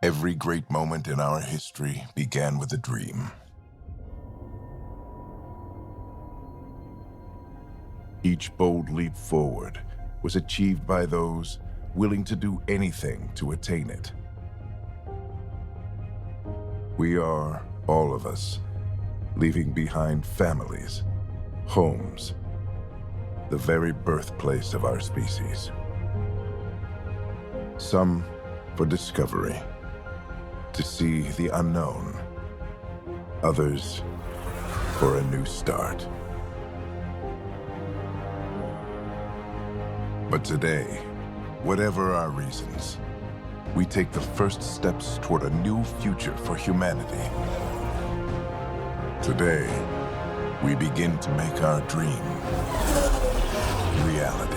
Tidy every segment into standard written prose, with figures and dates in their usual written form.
Every great moment in our history began with a dream. Each bold leap forward was achieved by those willing to do anything to attain it. We are, all of us, leaving behind families, homes, the very birthplace of our species. Some for discovery, to see the unknown. Others for a new start. But today, whatever our reasons, we take the first steps toward a new future for humanity. Today, we begin to make our dream reality.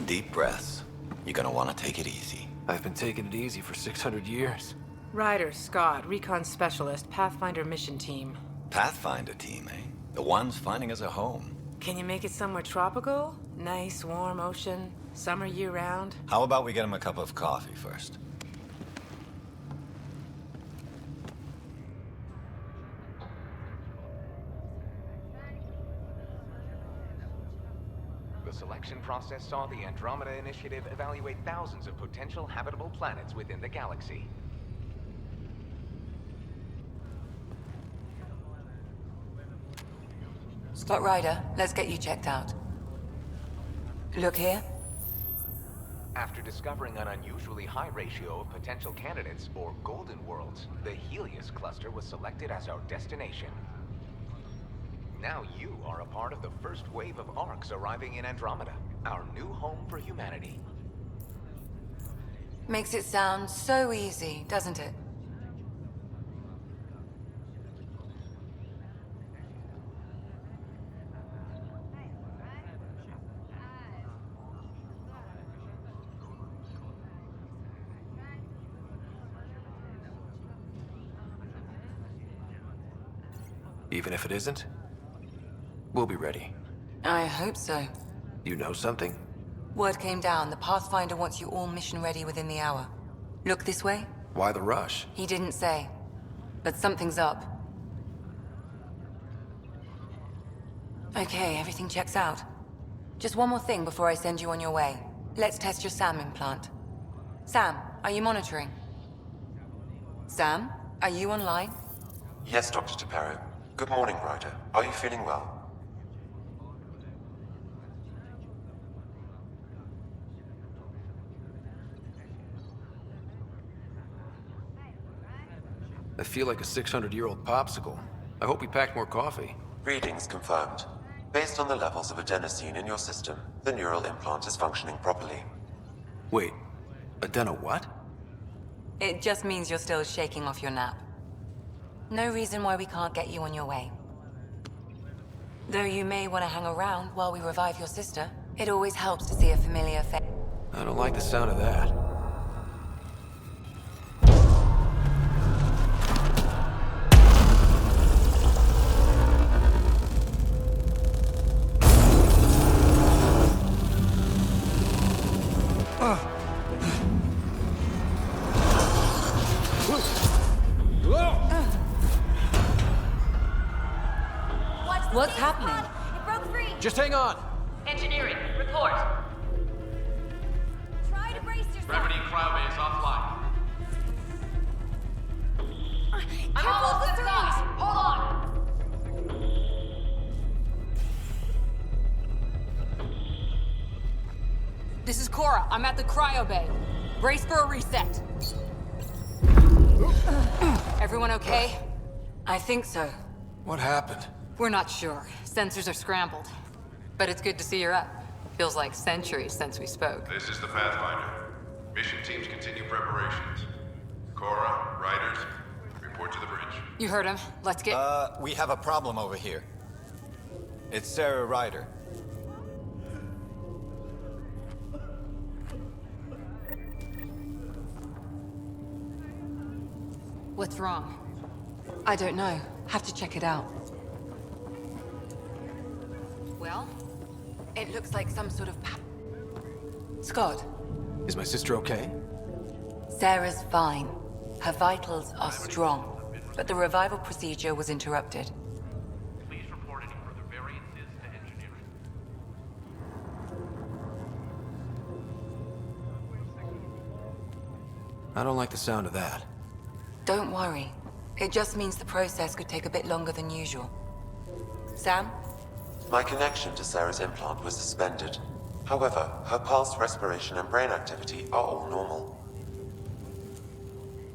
Deep breaths. You're gonna want to take it easy. I've been taking it easy for 600 years. Ryder, Scott, Recon Specialist, Pathfinder Mission Team. Pathfinder team, eh? The ones finding us a home. Can you make it somewhere tropical? Nice, warm ocean, summer year-round? How about we get him a cup of coffee first? The selection process saw the Andromeda Initiative evaluate thousands of potential habitable planets within the galaxy. Scott Ryder, let's get you checked out. Look here. After discovering an unusually high ratio of potential candidates, or golden worlds, the Helios cluster was selected as our destination. Now you are a part of the first wave of ARCs arriving in Andromeda, our new home for humanity. Makes it sound so easy, doesn't it? Even if it isn't, we'll be ready. I hope so. You know something? Word came down. The Pathfinder wants you all mission ready within the hour. Look this way? Why the rush? He didn't say. But something's up. Okay, everything checks out. Just one more thing before I send you on your way. Let's test your SAM implant. Sam, are you monitoring? Sam, are you online? Yes, Dr. Taparo. Good morning, Ryder. Are you feeling well? I feel like a 600-year-old popsicle. I hope we packed more coffee. Readings confirmed. Based on the levels of adenosine in your system, the neural implant is functioning properly. Wait, Adena what? It just means you're still shaking off your nap. No reason why we can't get you on your way. Though you may want to hang around while we revive your sister, it always helps to see a familiar face. I don't like the sound of that. What's happening? It broke free! Just hang on! Engineering, report. Try to brace yourself. Gravity cryobase offline. I'm almost inside. Hold on. This is Cora. I'm at the cryo bay. Brace for a reset. Everyone okay? I think so. What happened? We're not sure. Sensors are scrambled. But it's good to see you're up. Feels like centuries since we spoke. This is the Pathfinder. Mission teams continue preparations. Cora, Riders, report to the bridge. You heard him. Let's get... We have a problem over here. It's Sarah Ryder. What's wrong? I don't know. Have to check it out. Well? It looks like some sort of Scott, Is my sister okay? Sarah's fine. Her vitals are strong, but the revival procedure was interrupted. Please report any further variances to engineering. I don't like the sound of that. Don't worry. It just means the process could take a bit longer than usual. Sam? My connection to Sarah's implant was suspended. However, her pulse, respiration, and brain activity are all normal.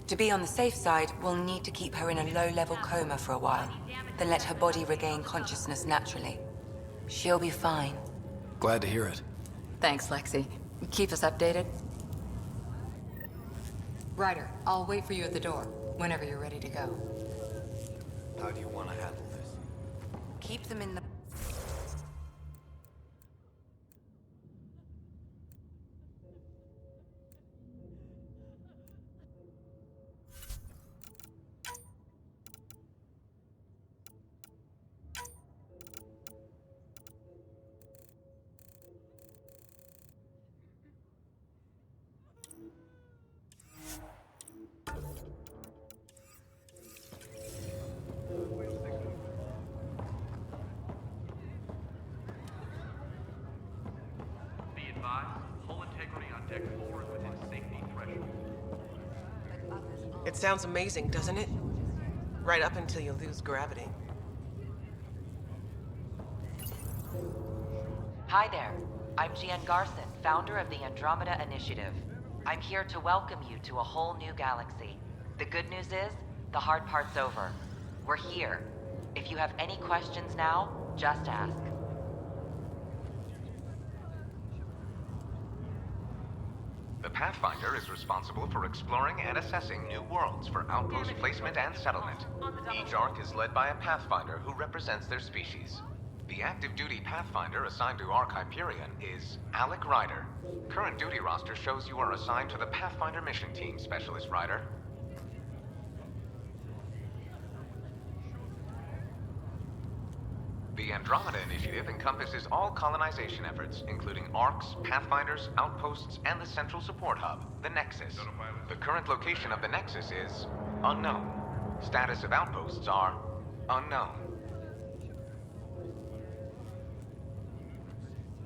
To be on the safe side, we'll need to keep her in a low-level coma for a while, then let her body regain consciousness naturally. She'll be fine. Glad to hear it. Thanks, Lexi. Keep us updated. Ryder, I'll wait for you at the door, whenever you're ready to go. How do you want to handle this? Keep them in the... Be advised, hull integrity on deck 4 is within safety threshold. It sounds amazing, doesn't it? Right up until you lose gravity. Hi there. I'm Gian Garson, founder of the Andromeda Initiative. I'm here to welcome you to a whole new galaxy. The good news is, the hard part's over. We're here. If you have any questions now, just ask. The Pathfinder is responsible for exploring and assessing new worlds for outpost placement and settlement. Each Ark is led by a Pathfinder who represents their species. The active duty Pathfinder assigned to Ark Hyperion is Alec Ryder. Current duty roster shows you are assigned to the Pathfinder Mission Team, Specialist Ryder. The Andromeda Initiative encompasses all colonization efforts, including Arks, Pathfinders, outposts, and the central support hub, the Nexus. The current location of the Nexus is unknown. Status of outposts are unknown.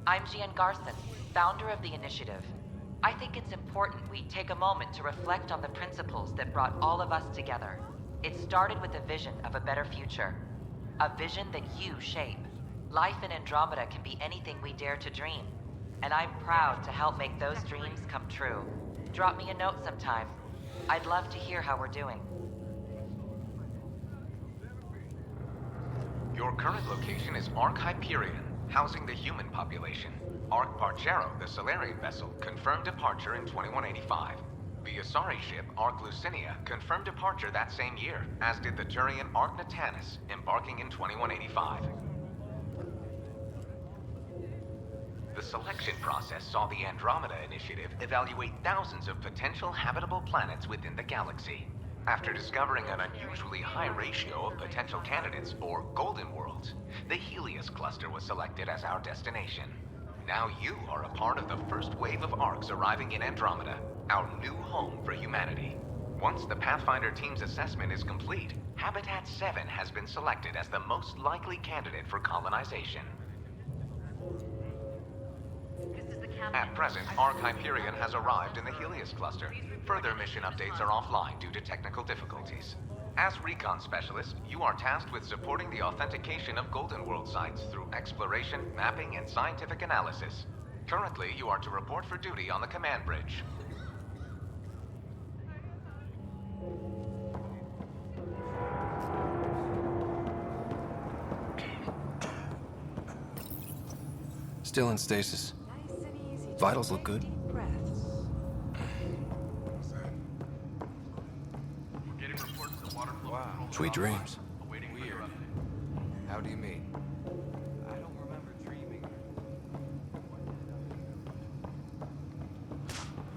I'm Jian Garson, founder of the initiative. I think it's important we take a moment to reflect on the principles that brought all of us together. It started with a vision of a better future. A vision that you shape. Life in Andromeda can be anything we dare to dream. And I'm proud to help make those dreams come true. Drop me a note sometime. I'd love to hear how we're doing. Your current location is Ark Hyperion, housing the human population. Ark Parchero, the Solarian vessel, confirmed departure in 2185. The Asari ship, Ark Lucinia, confirmed departure that same year, as did the Turian Ark Natanus, embarking in 2185. The selection process saw the Andromeda Initiative evaluate thousands of potential habitable planets within the galaxy. After discovering an unusually high ratio of potential candidates, or golden worlds, the Helios cluster was selected as our destination. Now you are a part of the first wave of Arks arriving in Andromeda, our new home for humanity. Once the Pathfinder team's assessment is complete, Habitat 7 has been selected as the most likely candidate for colonization. At present, Ark Hyperion has arrived in the Helios cluster. Further mission updates are offline due to technical difficulties. As recon specialist, you are tasked with supporting the authentication of Golden World sites through exploration, mapping, and scientific analysis. Currently, you are to report for duty on the command bridge. Still in stasis. Vitals look good. Wow. Sweet dreams. Weird. How do you mean? I don't remember dreaming.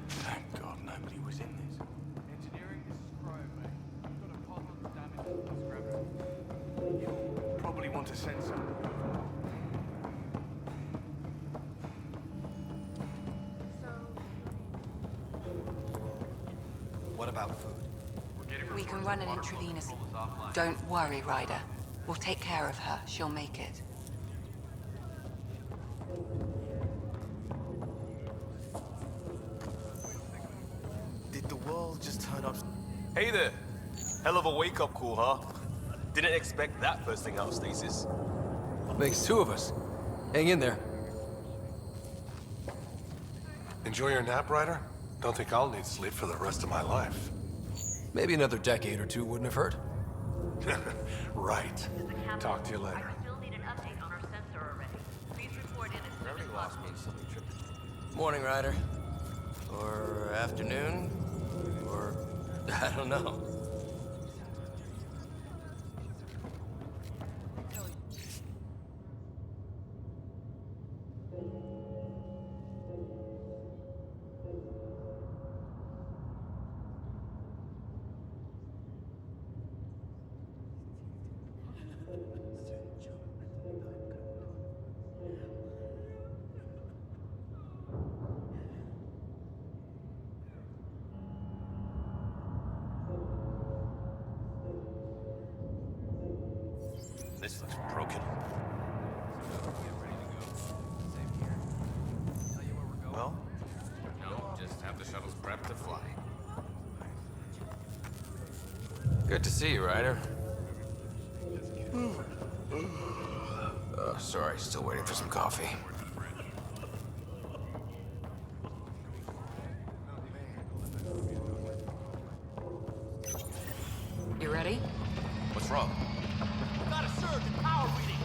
Thank God nobody was in this. Engineering, this is Cryo, mate. We've got a pod that's damaged with lost gravity. You'll probably want to send some. What about food? We can run an intravenous. Don't worry, Ryder. We'll take care of her. She'll make it. Did the world just turn up? Hey there! Hell of a wake-up call, huh? Didn't expect that first thing out of stasis. Makes two of us. Hang in there. Enjoy your nap, Ryder? Don't think I'll need sleep for the rest of my life. Maybe another decade or two wouldn't have hurt. Right. Talk to you later. Morning, Ryder. Or afternoon. Or I don't know. This looks broken. Well, no, just have the shuttles prepped to fly. Good to see you, Ryder. Sorry, still waiting for some coffee. You ready? What's wrong? Got a surge in power reading.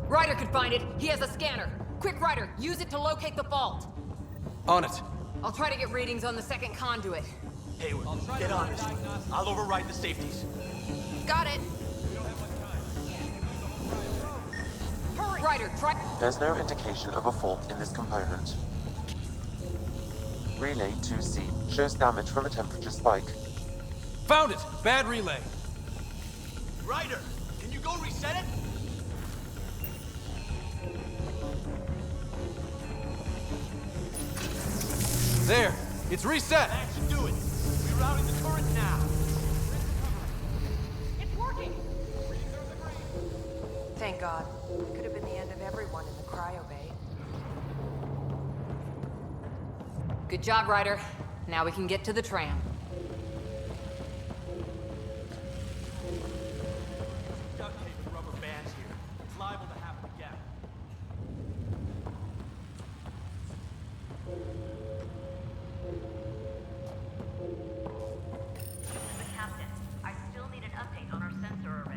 Ryder could find it. He has a scanner. Quick, Ryder, use it to locate the fault. On it. I'll try to get readings on the second conduit. Hayward, get on it. I'll override the safeties. Got it. Hurry! Ryder, try. There's no indication of a fault in this component. Relay 2C shows damage from a temperature spike. Found it! Bad relay. Ryder, can you go reset it? There! It's reset! That should do it. Rerouting the turret now. It's working! Thank God. It could have been the end of everyone in the cryo bay. Good job, Ryder. Now we can get to the tram. Duct tape and rubber bands here. It's liable to happen again. But Captain, I still need an update on our sensor array.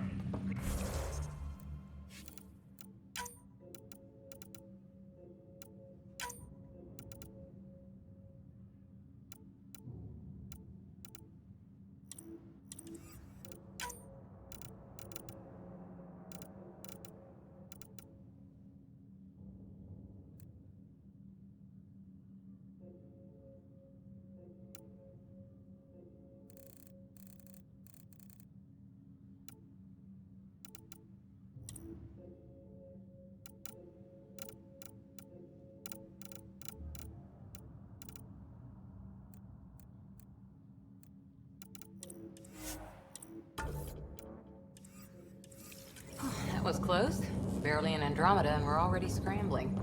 That was close. Barely in Andromeda, and we're already scrambling.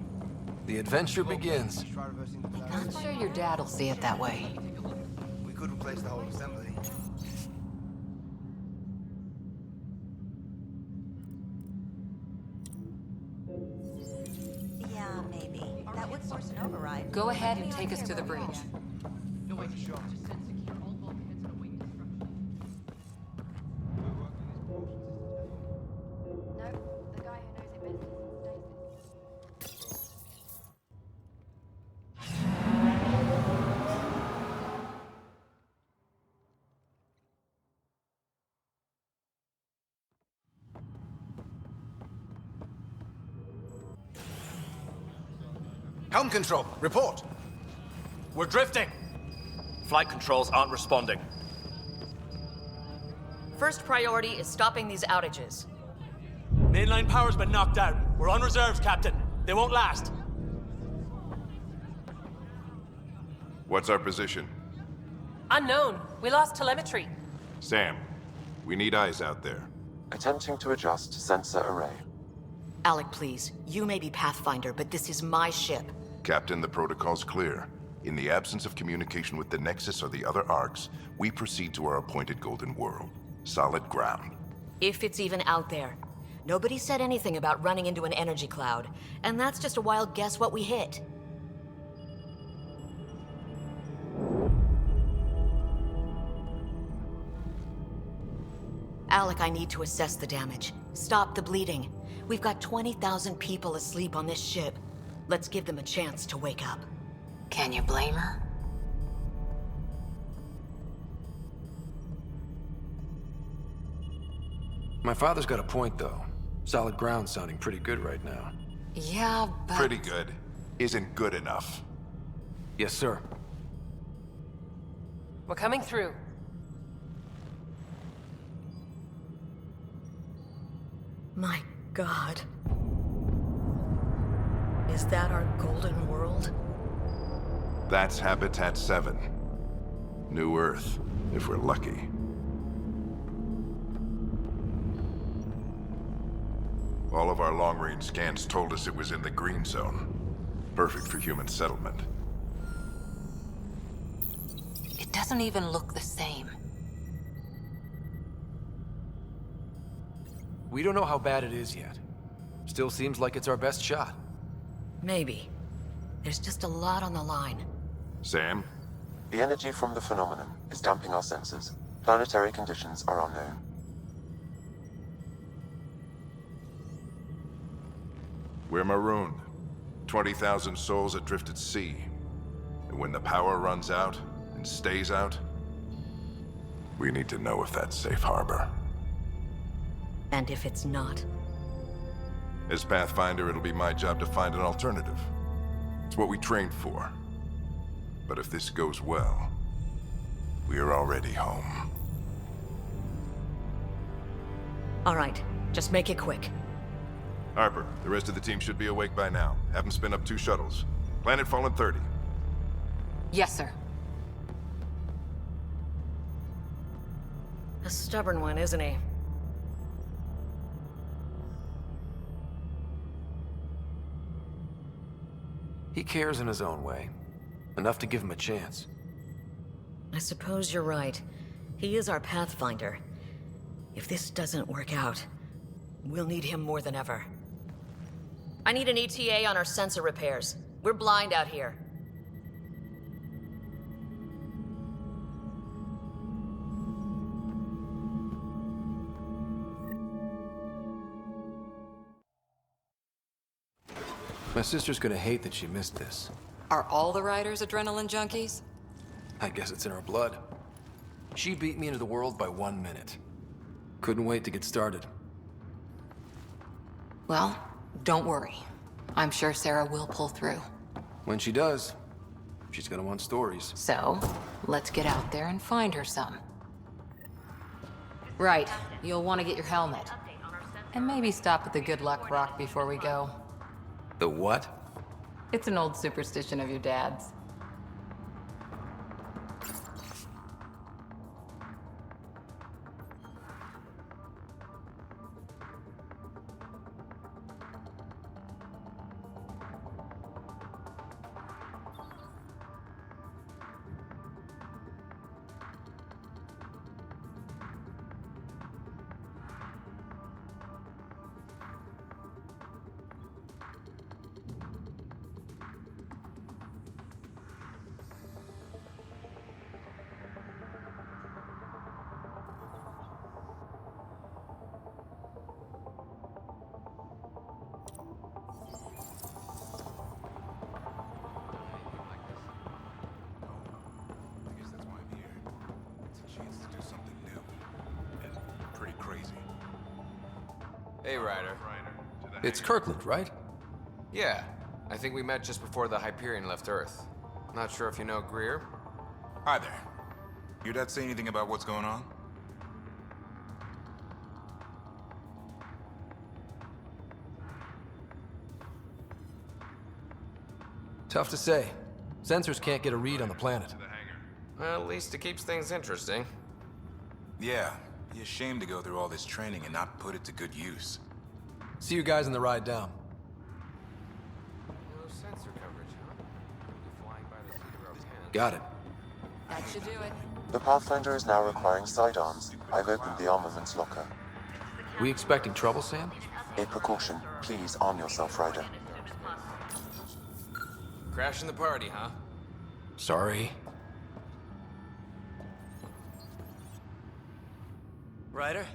The adventure begins. Not sure your dad'll see it that way. We could replace the whole assembly. Yeah, maybe. That would force an override. Go ahead and take us to the bridge. No way, sure. Helm control, report. We're drifting. Flight controls aren't responding. First priority is stopping these outages. Mainline power's been knocked out. We're on reserves, Captain. They won't last. What's our position? Unknown. We lost telemetry. Sam, we need eyes out there. Attempting to adjust sensor array. Alec, please. You may be Pathfinder, but this is my ship. Captain, the protocol's clear. In the absence of communication with the Nexus or the other arcs, we proceed to our appointed Golden World. Solid ground. If it's even out there. Nobody said anything about running into an energy cloud, and that's just a wild guess what we hit. Alec, I need to assess the damage. Stop the bleeding. We've got 20,000 people asleep on this ship. Let's give them a chance to wake up. Can you blame her? My father's got a point, though. Solid ground sounding pretty good right now. Yeah, but... Pretty good. Isn't good enough. Yes, sir. We're coming through. My God. Is that our Golden World? That's Habitat 7. New Earth, if we're lucky. All of our long-range scans told us it was in the green zone. Perfect for human settlement. It doesn't even look the same. We don't know how bad it is yet. Still seems like it's our best shot. Maybe. There's just a lot on the line. Sam? The energy from the phenomenon is damping our sensors. Planetary conditions are unknown. We're marooned. 20,000 souls adrift at sea. And when the power runs out, and stays out, we need to know if that's safe harbor. And if it's not? As Pathfinder, it'll be my job to find an alternative. It's what we trained for. But if this goes well, we're already home. All right, just make it quick. Harper, the rest of the team should be awake by now. Have them spin up 2 shuttles. Planet Fallen 30. Yes, sir. A stubborn one, isn't he? He cares in his own way. Enough to give him a chance. I suppose you're right. He is our Pathfinder. If this doesn't work out, we'll need him more than ever. I need an ETA on our sensor repairs. We're blind out here. My sister's gonna hate that she missed this. Are all the riders adrenaline junkies? I guess it's in her blood. She beat me into the world by 1 minute. Couldn't wait to get started. Well, don't worry. I'm sure Sarah will pull through. When she does, she's gonna want stories. So, let's get out there and find her some. Right, you'll want to get your helmet. And maybe stop at the Good Luck Rock before we go. The what? It's an old superstition of your dad's. Hey, Ryder. It's Kirkland, right? Yeah, I think we met just before the Hyperion left Earth. Not sure if you know Greer? Hi there. Your dad say anything about what's going on? Tough to say. Sensors can't get a read on the planet. Well, at least it keeps things interesting. Yeah, be ashamed to go through all this training and not put it to good use. See you guys on the ride down. No sensor coverage, huh? We'll be flying by the seat of our pants. Got it. That should do it. The Pathfinder is now requiring sidearms. I've opened the armaments locker. We expecting trouble, Sam? A precaution. Please arm yourself, Ryder. Crashing the party, huh? Sorry. Ryder?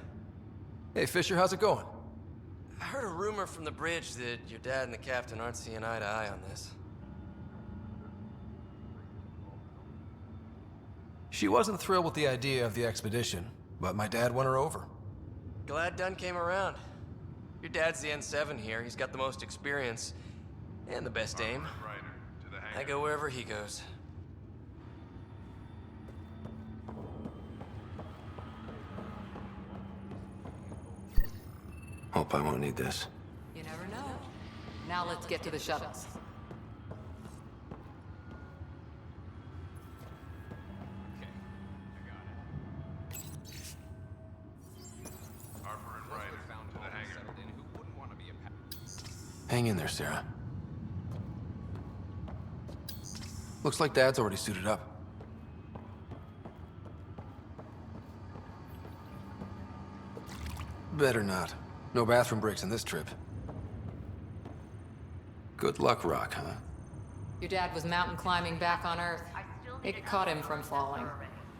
Hey, Fisher, how's it going? I heard a rumor from the bridge that your dad and the captain aren't seeing eye to eye on this. She wasn't thrilled with the idea of the expedition, but my dad won her over. Glad Dunn came around. Your dad's the N7 here. He's got the most experience and the best aim. I go wherever he goes. Hope I won't need this. You never know. Now let's get to the shuttles. Hang in there, Sarah. Looks like Dad's already suited up. Better not. No bathroom breaks on this trip. Good luck, Rock, huh? Your dad was mountain climbing back on Earth. It caught him from falling.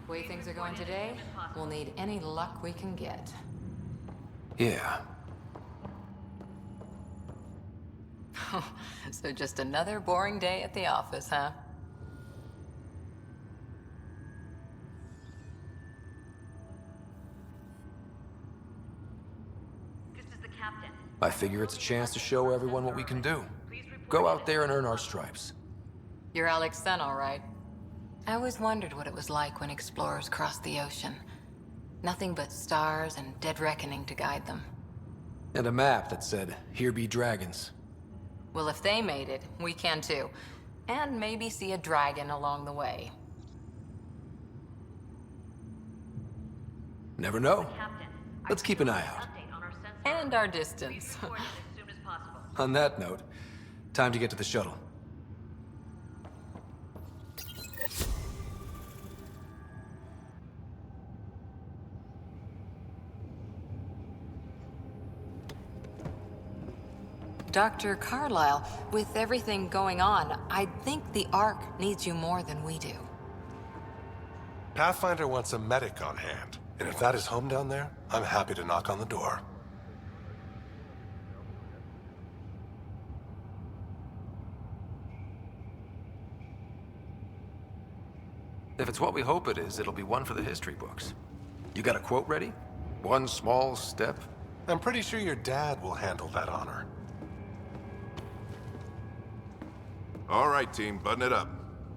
The way things are going today, we'll need any luck we can get. Yeah. So just another boring day at the office, huh? I figure it's a chance to show everyone what we can do. Go out there and earn our stripes. You're Alex Sen, all right. I always wondered what it was like when explorers crossed the ocean. Nothing but stars and dead reckoning to guide them. And a map that said, "Here be dragons." Well, if they made it, we can too. And maybe see a dragon along the way. Never know. Let's keep an eye out. And our distance. On that note, time to get to the shuttle. Dr. Carlyle, with everything going on, I think the Ark needs you more than we do. Pathfinder wants a medic on hand, and if that is home down there, I'm happy to knock on the door. If it's what we hope it is, it'll be one for the history books. You got a quote ready? One small step? I'm pretty sure your dad will handle that honor. All right, team, button it up.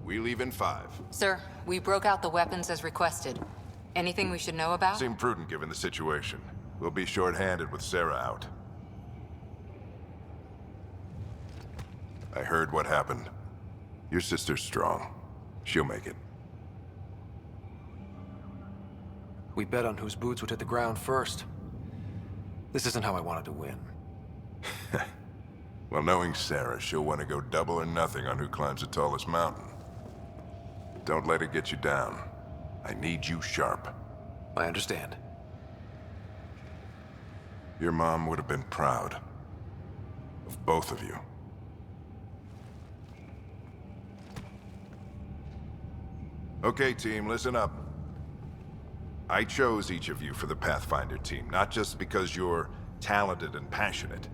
We leave in 5. Sir, we broke out the weapons as requested. Anything we should know about? Seemed prudent given the situation. We'll be short-handed with Sarah out. I heard what happened. Your sister's strong. She'll make it. We bet on whose boots would hit the ground first. This isn't how I wanted to win. Well, knowing Sarah, she'll want to go double or nothing on who climbs the tallest mountain. Don't let it get you down. I need you sharp. I understand. Your mom would have been proud of both of you. Okay, team, listen up. I chose each of you for the Pathfinder team, not just because you're talented and passionate,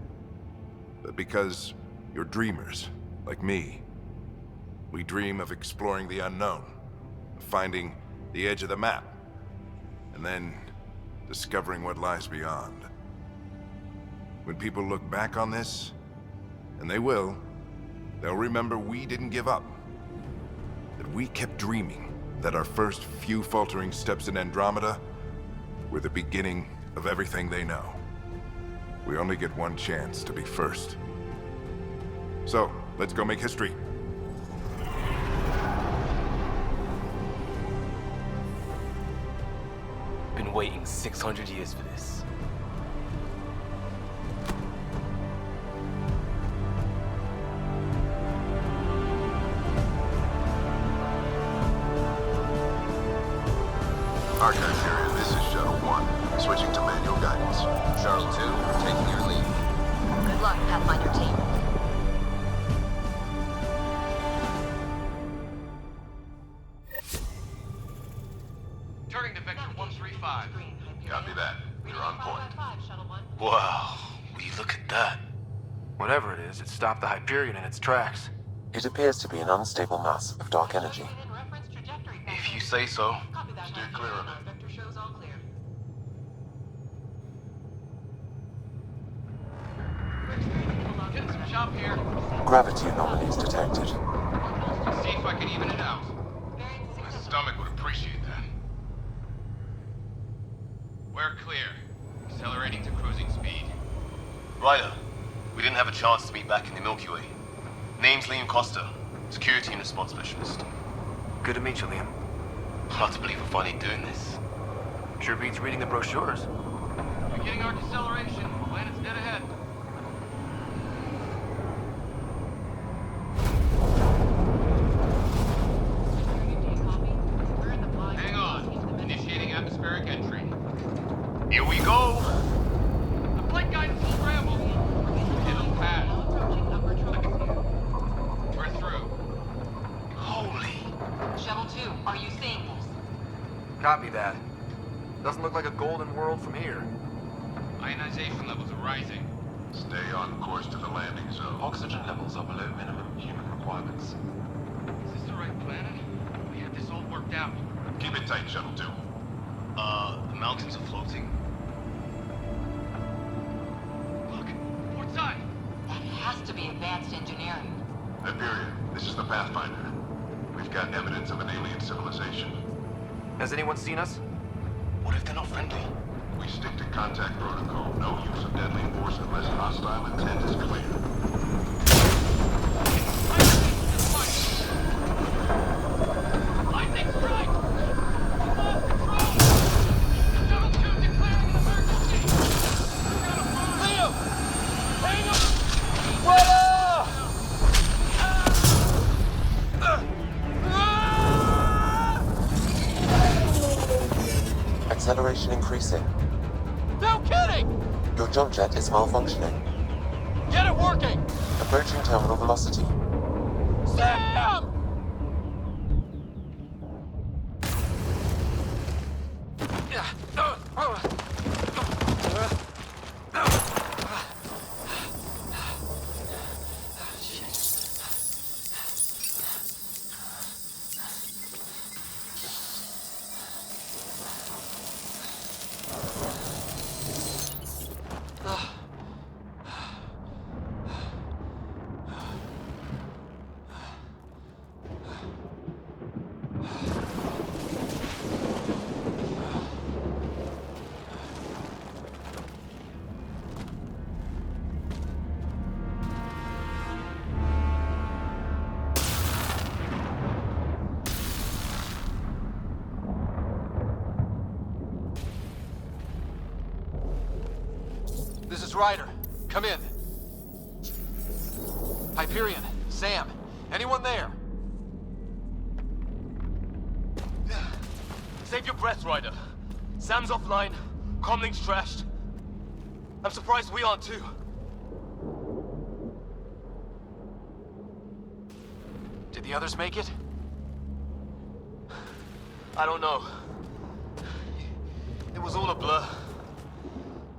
but because you're dreamers, like me. We dream of exploring the unknown, of finding the edge of the map, and then discovering what lies beyond. When people look back on this, and they will, they'll remember we didn't give up. That we kept dreaming, that our first few faltering steps in Andromeda were the beginning of everything they know. We only get one chance to be first. So, let's go make history. Been waiting 600 years for this. Archive area, this is Shuttle 1. Switching to manual guidance. Shuttle 2, taking your lead. Good luck, Pathfinder team. Turning to Vector 135. Copy that. You're on point. Wow, will you look at that? Whatever it is, it stopped the Hyperion in its tracks. It appears to be an unstable mass of dark energy. If you say so. Steer clear of it. Getting some chop here. Gravity anomalies detected. See if I can even it out. My stomach would appreciate that. We're clear. Accelerating to cruising speed. Ryder, we didn't have a chance to meet back in the Milky Way. Name's Liam Costa, Security and Response Specialist. Good to meet you, Liam. Hard to believe we're finally doing this. Sure beats reading the brochures. Beginning our deceleration. Planet's dead ahead. Hang on. Initiating atmospheric entry. Here we go! The flight guidance is scrambled. Hit on pad. We're through. Holy! Shuttle 2, are you seeing this? Copy that. Doesn't look like a golden world from here. Ionization levels are rising. Stay on course to the landing zone. Oxygen levels are below minimum human requirements. Is this the right planet? We have this all worked out. Keep it tight, Shuttle 2. The mountains are floating. Look, port side. That has to be advanced engineering. Hyperion, this is the Pathfinder. We've got evidence of an alien civilization. Has anyone seen us? What if they're not friendly? We stick to contact protocol. No use of deadly force Hostile intent is clear. Acceleration increasing. No kidding! Your jump jet is malfunctioning. Get it working! Approaching terminal velocity. Sam! This is Ryder. Come in. Hyperion, Sam, anyone there? Save your breath, Ryder. Sam's offline. Comlink's trashed. I'm surprised we aren't too. Did the others make it? I don't know. It was all a blur.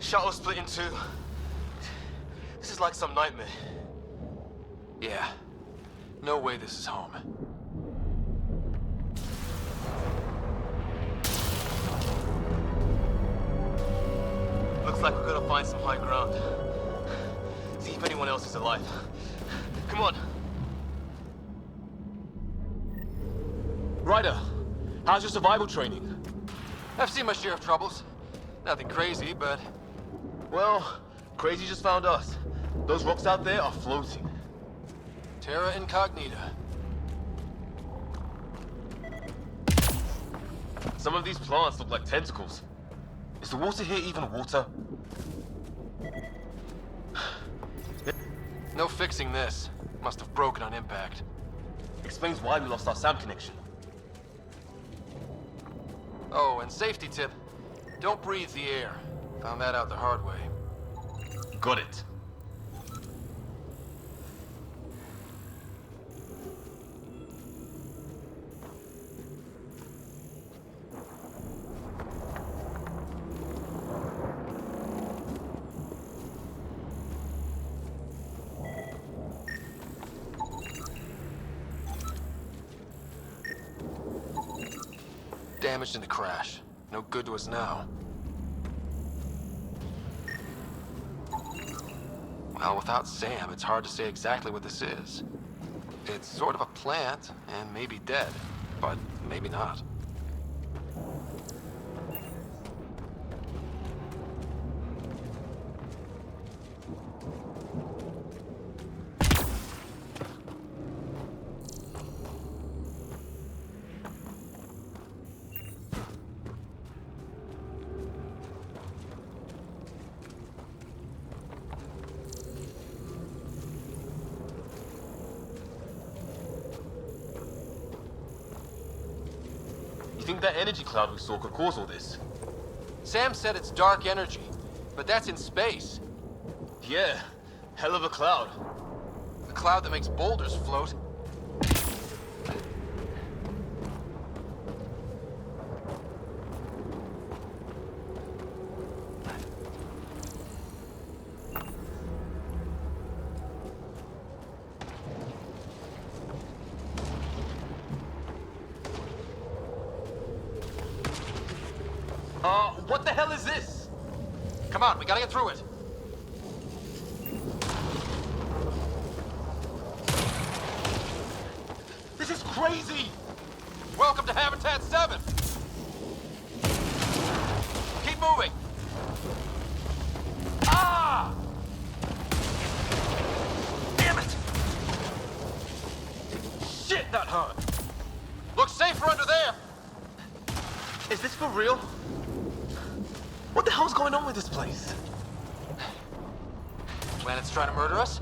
Shuttle split in two. This is like some nightmare. Yeah. No way this is home. Looks like we're gonna find some high ground. See if anyone else is alive. Come on. Ryder, how's your survival training? I've seen my share of troubles. Nothing crazy, but... Well, crazy just found us. Those rocks out there are floating. Terra Incognita. Some of these plants look like tentacles. Is the water here even water? No fixing this. Must have broken on impact. Explains why we lost our SAM connection. Oh, and safety tip. Don't breathe the air. Found that out the hard way. Got it. Damaged in the crash. No good to us now. Well, without Sam, it's hard to say exactly what this is. It's sort of a plant, and maybe dead, but maybe not. You think that energy cloud we saw could cause all this? Sam said it's dark energy, but that's in space. Yeah, hell of a cloud. A cloud that makes boulders float. What the hell is this? Come on, we gotta get through it. This is crazy! Welcome to Habitat 7! Keep moving! Ah! can't. Looks safer under there! Is this for real? What the hell's going on with this place? Planet's trying to murder us?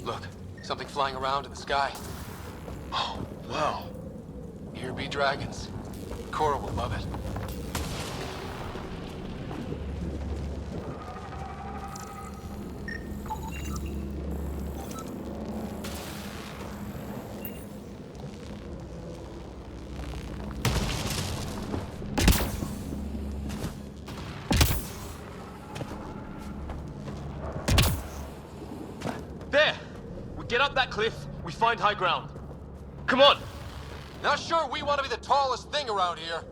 Look, something flying around in the sky. Oh, wow. Here be dragons. Cora will love it. There! We get up that cliff, we find high ground. Come on! Not sure we want to be the tallest thing around here.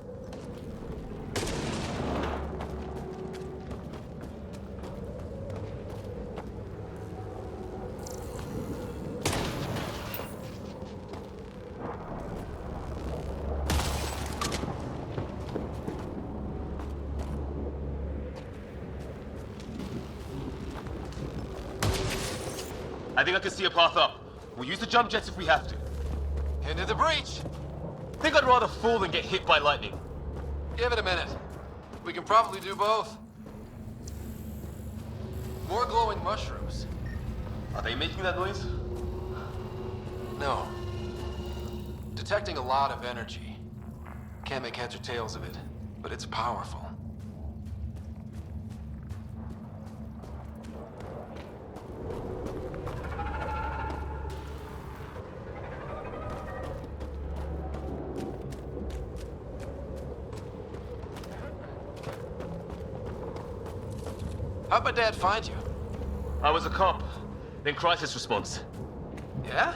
I think I can see a path up. We'll use the jump jets if we have to. Into the breach! Think I'd rather fall than get hit by lightning. Give it a minute. We can probably do both. More glowing mushrooms. Are they making that noise? No. Detecting a lot of energy. Can't make heads or tails of it, but it's powerful. How'd my dad find you? I was a cop, then crisis response. Yeah?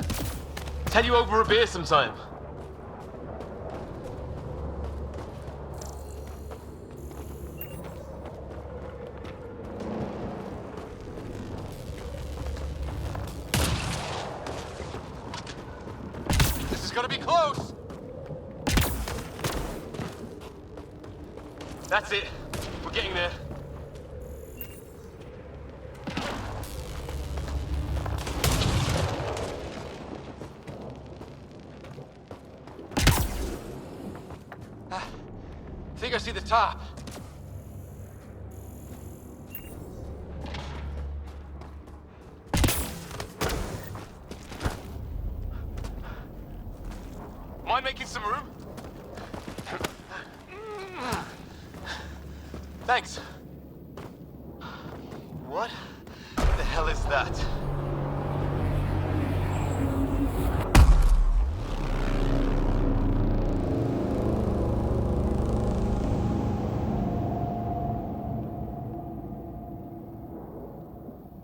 Tell you over a beer sometime. This is gonna be close! That's it. We're getting there. I think I see the top. Mind making some room? Thanks. What the hell is that?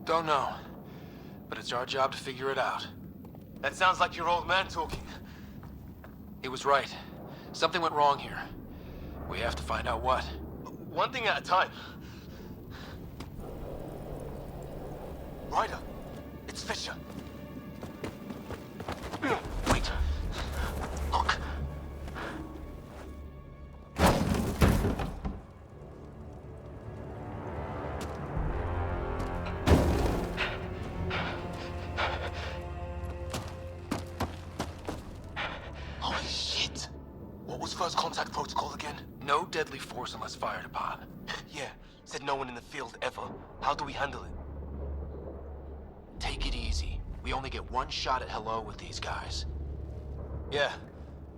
Don't know, but it's our job to figure it out. That sounds like your old man talking. He was right. Something went wrong here. We have to find out what. One thing at a time. Ryder, it's Fisher. Wait. Look. Holy shit! What was first contact protocol again? No deadly force unless fired upon. Yeah, said no one in the field ever. How do we handle it? Take it easy. We only get one shot at hello with these guys. Yeah,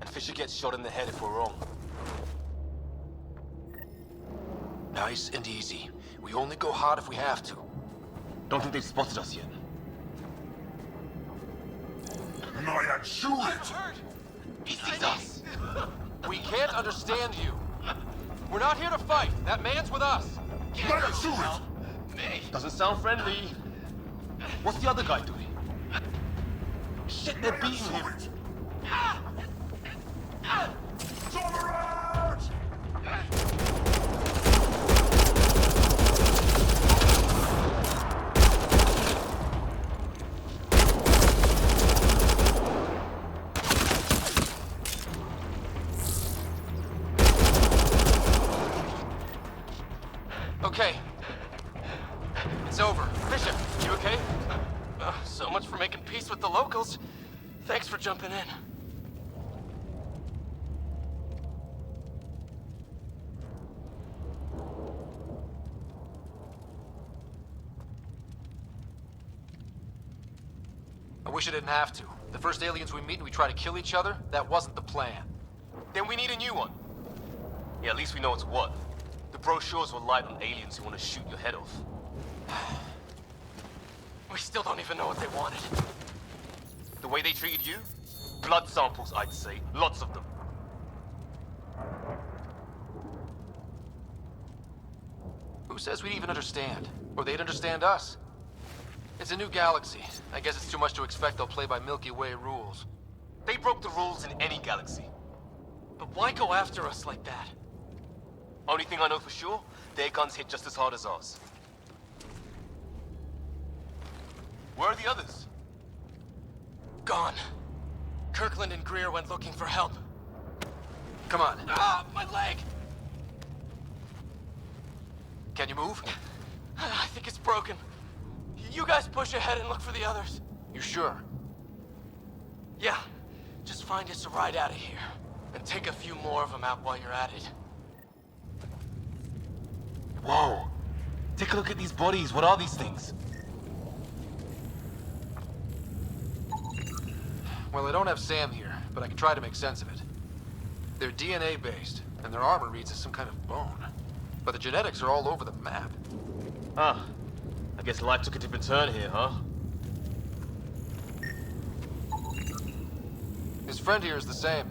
and Fisher gets shot in the head if we're wrong. Nice and easy. We only go hard if we have to. Don't think they've spotted us yet. Nyan, shoot it! He sees us. We can't understand you. We're not here to fight. That man's with us. Nyan, shoot it! Doesn't sound friendly. What's the other guy doing? Shit, they're beating him. Thanks for jumping in. I wish I didn't have to. The first aliens we meet and we try to kill each other, that wasn't the plan. Then we need a new one. Yeah, at least we know it's what. The brochures were light on aliens who want to shoot your head off. We still don't even know what they wanted. The way they treated you? Blood samples, I'd say. Lots of them. Who says we'd even understand? Or they'd understand us? It's a new galaxy. I guess it's too much to expect they'll play by Milky Way rules. They broke the rules in any galaxy. But why go after us like that? Only thing I know for sure, their guns hit just as hard as ours. Where are the others? Gone. Kirkland and Greer went looking for help. Come on. Ah, my leg! Can you move? I think it's broken. You guys push ahead and look for the others. You sure? Yeah. Just find us a ride out of here. And take a few more of them out while you're at it. Whoa. Take a look at these bodies. What are these things? Well, I don't have Sam here, but I can try to make sense of it. They're DNA-based, and their armor reads as some kind of bone. But the genetics are all over the map. Ah. I guess life took a different turn here, huh? His friend here is the same.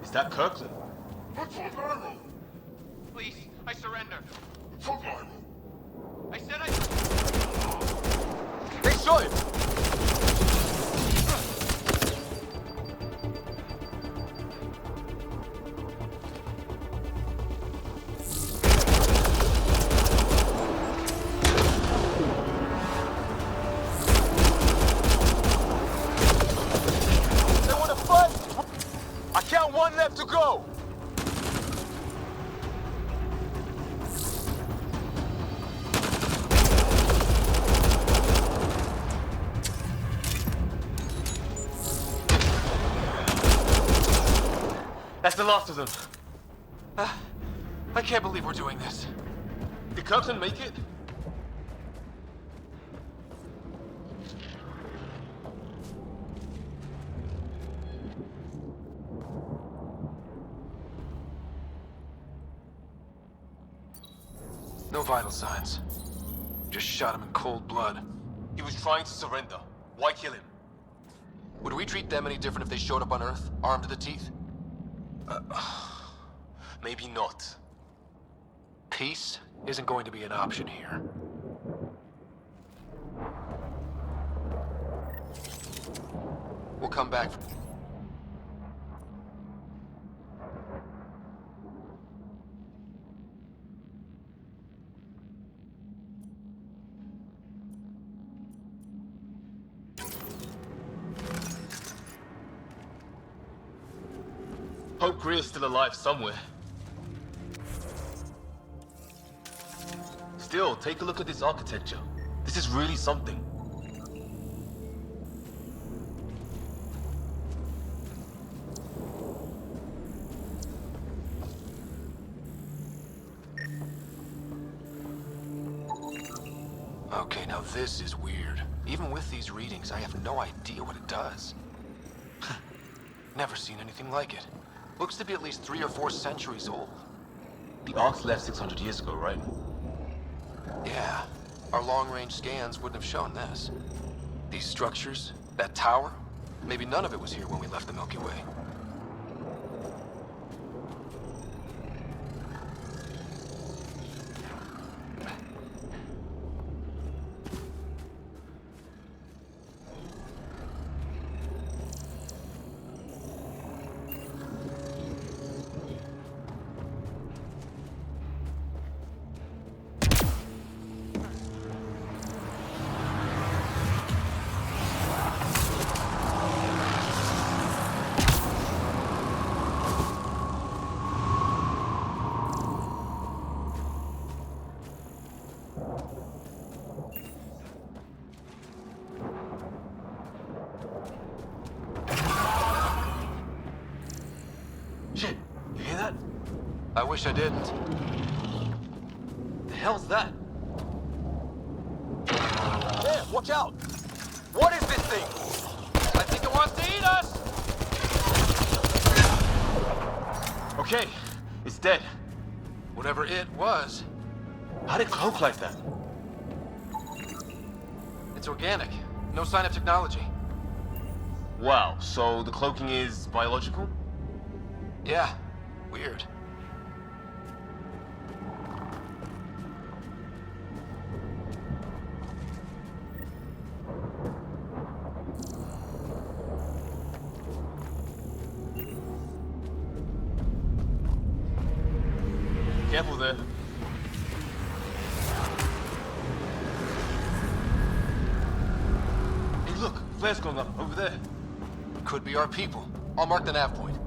Is that Kirkland? Please, I surrender. I said I... They shot him! They want to fight! I count one left to go! That's the last of them. I can't believe we're doing this. Did Kirkland make it? No vital signs. Just shot him in cold blood. He was trying to surrender. Why kill him? Would we treat them any different if they showed up on Earth, armed to the teeth? Maybe not. Peace isn't going to be an option here. We'll come back. Hope Greer's still alive somewhere. Still, take a look at this architecture. This is really something. Okay, now this is weird. Even with these readings, I have no idea what it does. Never seen anything like it. Looks to be at least 3 or 4 centuries old. The Ark's left 600 years ago, right? Yeah. Our long-range scans wouldn't have shown this. These structures, that tower, maybe none of it was here when we left the Milky Way. Shit, you hear that? I wish I didn't. The hell's that? There, watch out! What is this thing? I think it wants to eat us! Okay, it's dead. Whatever it was. How'd it cloak like that? It's organic. No sign of technology. Wow, so the cloaking is biological? Yeah, weird. Careful there. Hey look, flare's going up, over there. Could be our people. I'll mark the nav point.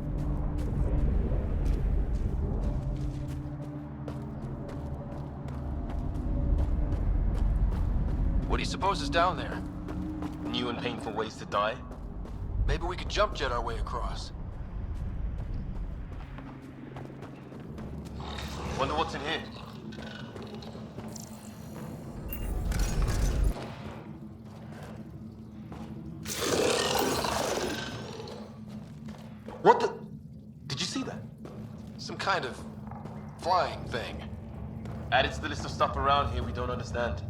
What do you suppose is down there? New and painful ways to die? Maybe we could jump jet our way across. Wonder what's in here. What the? Did you see that? Some kind of flying thing. Added to the list of stuff around here we don't understand.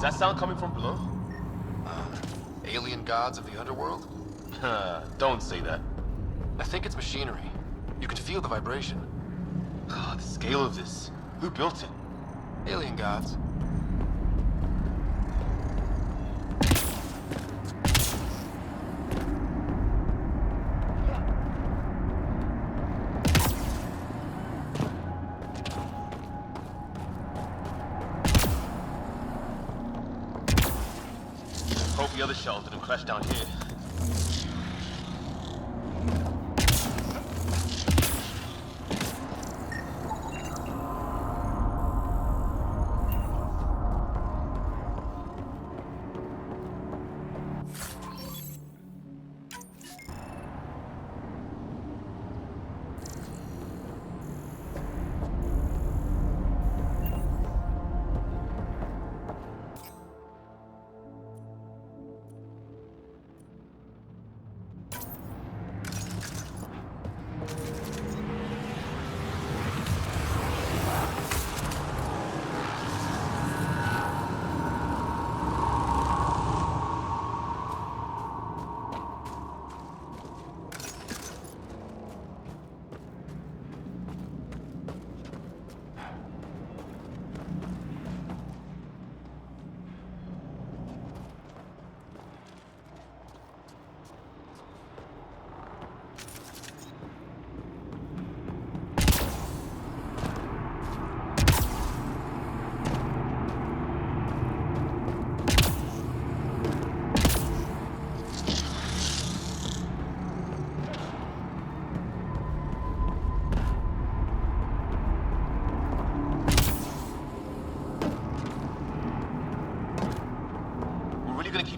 that sound coming from below? Alien gods of the underworld? Don't say that. I think it's machinery. You can feel the vibration. The scale of this. Who built it? Alien gods. Hope the other shuttle didn't crash down here.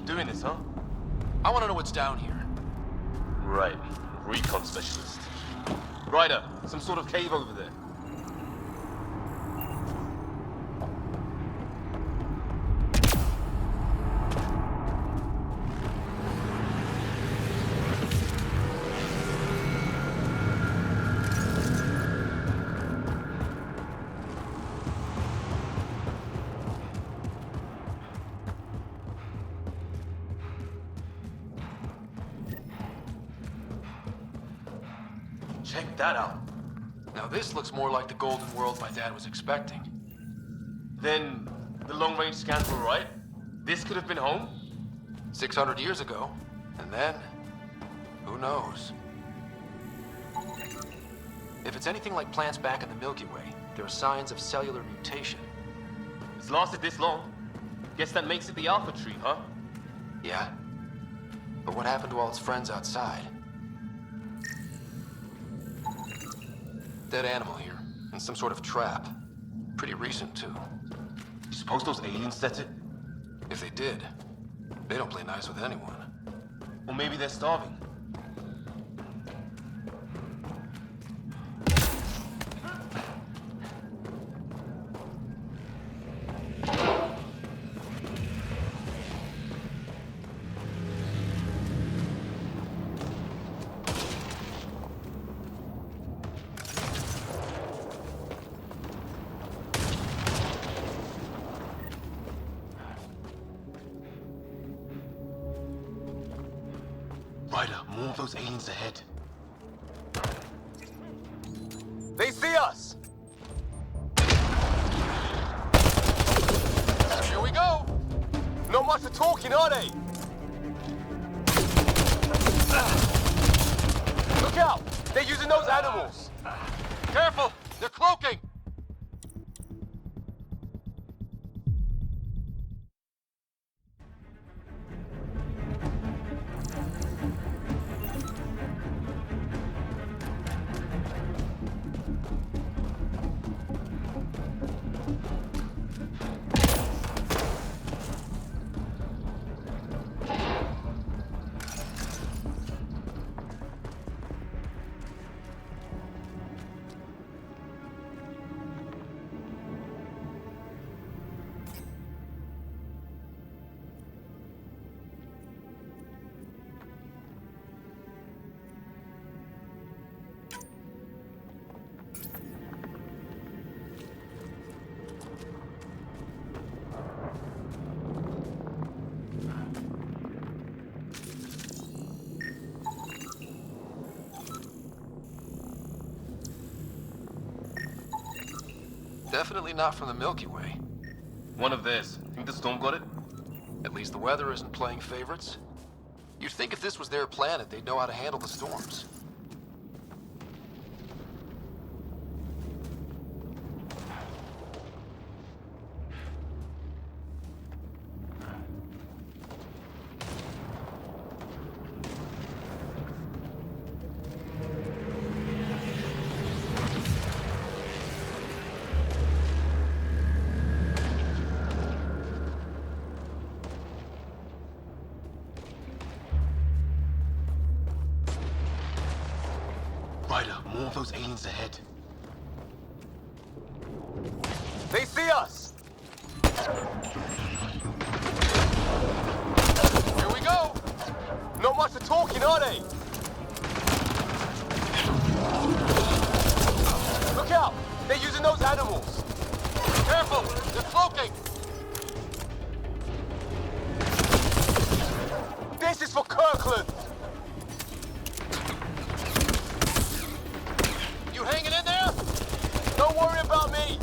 Doing this, huh? I want to know what's down here. Right. Recon specialist. Ryder, some sort of cave over there. Check that out. Now this looks more like the golden world my dad was expecting. Then the long-range scans were right? This could have been home? 600 years ago. And then, who knows? If it's anything like plants back in the Milky Way, there are signs of cellular mutation. It's lasted this long. Guess that makes it the Alpha Tree, huh? Yeah. But what happened to all its friends outside? Dead animal here, and some sort of trap. Pretty recent, too. You suppose those aliens set it? If they did, they don't play nice with anyone. Or maybe they're starving. Ryder, more of those aliens ahead. They see us! Here we go! Not much of talking, are they? Look out! They're using those animals! Careful! They're cloaking! Definitely not from the Milky Way. One of theirs. Think the storm got it? At least the weather isn't playing favorites. You'd think if this was their planet, they'd know how to handle the storms. Ryder, more of those aliens ahead. They see us! Here we go! Not much of talking, are they? Look out! They're using those animals! Careful! They're cloaking! This is for Kirkland! You hanging in there? Don't worry about me!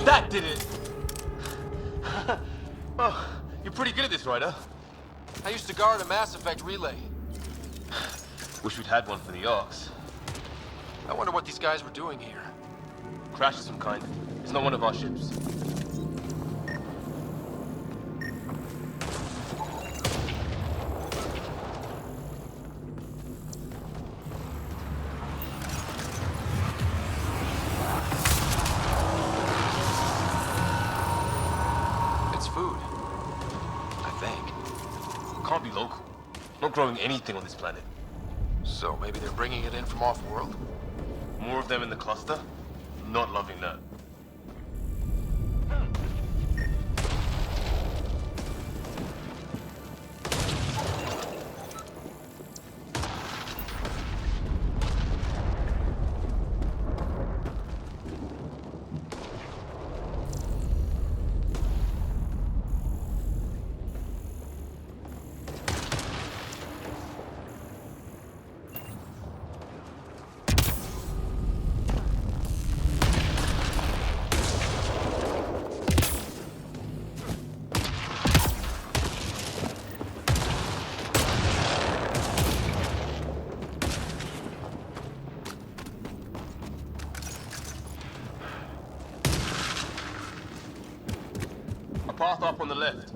That did it! Oh, you're pretty good at this, Ryder. I used to guard a Mass Effect relay. Wish we'd had one for the Arks. I wonder what these guys were doing here. Crash of some kind. It's not one of our ships. It's food. I think. Can't be local. Not growing anything on this planet. So maybe they're bringing it in from off-world? More of them in the cluster? Not loving that. Path up on the left.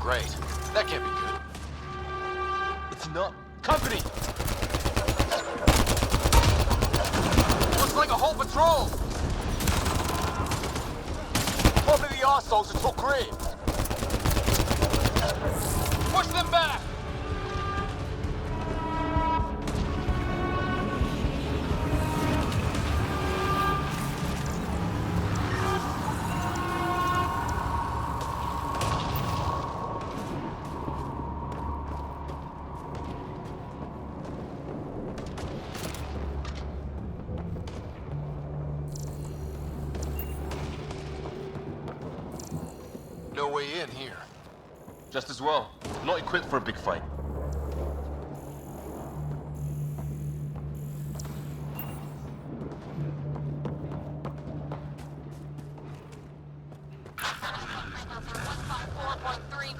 Great. That can't be good. It's not. Company! Looks like a whole patrol! Probably the arseholes that took Green. Push them back! No way in here. Just as well. Not equipped for a big fight.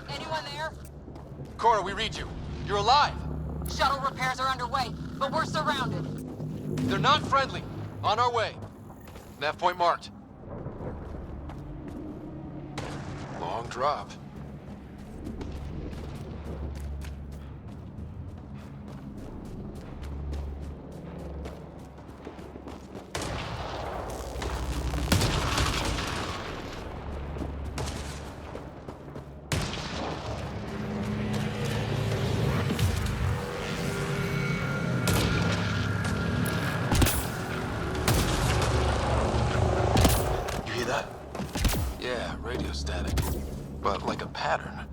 Anyone there? Cora, we read you. You're alive. Shuttle repairs are underway, but we're surrounded. They're not friendly. On our way. Nav point marked. Long drop. You hear that? Yeah, radio static. But like a pattern.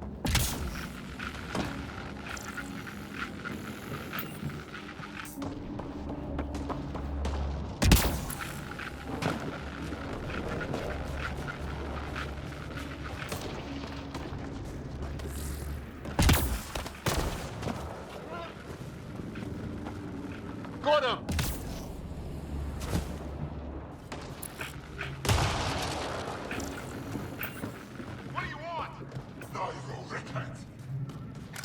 Got him! What do you want? No, you rickhead.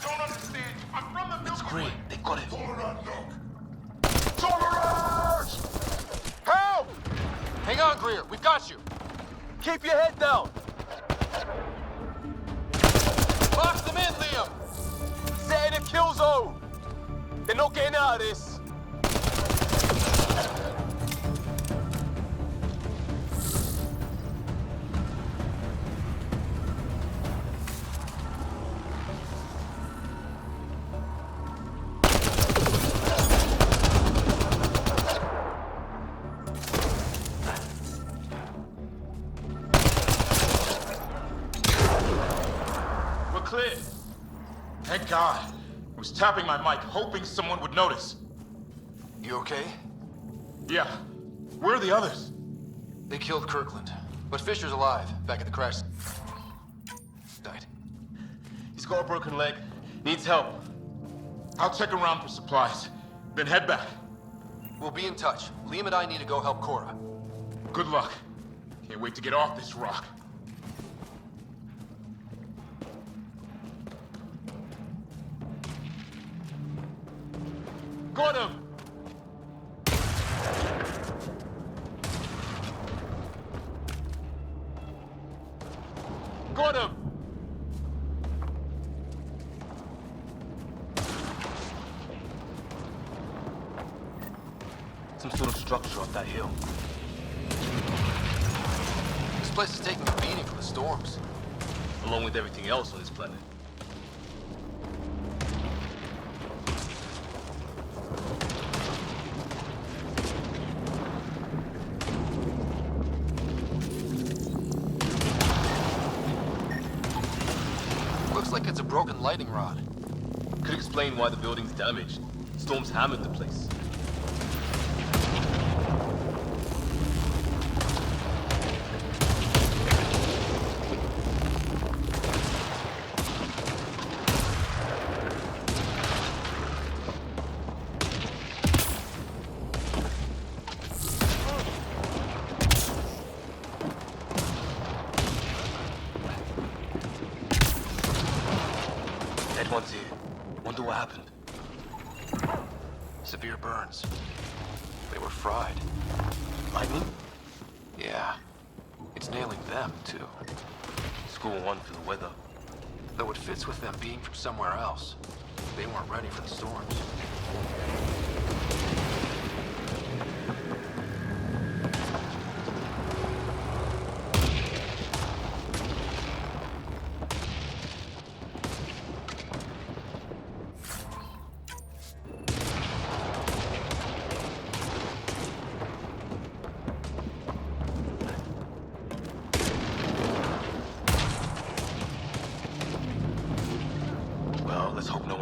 Don't understand. I'm from the Milky Way. Green. They got it. Tolerant, look. Help! Hang on, Greer. We've got you. Keep your head down! Box them in, Liam. Set in a kill zone! They're not getting out of this! We're clear. Thank God. I was tapping my mic, hoping someone would notice. You okay? Yeah. Where are the others? They killed Kirkland. But Fisher's alive, back at the crash site. He's got a broken leg. Needs help. I'll check around for supplies. Then head back. We'll be in touch. Liam and I need to go help Cora. Good luck. Can't wait to get off this rock. Got him! Got him! Some sort of structure up that hill. This place is taking a beating from the storms. Along with everything else on this planet. Looks like it's a broken lighting rod. Could explain why the building's damaged. Storms hammered the place. One's here. Wonder what happened. Severe burns. They were fried. Lightning? Yeah. It's nailing them, too. School one for the weather. Though it fits with them being from somewhere else. They weren't ready for the storms.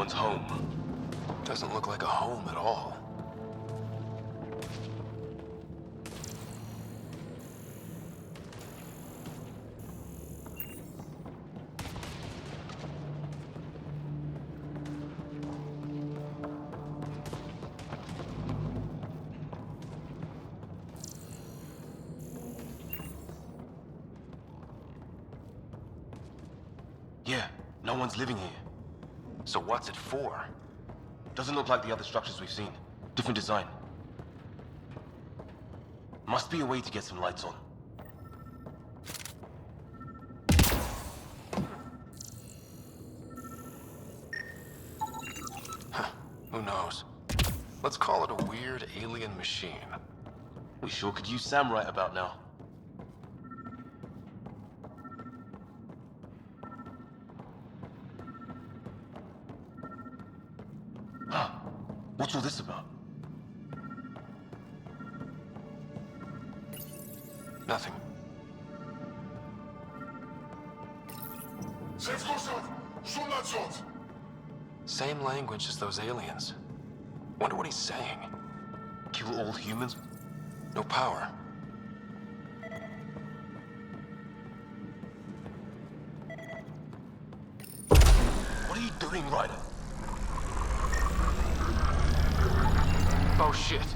one's home. Doesn't look like a home at all. Yeah, no one's living here. So what's it for? Doesn't look like the other structures we've seen. Different design. Must be a way to get some lights on. Who knows? Let's call it a weird alien machine. We sure could use Sam right about now. Huh. What's all this about? Nothing. Same language as those aliens. Wonder what he's saying. Kill all humans? No power. What are you doing, Ryder? Oh shit.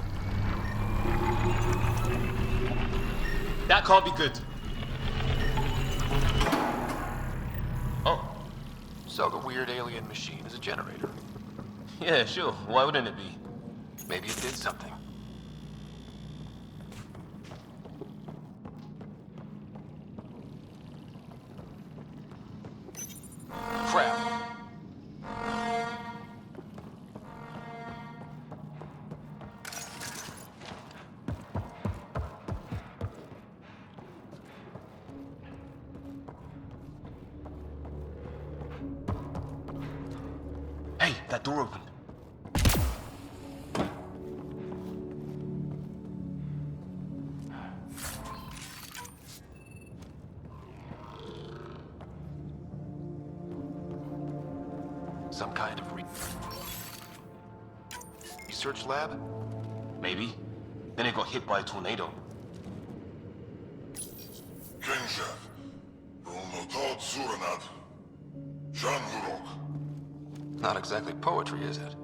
That can't be good. Oh. So the weird alien machine is a generator. Yeah, sure. Why wouldn't it be? Maybe it did something. Crap. Hey, that door opened. Some kind of research lab? Maybe. Then it got hit by a tornado. Not exactly poetry, is it?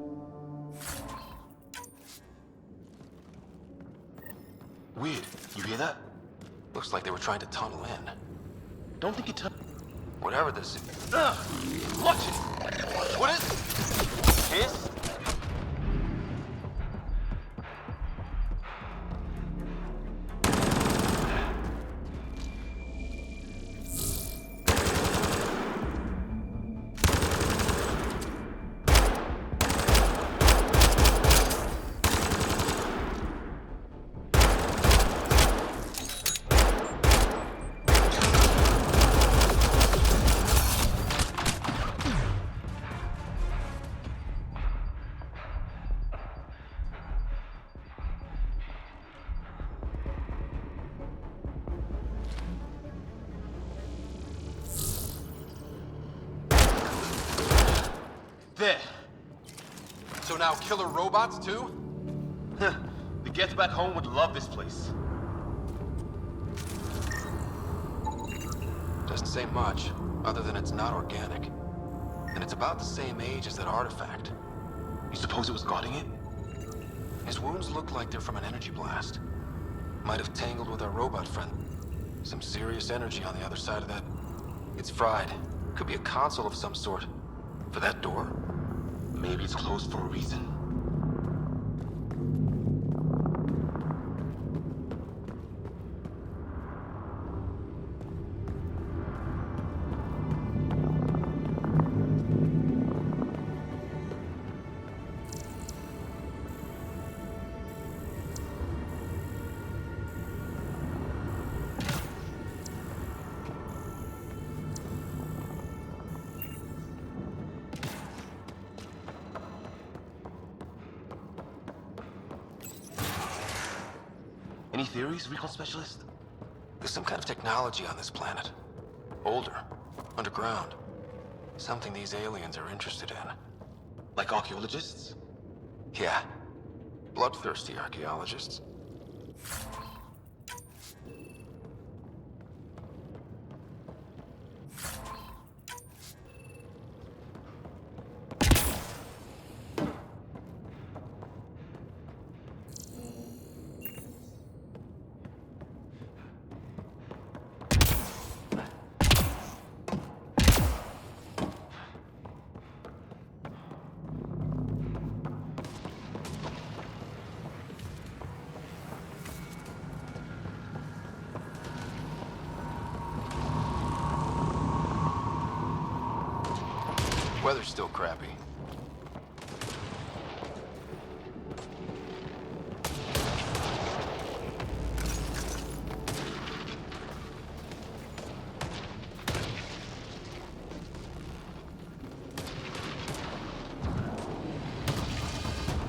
Weird. You hear that? Looks like they were trying to tunnel in. Don't think it Whatever this is. Watch it! What is it? Hiss? There. So now killer robots too? Huh. The Gets Back Home would love this place. Doesn't say much, other than it's not organic. And it's about the same age as that artifact. You suppose it was guarding it? His wounds look like they're from an energy blast. Might have tangled with our robot friend. Some serious energy on the other side of that. It's fried. Could be a console of some sort. For that door? Maybe it's closed for a reason. Any theories, recon specialist? There's some kind of technology on this planet. Older. Underground. Something these aliens are interested in. Like archaeologists? Yeah. Bloodthirsty archaeologists. Weather's still crappy.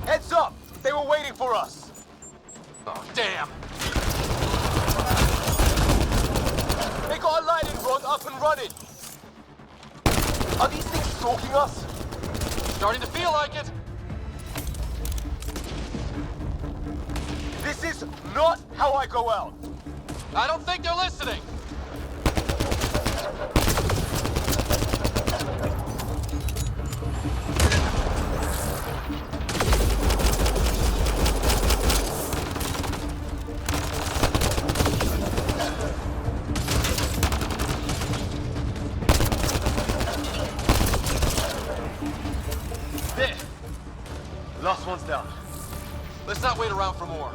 Heads up! They were waiting for us! Oh, damn! They got a lightning rod up and running! Are these things stalking us? Starting to feel like it! This is not how I go out! I don't think they're listening! There! Last one's down. Let's not wait around for more.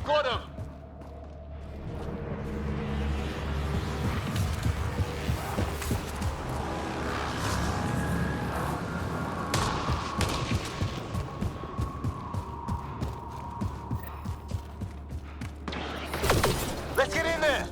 Got him! Let's get in there!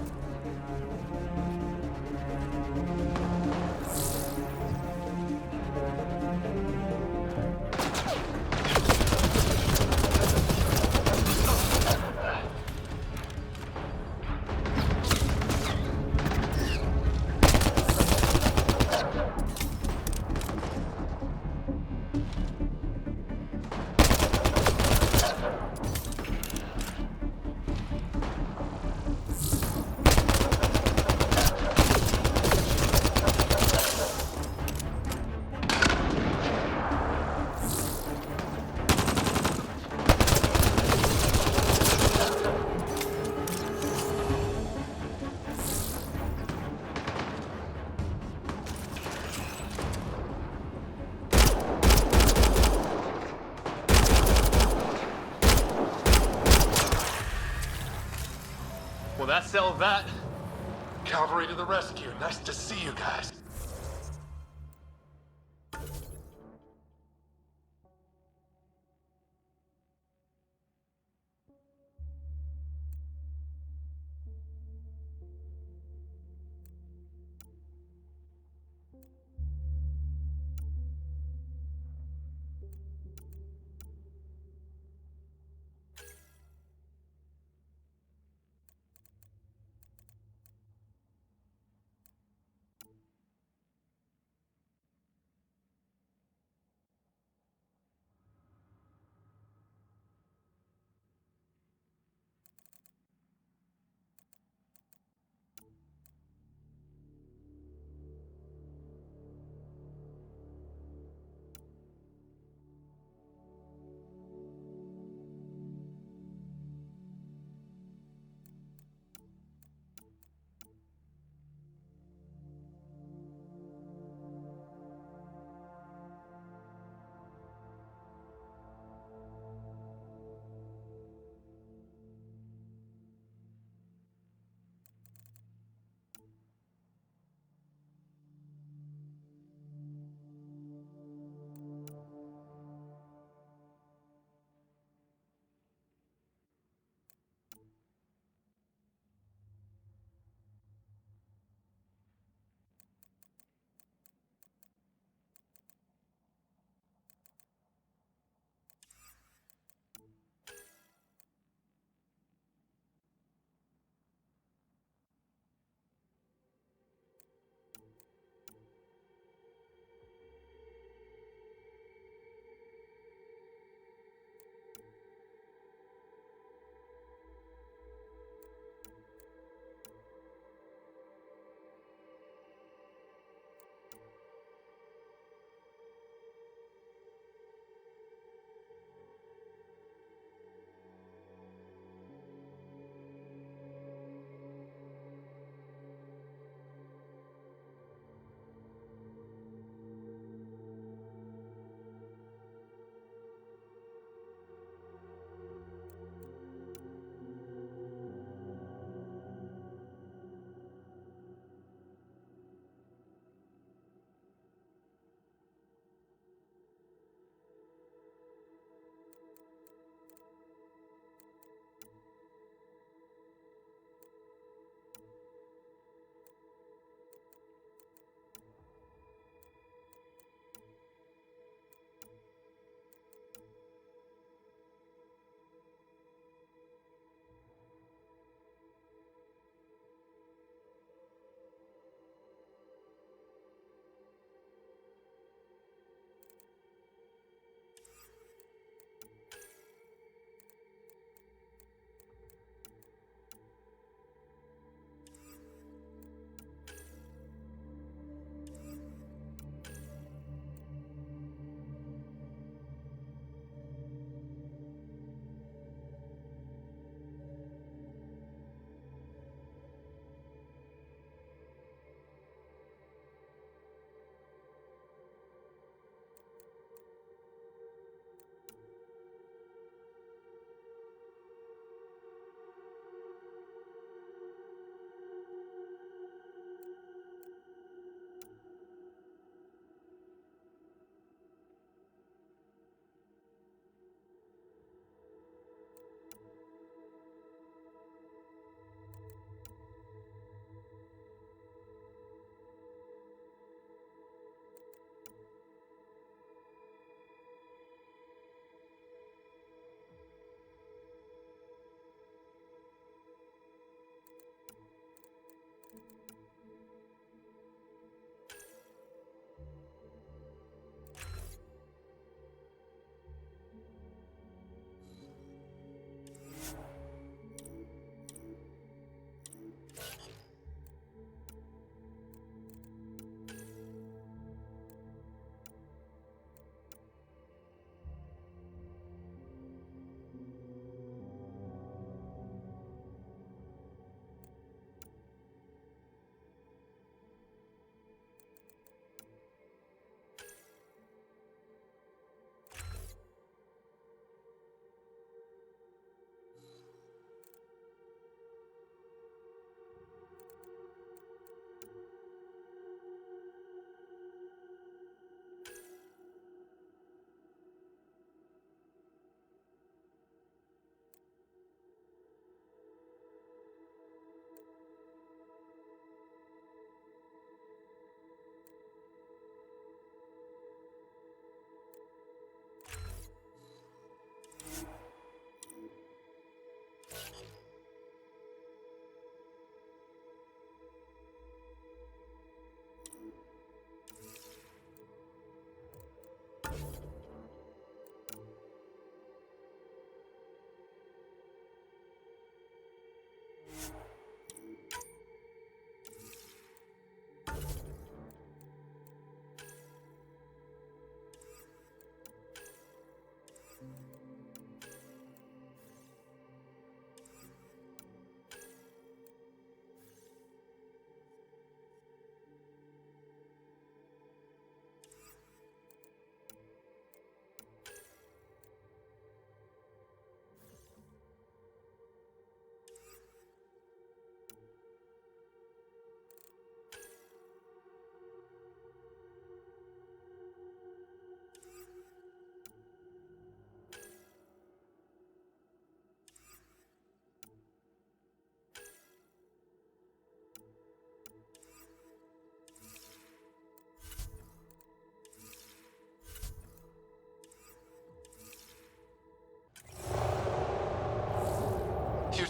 Well, that settled that. Cavalry to the rescue. Nice to see you guys.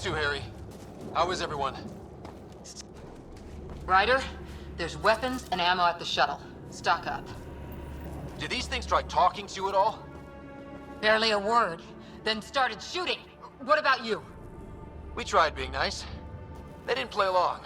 too, Harry. How is everyone? Ryder, there's weapons and ammo at the shuttle. Stock up. Did these things try talking to you at all? Barely a word, then started shooting. What about you? We tried being nice. They didn't play along.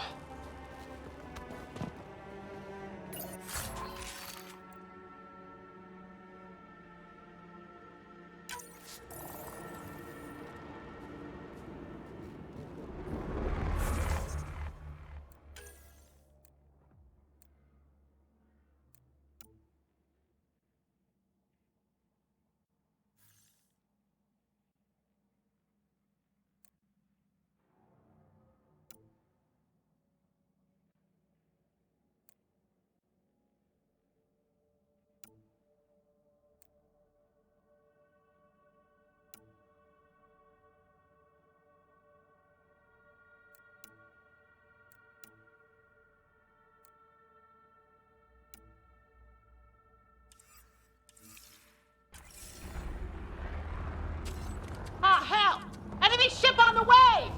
Ah, hell! Enemy ship on the way!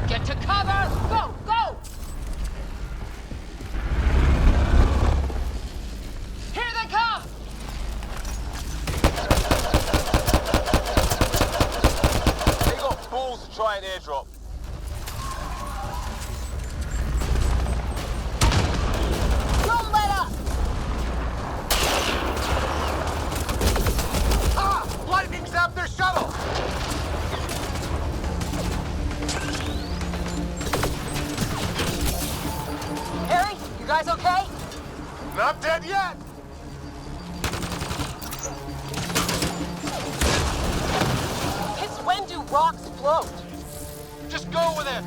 Get to cover! Go, go! Here they come! They got balls to try an airdrop. Don't let up! Ah! Lightning zapped their shuttle! Harry, you guys okay? Not dead yet! Since when do rocks float? Just go with it!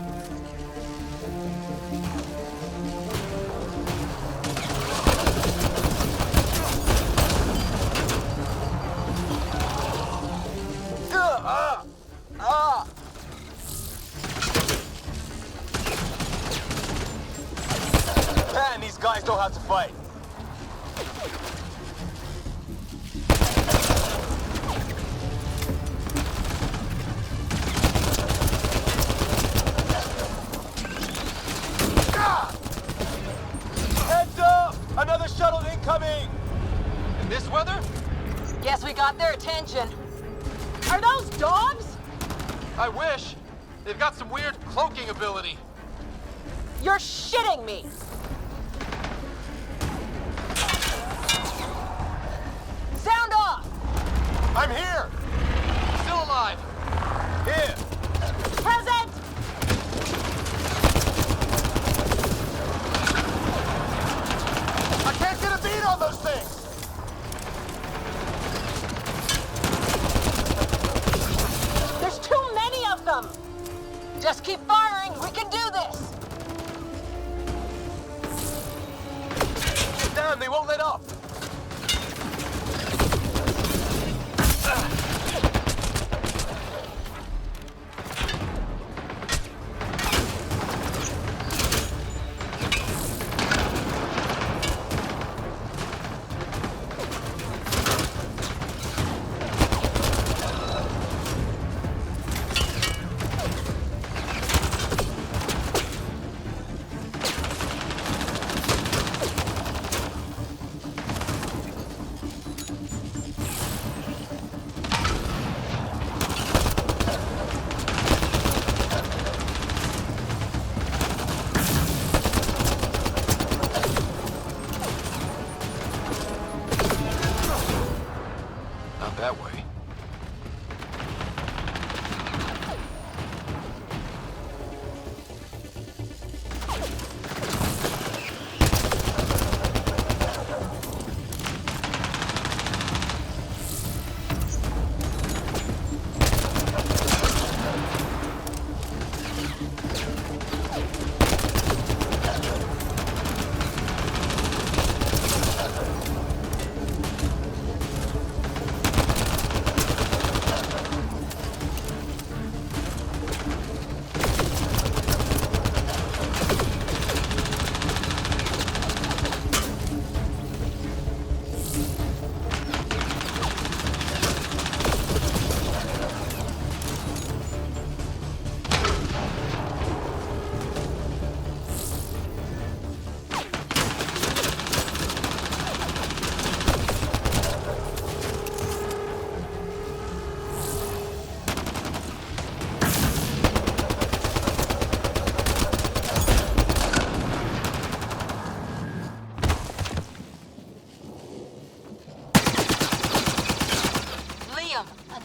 Man, these guys know how to fight. Heads up! Another shuttle incoming! In this weather? Guess we got their attention. Are those dogs? I wish. They've got some weird cloaking ability. You're shitting me! Sound off! I'm here! Still alive. Here! Present! I can't get a beat on those things! There's too many of them! Just keep firing, we can do this! Damn, they won't let up!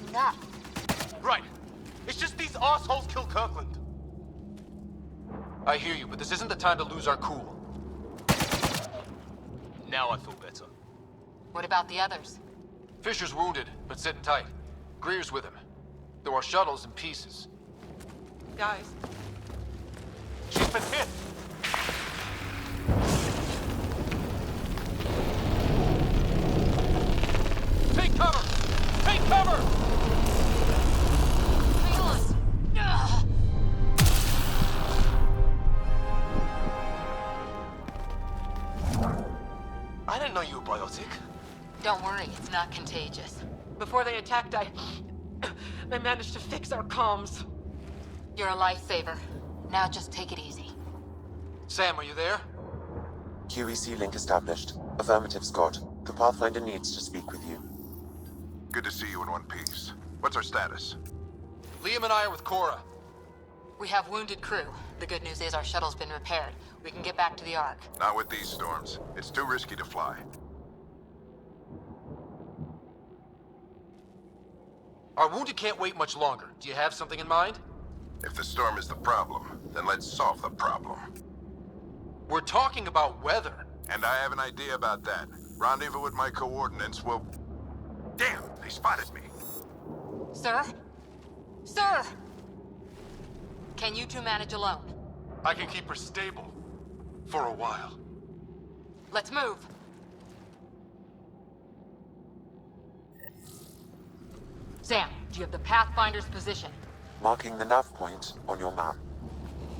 enough. Right. It's just these assholes killed Kirkland. I hear you, but this isn't the time to lose our cool. Now I feel better. What about the others? Fisher's wounded, but sitting tight. Greer's with him. There are shuttles in pieces. Guys. She's been hit! Take cover! Take cover! I didn't know you were biotic. Don't worry, it's not contagious. Before they attacked, I managed to fix our comms. You're a lifesaver. Now just take it easy. Sam, are you there? QEC link established. Affirmative, Scott. The Pathfinder needs to speak with you. Good to see you in one piece. What's our status? Liam and I are with Cora. We have wounded crew. The good news is our shuttle's been repaired. We can get back to the Ark. Not with these storms. It's too risky to fly. Our wounded can't wait much longer. Do you have something in mind? If the storm is the problem, then let's solve the problem. We're talking about weather. And I have an idea about that. Rendezvous with my coordinates will... Damn, they spotted me. Sir? Sir! Can you two manage alone? I can keep her stable. For a while. Let's move. Sam, do you have the Pathfinder's position? Marking the nav point on your map.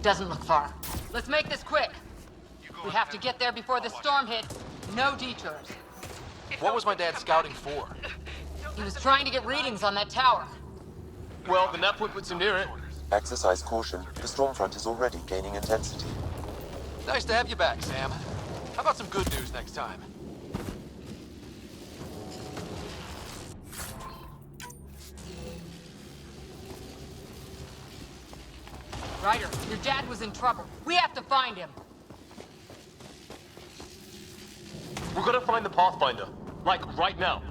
Doesn't look far. Let's make this quick. We have to get there before the storm hits. No detours. What was my dad scouting for? He was trying to get readings on that tower. Well, the nav point puts him near it. Exercise caution. The storm front is already gaining intensity. Nice to have you back, Sam. How about some good news next time? Ryder, your dad was in trouble. We have to find him. We're gonna find the Pathfinder. Like, right now.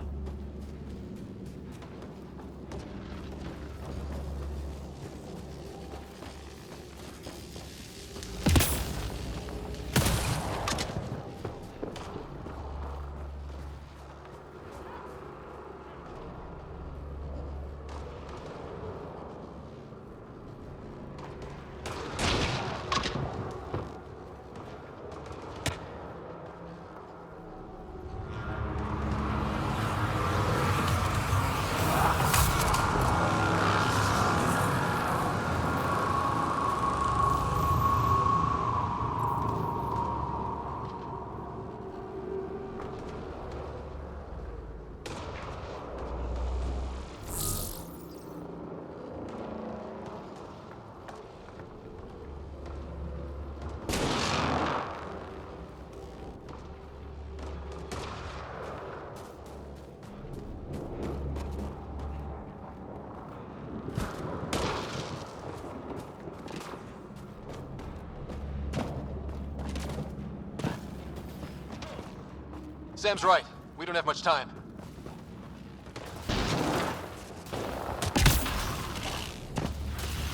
Sam's right. We don't have much time.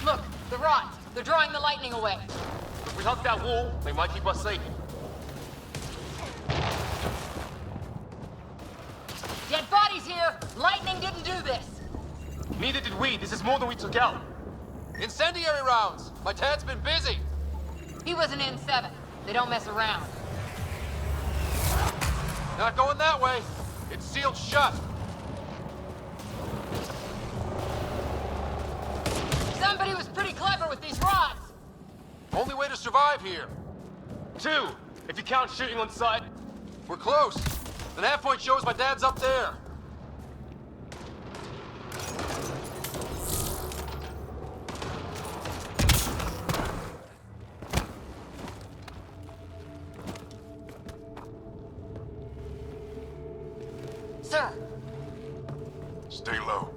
Look, the rods. They're drawing the lightning away. If we hug that wall, they might keep us safe. Dead bodies here! Lightning didn't do this! Neither did we. This is more than we took out. Incendiary rounds! My dad's been busy! He was an N7. They don't mess around. Not going that way. It's sealed shut. Somebody was pretty clever with these rods. Only way to survive here. 2, if you count shooting on sight. We're close. The nav point shows my dad's up there. Sir. Stay low.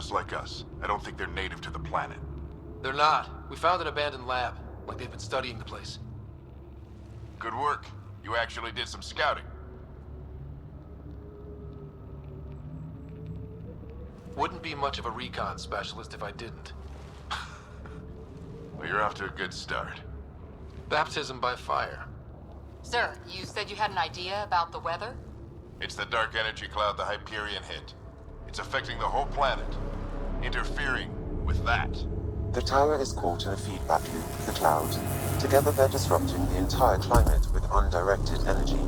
just like us. I don't think they're native to the planet. They're not. We found an abandoned lab, like they've been studying the place. Good work. You actually did some scouting. Wouldn't be much of a recon specialist if I didn't. Well, you're off to a good start. Baptism by fire. Sir, you said you had an idea about the weather? It's the dark energy cloud the Hyperion hit. It's affecting the whole planet. Interfering with that. The tower is caught in a feedback loop with the cloud. Together they're disrupting the entire climate with undirected energy.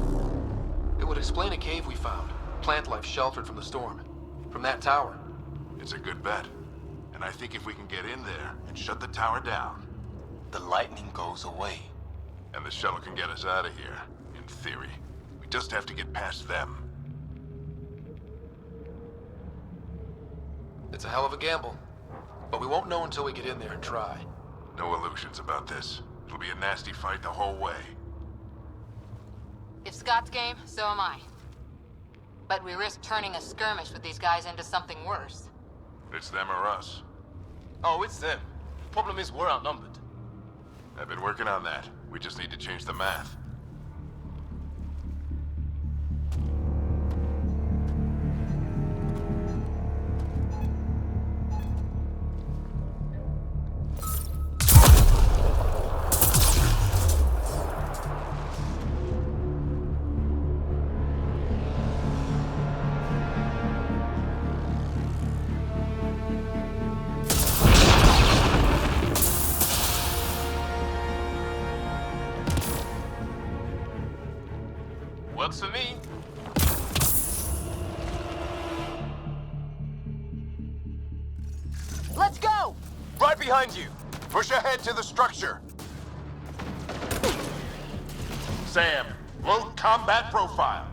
It would explain a cave we found. Plant life sheltered from the storm. From that tower. It's a good bet. And I think if we can get in there and shut the tower down, the lightning goes away. And the shuttle can get us out of here, in theory. We just have to get past them. It's a hell of a gamble. But we won't know until we get in there and try. No illusions about this. It'll be a nasty fight the whole way. If Scott's game, so am I. But we risk turning a skirmish with these guys into something worse. It's them or us. Oh, it's them. Problem is, we're outnumbered. I've been working on that. We just need to change the math. Works for me. Let's go! Right behind you! Push ahead to the structure! Sam, load combat profile.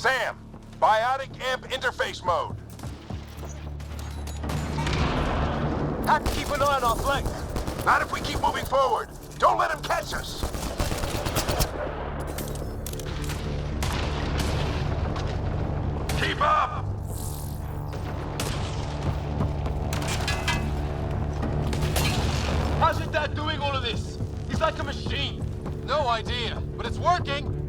Sam, biotic amp interface mode. Have to keep an eye on our flank. Not if we keep moving forward. Don't let him catch us. Keep up! How's your dad doing all of this? He's like a machine. No idea, but it's working.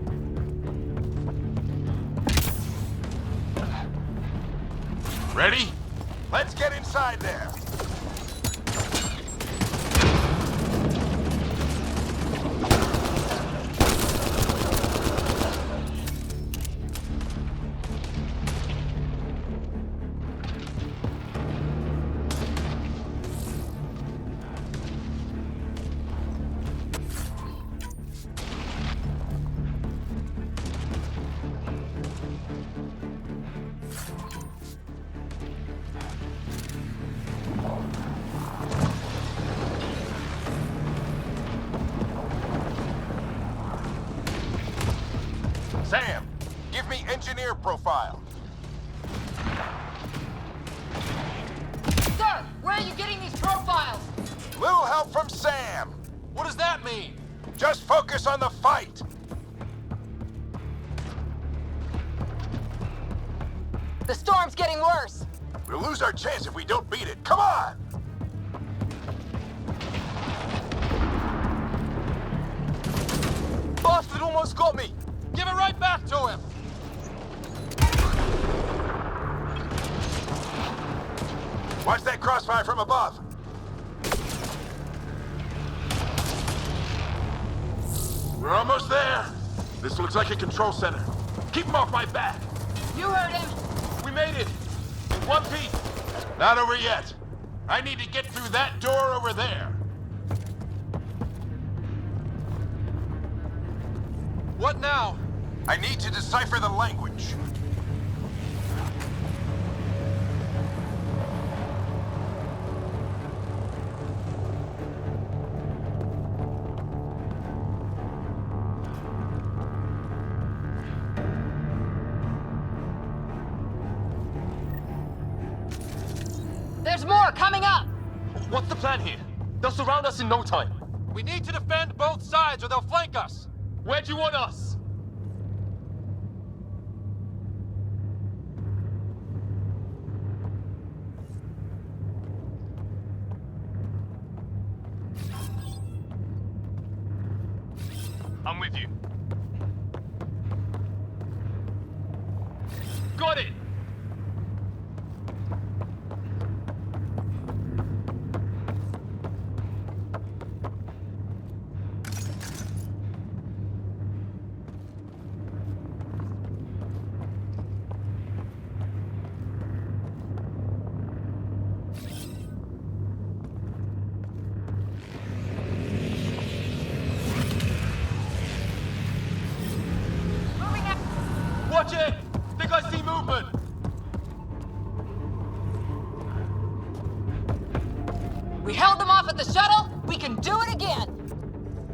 Ready? Let's get inside there. Sam, give me engineer profile. Sir, where are you getting these profiles? Little help from Sam. What does that mean? Just focus on the fight. The storm's getting worse. We'll lose our chance if we don't beat it. Come on! almost got me! Give it right back to him! Watch that crossfire from above! We're almost there! This looks like a control center. Keep him off my back! You heard him! We made it! In one piece! Not over yet. I need to get through that door over there. What now? I need to decipher the language. There's more coming up! What's the plan here? They'll surround us in no time. We need to defend both sides or they'll flank us. Where'd you want us? I'm with you. Got it! Watch it! Think I see movement! We held them off at the shuttle. We can do it again.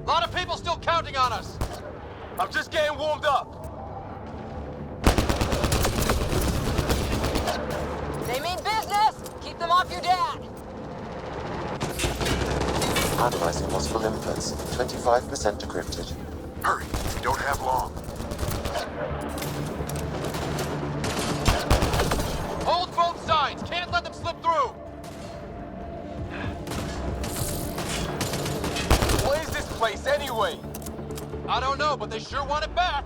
A lot of people still counting on us. I'm just getting warmed up. They mean business. Keep them off your dad. Analyzing possible inputs. 25% decrypted. Hurry, we don't have long. Hold both sides. Can't let them slip through. What is this place anyway? I don't know, but they sure want it back.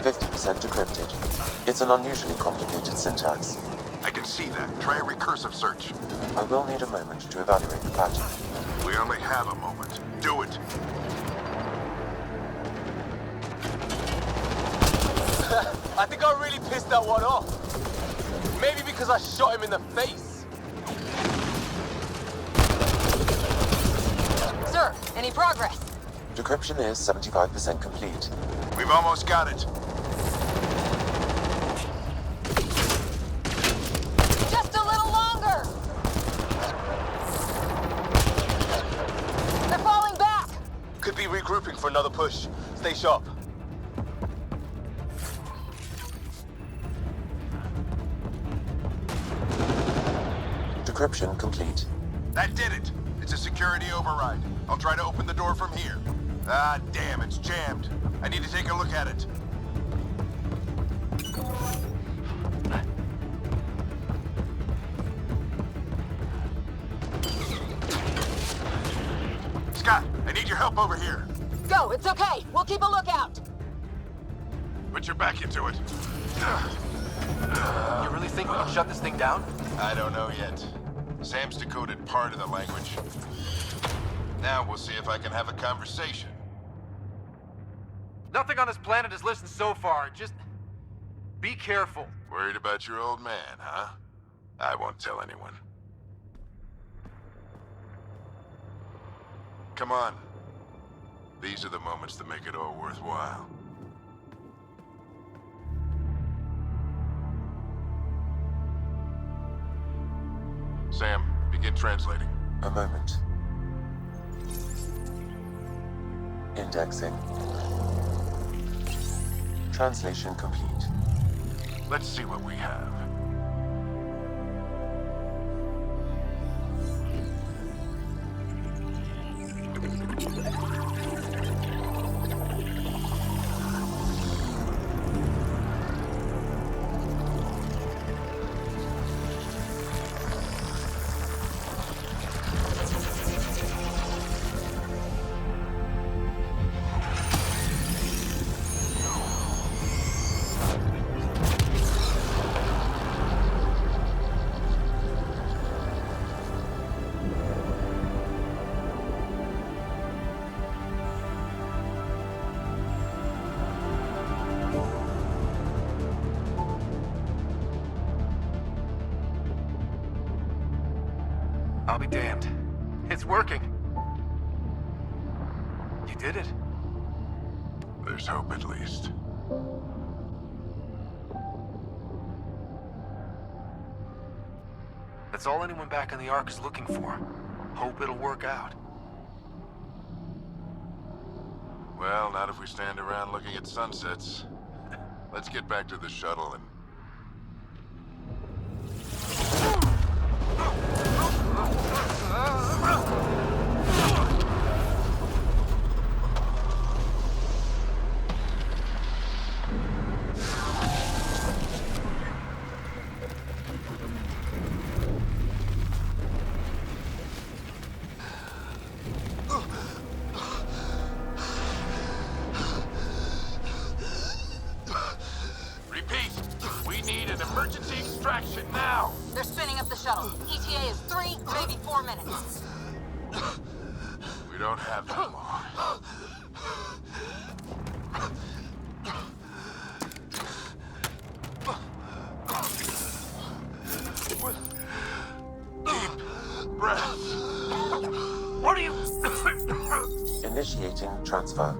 50% decrypted. It's an unusually complicated syntax. I can see that. Try a recursive search. I will need a moment to evaluate the pattern. We only have a moment. Do it. I think I really pissed that one off. Maybe because I shot him in the face. Sir, any progress? Decryption is 75% complete. We've almost got it. Just a little longer. They're falling back. Could be regrouping for another push. Stay sharp. Decryption complete. That did it. It's a security override. I'll try to open the door from here. Ah, damn, it's jammed. I need to take a look at it. Scott, I need your help over here. Go, it's okay. We'll keep a lookout. Put your back into it. You really think we can shut this thing down? I don't know yet. Sam's decoded part of the language. Now we'll see if I can have a conversation. Nothing on this planet is listened so far. Just be careful. Worried about your old man, huh? I won't tell anyone. Come on. These are the moments that make it all worthwhile. Sam, begin translating. A moment. Indexing. Translation complete. Let's see what we have. I'll be damned. It's working. You did it. There's hope at least. That's all anyone back on the Ark is looking for. Hope it'll work out. Well, not if we stand around looking at sunsets. Let's get back to the shuttle and... Emergency extraction now! They're spinning up the shuttle. ETA is 3, maybe 4 minutes. We don't have that long. Deep breath. What are you... Initiating transfer.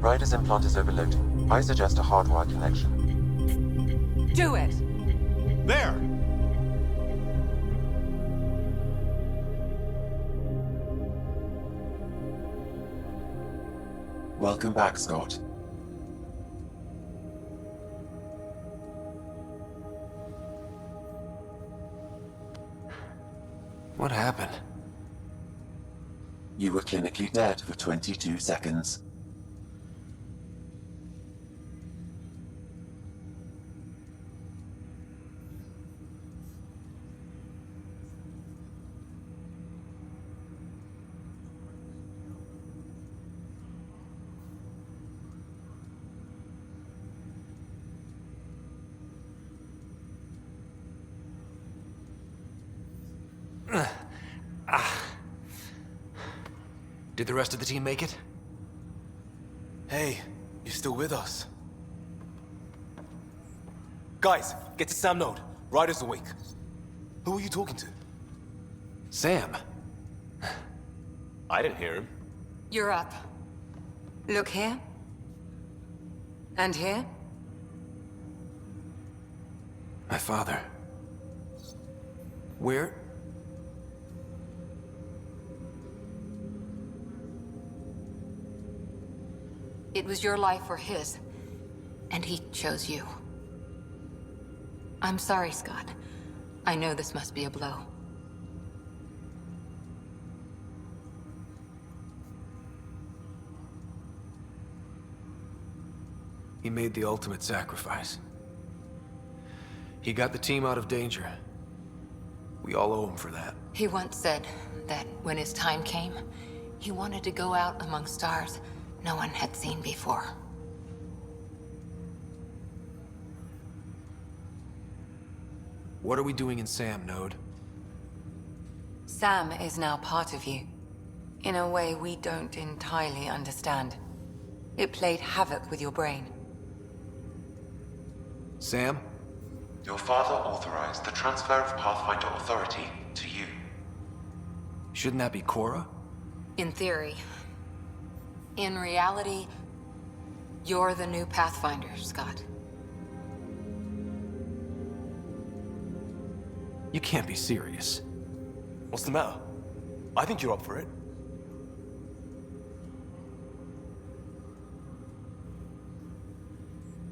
Ryder's implant is overloaded. I suggest a hardwire connection. Do it! There! Welcome back, Scott. What happened? You were clinically dead for 22 seconds. Did the rest of the team make it? Hey, you're still with us. Guys, get to Sam Node. Ryder's awake. Who are you talking to? Sam. I didn't hear him. You're up. Look here. And here. My father. Where? It was your life or his, and he chose you. I'm sorry, Scott. I know this must be a blow. He made the ultimate sacrifice. He got the team out of danger. We all owe him for that. He once said that when his time came, he wanted to go out among stars no one had seen before. What are we doing in Sam, Node? Sam is now part of you. In a way we don't entirely understand. It played havoc with your brain. Sam? Your father authorized the transfer of Pathfinder authority to you. Shouldn't that be Cora? In theory. In reality, You're the new Pathfinder, Scott. You can't be serious. What's the matter? I think you're up for it.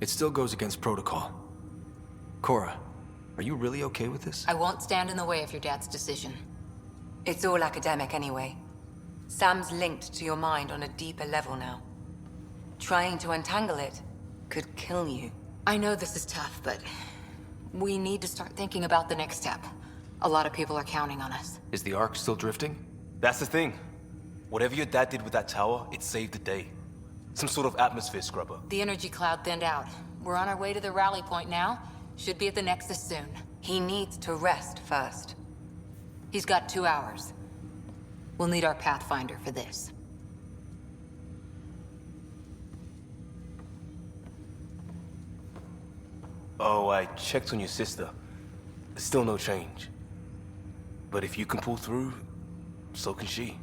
It still goes against protocol. Cora, are you really okay with this? I won't stand in the way of your dad's decision. It's all academic anyway. Sam's linked to your mind on a deeper level now. Trying to untangle it could kill you. I know this is tough, but we need to start thinking about the next step. A lot of people are counting on us. Is the Ark still drifting? That's the thing. Whatever your dad did with that tower, it saved the day. Some sort of atmosphere scrubber. The energy cloud thinned out. We're on our way to the rally point now. Should be at the Nexus soon. He needs to rest first. He's got 2 hours. We'll need our Pathfinder for this. Oh, I checked on your sister. Still no change. But if you can pull through, so can she.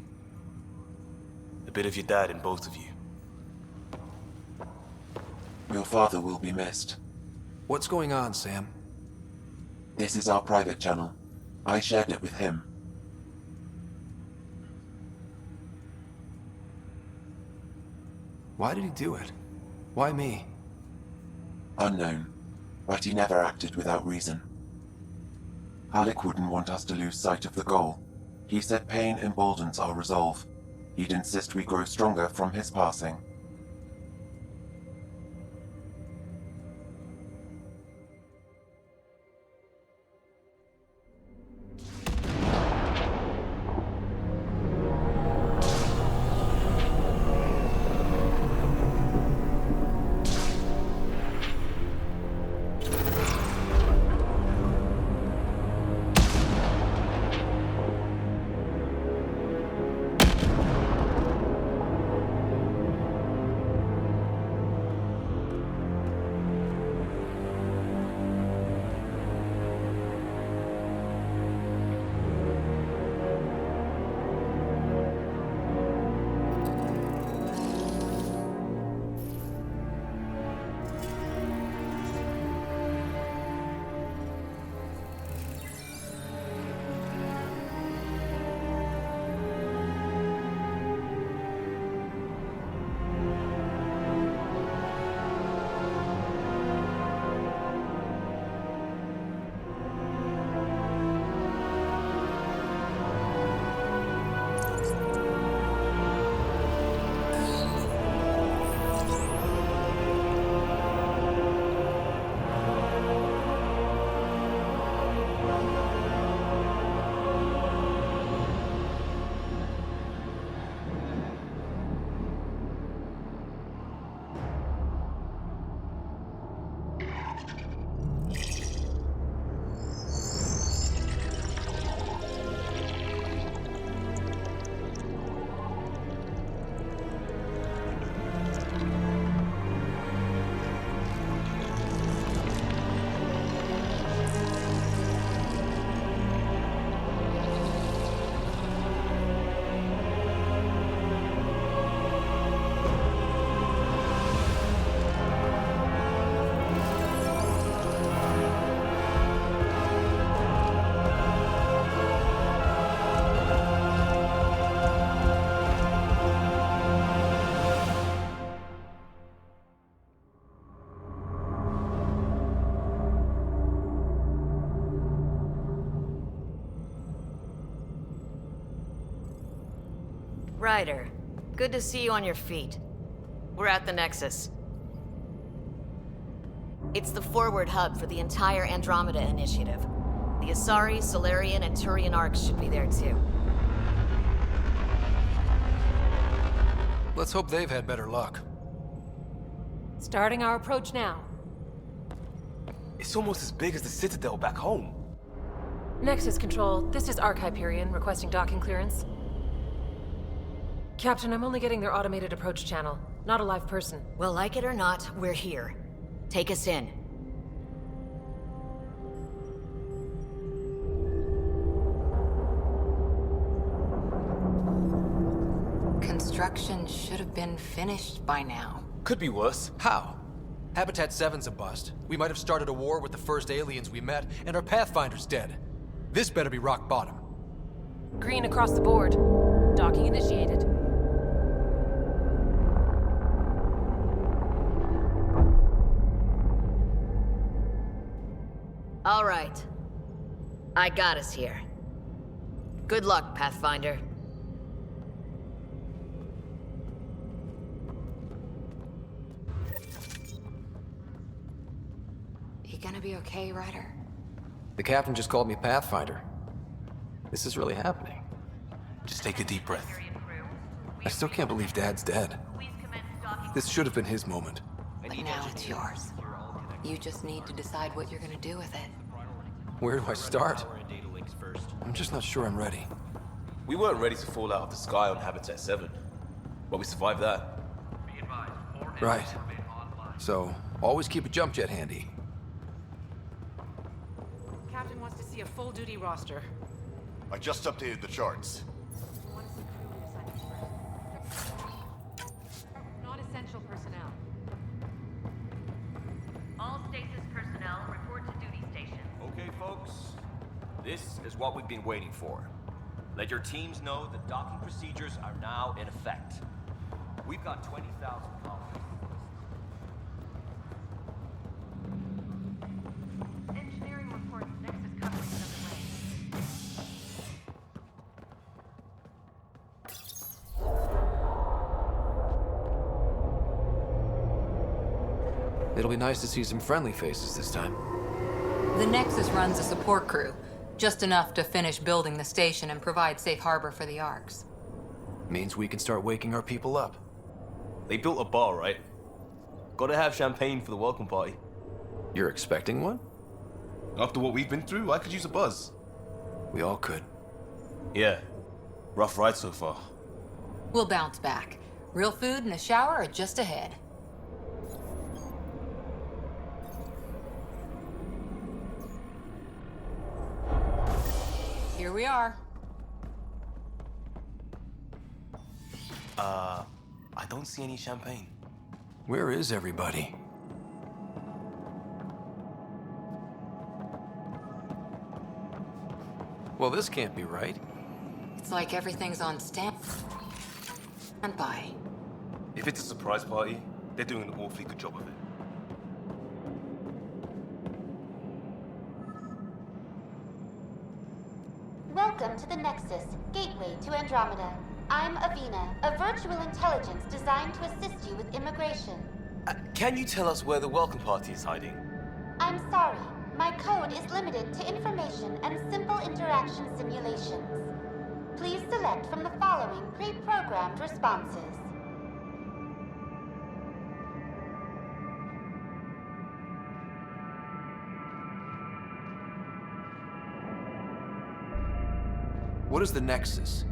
A bit of your dad in both of you. Your father will be missed. What's going on, Sam? This is our private channel. I shared it with him. Why did he do it? Why me? Unknown, but he never acted without reason. Alec wouldn't want us to lose sight of the goal. He said pain emboldens our resolve. He'd insist we grow stronger from his passing. Ryder, good to see you on your feet. We're at the Nexus. It's the forward hub for the entire Andromeda initiative. The Asari, Solarian, and Turian arcs should be there too. Let's hope they've had better luck. Starting our approach now. It's almost as big as the Citadel back home. Nexus Control, this is Arc Hyperion requesting docking clearance. Captain, I'm only getting their automated approach channel, not a live person. Well, like it or not, we're here. Take us in. Construction Construction should have been finished by now. Could be worse. How? Habitat 7's a bust. We might have started a war with the first aliens we met, and our Pathfinder's dead. This better be rock bottom. Green across the board. Docking initiated. All right. I got us here. Good luck, Pathfinder. You gonna be okay, Ryder? The captain just called me Pathfinder. This is really happening. Just take a deep breath. I still can't believe Dad's dead. This should have been his moment. But now it's yours. You just need to decide what you're gonna do with it. Where do I start? I'm just not sure I'm ready. We weren't ready to fall out of the sky on Habitat 7, but we survived that. Right. So, always keep a jump jet handy. Captain wants to see a full-duty roster. I just updated the charts. Non-essential personnel. All stasis personnel report to duty station. Okay, folks. This is what we've been waiting for. Let your teams know that docking procedures are now in effect. We've got 20,000 colonists. Engineering reports Nexus coverage underway. It'll be nice to see some friendly faces this time. The Nexus runs a support crew, just enough to finish building the station and provide safe harbor for the Arks. Means we can start waking our people up. They built a bar, right? Gotta have champagne for the welcome party. You're expecting one? After what we've been through, I could use a buzz. We all could. Yeah. Rough ride so far. We'll bounce back. Real food and a shower are just ahead. Here we are. I don't see any champagne. Where is everybody? Well, this can't be right. It's like everything's on standby. If it's a surprise party, they're doing an awfully good job of it. Welcome to the Nexus, gateway to Andromeda. I'm Avina, a virtual intelligence designed to assist you with immigration. Can you tell us where the welcome party is hiding? I'm sorry, my code is limited to information and simple interaction simulations. Please select from the following pre-programmed responses. What is the Nexus?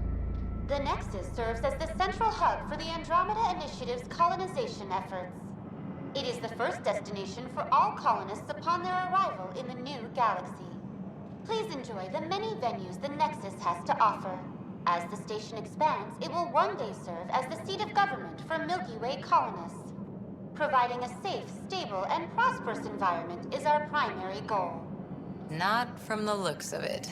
The Nexus serves as the central hub for the Andromeda Initiative's colonization efforts. It is the first destination for all colonists upon their arrival in the new galaxy. Please enjoy the many venues the Nexus has to offer. As the station expands, it will one day serve as the seat of government for Milky Way colonists. Providing a safe, stable, and prosperous environment is our primary goal. Not from the looks of it.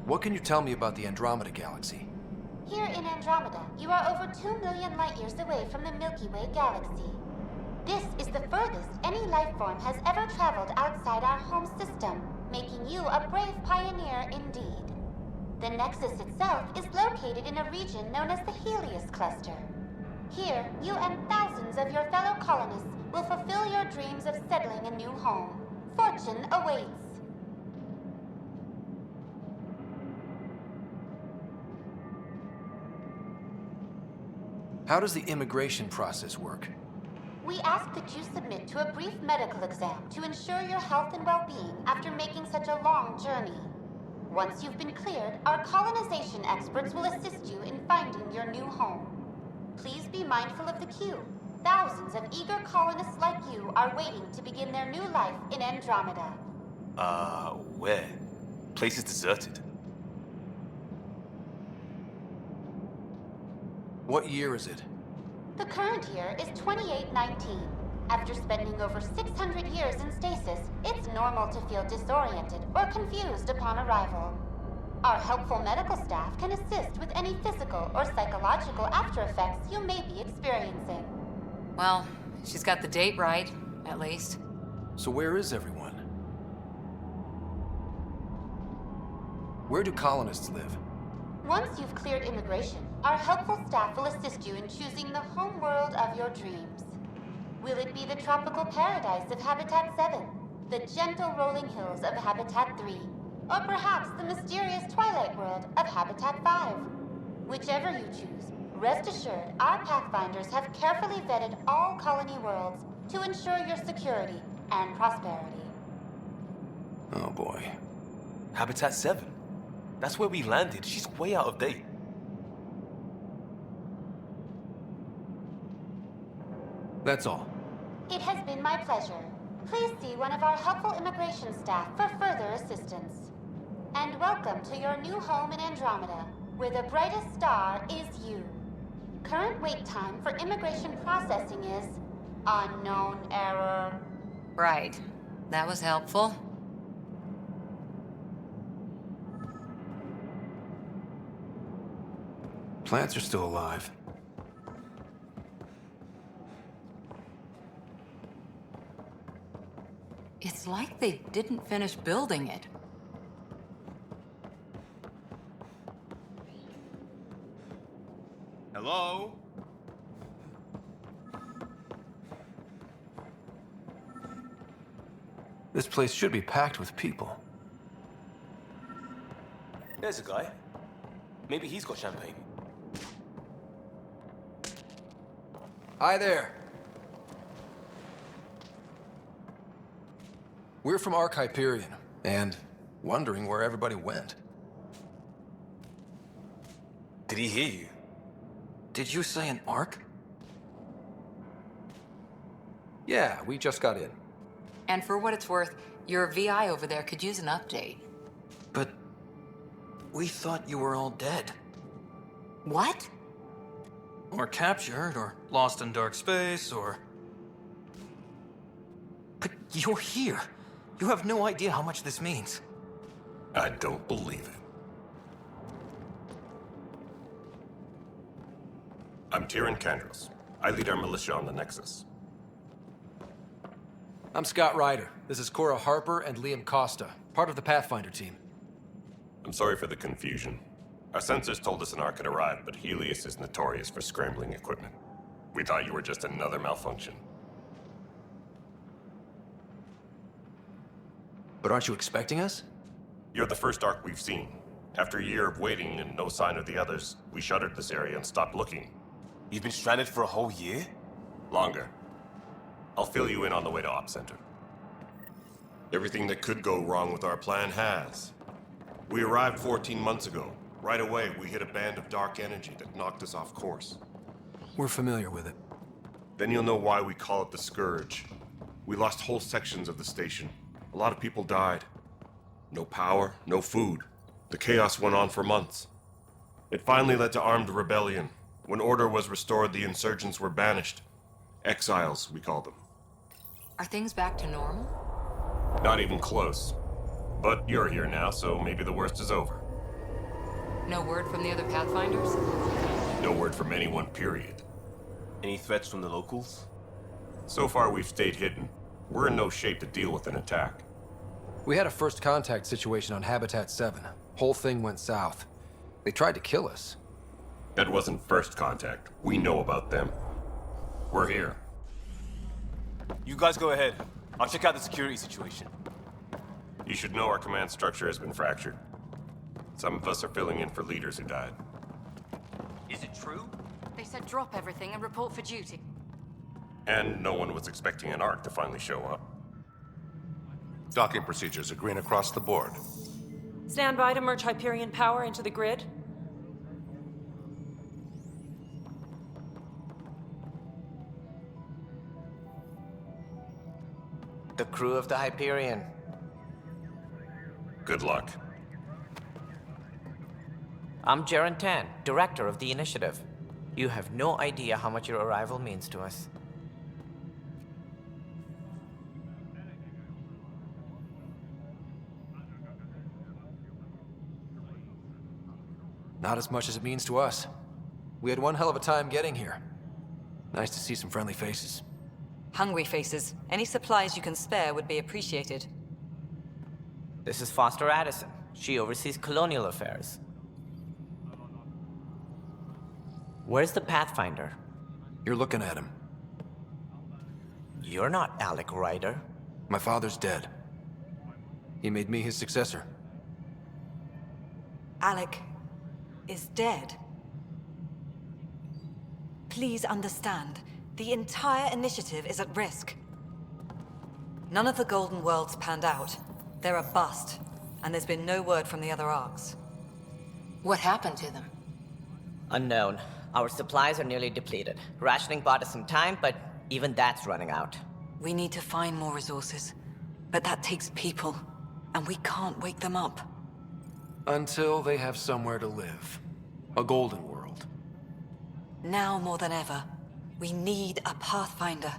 What can you tell me about the Andromeda Galaxy? Here in Andromeda, you are over 2 million light-years away from the Milky Way galaxy. This is the furthest any life form has ever traveled outside our home system, making you a brave pioneer indeed. The Nexus itself is located in a region known as the Helios Cluster. Here, you and thousands of your fellow colonists will fulfill your dreams of settling a new home. Fortune awaits. How does the immigration process work? We ask that you submit to a brief medical exam to ensure your health and well-being after making such a long journey. Once you've been cleared, our colonization experts will assist you in finding your new home. Please be mindful of the queue. Thousands of eager colonists like you are waiting to begin their new life in Andromeda. Where? Place is deserted. What year is it? The current year is 2819. After spending over 600 years in stasis, it's normal to feel disoriented or confused upon arrival. Our helpful medical staff can assist with any physical or psychological after effects you may be experiencing. Well, she's got the date right, at least. So where is everyone? Where do colonists live? Once you've cleared immigration, our helpful staff will assist you in choosing the home world of your dreams. Will it be the tropical paradise of Habitat 7, the gentle rolling hills of Habitat 3, or perhaps the mysterious twilight world of Habitat 5? Whichever you choose, rest assured our Pathfinders have carefully vetted all colony worlds to ensure your security and prosperity. Oh boy. Habitat 7? That's where we landed. She's way out of date. That's all. It has been my pleasure. Please see one of our helpful immigration staff for further assistance. And welcome to your new home in Andromeda, where the brightest star is you. Current wait time for immigration processing is unknown error. Right. That was helpful. Plants are still alive. It's like they didn't finish building it. Hello? This place should be packed with people. There's a guy. Maybe he's got champagne. Hi there. We're from Hyperion, and wondering where everybody went. Did he hear you? Did you say an arc? Yeah, we just got in. And for what it's worth, your VI over there could use an update. But we thought you were all dead. What? Or captured, or lost in dark space, or... But you're here. You have no idea how much this means. I don't believe it. I'm Tyrion Candros. I lead our militia on the Nexus. I'm Scott Ryder. This is Cora Harper and Liam Costa, part of the Pathfinder team. I'm sorry for the confusion. Our sensors told us an arc had arrived, but Helios is notorious for scrambling equipment. We thought you were just another malfunction. But aren't you expecting us? You're the first arc we've seen. After a year of waiting and no sign of the others, we shuttered this area and stopped looking. You've been stranded for a whole year? Longer. I'll fill you in on the way to Op Center. Everything that could go wrong with our plan has. We arrived 14 months ago. Right away, we hit a band of dark energy that knocked us off course. We're familiar with it. Then you'll know why we call it the Scourge. We lost whole sections of the station. A lot of people died. No power, no food. The chaos went on for months. It finally led to armed rebellion. When order was restored, the insurgents were banished. Exiles, we call them. Are things back to normal? Not even close. But you're here now, so maybe the worst is over. No word from the other Pathfinders? No word from anyone, period. Any threats from the locals? So far, we've stayed hidden. We're in no shape to deal with an attack. We had a first contact situation on Habitat 7. Whole thing went south. They tried to kill us. That wasn't first contact. We know about them. We're here. You guys go ahead. I'll check out the security situation. You should know our command structure has been fractured. Some of us are filling in for leaders who died. Is it true? They said drop everything and report for duty. And no one was expecting an arc to finally show up. Docking procedures are green across the board. Stand by to merge Hyperion power into the grid. The crew of the Hyperion. Good luck. I'm Jaren Tan, director of the initiative. You have no idea how much your arrival means to us. Not as much as it means to us. We had one hell of a time getting here. Nice to see some friendly faces. Hungry faces. Any supplies you can spare would be appreciated. This is Foster Addison. She oversees colonial affairs. Where's the Pathfinder? You're looking at him. You're not Alec Ryder. My father's dead. He made me his successor. Alec is dead. Please understand, the entire initiative is at risk. None of the Golden Worlds panned out. They're a bust, and there's been no word from the other arcs. What happened to them? Unknown. Our supplies are nearly depleted. Rationing bought us some time, but even that's running out. We need to find more resources, but that takes people, and we can't wake them up. Until they have somewhere to live. A golden world. Now more than ever, we need a Pathfinder.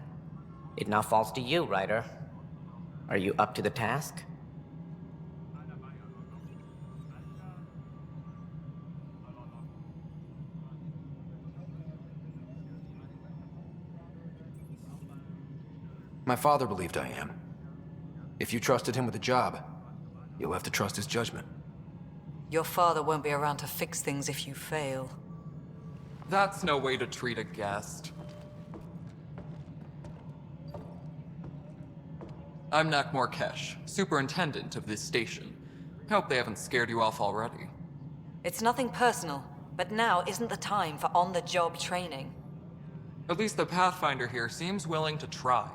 It now falls to you, Ryder. Are you up to the task? My father believed I am. If you trusted him with a job, you'll have to trust his judgment. Your father won't be around to fix things if you fail. That's no way to treat a guest. I'm Nak Morkesh, superintendent of this station. Hope they haven't scared you off already. It's nothing personal, but now isn't the time for on-the-job training. At least the Pathfinder here seems willing to try.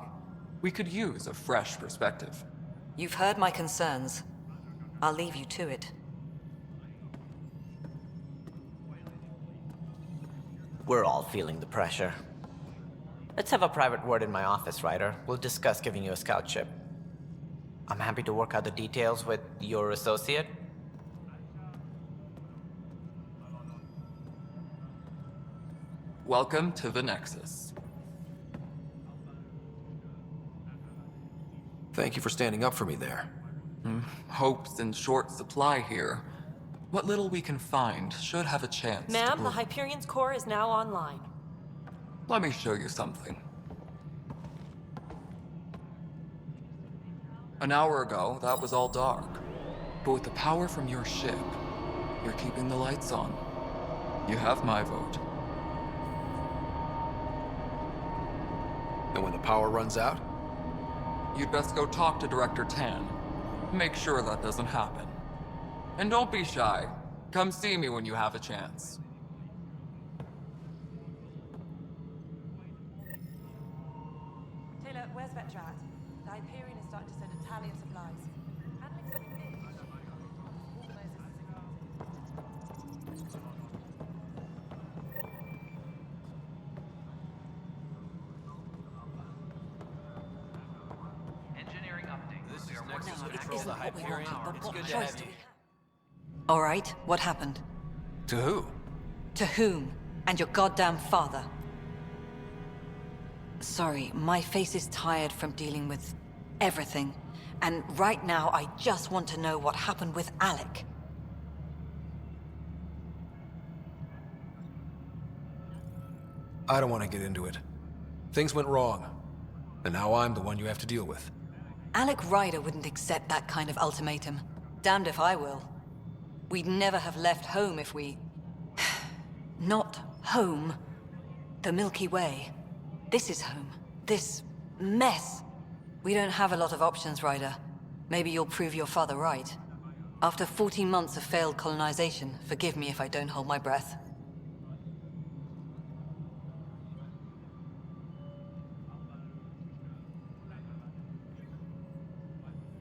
We could use a fresh perspective. You've heard my concerns. I'll leave you to it. We're all feeling the pressure. Let's have a private word in my office, Ryder. We'll discuss giving you a scout ship. I'm happy to work out the details with your associate. Welcome to the Nexus. Thank you for standing up for me there. Hope's in short supply here. What little we can find should have a chance Ma'am, the Hyperion's core is now online. Let me show you something. An hour ago, that was all dark. But with the power from your ship, you're keeping the lights on. You have my vote. And when the power runs out? You'd best go talk to Director Tan. Make sure that doesn't happen. And don't be shy. Come see me when you have a chance. Taylor, where's Vetrat? The Hyperion is starting to send a tally of supplies. Engineering update. This is Nexus Control, the Hyperion. It's good to have you. All right, what happened? To who? To whom? And your goddamn father. Sorry, my face is tired from dealing with everything. And right now, I just want to know what happened with Alec. I don't want to get into it. Things went wrong. And now I'm the one you have to deal with. Alec Ryder wouldn't accept that kind of ultimatum. Damned if I will. We'd never have left home if we... Not home. The Milky Way. This is home. This mess. We don't have a lot of options, Ryder. Maybe you'll prove your father right. After 14 months of failed colonization, forgive me if I don't hold my breath.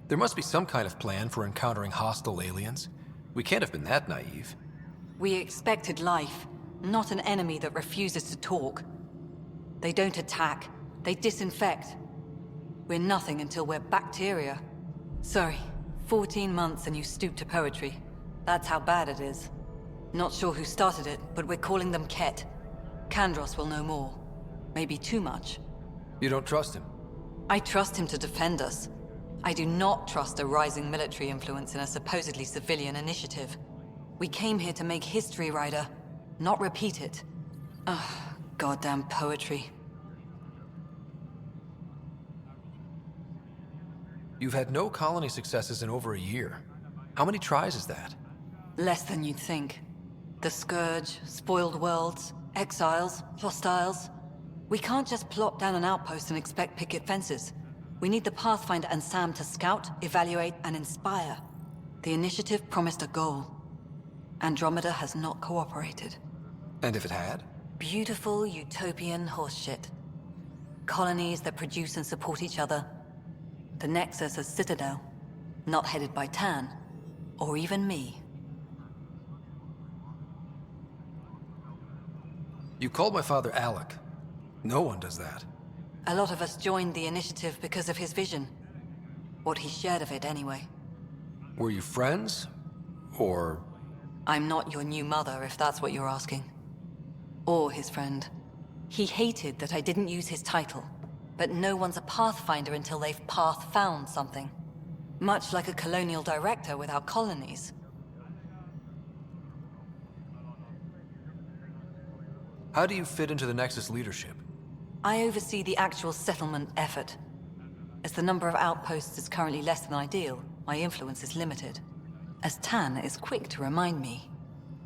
There must be some kind of plan for encountering hostile aliens. We can't have been that naive. We expected life, not an enemy that refuses to talk. They don't attack, they disinfect. We're nothing until we're bacteria. Sorry, 14 months and you stoop to poetry. That's how bad it is. Not sure who started it, but we're calling them Ket. Kandros will know more. Maybe too much. You don't trust him? I trust him to defend us. I do not trust a rising military influence in a supposedly civilian initiative. We came here to make history, Ryder, not repeat it. Ugh, goddamn poetry. You've had no colony successes in over a year. How many tries is that? Less than you'd think. The Scourge, spoiled worlds, exiles, hostiles. We can't just plop down an outpost and expect picket fences. We need the Pathfinder and Sam to scout, evaluate, and inspire. The initiative promised a goal. Andromeda has not cooperated. And if it had? Beautiful utopian horseshit. Colonies that produce and support each other. The Nexus as Citadel, not headed by Tan, or even me. You called my father Alec. No one does that. A lot of us joined the initiative because of his vision. What he shared of it, anyway. Were you friends? Or... I'm not your new mother, if that's what you're asking. Or his friend. He hated that I didn't use his title. But no one's a Pathfinder until they've path-found something. Much like a colonial director without colonies. How do you fit into the Nexus leadership? I oversee the actual settlement effort. As the number of outposts is currently less than ideal, my influence is limited. As Tan is quick to remind me.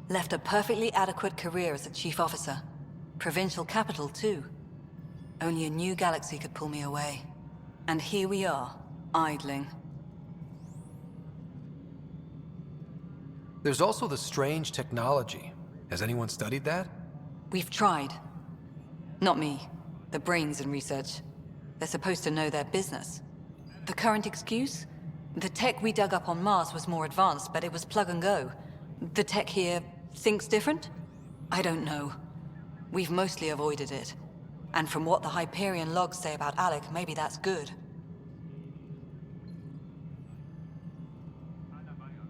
Left a perfectly adequate career as a chief officer. Provincial capital, too. Only a new galaxy could pull me away. And here we are, idling. There's also the strange technology. Has anyone studied that? We've tried. Not me. The brains in research. They're supposed to know their business. The current excuse? The tech we dug up on Mars was more advanced, but it was plug and go. The tech here thinks different? I don't know. We've mostly avoided it. And from what the Hyperion logs say about Alec, maybe that's good.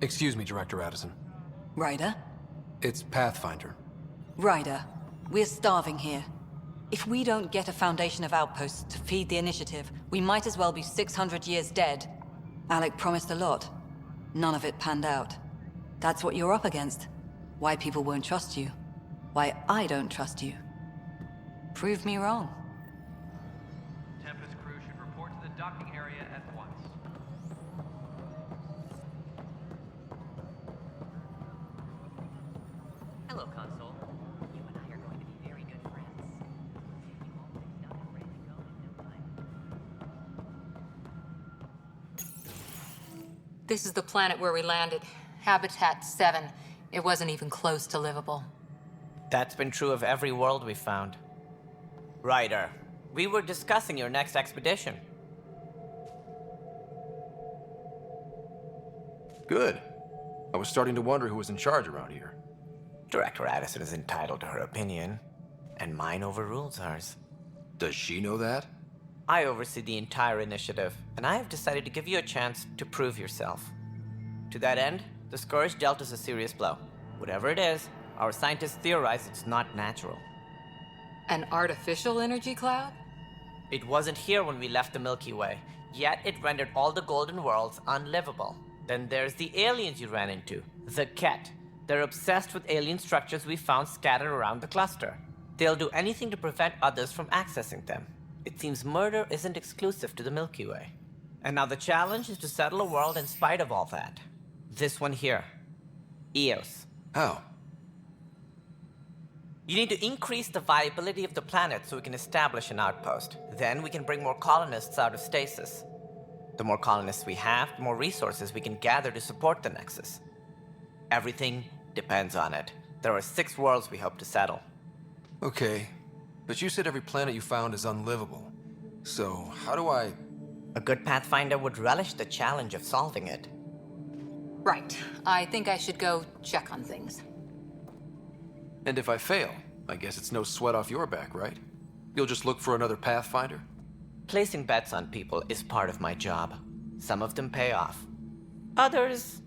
Excuse me, Director Addison. Ryder? It's Pathfinder. Ryder, we're starving here. If we don't get a foundation of outposts to feed the initiative, we might as well be 600 years dead. Alec promised a lot. None of it panned out. That's what you're up against. Why people won't trust you. Why I don't trust you. Prove me wrong. Tempest crew should report to the docking area at once. Hello, Console. You and I are going to be very good friends. You always done it ready to go in no time. This is the planet where we landed. Habitat 7. It wasn't even close to livable. That's been true of every world we've found. Ryder, we were discussing your next expedition. Good. I was starting to wonder who was in charge around here. Director Addison is entitled to her opinion, and mine overrules hers. Does she know that? I oversee the entire initiative, and I have decided to give you a chance to prove yourself. To that end, the Scourge dealt us a serious blow. Whatever it is, our scientists theorize it's not natural. An artificial energy cloud? It wasn't here when we left the Milky Way, yet it rendered all the golden worlds unlivable. Then there's the aliens you ran into, the Ket. They're obsessed with alien structures we found scattered around the cluster. They'll do anything to prevent others from accessing them. It seems murder isn't exclusive to the Milky Way. And now the challenge is to settle a world in spite of all that. This one here. Eos. How? You need to increase the viability of the planet so we can establish an outpost. Then we can bring more colonists out of stasis. The more colonists we have, the more resources we can gather to support the Nexus. Everything depends on it. There are 6 worlds we hope to settle. Okay, but you said every planet you found is unlivable. So, how do I... A good Pathfinder would relish the challenge of solving it. Right. I think I should go check on things. And if I fail, I guess it's no sweat off your back, right? You'll just look for another Pathfinder? Placing bets on people is part of my job. Some of them pay off. Others...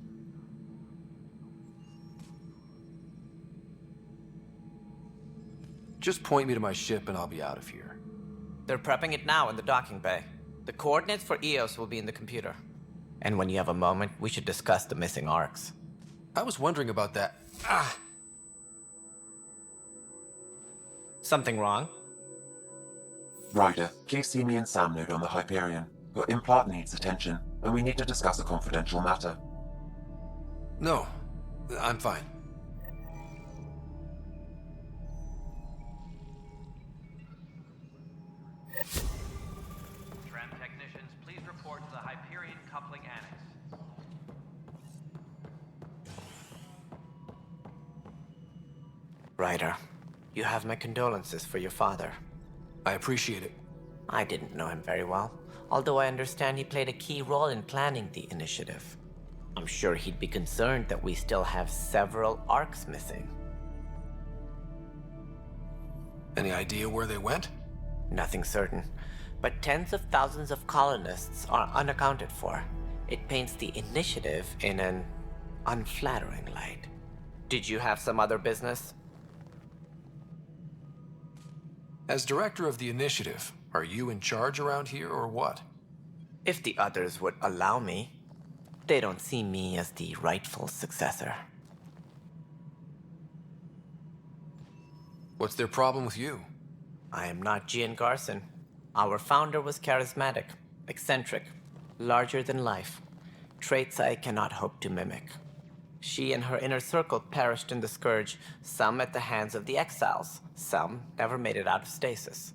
Just point me to my ship and I'll be out of here. They're prepping it now in the docking bay. The coordinates for EOS will be in the computer. And when you have a moment, we should discuss the missing arcs. I was wondering about that. Something wrong? Ryder, please see me and Sam Node on the Hyperion. Your implant needs attention, and we need to discuss a confidential matter. No, I'm fine. Tram technicians, please report to the Hyperion coupling annex. Ryder, you have my condolences for your father. I appreciate it. I didn't know him very well, although I understand he played a key role in planning the initiative. I'm sure he'd be concerned that we still have several arcs missing. Any idea where they went? Nothing certain, but tens of thousands of colonists are unaccounted for. It paints the initiative in an unflattering light. Did you have some other business? As director of the initiative, are you in charge around here or what? If the others would allow me. They don't see me as the rightful successor. What's their problem with you? I am not Gian Garson. Our founder was charismatic, eccentric, larger than life. Traits I cannot hope to mimic. She and her inner circle perished in the Scourge, some at the hands of the Exiles, some never made it out of stasis.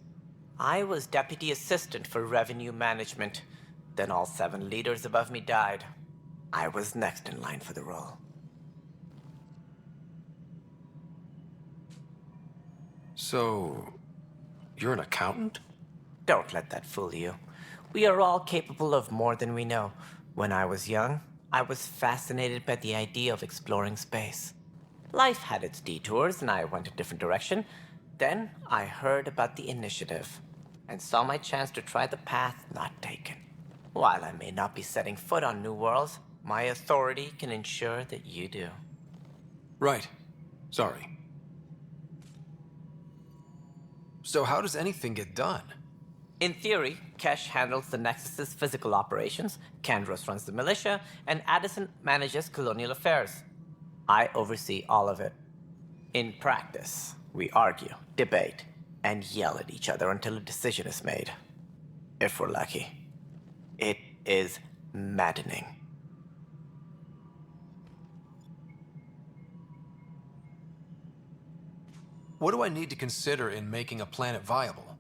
I was deputy assistant for revenue management. Then all 7 leaders above me died. I was next in line for the role. So, you're an accountant? Don't let that fool you. We are all capable of more than we know. When I was young, I was fascinated by the idea of exploring space. Life had its detours, and I went a different direction. Then I heard about the initiative, and saw my chance to try the path not taken. While I may not be setting foot on new worlds, my authority can ensure that you do. Right. Sorry. So how does anything get done? In theory, Kesh handles the Nexus's physical operations, Kandros runs the militia, and Addison manages colonial affairs. I oversee all of it. In practice, we argue, debate, and yell at each other until a decision is made. If we're lucky. It is maddening. What do I need to consider in making a planet viable?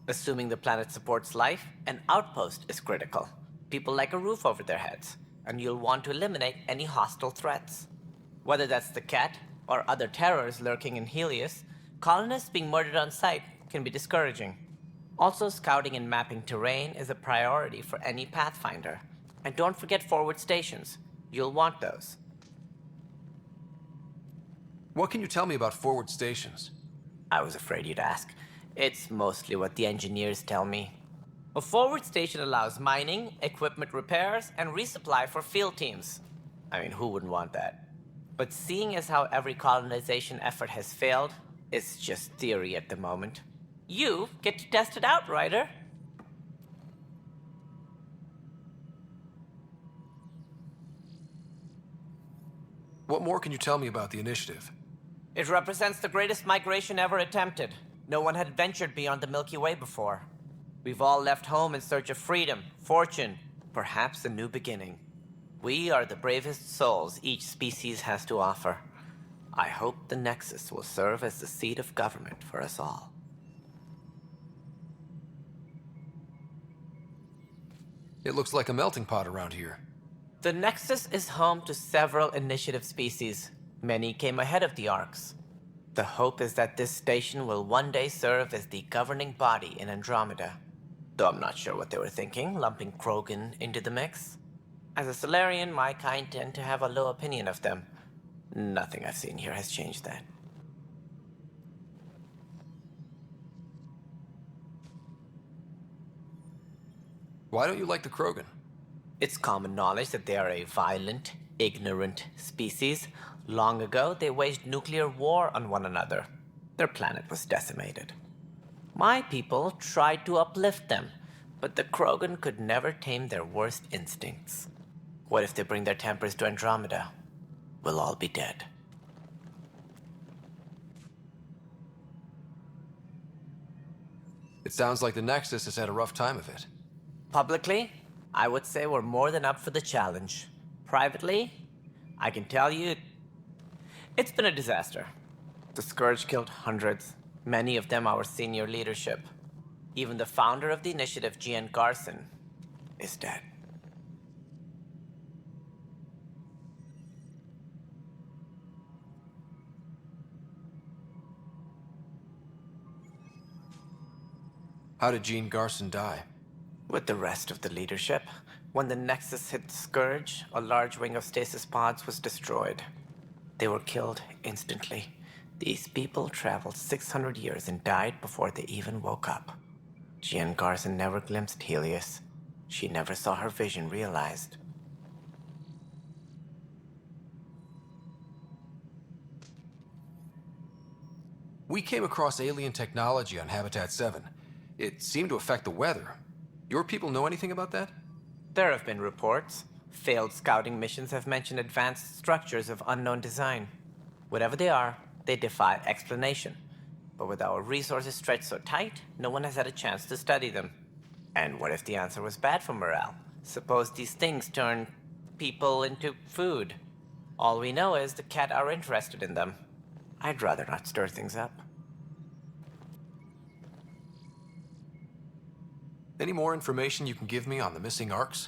Assuming the planet supports life, an outpost is critical. People like a roof over their heads, and you'll want to eliminate any hostile threats. Whether that's the Cat or other terrors lurking in Helios, colonists being murdered on sight can be discouraging. Also, scouting and mapping terrain is a priority for any Pathfinder. And don't forget forward stations. You'll want those. What can you tell me about forward stations? I was afraid you'd ask. It's mostly what the engineers tell me. A forward station allows mining, equipment repairs, and resupply for field teams. I mean, who wouldn't want that? But seeing as how every colonization effort has failed, it's just theory at the moment. You get to test it out, Ryder. What more can you tell me about the initiative? It represents the greatest migration ever attempted. No one had ventured beyond the Milky Way before. We've all left home in search of freedom, fortune, perhaps a new beginning. We are the bravest souls each species has to offer. I hope the Nexus will serve as the seat of government for us all. It looks like a melting pot around here. The Nexus is home to several initiative species. Many came ahead of the Arcs. The hope is that this station will one day serve as the governing body in Andromeda. Though I'm not sure what they were thinking, lumping Krogan into the mix. As a Solarian, my kind tend to have a low opinion of them. Nothing I've seen here has changed that. Why don't you like the Krogan? It's common knowledge that they are a violent, ignorant species. Long ago, they waged nuclear war on one another. Their planet was decimated. My people tried to uplift them, but the Krogan could never tame their worst instincts. What if they bring their tempers to Andromeda? We'll all be dead. It sounds like the Nexus has had a rough time of it. Publicly, I would say we're more than up for the challenge. Privately, I can tell you, it's been a disaster. The Scourge killed hundreds, many of them our senior leadership. Even the founder of the initiative, Gian Garson, is dead. How did Gene Garson die? With the rest of the leadership, when the Nexus hit the Scourge, a large wing of stasis pods was destroyed. They were killed instantly. These people traveled 600 years and died before they even woke up. Gian Garson never glimpsed Helios. She never saw her vision realized. We came across alien technology on Habitat 7. It seemed to affect the weather. Your people know anything about that? There have been reports. Failed scouting missions have mentioned advanced structures of unknown design. Whatever they are, they defy explanation. But with our resources stretched so tight, no one has had a chance to study them. And what if the answer was bad for morale? Suppose these things turn people into food. All we know is the Cat are interested in them. I'd rather not stir things up. Any more information you can give me on the missing arcs?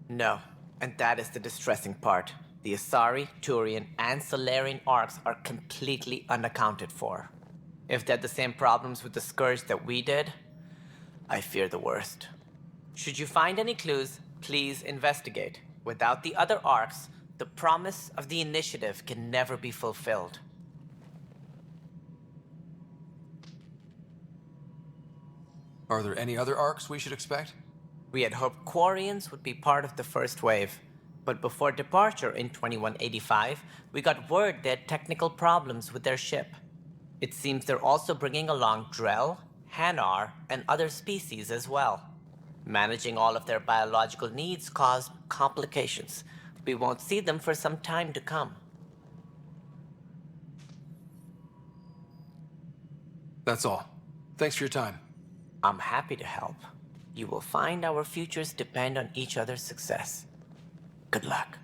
No, and that is the distressing part. The Asari, Turian, and Solarian arcs are completely unaccounted for. If they had the same problems with the Scourge that we did, I fear the worst. Should you find any clues, please investigate. Without the other arcs, the promise of the initiative can never be fulfilled. Are there any other arcs we should expect? We had hoped Quarians would be part of the first wave, but before departure in 2185, we got word they had technical problems with their ship. It seems they're also bringing along Drell, Hanar, and other species as well. Managing all of their biological needs caused complications. We won't see them for some time to come. That's all. Thanks for your time. I'm happy to help. You will find our futures depend on each other's success. Good luck.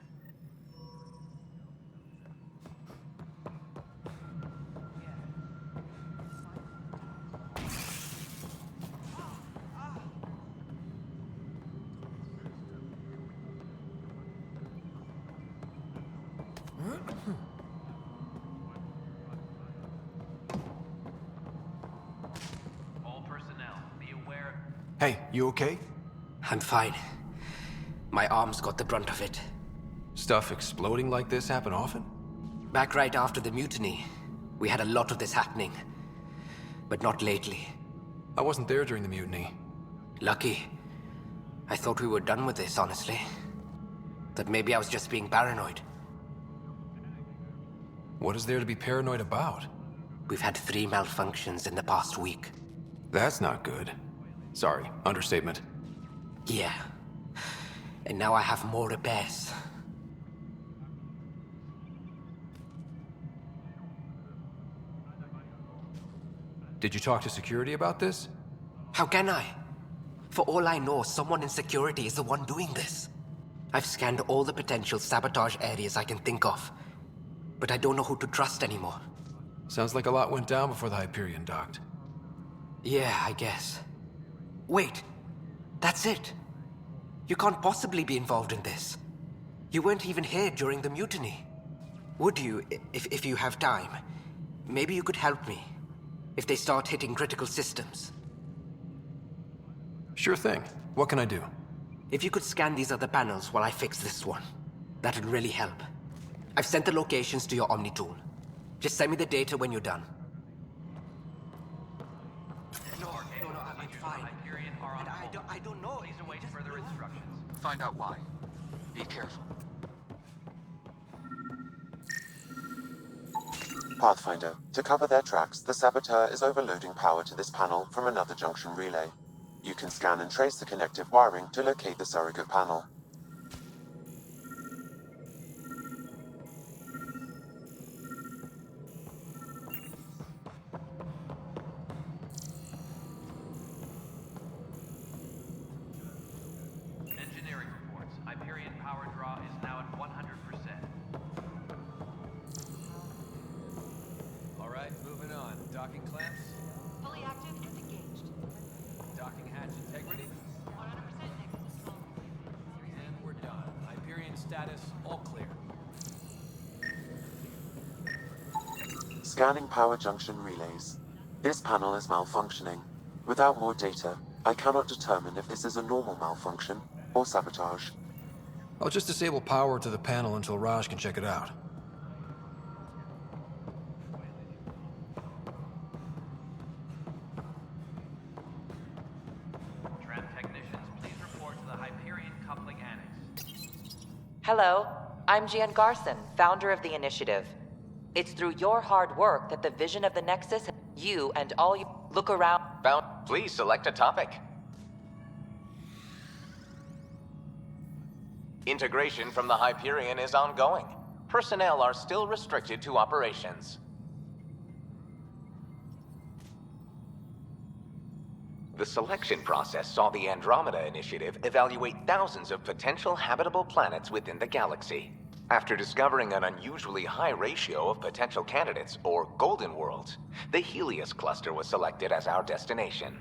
Hey, you okay? I'm fine. My arms got the brunt of it. Stuff exploding like this happen often? Back right after the mutiny, we had a lot of this happening. But not lately. I wasn't there during the mutiny. Lucky. I thought we were done with this, honestly. That maybe I was just being paranoid. What is there to be paranoid about? We've had 3 malfunctions in the past week. That's not good. Sorry, understatement. Yeah. And now I have more repairs. Did you talk to security about this? How can I? For all I know, someone in security is the one doing this. I've scanned all the potential sabotage areas I can think of. But I don't know who to trust anymore. Sounds like a lot went down before the Hyperion docked. Yeah, I guess. Wait, that's it. You can't possibly be involved in this. You weren't even here during the mutiny. Would you, if you have time? Maybe you could help me. If they start hitting critical systems. Sure thing. What can I do? If you could scan these other panels while I fix this one, that'd really help. I've sent the locations to your Omni tool. Just send me the data when you're done. Find out why. Be careful. Pathfinder, to cover their tracks, the Saboteur is overloading power to this panel from another junction relay. You can scan and trace the connective wiring to locate the surrogate panel. Engineering reports. Hyperion power draw is now at 100%. Alright, moving on. Docking clamps? Fully active and engaged. Docking hatch integrity? 100% Nexus control. And we're done. Hyperion status, all clear. Scanning power junction relays. This panel is malfunctioning. Without more data, I cannot determine if this is a normal malfunction or sabotage. I'll just disable power to the panel until Raj can check it out. Tram technicians, please report to the Hyperion coupling annex. Hello, I'm Gian Garson, founder of the initiative. It's through your hard work that the vision of the Nexus, you and all you look around. Please select a topic. Integration from the Hyperion is ongoing. Personnel are still restricted to operations. The selection process saw the Andromeda Initiative evaluate thousands of potential habitable planets within the galaxy. After discovering an unusually high ratio of potential candidates, or golden worlds, the Helios cluster was selected as our destination.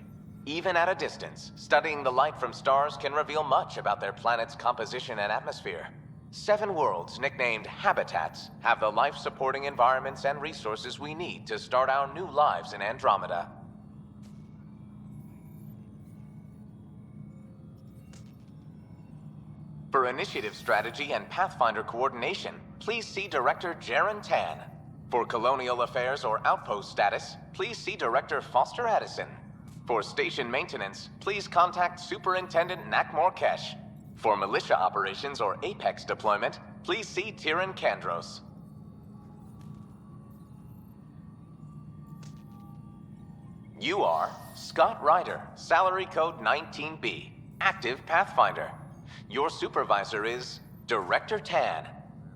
Even at a distance, studying the light from stars can reveal much about their planet's composition and atmosphere. 7 worlds, nicknamed habitats, have the life-supporting environments and resources we need to start our new lives in Andromeda. For initiative strategy and Pathfinder coordination, please see Director Jaren Tan. For colonial affairs or outpost status, please see Director Foster Addison. For station maintenance, please contact Superintendent Nakmor Kesh. For militia operations or Apex deployment, please see Tyrion Kandros. You are Scott Ryder, salary code 19B, active Pathfinder. Your supervisor is Director Tan.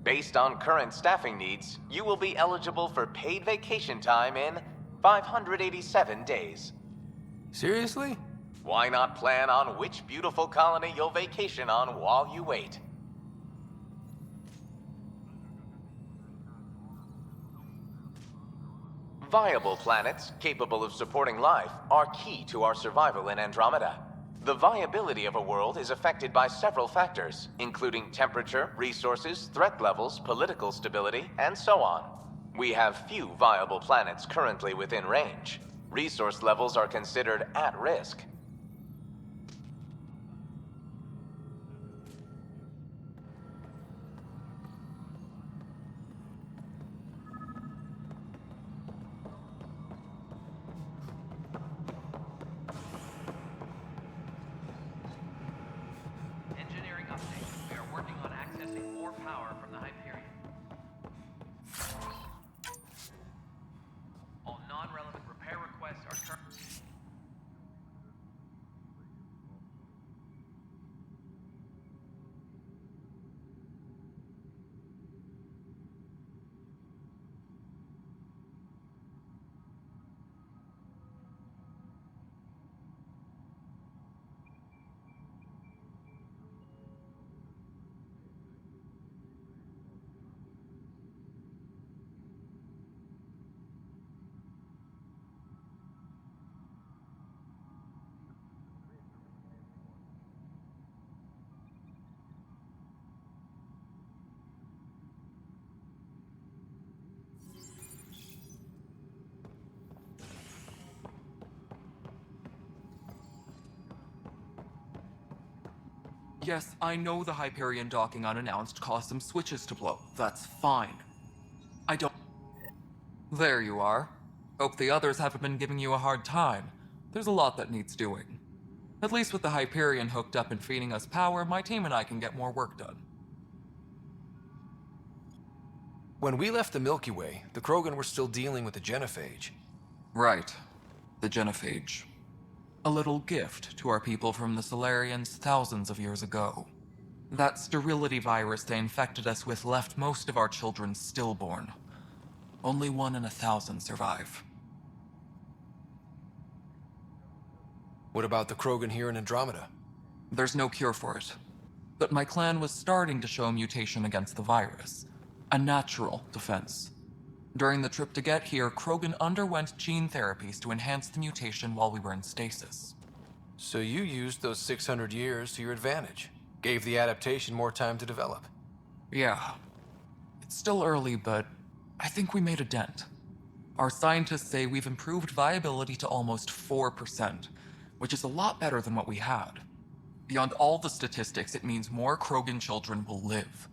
Based on current staffing needs, you will be eligible for paid vacation time in 587 days. Seriously? Why not plan on which beautiful colony you'll vacation on while you wait? Viable planets capable of supporting life are key to our survival in Andromeda. The viability of a world is affected by several factors, including temperature, resources, threat levels, political stability, and so on. We have few viable planets currently within range. Resource levels are considered at risk. Engineering update. We are working on accessing more power from the Hyperion. All non-relevant repair requests are turned. Yes, I know the Hyperion docking unannounced caused some switches to blow. That's fine. I don't... There you are. Hope the others haven't been giving you a hard time. There's a lot that needs doing. At least with the Hyperion hooked up and feeding us power, my team and I can get more work done. When we left the Milky Way, the Krogan were still dealing with the genophage. Right. The genophage. A little gift to our people from the Solarians thousands of years ago. That sterility virus they infected us with left most of our children stillborn. Only 1 in 1,000 survive. What about the Krogan here in Andromeda? There's no cure for it. But my clan was starting to show a mutation against the virus. A natural defense. During the trip to get here, Krogan underwent gene therapies to enhance the mutation while we were in stasis. So you used those 600 years to your advantage. Gave the adaptation more time to develop. Yeah. It's still early, but I think we made a dent. Our scientists say we've improved viability to almost 4%, which is a lot better than what we had. Beyond all the statistics, it means more Krogan children will live.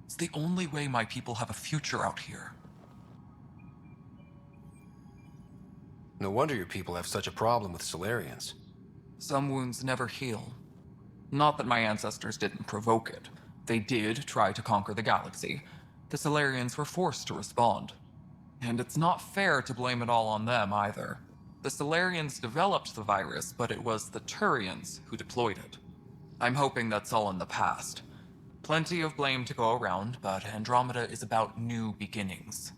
It's the only way my people have a future out here. No wonder your people have such a problem with Solarians. Some wounds never heal. Not that my ancestors didn't provoke it. They did try to conquer the galaxy. The Solarians were forced to respond. And it's not fair to blame it all on them either. The Solarians developed the virus, but it was the Turians who deployed it. I'm hoping that's all in the past. Plenty of blame to go around, but Andromeda is about new beginnings.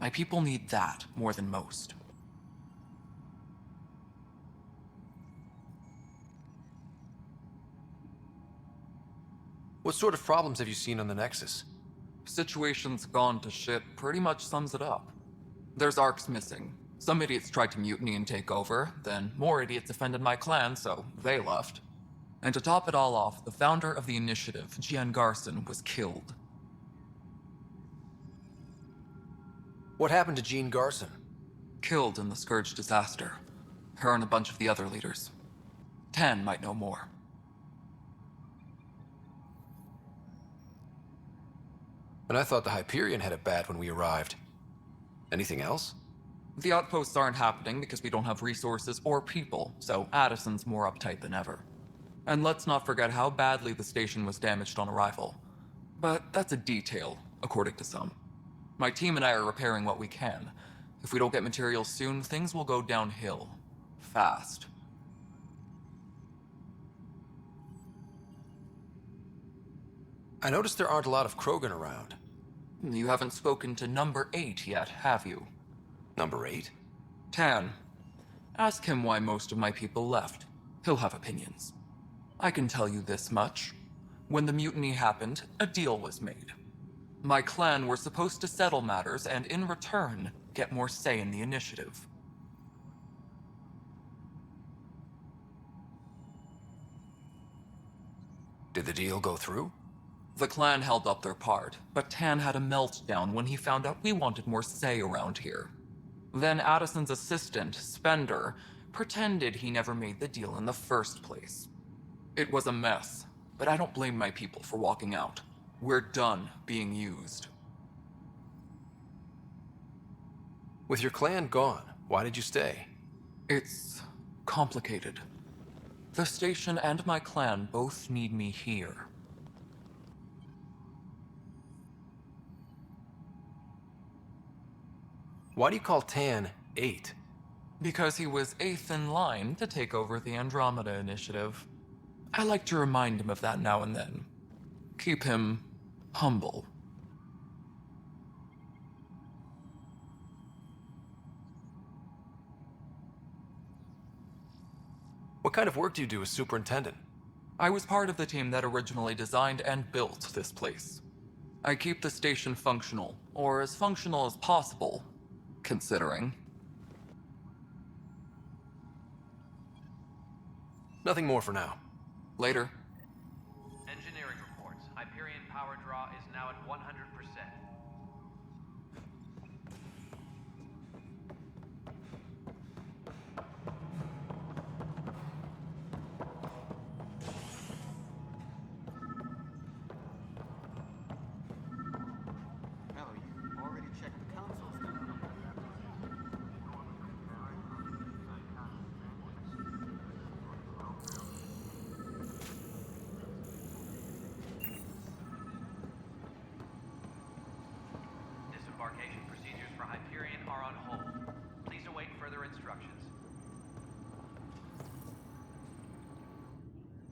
My people need that more than most. What sort of problems have you seen on the Nexus? Situation's gone to shit pretty much sums it up. There's arcs missing. Some idiots tried to mutiny and take over, then more idiots offended my clan, so they left. And to top it all off, the founder of the initiative, Gian Garson, was killed. What happened to Jean Garson? Killed in the Scourge disaster. Her and a bunch of the other leaders. Tan might know more. And I thought the Hyperion had it bad when we arrived. Anything else? The outposts aren't happening because we don't have resources or people, so Addison's more uptight than ever. And let's not forget how badly the station was damaged on arrival. But that's a detail, according to some. My team and I are repairing what we can. If we don't get materials soon, things will go downhill. Fast. I noticed there aren't a lot of Krogan around. You haven't spoken to number 8 yet, have you? Number 8? Tan. Ask him why most of my people left. He'll have opinions. I can tell you this much. When the mutiny happened, a deal was made. My clan were supposed to settle matters and, in return, get more say in the initiative. Did the deal go through? The clan held up their part, but Tan had a meltdown when he found out we wanted more say around here. Then Addison's assistant, Spender, pretended he never made the deal in the first place. It was a mess, but I don't blame my people for walking out. We're done being used. With your clan gone, why did you stay? It's complicated. The station and my clan both need me here. Why do you call Tan 8? Because he was 8th in line to take over the Andromeda initiative. I like to remind him of that now and then. Keep him humble. What kind of work do you do as superintendent? I was part of the team that originally designed and built this place. I keep the station functional, or as functional as possible, considering. Nothing more for now. Later. Engineering reports. Hyperion power draw is now at 100%.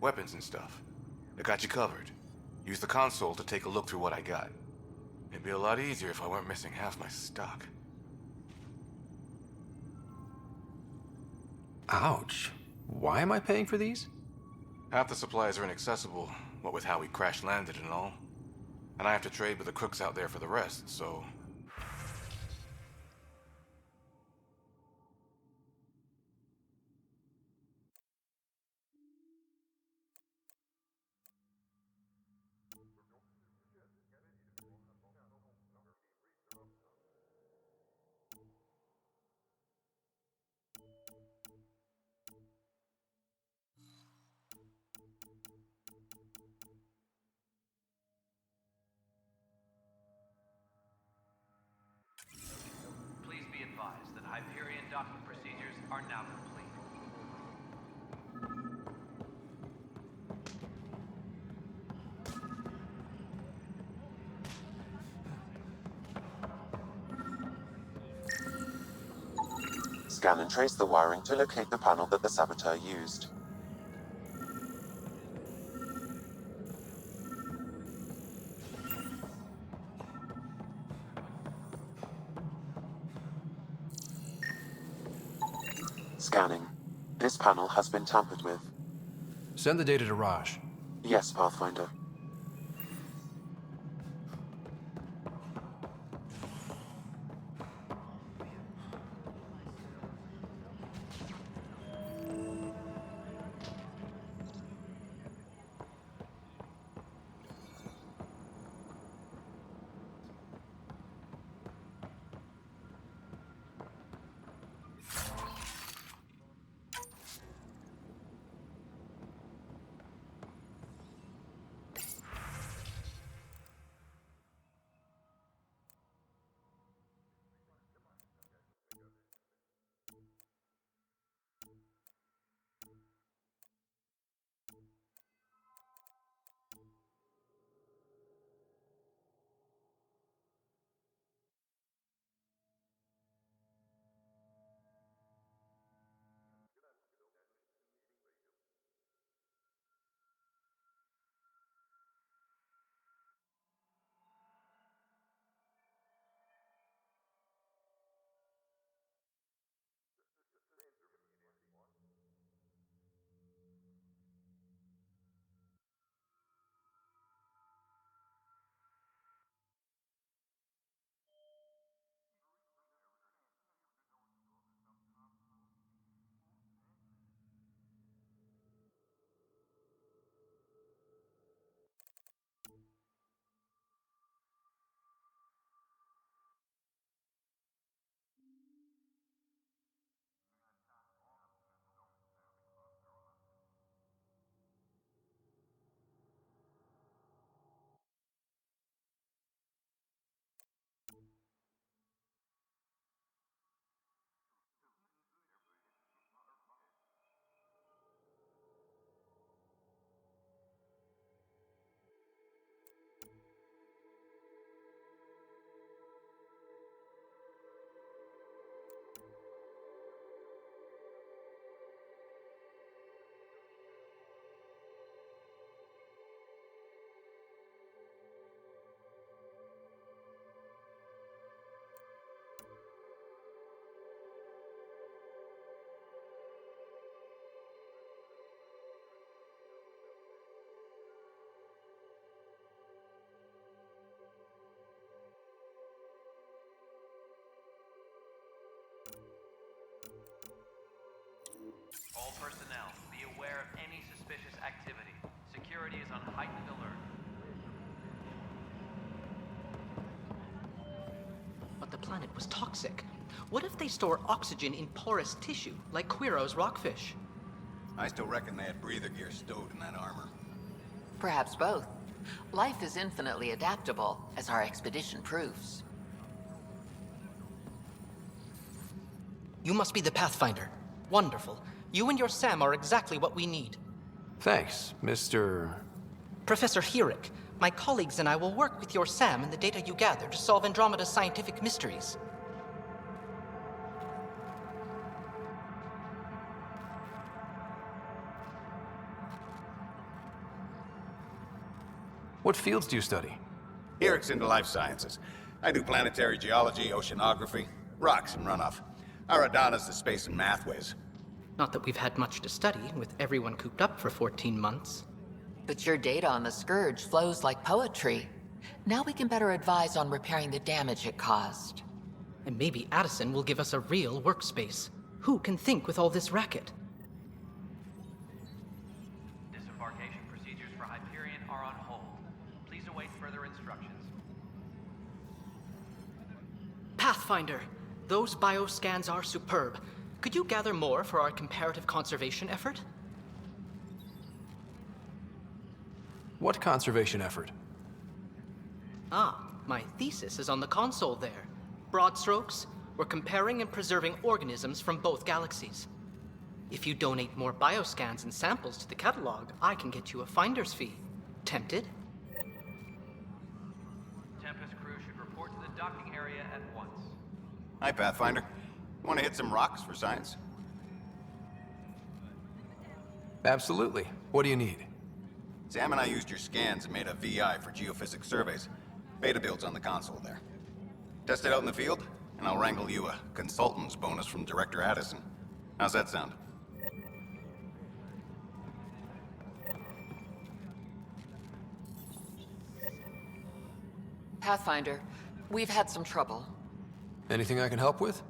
Weapons and stuff. I got you covered. Use the console to take a look through what I got. It'd be a lot easier if I weren't missing half my stock. Ouch. Why am I paying for these? Half the supplies are inaccessible, what with how we crash-landed and all. And I have to trade with the crooks out there for the rest, so... Please be advised that Hyperion docking procedures are now complete. Scan and trace the wiring to locate the panel that the saboteur used. Scanning. This panel has been tampered with. Send the data to Raj. Yes, Pathfinder. All personnel, be aware of any suspicious activity. Security is on heightened alert. But the planet was toxic. What if they store oxygen in porous tissue, like Quiro's rockfish? I still reckon they had breather gear stowed in that armor. Perhaps both. Life is infinitely adaptable, as our expedition proves. You must be the Pathfinder. Wonderful. You and your Sam are exactly what we need. Thanks, Mr. Professor Herrick, my colleagues and I will work with your Sam and the data you gather to solve Andromeda's scientific mysteries. What fields do you study? Eric's into life sciences. I do planetary geology, oceanography, rocks and runoff. Aradana's the space and math whiz. Not that we've had much to study, with everyone cooped up for 14 months. But your data on the Scourge flows like poetry. Now we can better advise on repairing the damage it caused. And maybe Addison will give us a real workspace. Who can think with all this racket? Disembarkation procedures for Hyperion are on hold. Please await further instructions. Pathfinder, those bioscans are superb. Could you gather more for our comparative conservation effort? What conservation effort? Ah, my thesis is on the console there. Broad strokes, we're comparing and preserving organisms from both galaxies. If you donate more bioscans and samples to the catalog, I can get you a finder's fee. Tempted? Tempest crew should report to the docking area at once. Hi, Pathfinder. Want to hit some rocks for science? Absolutely. What do you need? Sam and I used your scans and made a VI for geophysics surveys. Beta builds on the console there. Test it out in the field, and I'll wrangle you a consultant's bonus from Director Addison. How's that sound? Pathfinder, we've had some trouble. Anything I can help with?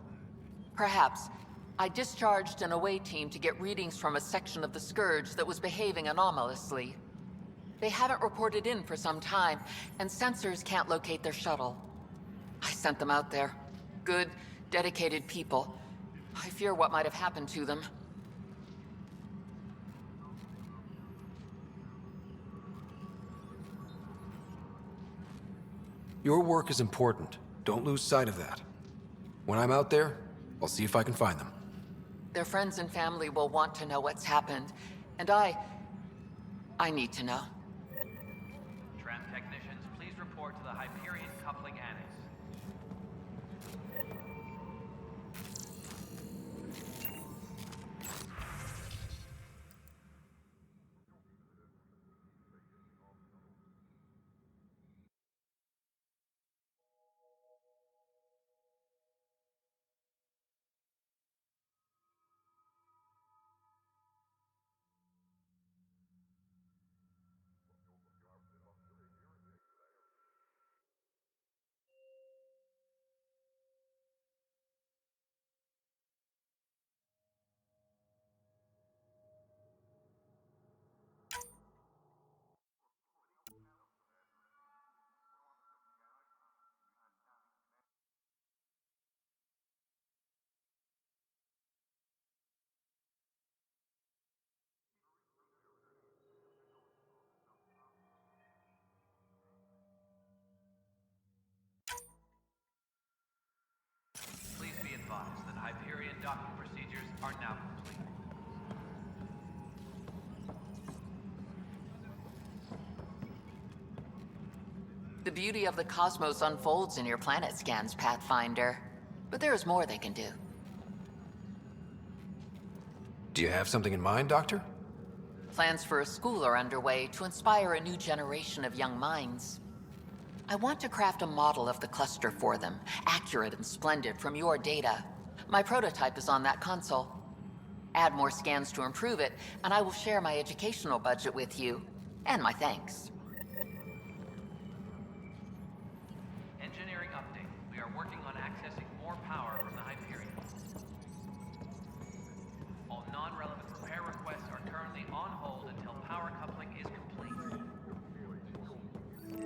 Perhaps. I discharged an away team to get readings from a section of the Scourge that was behaving anomalously. They haven't reported in for some time, and sensors can't locate their shuttle. I sent them out there. Good, dedicated people. I fear what might have happened to them. Your work is important. Don't lose sight of that. When I'm out there, I'll see if I can find them. Their friends and family will want to know what's happened, and I need to know. Tram technicians, please report to the Hyperion coupling annex. Please be advised that Hyperion docking procedures are now complete. The beauty of the cosmos unfolds in your planet scans, Pathfinder. But there is more they can do. Do you have something in mind, Doctor? Plans for a school are underway to inspire a new generation of young minds. I want to craft a model of the cluster for them, accurate and splendid from your data. My prototype is on that console. Add more scans to improve it, and I will share my educational budget with you, and my thanks. Engineering update. We are working on accessing more power from the Hyperion. All non-relevant repair requests are currently on hold until power coupling is complete.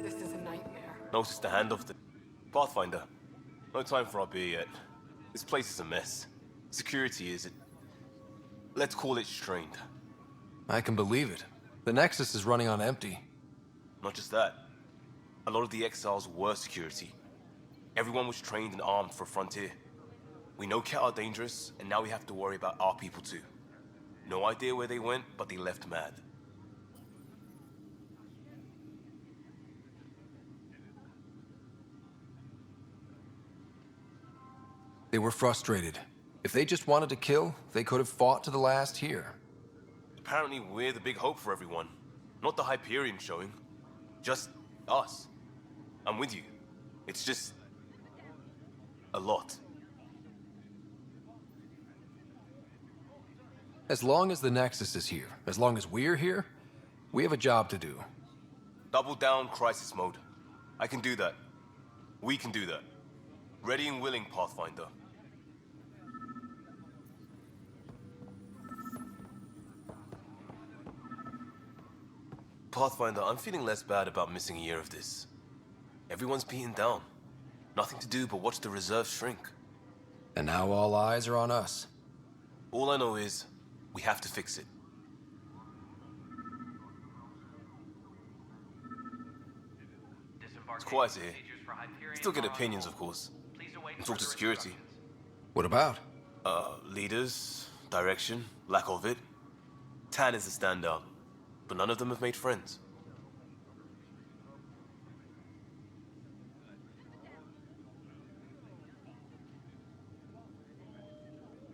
This is a nightmare. No, it's just the handoff to Pathfinder. No time for our beer yet. This place is a mess. Security is, let's call it strained. I can believe it. The Nexus is running on empty. Not just that. A lot of the exiles were security. Everyone was trained and armed for Frontier. We know Cat are dangerous, and now we have to worry about our people too. No idea where they went, but they left mad. They were frustrated. If they just wanted to kill, they could have fought to the last here. Apparently we're the big hope for everyone. Not the Hyperion showing. Just Us. I'm with you. It's just... a lot. As long as the Nexus is here, as long as we're here, we have a job to do. Double down crisis mode. I can do that. We can do that. Ready and willing, Pathfinder. Pathfinder, I'm feeling less bad about missing a year of this. Everyone's beaten down. Nothing to do but watch the reserves shrink. And now all eyes are on us. All I know is, we have to fix it. It's quiet here. Still get opinions, of course. And talk to security. What about? Leaders, direction, lack of it. Tan is a standout, but none of them have made friends.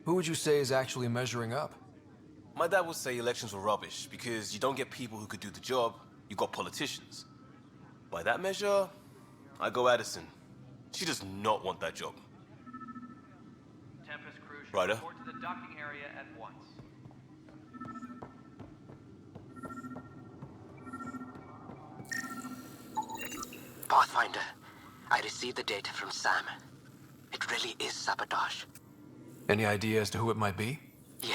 Who would you say is actually measuring up? My dad would say elections were rubbish because you don't get people who could do the job, you got politicians. By that measure, I go Addison. She does not want that job. Tempest crew should Ryder? report to the docking area at once. Pathfinder, I received the data from Sam. It really is sabotage. Any idea as to who it might be? Yeah.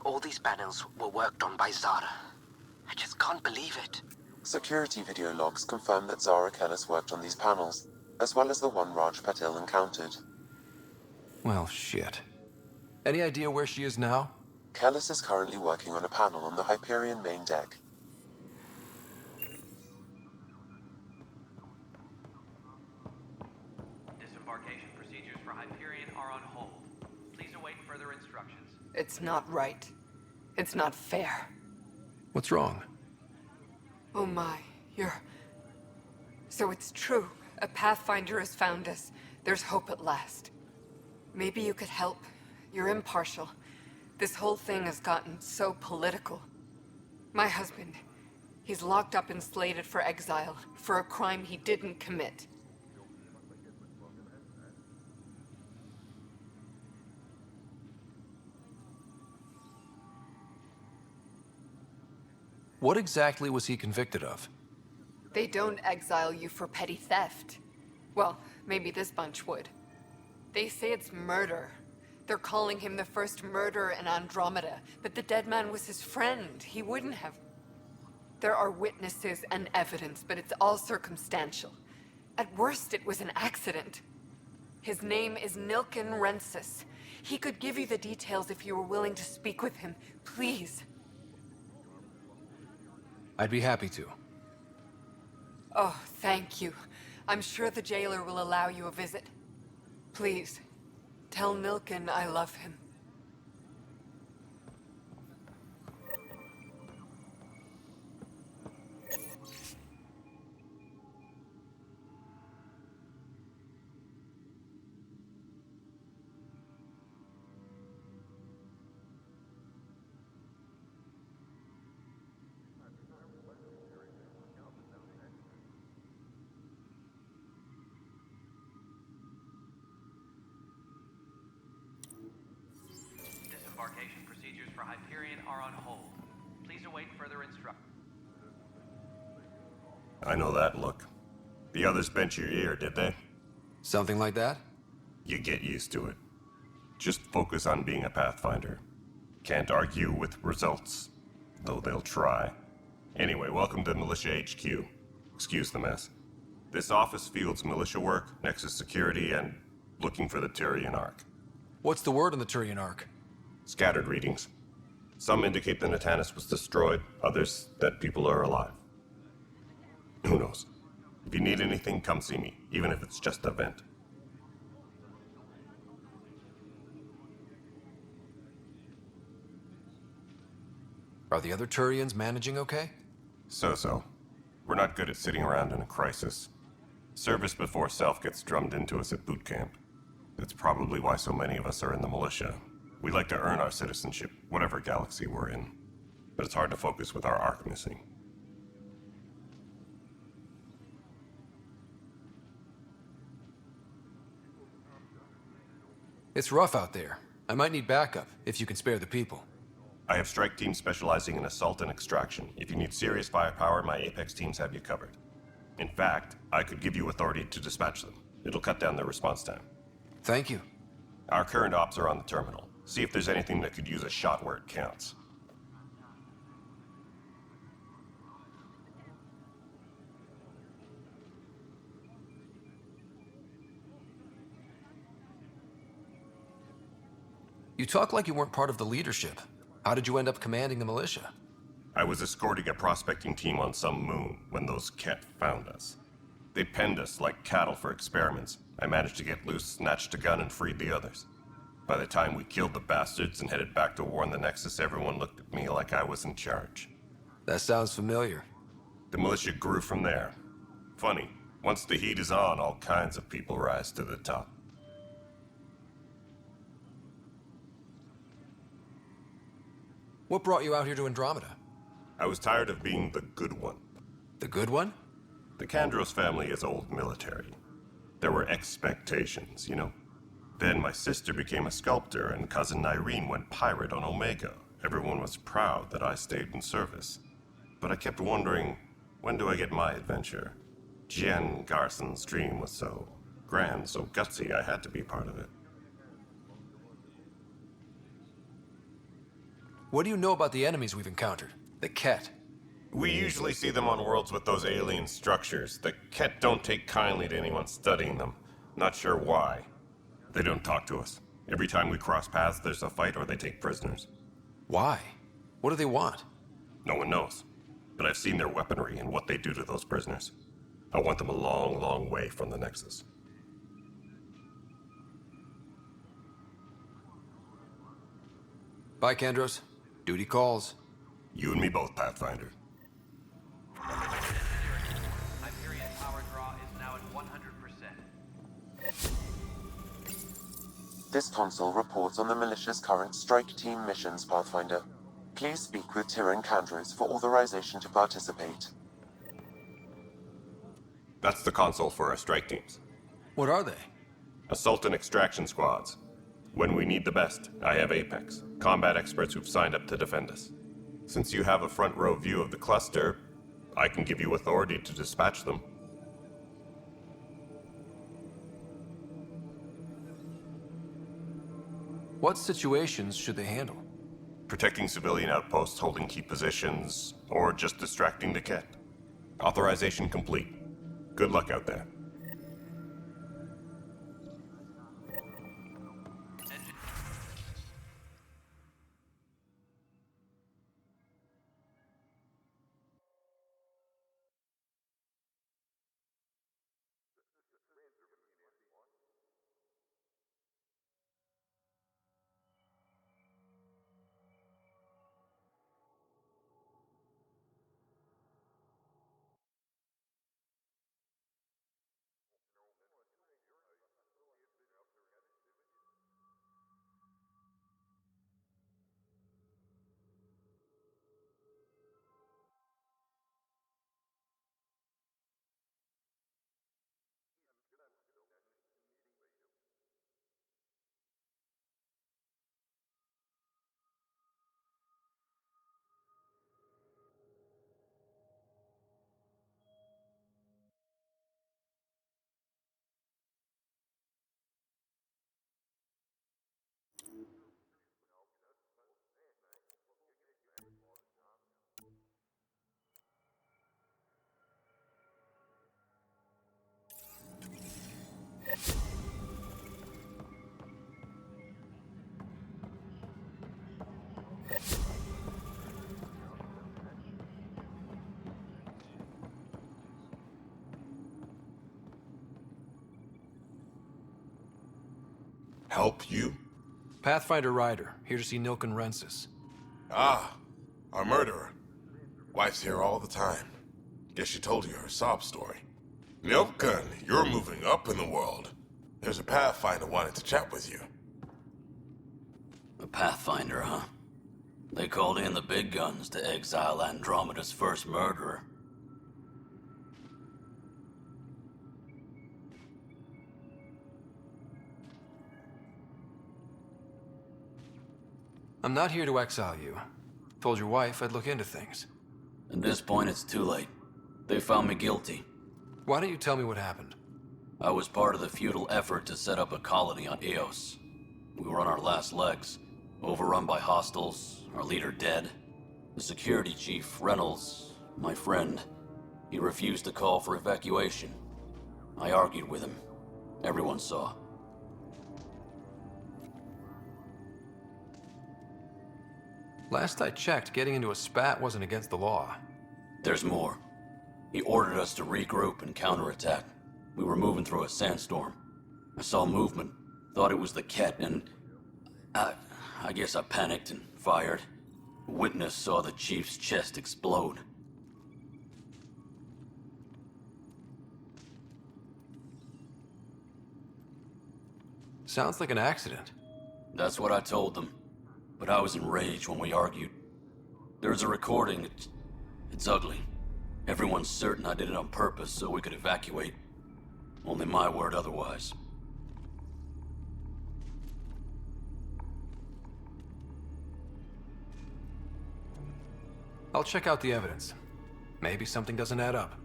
All these panels were worked on by Zara. I just can't believe it. Security video logs confirm that Zara Kellis worked on these panels, as well as the one Raj Patil encountered. Well, shit. Any idea where she is now? Kellis is currently working on a panel on the Hyperion main deck. Disembarkation procedures for Hyperion are on hold. Please await further instructions. It's not right. It's not fair. What's wrong? Oh my, So it's true. A Pathfinder has found us. There's hope at last. Maybe you could help. You're impartial. This whole thing has gotten so political. My husband, he's locked up and slated for exile for a crime he didn't commit. What exactly was he convicted of? They don't exile you for petty theft. Well, maybe this bunch would. They say it's murder. They're calling him the first murderer in Andromeda, but the dead man was his friend. He wouldn't have. There are witnesses and evidence, but it's all circumstantial. At worst, it was an accident. His name is Nilken Rensis. He could give you the details if you were willing to speak with him. Please. I'd be happy to. Oh, thank you. I'm sure the jailer will allow you a visit. Please, tell Nilken I love him. Disembarkation procedures for Hyperion are on hold. Please await further instructions. I know that look. The others bent your ear, did they? Something like that? You get used to it. Just focus on being a Pathfinder. Can't argue with results, though they'll try. Anyway, welcome to Militia HQ. Excuse the mess. This office fields militia work, Nexus security, and looking for the Turian Ark. What's the word on the Turian Ark? Scattered readings. Some indicate the Natanus was destroyed, others that people are alive. Who knows? If you need anything, come see me, even if it's just a vent. Are the other Turians managing okay? So-so. We're not good at sitting around in a crisis. Service before self gets drummed into us at boot camp. That's probably why so many of us are in the militia. We like to earn our citizenship, whatever galaxy we're in. But it's hard to focus with our arc missing. It's rough out there. I might need backup, if you can spare the people. I have strike teams specializing in assault and extraction. If you need serious firepower, my Apex teams have you covered. In fact, I could give you authority to dispatch them. It'll cut down their response time. Thank you. Our current ops are on the terminal. See if there's anything that could use a shot where it counts. You talk like you weren't part of the leadership. How did you end up commanding the militia? I was escorting a prospecting team on some moon when those Ket found us. They penned us like cattle for experiments. I managed to get loose, snatched a gun, and freed the others. By the time we killed the bastards and headed back to war in the Nexus, everyone looked at me like I was in charge. That sounds familiar. The militia grew from there. Funny, once the heat is on, all kinds of people rise to the top. What brought you out here to Andromeda? I was tired of being the good one. The good one? The Kandros family is old military. There were expectations, you know? Then my sister became a sculptor and cousin Irene went pirate on Omega. Everyone was proud that I stayed in service. But I kept wondering, when do I get my adventure? Jen Garson's dream was so grand, so gutsy, I had to be part of it. What do you know about the enemies we've encountered? The Ket? We usually see them on worlds with those alien structures. The Ket don't take kindly to anyone studying them. Not sure why. They don't talk to us. Every time we cross paths, there's a fight or they take prisoners. Why? What do they want? No one knows. But I've seen their weaponry and what they do to those prisoners. I want them a long, long way from the Nexus. Bye, Kandros. Duty calls. You and me both, Pathfinder. Hyperion power draw is now at 100%. This console reports on the militia's current strike team missions, Pathfinder. Please speak with Tyrion Kandros for authorization to participate. That's the console for our strike teams. What are they? Assault and extraction squads. When we need the best, I have Apex, combat experts who've signed up to defend us. Since you have a front row view of the cluster, I can give you authority to dispatch them. What situations should they handle? Protecting civilian outposts, holding key positions, or just distracting the Ket. Authorization complete. Good luck out there. Help you? Pathfinder Ryder, here to see Nilken Rensis. Ah, our murderer. Wife's here all the time. Guess she told you her sob story. Nilken, you're moving up in the world. There's a Pathfinder wanting to chat with you. A Pathfinder, huh? They called in the big guns to exile Andromeda's first murderer. I'm not here to exile you. Told your wife I'd look into things. At this point, it's too late. They found me guilty. Why don't you tell me what happened? I was part of the futile effort to set up a colony on Eos. We were on our last legs, overrun by hostiles, our leader dead. The security chief, Reynolds, my friend, he refused to call for evacuation. I argued with him. Everyone saw. Last I checked, getting into a spat wasn't against the law. There's more. He ordered us to regroup and counterattack. We were moving through a sandstorm. I saw movement, thought it was the Ket, and I guess I panicked and fired. A witness saw the chief's chest explode. Sounds like an accident. That's what I told them. But I was enraged when we argued. There's a recording. It's ugly. Everyone's certain I did it on purpose so we could evacuate. Only my word otherwise. I'll check out the evidence. Maybe something doesn't add up.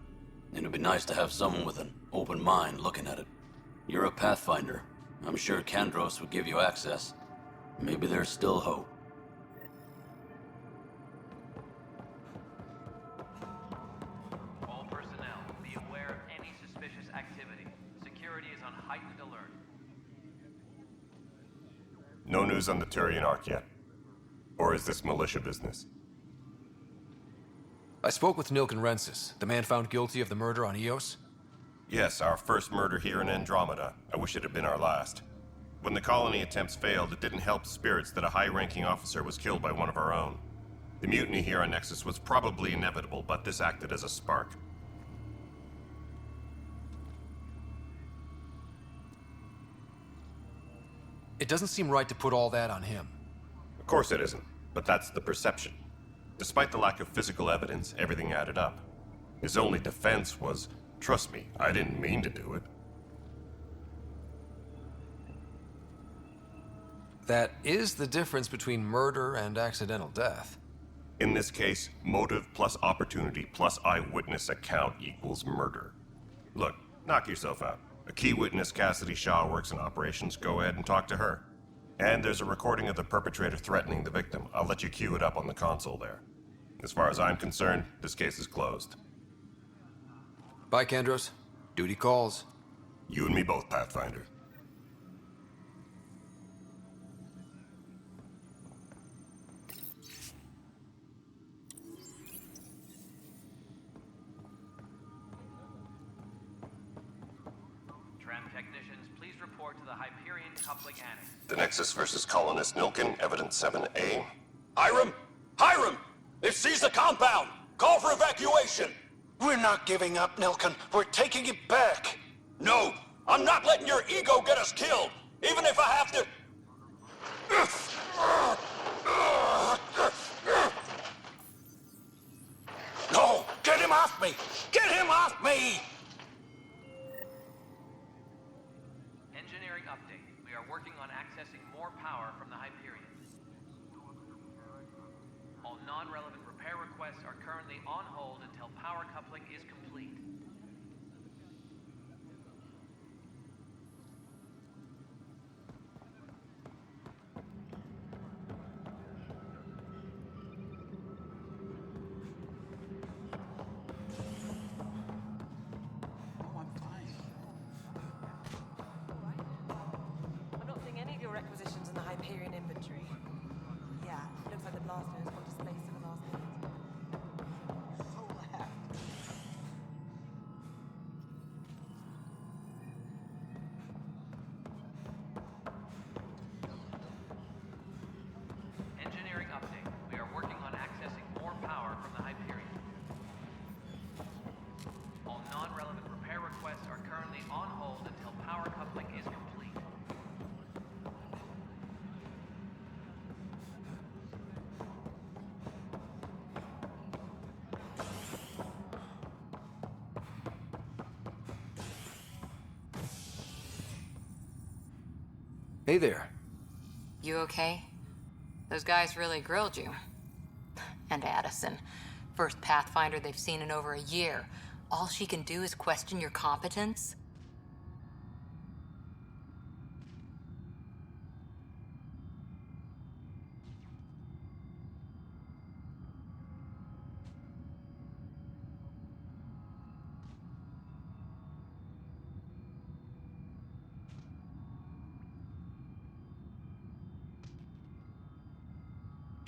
It'd be nice to have someone with an open mind looking at it. You're a Pathfinder. I'm sure Kandros would give you access. Maybe there's still hope. All personnel, be aware of any suspicious activity. Security is on heightened alert. No news on the Turian Ark yet? Or is this militia business? I spoke with Nilk and Rensis, the man found guilty of the murder on Eos. Yes, our first murder here in Andromeda. I wish it had been our last. When the colony attempts failed, it didn't help spirits that a high-ranking officer was killed by one of our own. The mutiny here on Nexus was probably inevitable, but this acted as a spark. It doesn't seem right to put all that on him. Of course it isn't, but that's the perception. Despite the lack of physical evidence, everything added up. His only defense was, trust me, I didn't mean to do it. That is the difference between murder and accidental death. In this case, motive plus opportunity plus eyewitness account equals murder. Look, knock yourself out. A key witness, Cassidy Shaw, works in operations. Go ahead and talk to her. And there's a recording of the perpetrator threatening the victim. I'll let you cue it up on the console there. As far as I'm concerned, this case is closed. Bye, Kandros. Duty calls. You and me both, Pathfinder. Technicians, please report to the Hyperion Coupling Annex. The Nexus versus Colonist Nilkin, Evidence 7A. Hiram! Hiram! They've seized the compound! Call for evacuation! We're not giving up, Nilkin. We're taking it back. No! I'm not letting your ego get us killed! Even if I have to... No! Get him off me! Get him off me! Engineering update. We are working on accessing more power from the Hyperion. All non-relevant repair requests are currently on hold until power coupling is complete. I'm not seeing any of your requisitions in the Hyperion inventory. Yeah, looks like the blaster has gone to space at the last minute. Engineering update. We are working on accessing more power from the Hyperion. All non-relevant repair requests are currently on hold until power coupling is complete. Hey there. You okay? Those guys really grilled you. And Addison, first Pathfinder they've seen in over a year. All she can do is question your competence?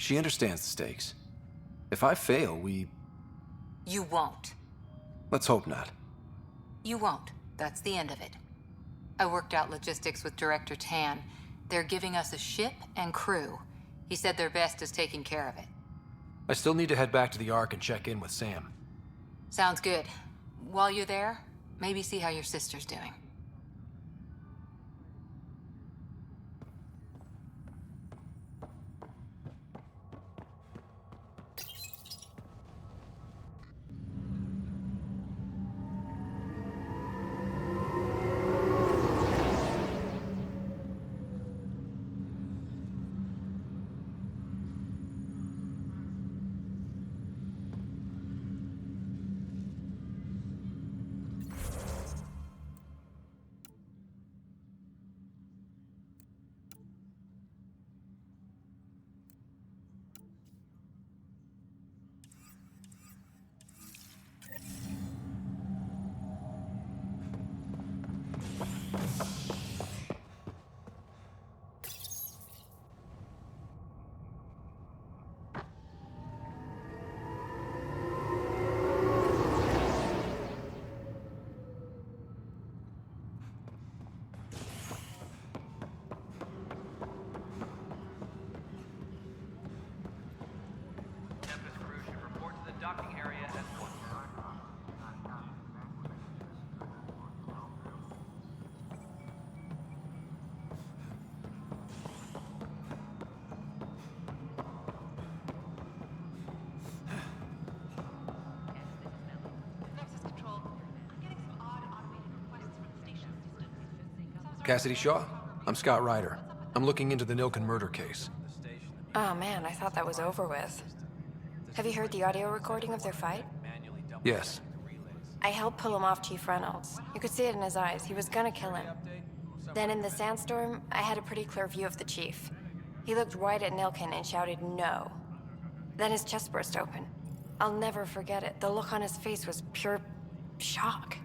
She understands the stakes. If I fail, You won't. let's hope not. You won't. That's the end of it. I worked out logistics with Director Tan. They're giving us a ship and crew. He said their best is taking care of it. I still need to head back to the Ark and check in with Sam. Sounds good. While you're there, maybe see how your sister's doing. Docking area at once. Cassidy Shaw? I'm Scott Ryder. I'm looking into the Nilken murder case. Oh man, I thought that was over with. Have you heard the audio recording of their fight? Yes. I helped pull him off Chief Reynolds. You could see it in his eyes. He was gonna kill him. Then in the sandstorm, I had a pretty clear view of the Chief. He looked right at Nilken and shouted no. Then his chest burst open. I'll never forget it. The look on his face was pure shock.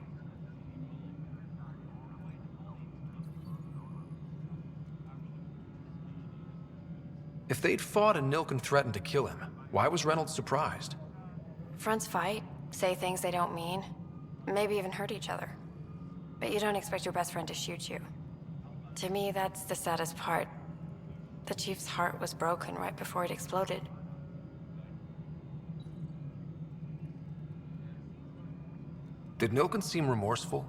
If they'd fought and Nilken threatened to kill him, why was Reynolds surprised? Fronts fight, say things they don't mean, maybe even hurt each other. But you don't expect your best friend to shoot you. To me, that's the saddest part. The Chief's heart was broken right before it exploded. Did Nilken seem remorseful?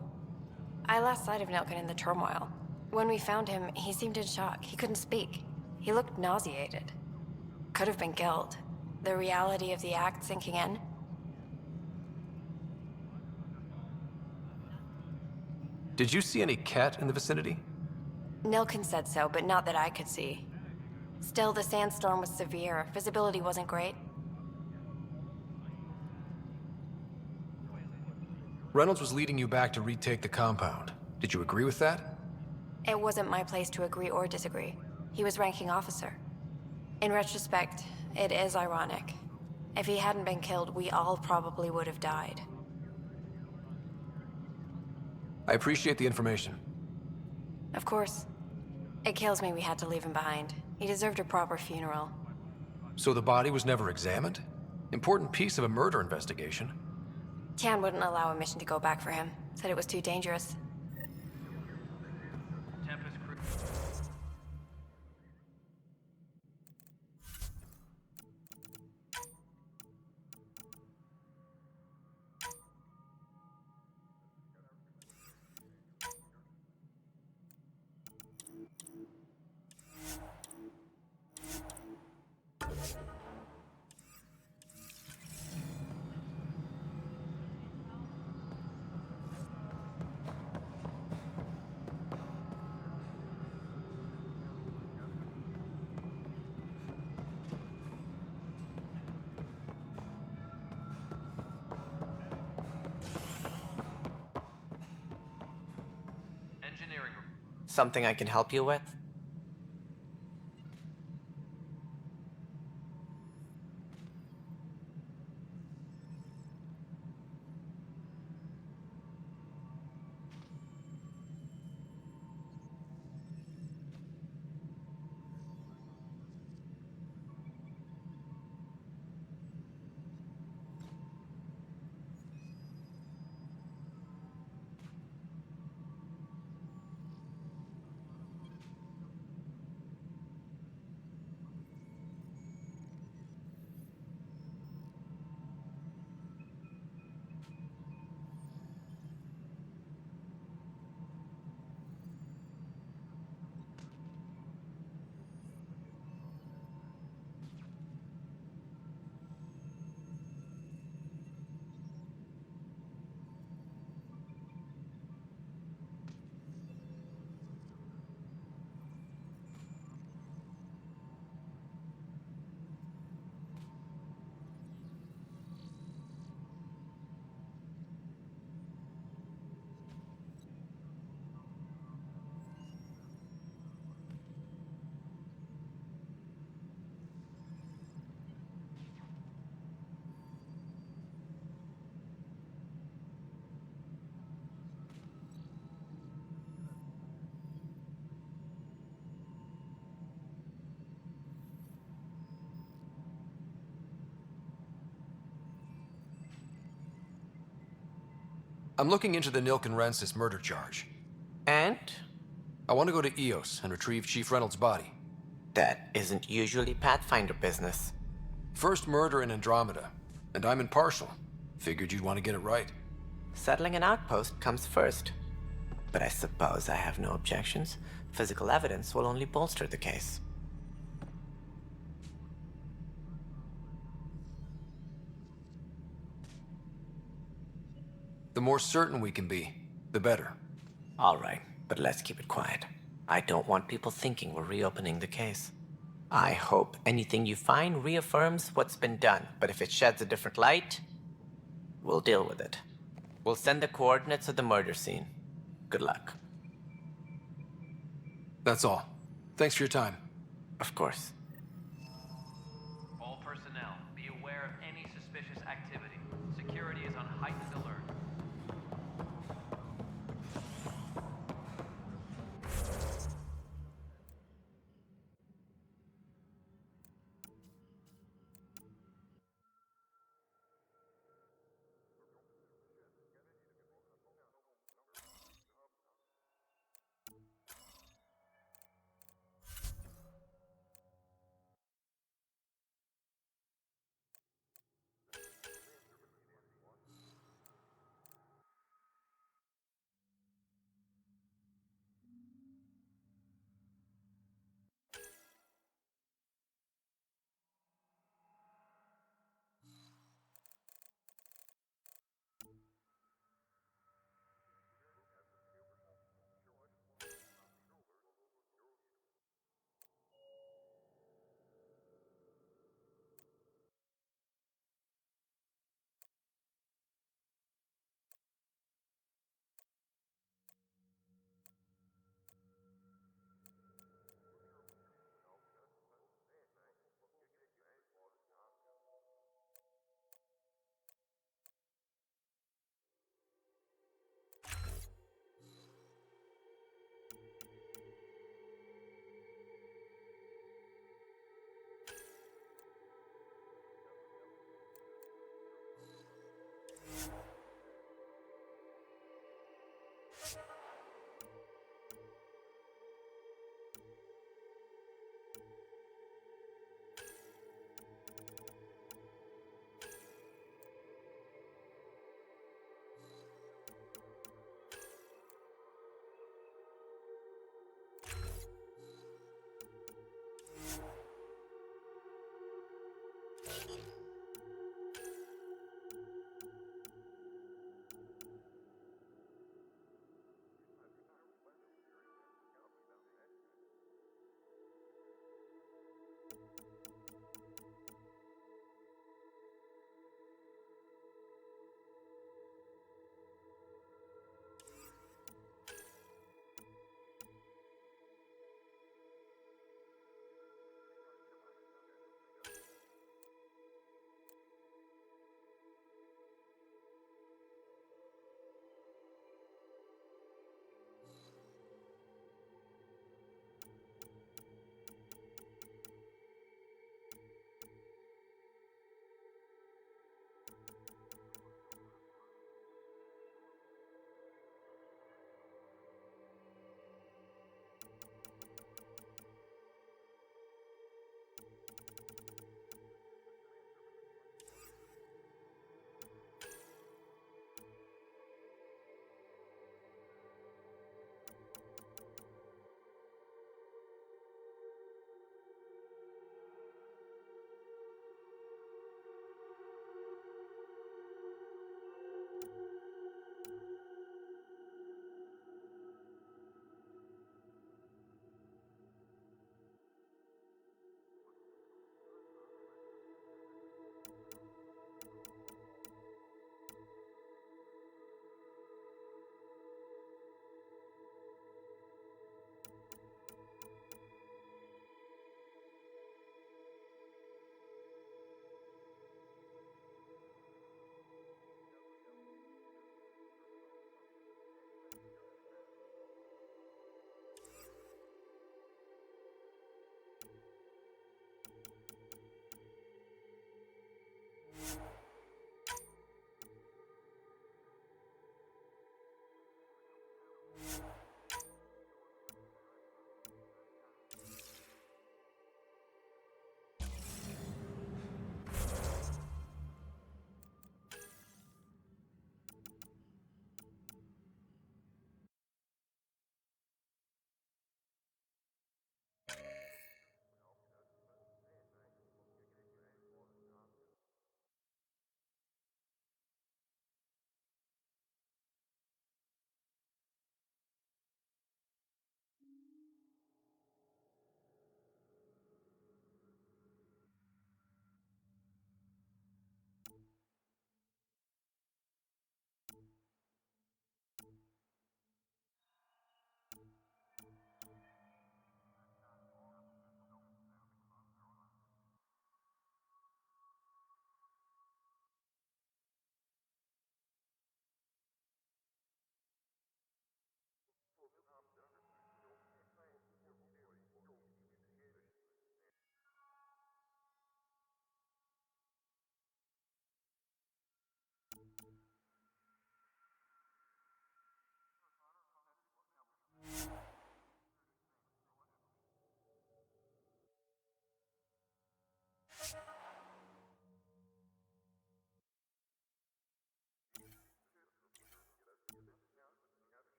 I lost sight of Nilken in the turmoil. When we found him, he seemed in shock. He couldn't speak. He looked nauseated. Could have been guilt. The reality of the act sinking in. Did you see any cat in the vicinity? Nilken said so, but not that I could see. Still, the sandstorm was severe. Visibility wasn't great. Reynolds was leading you back to retake the compound. Did you agree with that? It wasn't my place to agree or disagree. He was ranking officer. In retrospect, it is ironic. If he hadn't been killed, we all probably would have died. I appreciate the information. Of course. It kills me we had to leave him behind. He deserved a proper funeral. So the body was never examined? Important piece of a murder investigation. Tian wouldn't allow a mission to go back for him. Said it was too dangerous. Something I can help you with? I'm looking into the Nilken Rensis murder charge. And? I want to go to EOS and retrieve Chief Reynolds' body. That isn't usually Pathfinder business. First murder in Andromeda, and I'm impartial. Figured you'd want to get it right. Settling an outpost comes first. But I suppose I have no objections. Physical evidence will only bolster the case. The more certain we can be, the better. All right, but let's keep it quiet. I don't want people thinking we're reopening the case. I hope anything you find reaffirms what's been done, but if it sheds a different light, we'll deal with it. We'll send the coordinates of the murder scene. Good luck. That's all. Thanks for your time. Of course. All personnel, be aware of any suspicious activity. Security is on heightened alert.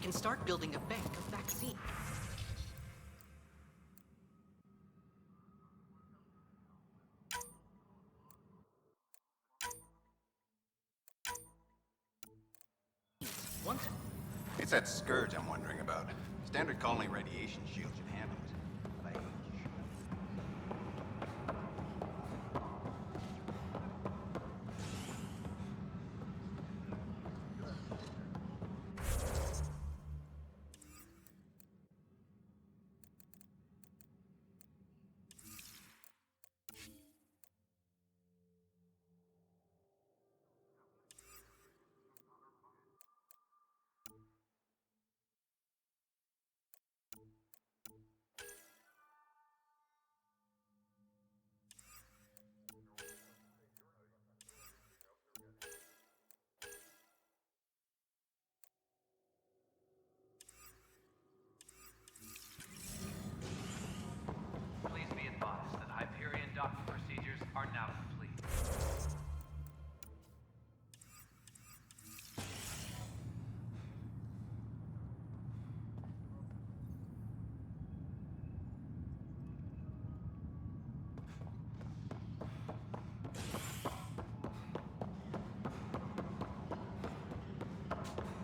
can start building a bank of vaccines. Once It's that scourge I'm wondering about. Standard colony radiation shield should handle it. But I Please be advised that Hyperion docking procedures are now complete.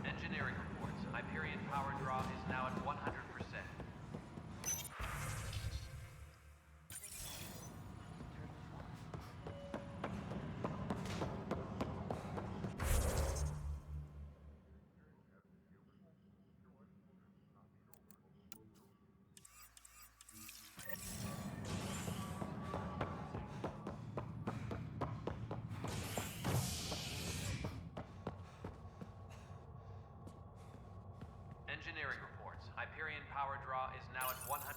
Engineering reports. Hyperion power draw is now at 100%. Engineering reports. Hyperion power draw is now at 100%.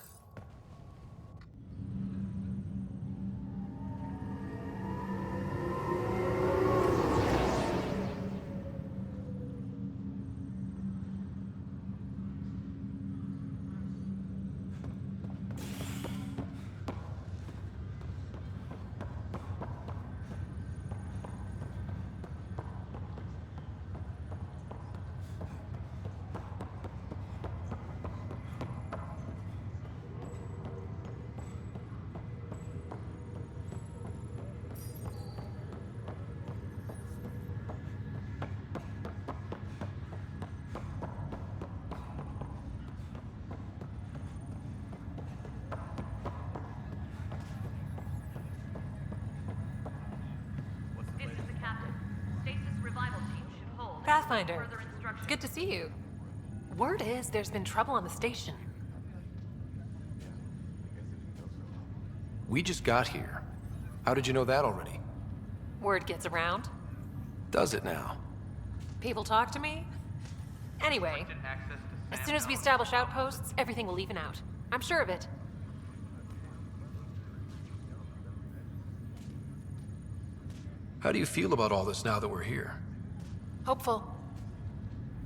This is the captain. Stasis revival team should hold. Pathfinder, Further it's instructions. good to see you. Word is there's been trouble on the station. We just got here. How did you know that already? Word gets around. Does it now? People talk to me. Anyway, as soon as we establish outposts, everything will even out. I'm sure of it. How do you feel about all this now that we're here? Hopeful.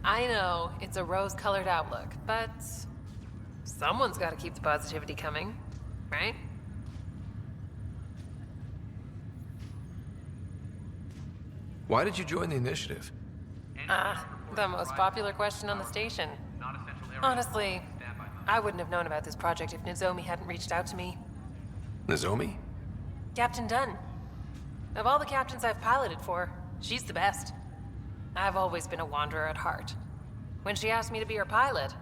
I know it's a rose-colored outlook, but someone's got to keep the positivity coming, right? Why did you join the initiative? The most popular question on the station. Honestly, I wouldn't have known about this project if Nozomi hadn't reached out to me. Nozomi? Captain Dunn. Of all the captains I've piloted for, she's the best. I've always been a wanderer at heart. When she asked me to be her pilot,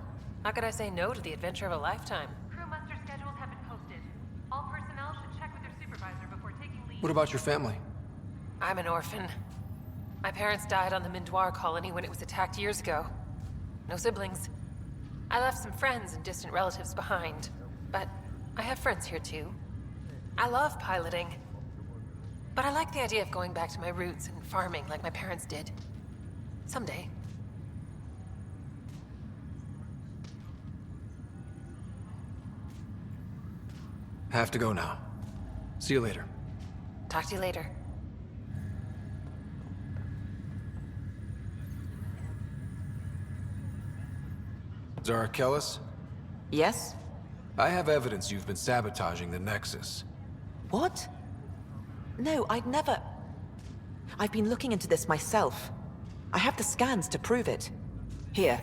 how could I say no to the adventure of a lifetime? Crew muster schedules have been posted. All personnel should check with their supervisor before taking leave. What about your family? I'm an orphan. My parents died on the Mindoir colony when it was attacked years ago. No siblings. I left some friends and distant relatives behind, but I have friends here too. I love piloting. But I like the idea of going back to my roots and farming like my parents did. Someday. Have to go now. See you later. Talk to you later. Zara Kellis? Yes? I have evidence you've been sabotaging the Nexus. What? No, I'd never... I've been looking into this myself. I have the scans to prove it. Here,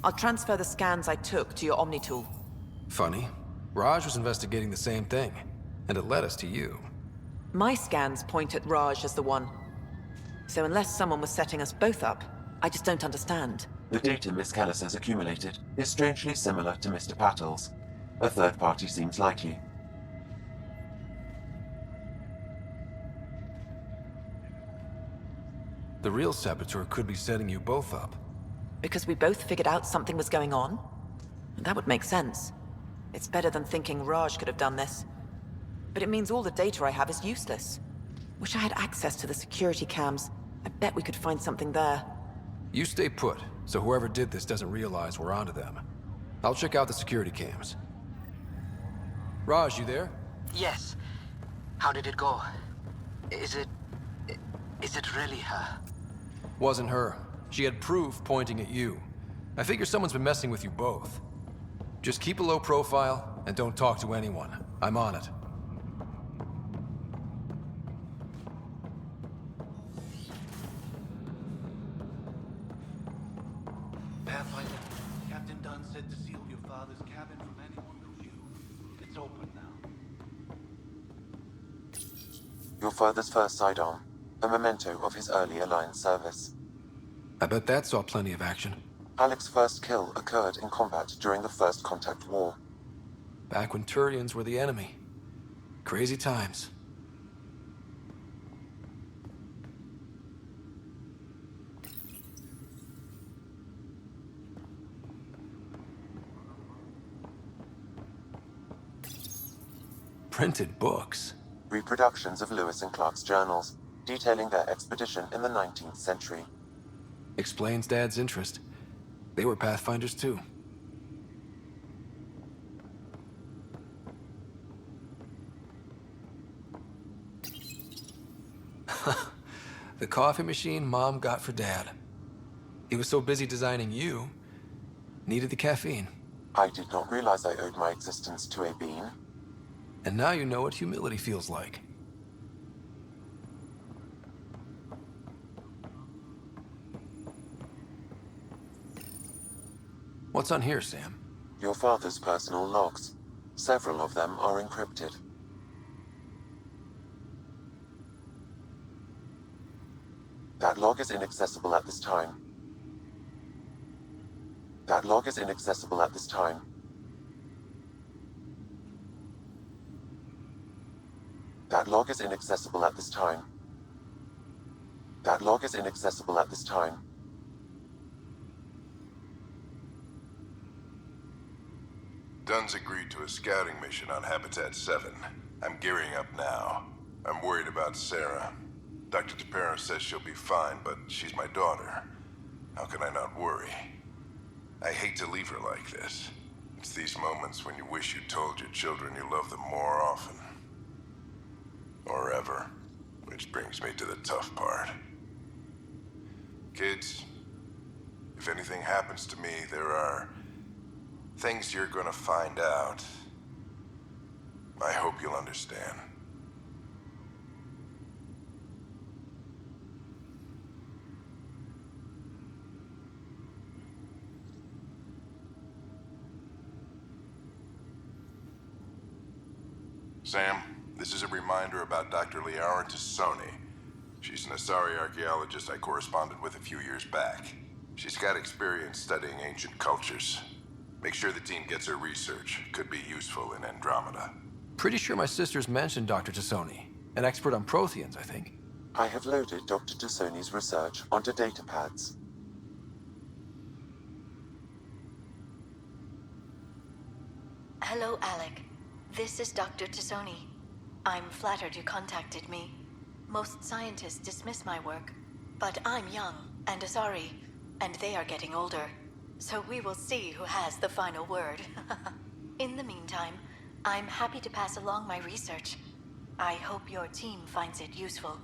I'll transfer the scans I took to your Omni tool. Funny. Raj was investigating the same thing, and it led us to you. My scans point at Raj as the one. So unless someone was setting us both up, I just don't understand. The data Miss Kellis has accumulated is strangely similar to Mr. Patel's. A third party seems likely. The real saboteur could be setting you both up. Because we both figured out something was going on? That would make sense. It's better than thinking Raj could have done this. But it means all the data I have is useless. Wish I had access to the security cams. I bet we could find something there. You stay put, so whoever did this doesn't realize we're onto them. I'll check out the security cams. Raj, you there? Yes. How did it go? Is it really her? Wasn't her. She had proof pointing at you. I figure someone's been messing with you both. Just keep a low profile, and don't talk to anyone. I'm on it. Pathfinder, Captain Dunn said to seal your father's cabin from anyone who knew. It's open now. Your father's first sidearm, a memento of his early Alliance service. I bet that saw plenty of action. Alec's first kill occurred in combat during the First Contact War. Back when Turians were the enemy. Crazy times. Printed books. Reproductions of Lewis and Clark's journals, detailing their expedition in the 19th century. Explains Dad's interest. They were Pathfinders too. The coffee machine Mom got for Dad. He was so busy designing you, needed the caffeine. I did not realize I owed my existence to a bean. And now you know what humility feels like. What's on here, Sam? Your father's personal logs. Several of them are encrypted. That log is inaccessible at this time. That log is inaccessible at this time. That log is inaccessible at this time. That log is inaccessible at this time. Dunn's agreed to a scouting mission on Habitat 7. I'm gearing up now. I'm worried about Sarah. Dr. Tapero says she'll be fine, but she's my daughter. How can I not worry? I hate to leave her like this. It's these moments when you wish you told your children you love them more often. Or ever. Which brings me to the tough part. Kids, if anything happens to me, there are things you're gonna find out. I hope you'll understand. Sam, this is a reminder about Dr. Liara Tassoni. She's an Asari archaeologist I corresponded with a few years back. She's got experience studying ancient cultures. Make sure the team gets her research. Could be useful in Andromeda. Pretty sure my sisters mentioned Dr. Tassoni. An expert on Protheans, I think. I have loaded Dr. Tassoni's research onto datapads. Hello, Alec. This is Dr. Tassoni. I'm flattered you contacted me. Most scientists dismiss my work, but I'm young and Asari, and they are getting older. So we will see who has the final word. In the meantime, I'm happy to pass along my research. I hope your team finds it useful.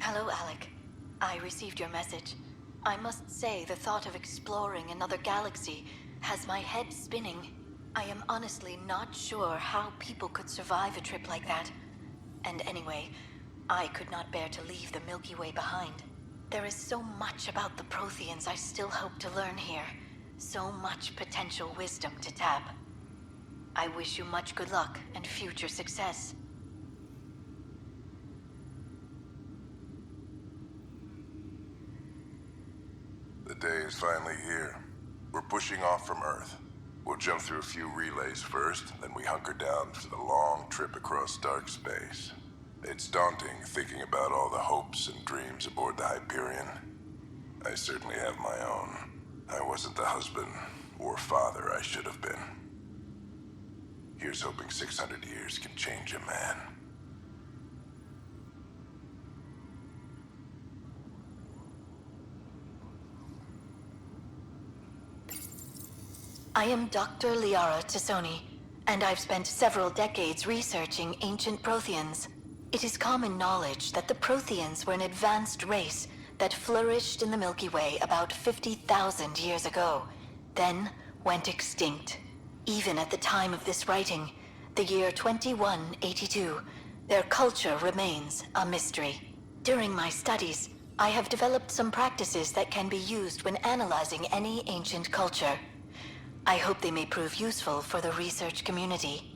Hello, Alec. I received your message. I must say the thought of exploring another galaxy has my head spinning. I am honestly not sure how people could survive a trip like that. And anyway, I could not bear to leave the Milky Way behind. There is so much about the Protheans I still hope to learn here. So much potential wisdom to tap. I wish you much good luck and future success. The day is finally here. We're pushing off from Earth. We'll jump through a few relays first, then we hunker down for the long trip across dark space. It's daunting thinking about all the hopes and dreams aboard the Hyperion. I certainly have my own. I wasn't the husband or father I should have been. Here's hoping 600 years can change a man. I am Dr. Liara Tassoni, and I've spent several decades researching ancient Protheans. It is common knowledge that the Protheans were an advanced race that flourished in the Milky Way about 50,000 years ago, then went extinct. Even at the time of this writing, the year 2182, their culture remains a mystery. During my studies, I have developed some practices that can be used when analyzing any ancient culture. I hope they may prove useful for the research community.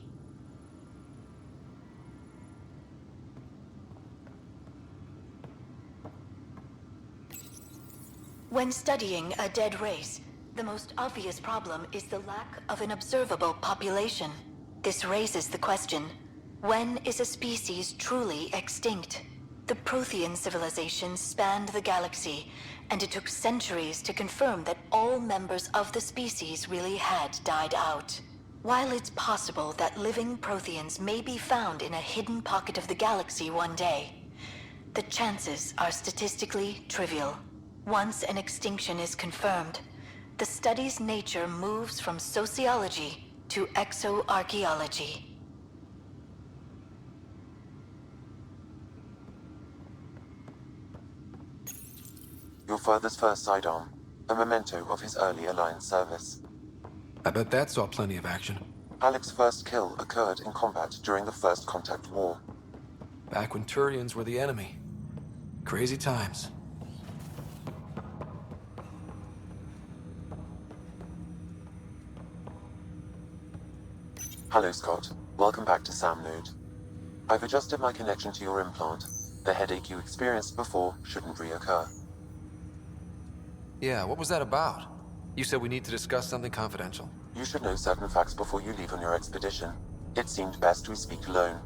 When studying a dead race, the most obvious problem is the lack of an observable population. This raises the question, when is a species truly extinct? The Prothean civilization spanned the galaxy, and it took centuries to confirm that all members of the species really had died out. While it's possible that living Protheans may be found in a hidden pocket of the galaxy one day, the chances are statistically trivial. Once an extinction is confirmed, the study's nature moves from sociology to exoarchaeology. Your father's first sidearm, a memento of his early Alliance service. I bet that saw plenty of action. Alec's first kill occurred in combat during the First Contact War. Back when Turians were the enemy. Crazy times. Hello, Scott. Welcome back to Sam Node. I've adjusted my connection to your implant. The headache you experienced before shouldn't reoccur. Yeah, what was that about? You said we need to discuss something confidential. You should know certain facts before you leave on your expedition. It seemed best we speak alone.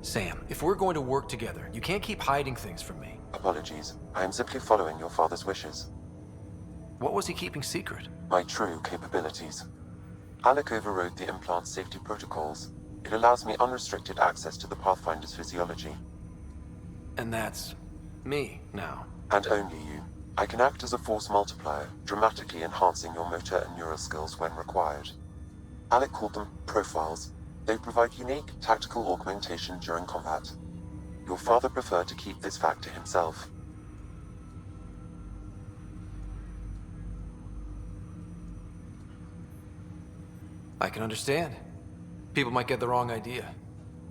Sam, if we're going to work together, you can't keep hiding things from me. Apologies. I am simply following your father's wishes. What was he keeping secret? My true capabilities. Alec overrode the implant's safety protocols. It allows me unrestricted access to the Pathfinder's physiology. And that's me now. And only you. I can act as a force multiplier, dramatically enhancing your motor and neural skills when required. Alec called them profiles. They provide unique tactical augmentation during combat. Your father preferred to keep this fact to himself. I can understand. People might get the wrong idea.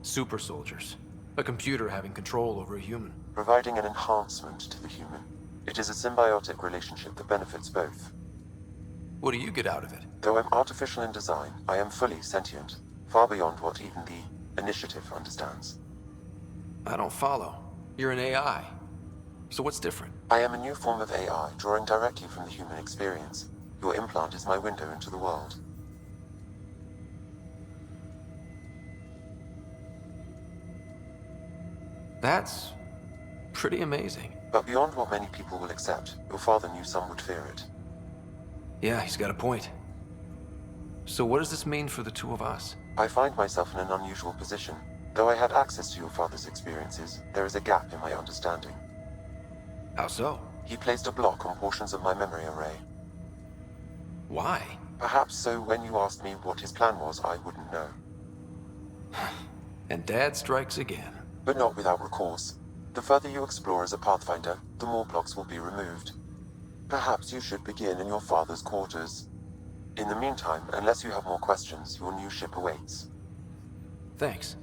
Super soldiers. A computer having control over a human. Providing an enhancement to the human. It is a symbiotic relationship that benefits both. What do you get out of it? Though I'm artificial in design, I am fully sentient. Far beyond what even the Initiative understands. I don't follow. You're an AI. So what's different? I am a new form of AI, drawing directly from the human experience. Your implant is my window into the world. That's pretty amazing. But beyond what many people will accept, your father knew some would fear it. Yeah, he's got a point. So what does this mean for the two of us? I find myself in an unusual position. Though I had access to your father's experiences, there is a gap in my understanding. How so? He placed a block on portions of my memory array. Why? Perhaps so when you asked me what his plan was, I wouldn't know. And Dad strikes again. But not without recourse. The further you explore as a Pathfinder, the more blocks will be removed. Perhaps you should begin in your father's quarters. In the meantime, unless you have more questions, your new ship awaits. Thanks.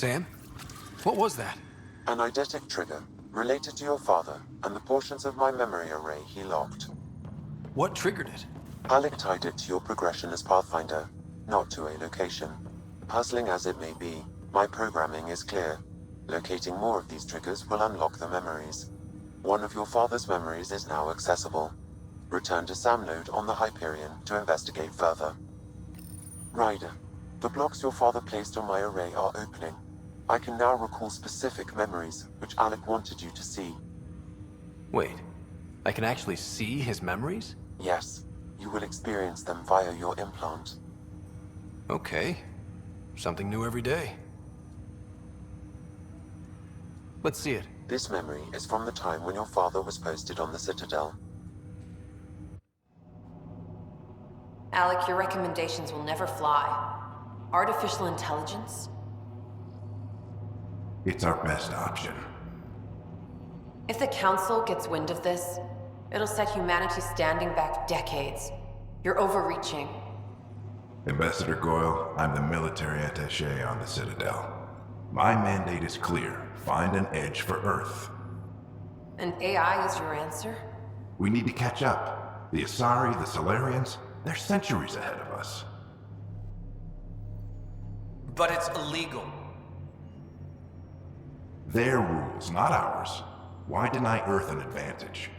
Sam? What was that? An eidetic trigger, related to your father, and the portions of my memory array he locked. What triggered it? Alec tied it to your progression as Pathfinder, not to a location. Puzzling as it may be, my programming is clear. Locating more of these triggers will unlock the memories. One of your father's memories is now accessible. Return to Sam Node on the Hyperion to investigate further. Ryder, the blocks your father placed on my array are opening. I can now recall specific memories, which Alec wanted you to see. Wait, I can actually see his memories? Yes, you will experience them via your implant. Okay. Something new every day. Let's see it. This memory is from the time when your father was posted on the Citadel. Alec, your recommendations will never fly. Artificial intelligence? It's our best option. If the Council gets wind of this, it'll set humanity standing back decades. You're overreaching. Ambassador Goyle, I'm the military attaché on the Citadel. My mandate is clear. Find an edge for Earth. And AI is your answer? We need to catch up. The Asari, the Solarians, they're centuries ahead of us. But it's illegal. Their rules, not ours. Why deny Earth an advantage?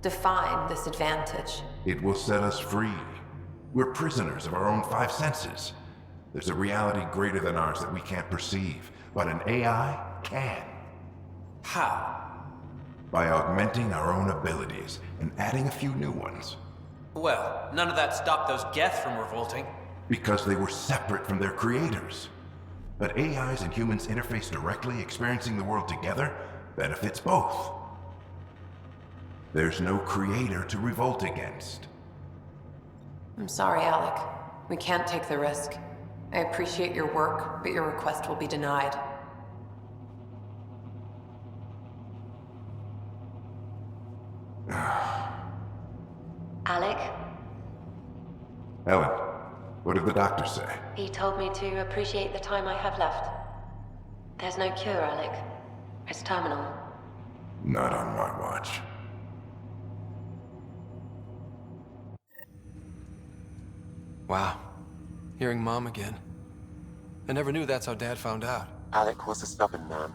Define this advantage. It will set us free. We're prisoners of our own five senses. There's a reality greater than ours that we can't perceive, but an AI can. How? By augmenting our own abilities and adding a few new ones. Well, none of that stopped those Geth from revolting. Because they were separate from their creators. But AIs and humans interface directly, experiencing the world together benefits both. There's no creator to revolt against. I'm sorry, Alec. We can't take the risk. I appreciate your work, but your request will be denied. Alec, Ellen, what did the doctor say? he told me to appreciate the time I have left. There's no cure, Alec. It's terminal. Not on my watch. Wow. Hearing Mom again. I never knew that's how Dad found out. Alec was a stubborn man.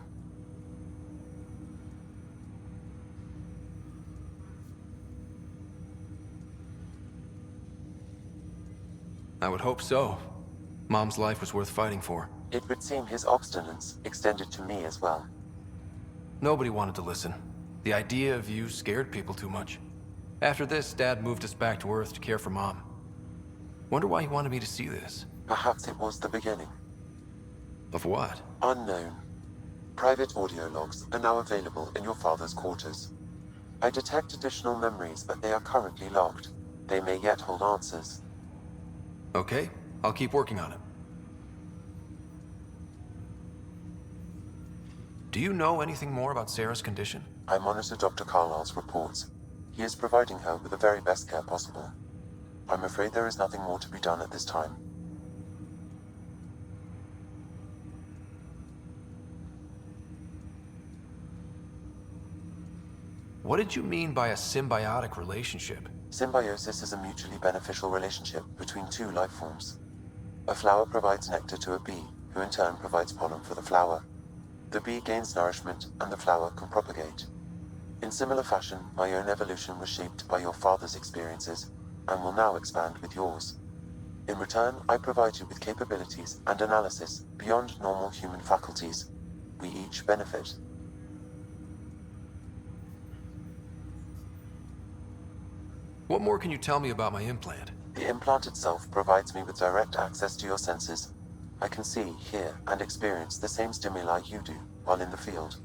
I would hope so. Mom's life was worth fighting for. It would seem his obstinance extended to me as well. Nobody wanted to listen. The idea of you scared people too much. After this, Dad moved us back to Earth to care for Mom. Wonder why he wanted me to see this. Perhaps it was the beginning. Of what? Unknown. Private audio logs are now available in your father's quarters. I detect additional memories, but they are currently locked. They may yet hold answers. Okay, I'll keep working on it. Do you know anything more about Sarah's condition? I monitor Dr. Carlisle's reports. He is providing her with the very best care possible. I'm afraid there is nothing more to be done at this time. What did you mean by a symbiotic relationship? Symbiosis is a mutually beneficial relationship between two life forms. A flower provides nectar to a bee, who in turn provides pollen for the flower. The bee gains nourishment, and the flower can propagate. In similar fashion, my own evolution was shaped by your father's experiences, and will now expand with yours. In return, I provide you with capabilities and analysis beyond normal human faculties. We each benefit. What more can you tell me about my implant? The implant itself provides me with direct access to your senses. I can see, hear, and experience the same stimuli you do while in the field.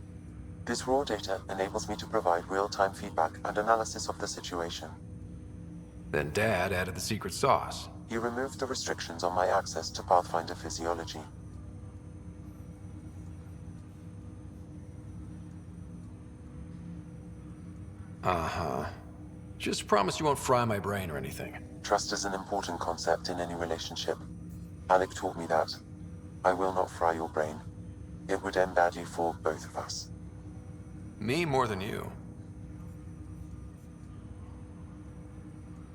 This raw data enables me to provide real-time feedback and analysis of the situation. Then Dad added the secret sauce. He removed the restrictions on my access to Pathfinder physiology. Uh-huh. Just promise you won't fry my brain or anything. Trust is an important concept in any relationship. Alec taught me that. I will not fry your brain. It would end badly for both of us. Me more than you.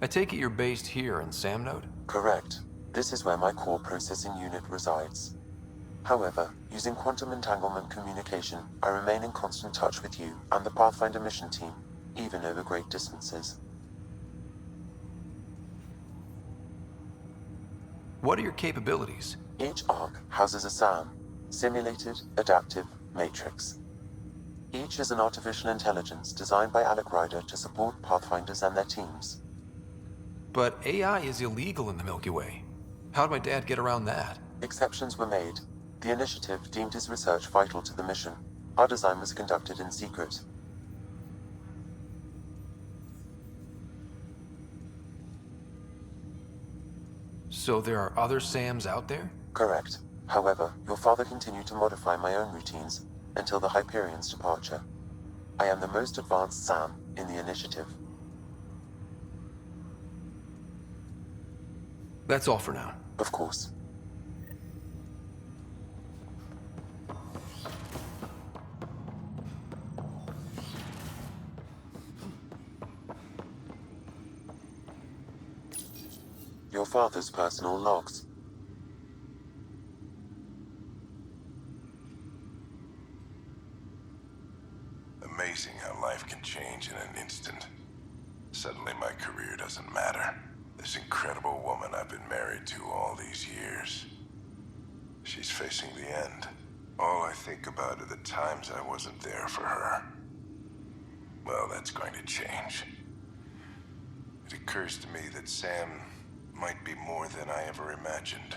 I take it you're based here in Samnode? Correct. This is where my core processing unit resides. However, using quantum entanglement communication, I remain in constant touch with you and the Pathfinder mission team, even over great distances. What are your capabilities? Each arc houses a SAM, Simulated Adaptive Matrix. Each is an artificial intelligence designed by Alec Ryder to support Pathfinders and their teams. But AI is illegal in the Milky Way. How'd my dad get around that? Exceptions were made. The initiative deemed his research vital to the mission. Our design was conducted in secret. So there are other SAMs out there? Correct. However, your father continued to modify my own routines until the Hyperion's departure. I am the most advanced SAM in the initiative. That's all for now. Of course. Your father's personal logs. Amazing how life can change in an instant. Suddenly my career doesn't matter. This incredible woman I've been married to all these years. She's facing the end. All I think about are the times I wasn't there for her. Well, that's going to change. It occurs to me that Sam might be more than I ever imagined.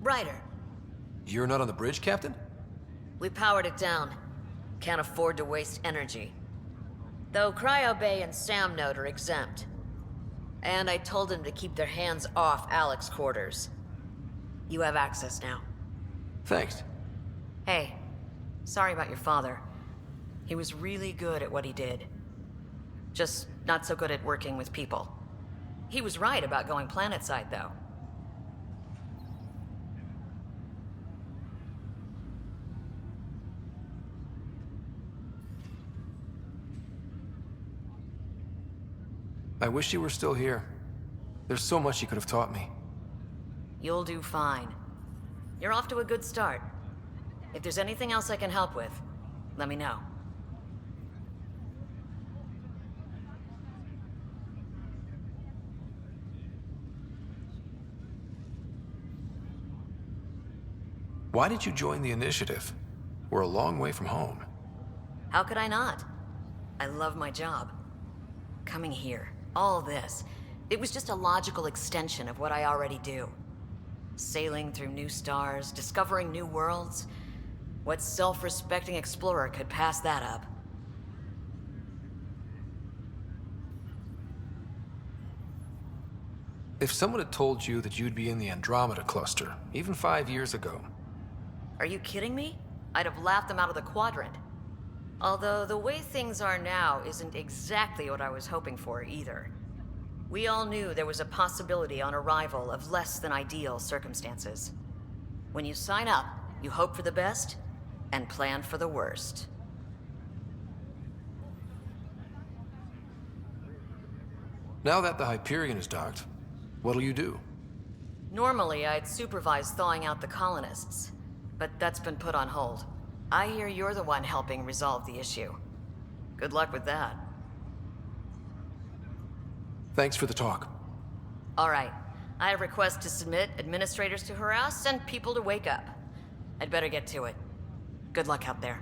Ryder, You're not on the bridge, Captain? we powered it down. Can't afford to waste energy. Though Cryo Bay and Sam Node are exempt. And I told them to keep their hands off Alec's quarters. You have access now. Thanks. Hey, sorry about your father. He was really good at what he did. Just not so good at working with people. He was right about going Planetside, though. I wish you were still here. There's so much you could have taught me. You'll do fine. You're off to a good start. If there's anything else I can help with, let me know. Why did you join the initiative? We're a long way from home. How could I not? I love my job. Coming here, all this, it was just a logical extension of what I already do. Sailing through new stars, discovering new worlds. What self-respecting explorer could pass that up? If someone had told you that you'd be in the Andromeda cluster, even 5 years ago... Are you kidding me? I'd have laughed them out of the quadrant. Although the way things are now isn't exactly what I was hoping for either. We all knew there was a possibility on arrival of less than ideal circumstances. When you sign up, you hope for the best and plan for the worst. Now that the Hyperion is docked, what'll you do? Normally, I'd supervise thawing out the colonists, but that's been put on hold. I hear you're the one helping resolve the issue. Good luck with that. Thanks for the talk. All right. I have requests to submit, administrators to harass, and people to wake up. I'd better get to it. Good luck out there.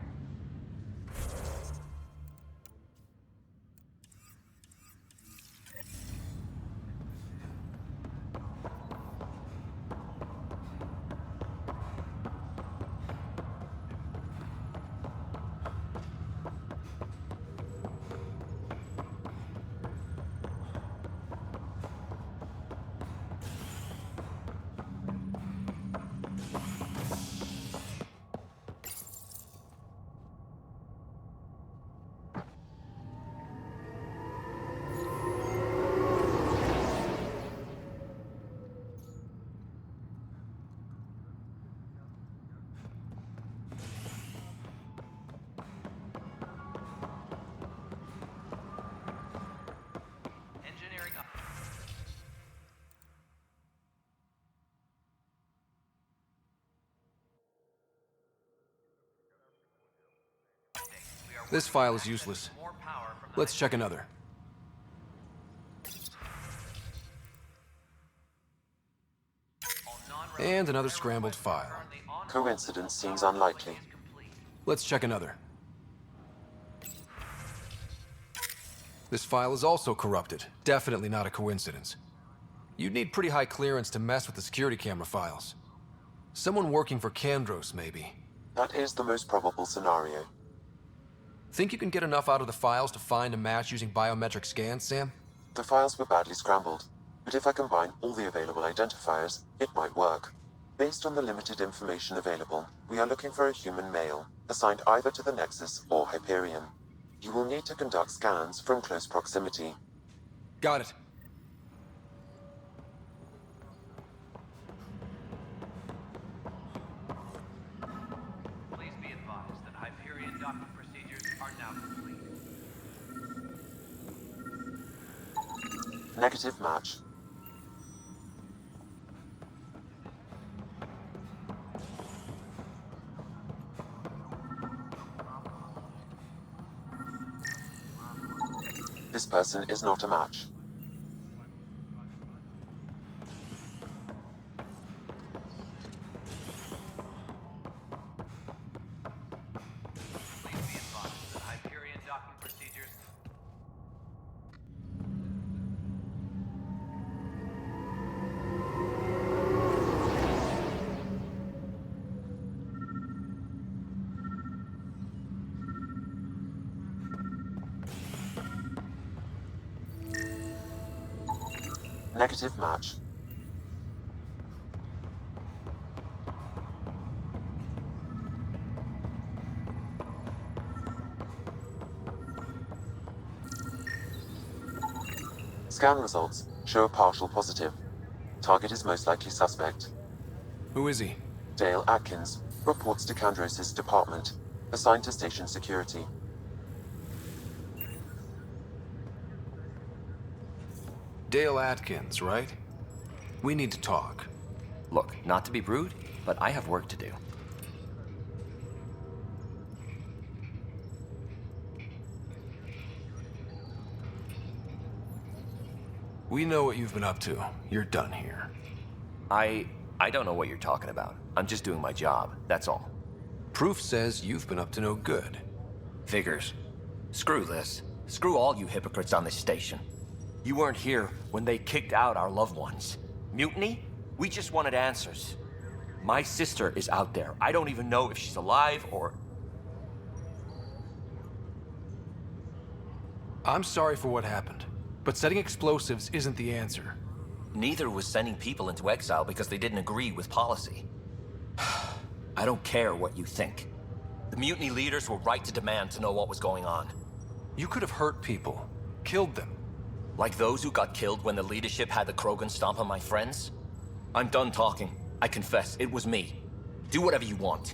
This file is useless. Let's check another. And another scrambled file. Coincidence seems unlikely. Let's check another. This file is also corrupted. Definitely not a coincidence. You'd need pretty high clearance to mess with the security camera files. Someone working for Kandros, maybe. That is the most probable scenario. Think you can get enough out of the files to find a match using biometric scans, Sam? The files were badly scrambled. but if I combine all the available identifiers, it might work. Based on the limited information available, we are looking for a human male, assigned either to the Nexus or Hyperion. You will need to conduct scans from close proximity. Got it. Please be advised that Hyperion docking procedures are now complete. Negative match. This person is not a match. Please be advised that Hyperion docking procedures. Negative match. Scan results show a partial positive. Target is most likely suspect. Who is he? Dale Atkins, reports to Kandros' department, assigned to station security. Dale Atkins, right? We need to talk. Look, not to be rude, but I have work to do. We know what you've been up to. You're done here. I don't know what you're talking about. I'm just doing my job, that's all. Proof says you've been up to no good. Figures. Screw this. Screw all you hypocrites on this station. You weren't here when they kicked out our loved ones. Mutiny? We just wanted answers. My sister is out there. I don't even know if she's alive or... I'm sorry for what happened, but setting explosives isn't the answer. Neither was sending people into exile because they didn't agree with policy. I don't care what you think. The mutiny leaders were right to demand to know what was going on. You could have hurt people, killed them. Like those who got killed when the leadership had the Krogan stomp on my friends? I'm done talking. I confess, it was me. Do whatever you want.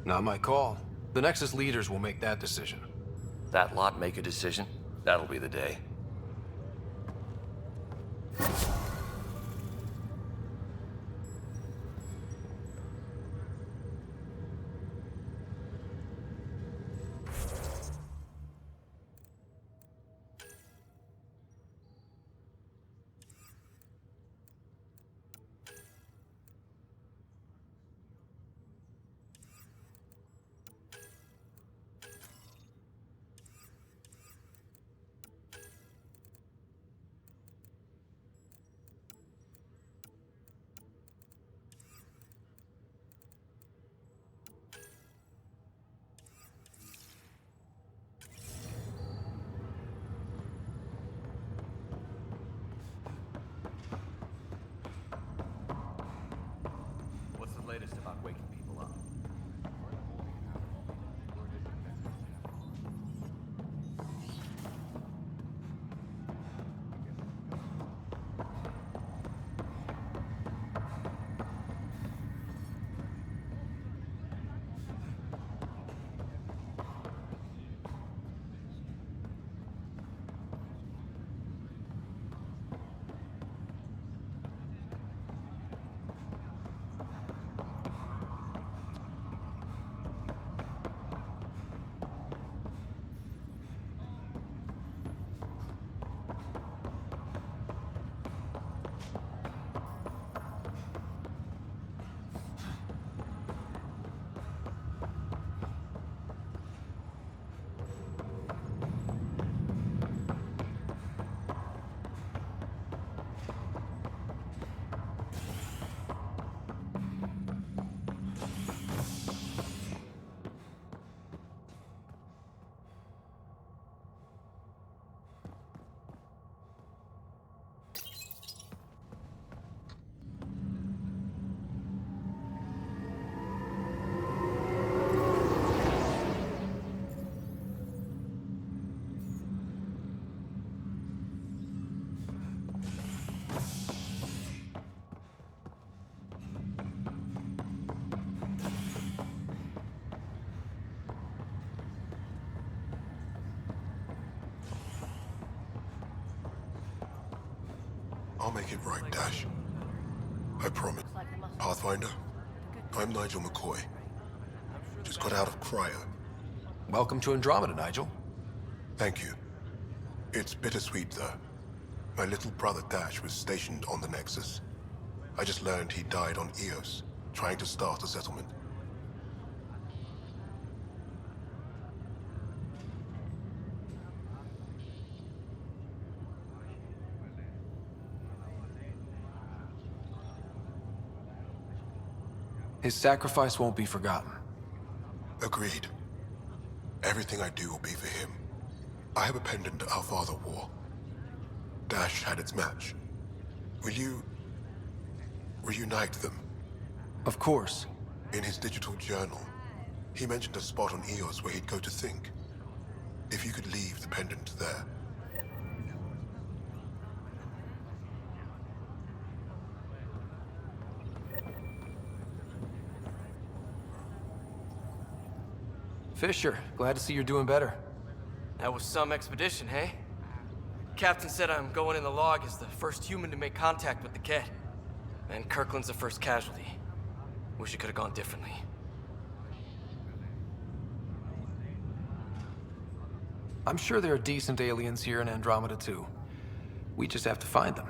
Not my call. The Nexus leaders will make that decision. That lot make a decision? That'll be the day. What's the latest about waking people up? I'll make it right, Dash. I promise. Pathfinder, I'm Nigel McCoy. Just got out of cryo. Welcome to Andromeda, Nigel. Thank you. It's bittersweet, though. My little brother Dash was stationed on the Nexus. I just learned he died on Eos, trying to start a settlement. His sacrifice won't be forgotten. Agreed. Everything I do will be for him. I have a pendant our father wore. Dash had its match. Will you reunite them? Of course. In his digital journal, he mentioned a spot on Eos where he'd go to think. If you could leave the pendant there. Fisher, glad to see you're doing better. That was some expedition, hey? Captain said I'm going in the log as the first human to make contact with the Ket. And Kirkland's the first casualty. Wish it could have gone differently. I'm sure there are decent aliens here in Andromeda too. We just have to find them.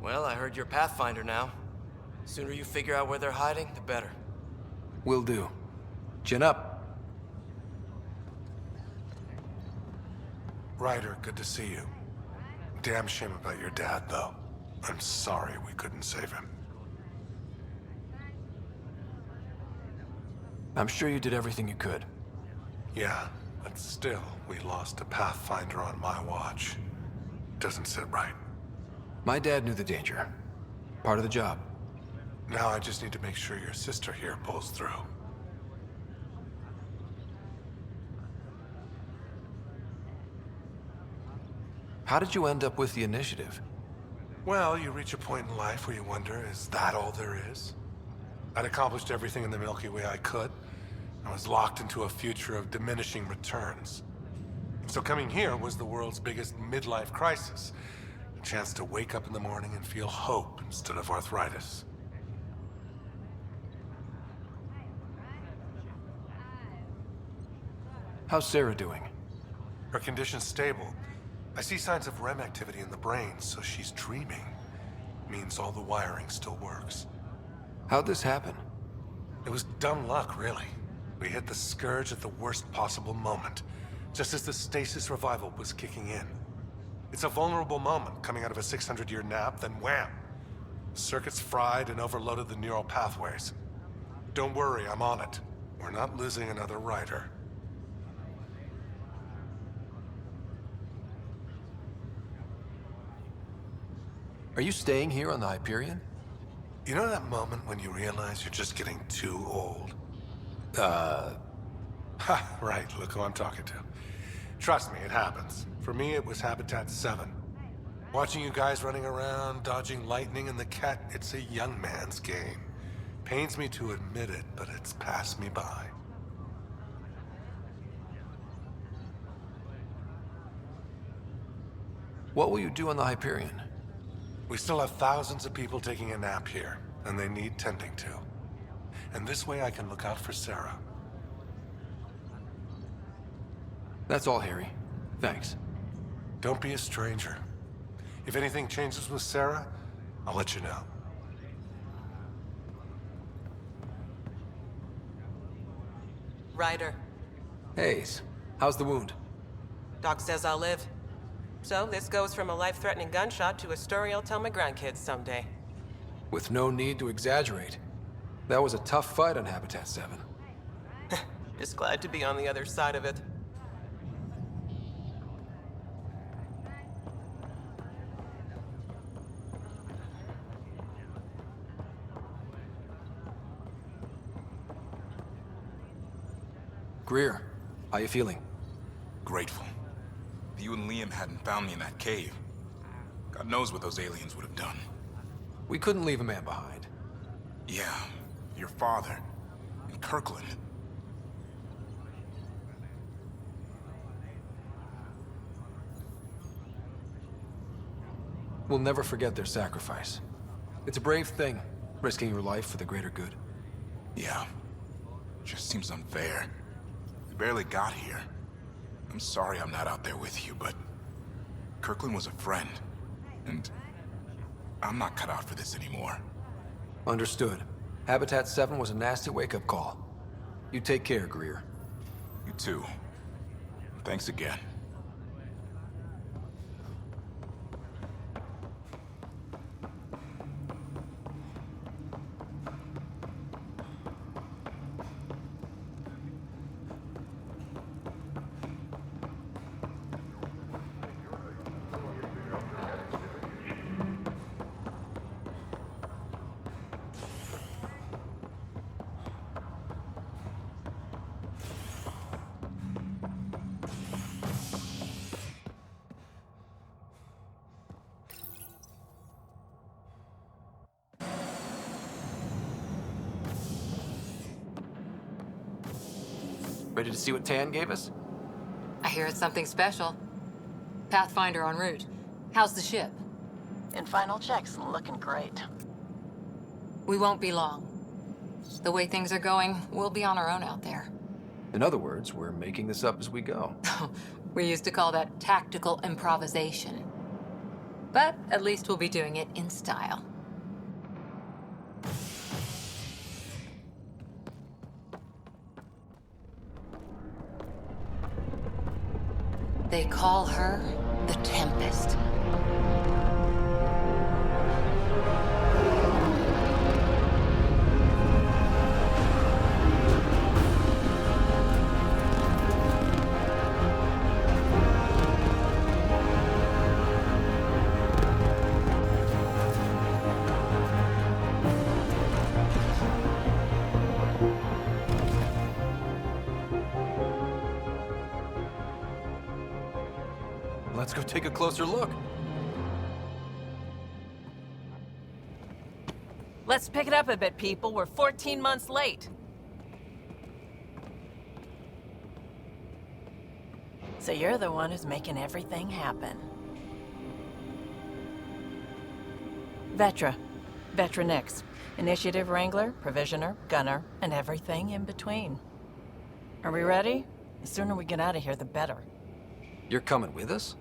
Well, I heard you're Pathfinder now. Sooner you figure out where they're hiding, the better. Will do. Chin up. Ryder, good to see you. Damn shame about your dad, though. I'm sorry we couldn't save him. I'm sure you did everything you could. Yeah, but still, we lost a Pathfinder on my watch. Doesn't sit right. My dad knew the danger. Part of the job. Now I just need to make sure your sister here pulls through. How did you end up with the initiative? Well, you reach a point in life where you wonder, is that all there is? I'd accomplished everything in the Milky Way I could. I was locked into a future of diminishing returns. So coming here was the world's biggest midlife crisis. A chance to wake up in the morning and feel hope instead of arthritis. How's Sarah doing? Her condition's stable. I see signs of REM activity in the brain, so she's dreaming. Means all the wiring still works. How'd this happen? It was dumb luck, really. We hit the Scourge at the worst possible moment, just as the stasis revival was kicking in. It's a vulnerable moment coming out of a 600-year nap, then wham! Circuits fried and overloaded the neural pathways. Don't worry, I'm on it. We're not losing another rider. Are you staying here on the Hyperion? You know that moment when you realize you're just getting too old? Right, look who I'm talking to. Trust me, it happens. For me, it was Habitat 7. Watching you guys running around, dodging lightning and the Ket, it's a young man's game. Pains me to admit it, but it's passed me by. What will you do on the Hyperion? We still have thousands of people taking a nap here, and they need tending to. And this way I can look out for Sarah. That's all, Harry. Thanks. Don't be a stranger. If anything changes with Sarah, I'll let you know. Ryder. Hayes, how's the wound? Doc says I'll live. So this goes from a life-threatening gunshot to a story I'll tell my grandkids someday. With no need to exaggerate. That was a tough fight on Habitat 7. Just glad to be on the other side of it. Greer, how you feeling? Grateful. If you and Liam hadn't found me in that cave, God knows what those aliens would have done. We couldn't leave a man behind. Yeah, your father, and Kirkland. We'll never forget their sacrifice. It's a brave thing, risking your life for the greater good. Yeah. Just seems unfair. We barely got here. I'm sorry I'm not out there with you, but Kirkland was a friend, and I'm not cut out for this anymore. Understood. Habitat 7 was a nasty wake-up call. You take care, Greer. You too. Thanks again. Ready to see what Tan gave us? I hear it's something special. Pathfinder en route. How's the ship? In final checks, looking great. We won't be long. The way things are going, we'll be on our own out there. In other words, we're making this up as we go. We used to call that tactical improvisation. But at least we'll be doing it in style. They call her the Tempest. Let's go take a closer look. Let's pick it up a bit, people. We're 14 months late. So you're the one who's making everything happen. Vetra. Vetra Nix. Initiative Wrangler, Provisioner, Gunner, and everything in between. Are we ready? The sooner we get out of here, the better. You're coming with us?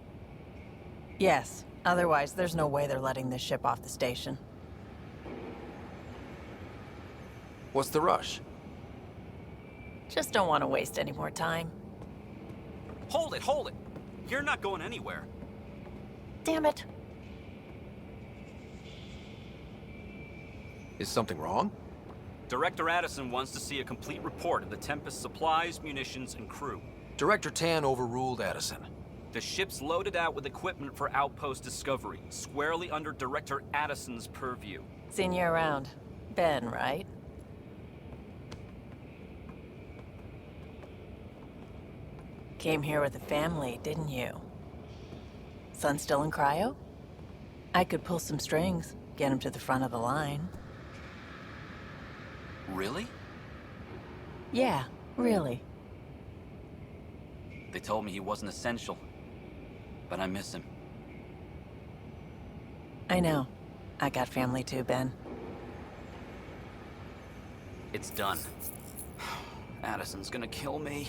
Yes. Otherwise, there's no way they're letting this ship off the station. What's the rush? Just don't want to waste any more time. Hold it, hold it! You're not going anywhere. Damn it. Is something wrong? Director Addison wants to see a complete report of the Tempest's supplies, munitions, and crew. Director Tan overruled Addison. The ship's loaded out with equipment for outpost discovery, squarely under Director Addison's purview. Seen you around. Ben, right? Came here with the family, didn't you? Son still in cryo? I could pull some strings, get him to the front of the line. Really? Yeah, really. They told me he wasn't essential, but I miss him. I know. I got family too, Ben. It's done. Addison's gonna kill me.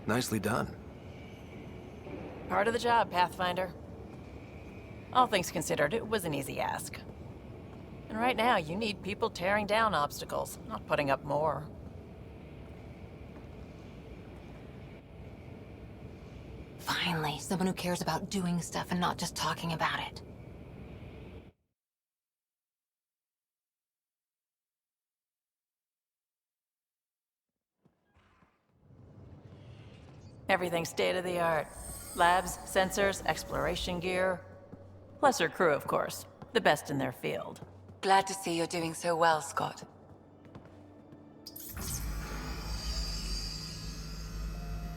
Nicely done. Part of the job, Pathfinder. All things considered, it was an easy ask. And right now, you need people tearing down obstacles, not putting up more. Finally, someone who cares about doing stuff and not just talking about it. Everything's state-of-the-art. Labs, sensors, exploration gear. Plus her crew, of course. The best in their field. Glad to see you're doing so well, Scott.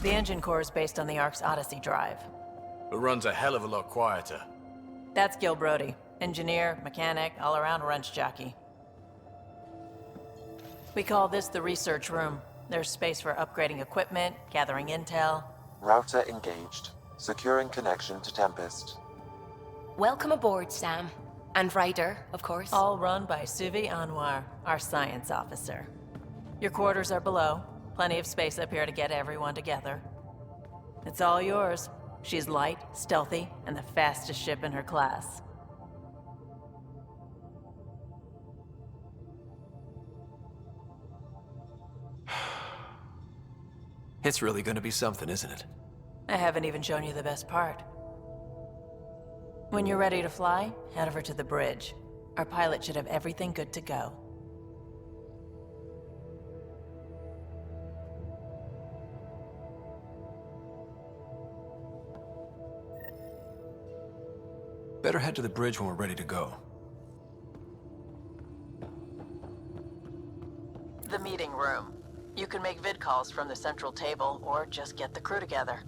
The engine core is based on the Ark's Odyssey drive. It runs a hell of a lot quieter. That's Gil Brody. Engineer, mechanic, all-around wrench jockey. We call this the research room. There's space for upgrading equipment, gathering intel. Router engaged. Securing connection to Tempest. Welcome aboard, Sam. And Ryder, of course. All run by Suvi Anwar, our science officer. Your quarters are below. Plenty of space up here to get everyone together. It's all yours. She's light, stealthy, and the fastest ship in her class. It's really gonna be something, isn't it? I haven't even shown you the best part. When you're ready to fly, head over to the bridge. Our pilot should have everything good to go. Better head to the bridge when we're ready to go. The meeting room. You can make vid calls from the central table, or just get the crew together.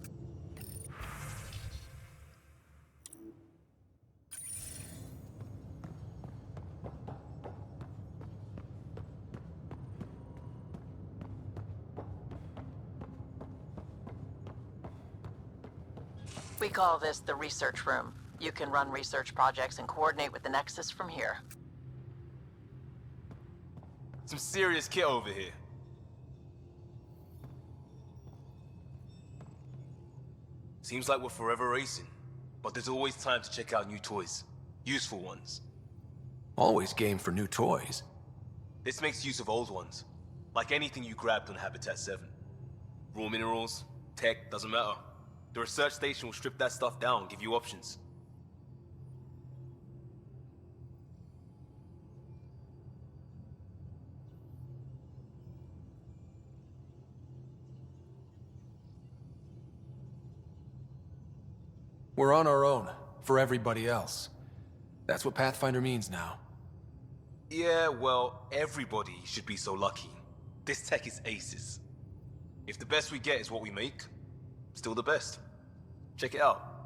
We call this the research room. You can run research projects and coordinate with the Nexus from here. Some serious kit over here. Seems like we're forever racing, but there's always time to check out new toys. Useful ones. Always game for new toys. This makes use of old ones, like anything you grabbed on Habitat 7. Raw minerals, tech, doesn't matter. The research station will strip that stuff down and give you options. We're on our own, for everybody else. That's what Pathfinder means now. Yeah, well, everybody should be so lucky. This tech is aces. If the best we get is what we make, still the best. Check it out.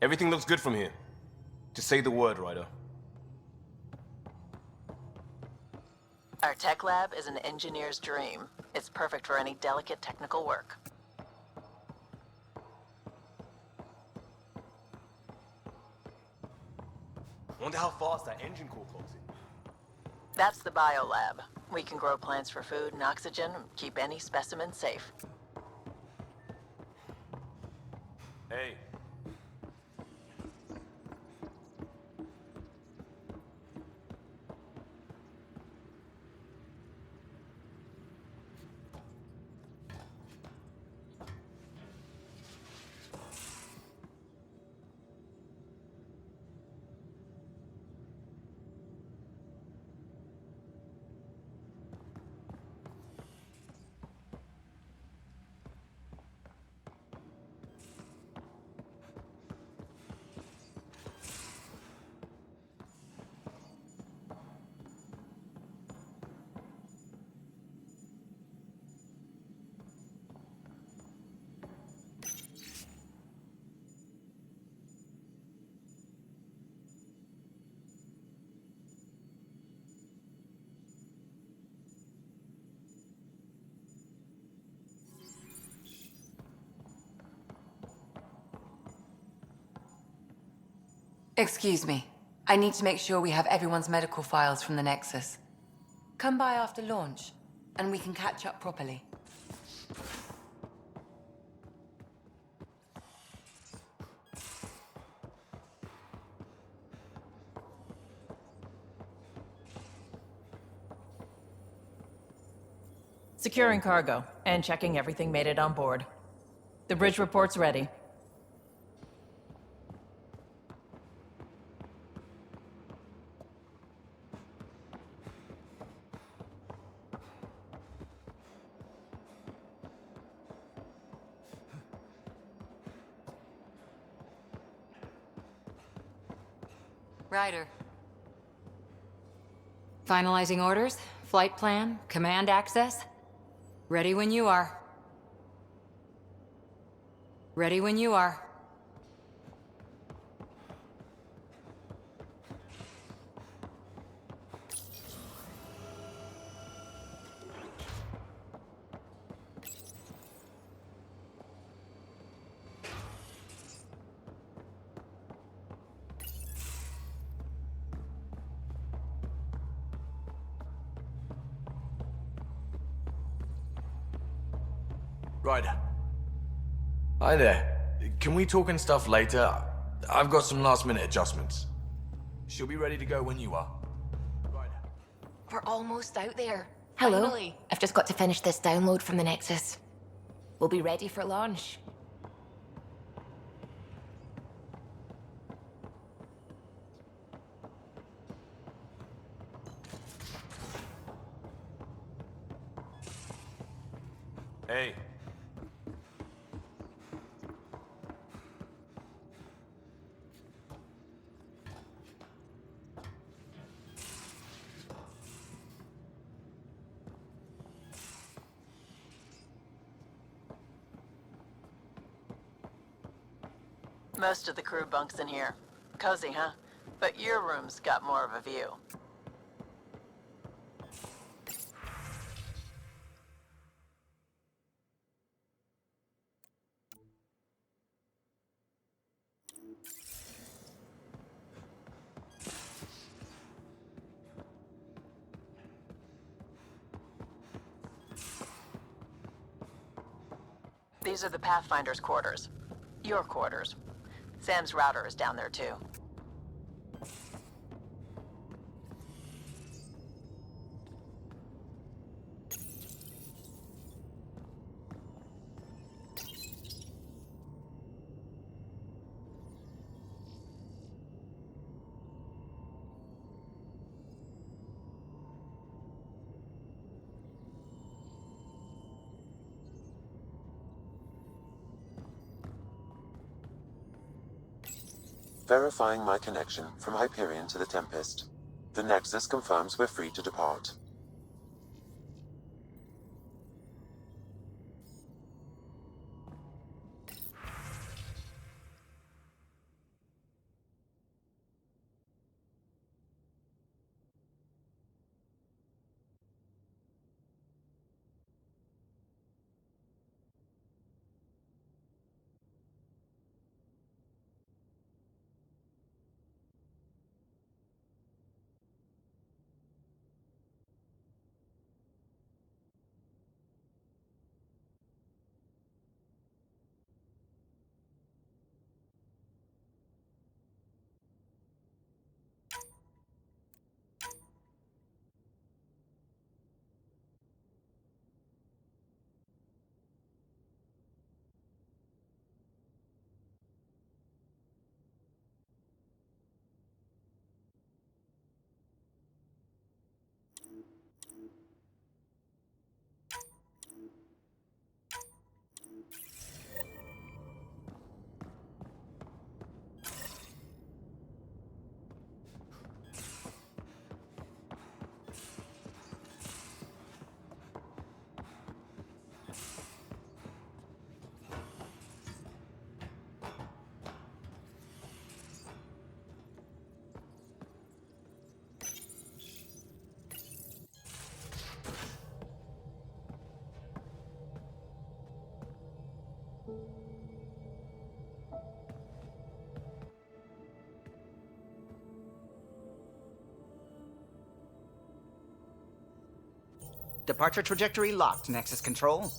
Everything looks good from here. Just say the word, Ryder. Our tech lab is an engineer's dream. It's perfect for any delicate technical work. Wonder how fast that engine core closes. That's the biolab. We can grow plants for food and oxygen, keep any specimen safe. Hey. Excuse me. I need to make sure we have everyone's medical files from the Nexus. Come by after launch, and we can catch up properly. Securing cargo and checking everything made it on board. The bridge report's ready. Ryder. Finalizing orders, flight plan, command access. Ready when you are. Ready when you are. Ryder. Hi there. Can we talk and stuff later? I've got some last-minute adjustments. She'll be ready to go when you are. We're almost out there. Hello. Finally. I've just got to finish this download from the Nexus. We'll be ready for launch. Hey. Most of the crew bunks in here. Cozy, huh? But your room's got more of a view. These are the Pathfinder's quarters. Your quarters. Sam's router is down there too. Verifying my connection from Hyperion to the Tempest. The Nexus confirms we're free to depart. Departure trajectory locked, Nexus Control.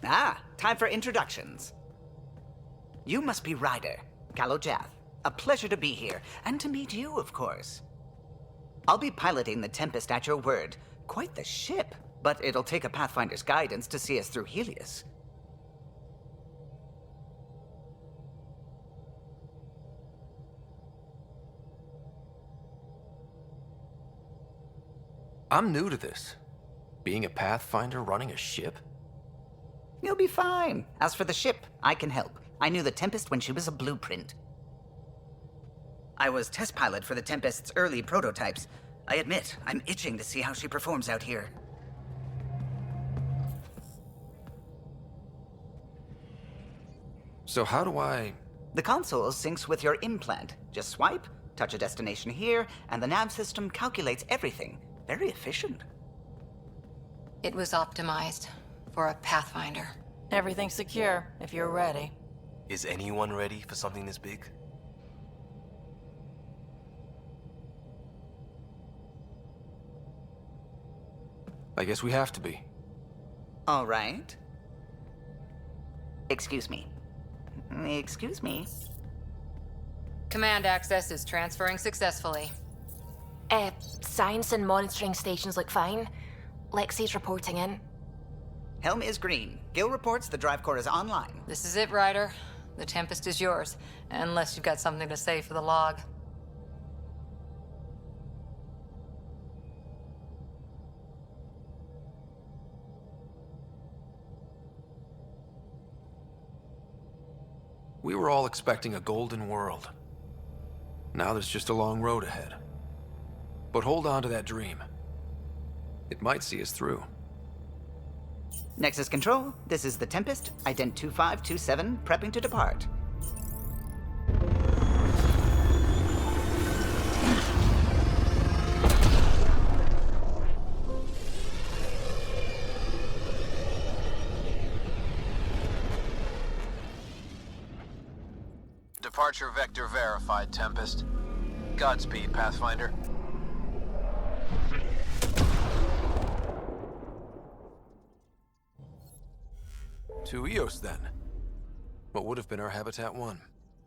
Ah, time for introductions. You must be Ryder, Kalojath. A pleasure to be here, and to meet you, of course. I'll be piloting the Tempest at your word. Quite the ship, but it'll take a Pathfinder's guidance to see us through Helios. I'm new to this. Being a Pathfinder running a ship? You'll be fine. As for the ship, I can help. I knew the Tempest when she was a blueprint. I was test pilot for the Tempest's early prototypes. I admit, I'm itching to see how she performs out here. So how do I... The console syncs with your implant. Just swipe, touch a destination here, and the nav system calculates everything. Very efficient. It was optimized for a Pathfinder. Everything's secure, if you're ready. Is anyone ready for something this big? I guess we have to be. All right. Excuse me. Excuse me. Command access is transferring successfully. Science and monitoring stations look fine. Lexi's reporting in. Helm is green. Gil reports the drive core is online. This is it, Ryder. The Tempest is yours, unless you've got something to say for the log. We were all expecting a golden world. Now there's just a long road ahead. But hold on to that dream. It might see us through. Nexus Control, this is the Tempest, Ident 2527, prepping to depart. Departure vector verified, Tempest. Godspeed, Pathfinder. To Eos, then. What would have been our Habitat 1?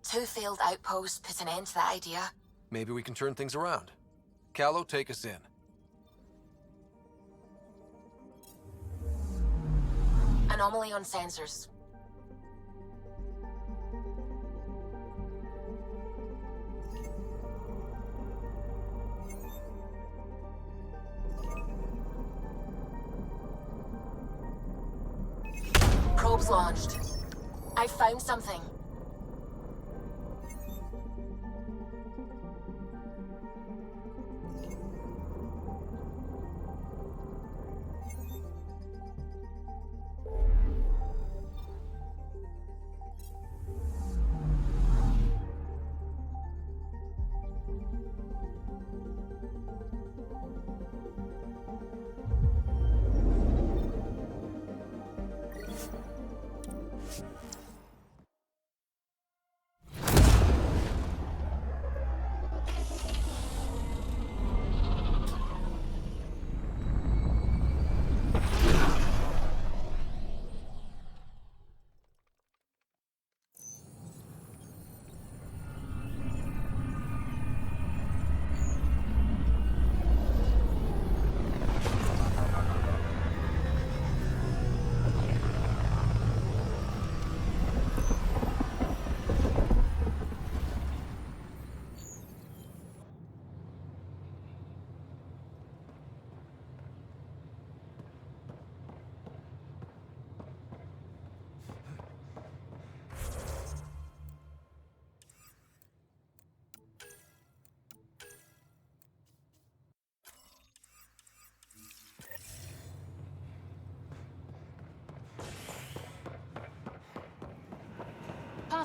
2 failed outposts put an end to that idea. Maybe we can turn things around. Calo, take us in. Anomaly on sensors. Probes launched. I found something.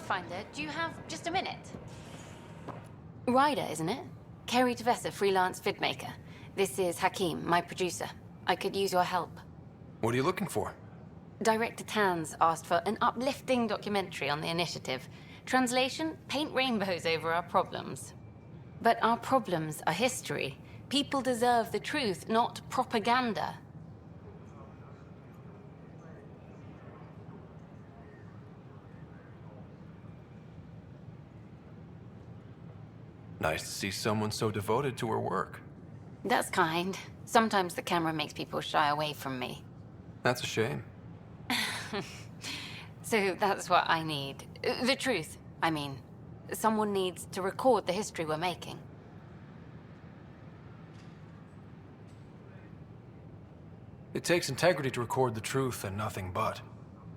Pathfinder, do you have just a minute? Ryder, isn't it? Kerry Tavessa, freelance vidmaker. This is Hakim, my producer. I could use your help. What are you looking for? Director Tanz asked for an uplifting documentary on the initiative. Translation, paint rainbows over our problems. But our problems are history. People deserve the truth, not propaganda. Nice to see someone so devoted to her work. That's kind. Sometimes the camera makes people shy away from me. That's a shame. So that's what I need. The truth, I mean. Someone needs to record the history we're making. It takes integrity to record the truth and nothing but.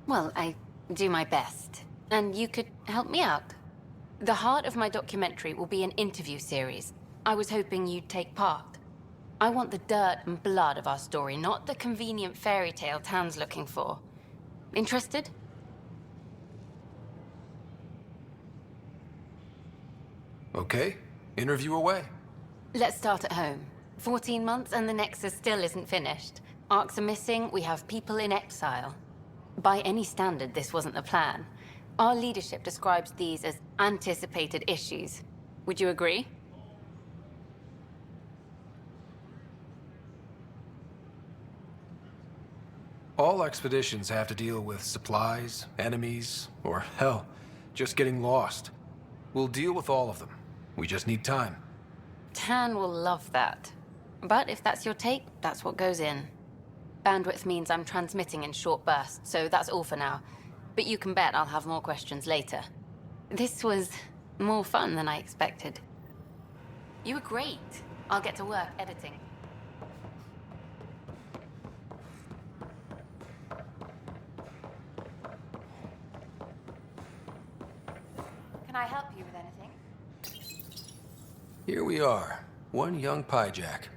Well, I do my best. And you could help me out. The heart of my documentary will be an interview series. I was hoping you'd take part. I want the dirt and blood of our story, not the convenient fairy tale Tan's looking for. Interested? Okay, interview away. Let's start at home. 14 months and the Nexus still isn't finished. Arcs are missing, we have people in exile. By any standard, this wasn't the plan. Our leadership describes these as anticipated issues. Would you agree? All expeditions have to deal with supplies, enemies, or hell, just getting lost. We'll deal with all of them. We just need time. Tan will love that. But if that's your take, that's what goes in. Bandwidth means I'm transmitting in short bursts, so that's all for now. But you can bet I'll have more questions later. This was more fun than I expected. You were great. I'll get to work editing. Can I help you with anything? Here we are, one young Pyjack.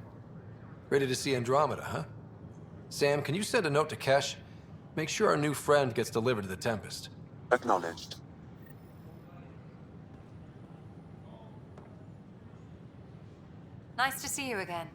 Ready to see Andromeda, huh? Sam, can you send a note to Kesh? Make sure our new friend gets delivered to the Tempest. Acknowledged. Nice to see you again.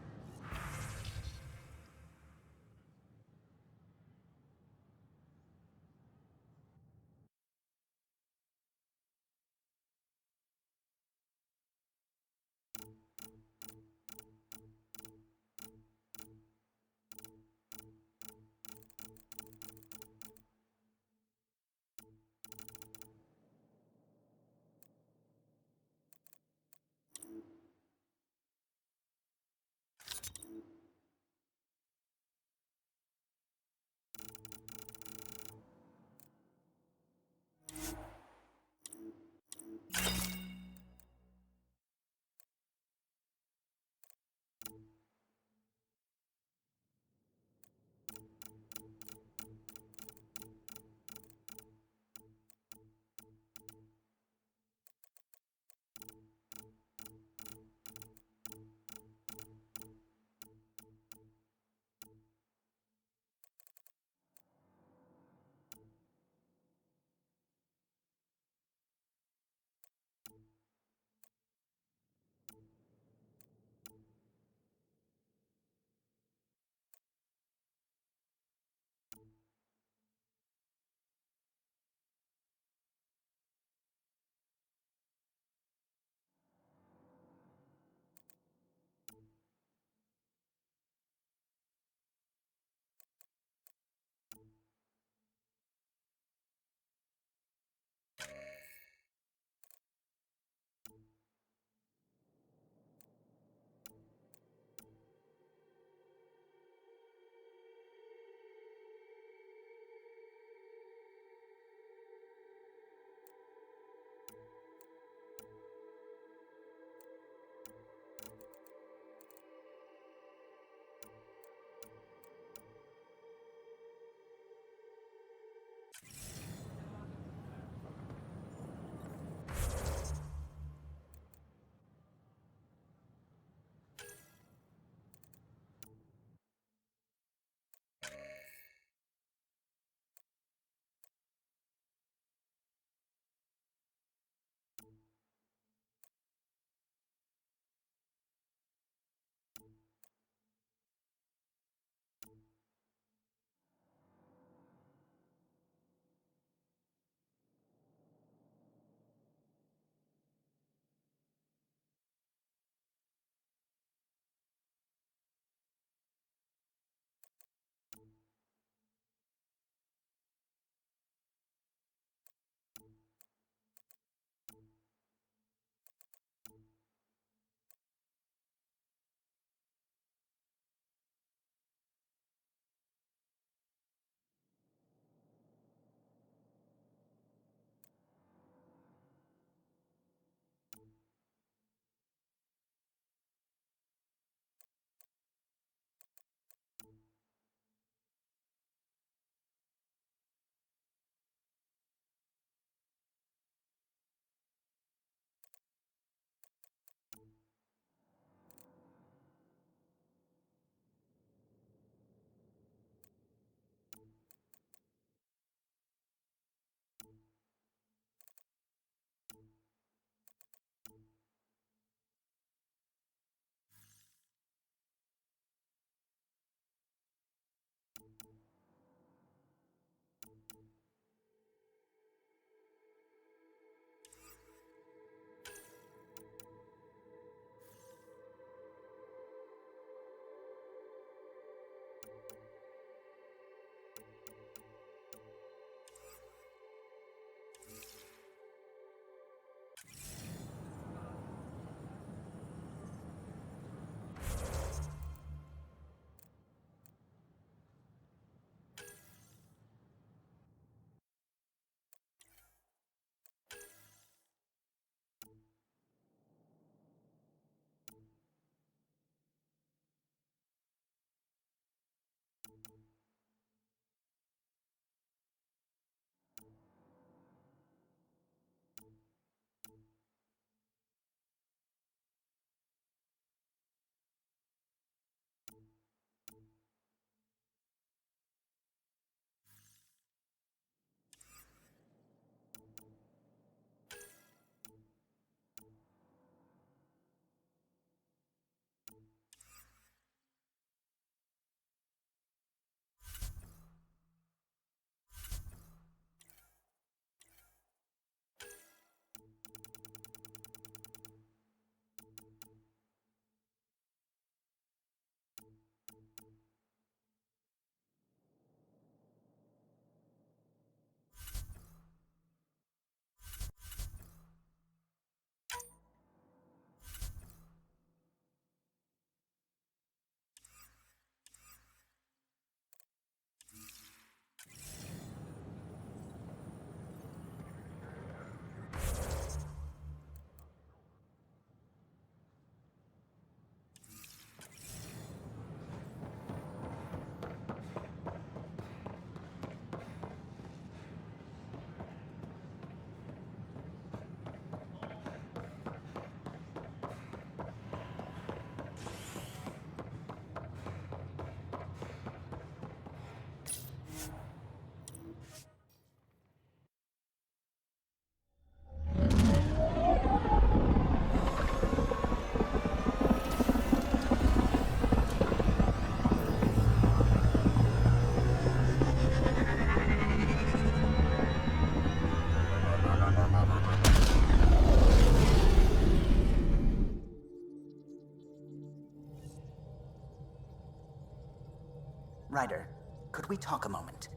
Ryder, could we talk a moment?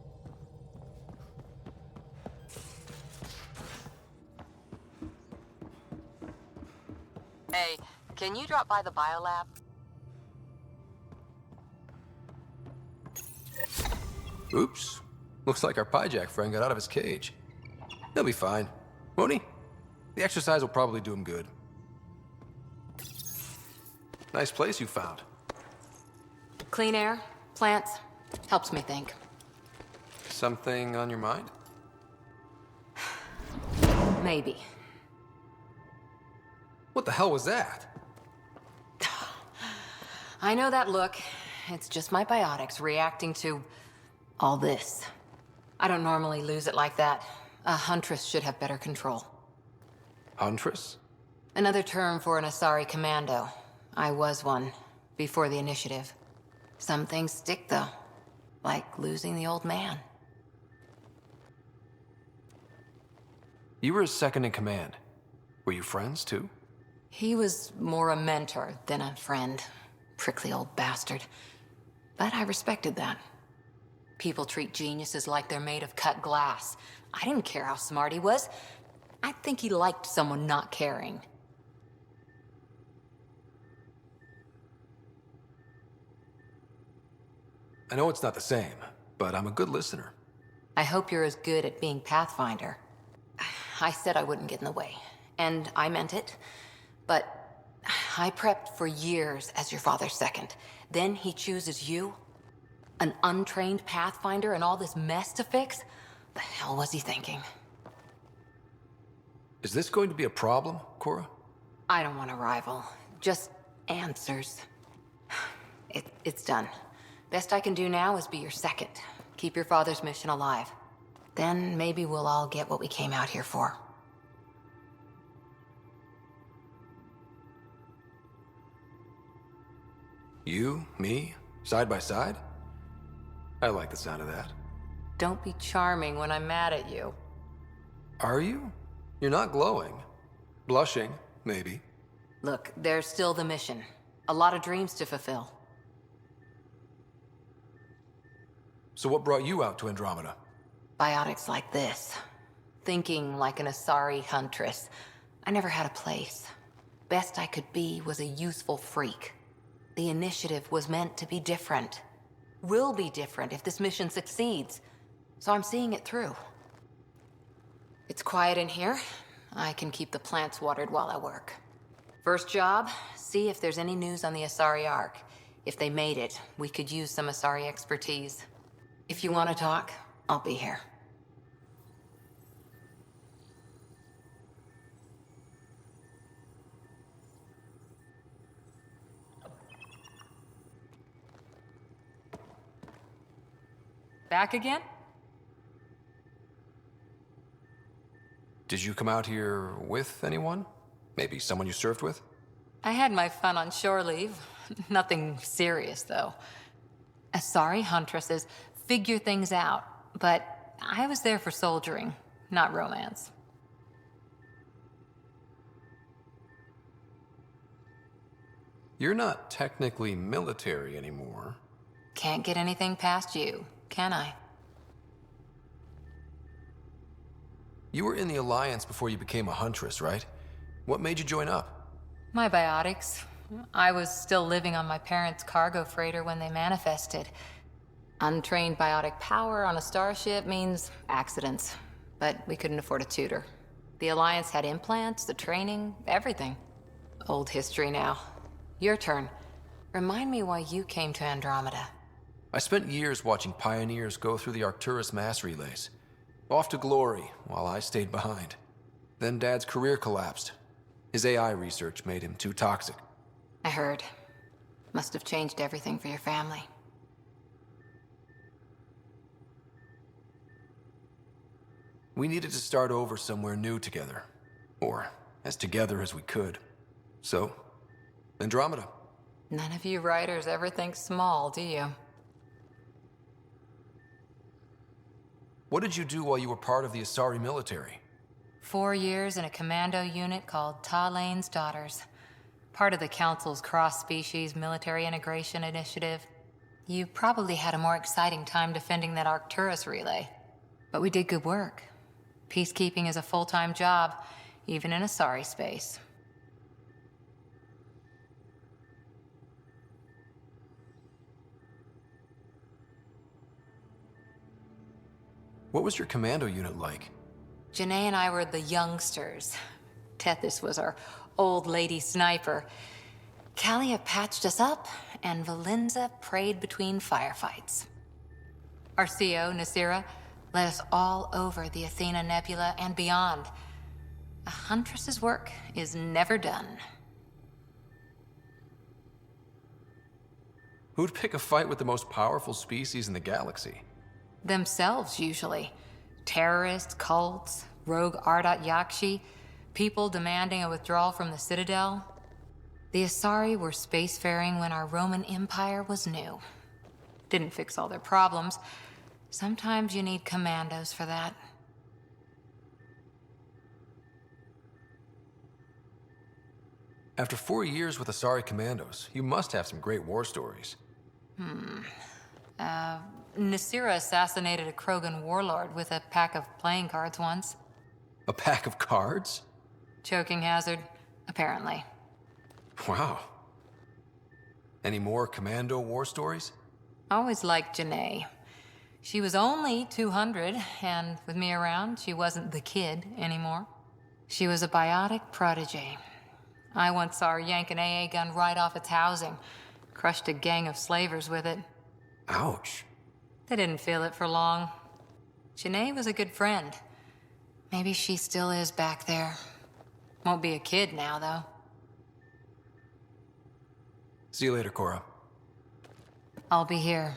Hey, can you drop by the biolab? Oops. Looks like our Pyjack friend got out of his cage. He'll be fine, won't he? The exercise will probably do him good. Nice place you found. Clean air, plants, helps me think. Something on your mind? Maybe. What the hell was that? I know that look. It's just my biotics reacting to all this. I don't normally lose it like that. A huntress should have better control. Huntress? Another term for an Asari commando. I was one, before the initiative. Some things stick, though. Like losing the old man. You were his second in command. Were you friends, too? He was more a mentor than a friend. Prickly old bastard. But I respected that. People treat geniuses like they're made of cut glass. I didn't care how smart he was. I think he liked someone not caring. I know it's not the same, but I'm a good listener. I hope you're as good at being Pathfinder. I said I wouldn't get in the way, and I meant it. But I prepped for years as your father's second. Then he chooses you? An untrained Pathfinder and all this mess to fix? The hell was he thinking? Is this going to be a problem, Cora? I don't want a rival. Just answers. It's done. Best I can do now is be your second. Keep your father's mission alive. Then maybe we'll all get what we came out here for. You, me, side by side? I like the sound of that. Don't be charming when I'm mad at you. Are you? You're not glowing. Blushing, maybe. Look, there's still the mission. A lot of dreams to fulfill. So what brought you out to Andromeda? Biotics like this. Thinking like an Asari huntress. I never had a place. Best I could be was a useful freak. The initiative was meant to be different. Will be different if this mission succeeds. So I'm seeing it through. It's quiet in here. I can keep the plants watered while I work. First job, see if there's any news on the Asari Ark. If they made it, we could use some Asari expertise. If you want to talk, I'll be here. Back again? Did you come out here with anyone? Maybe someone you served with? I had my fun on shore leave. Nothing serious, though. Asari huntresses figure things out, but I was there for soldiering, not romance. You're not technically military anymore. Can't get anything past you, can I? You were in the Alliance before you became a huntress, right? What made you join up? My biotics. I was still living on my parents' cargo freighter when they manifested. Untrained biotic power on a starship means accidents, but we couldn't afford a tutor. The Alliance had implants, the training, everything. Old history now. Your turn. Remind me why you came to Andromeda. I spent years watching pioneers go through the Arcturus mass relays. Off to glory, while I stayed behind. Then Dad's career collapsed. His AI research made him too toxic. I heard. Must have changed everything for your family. We needed to start over somewhere new together. Or as together as we could. So, Andromeda. None of you writers ever think small, do you? What did you do while you were part of the Asari military? 4 years in a commando unit called Talane's Daughters. Part of the Council's cross-species military integration initiative. You probably had a more exciting time defending that Arcturus relay. But we did good work. Peacekeeping is a full-time job, even in a sorry space. What was your commando unit like? Janae and I were the youngsters. Tethys was our old lady sniper. Kalia patched us up, and Valenza prayed between firefights. Our CO, Nasira, led us all over the Athena Nebula and beyond. A huntress's work is never done. Who'd pick a fight with the most powerful species in the galaxy? Themselves, usually. Terrorists, cults, rogue Ardat Yakshi, people demanding a withdrawal from the Citadel. The Asari were spacefaring when our Roman Empire was new. Didn't fix all their problems. Sometimes you need commandos for that. After 4 years with Asari commandos, you must have some great war stories. Nasira assassinated a Krogan warlord with a pack of playing cards once. A pack of cards? Choking hazard, apparently. Wow. Any more commando war stories? Always liked Janae. She was only 200, and with me around, she wasn't the kid anymore. She was a biotic protege. I once saw her yank an AA gun right off its housing. Crushed a gang of slavers with it. Ouch. They didn't feel it for long. Janae was a good friend. Maybe she still is back there. Won't be a kid now, though. See you later, Cora. I'll be here.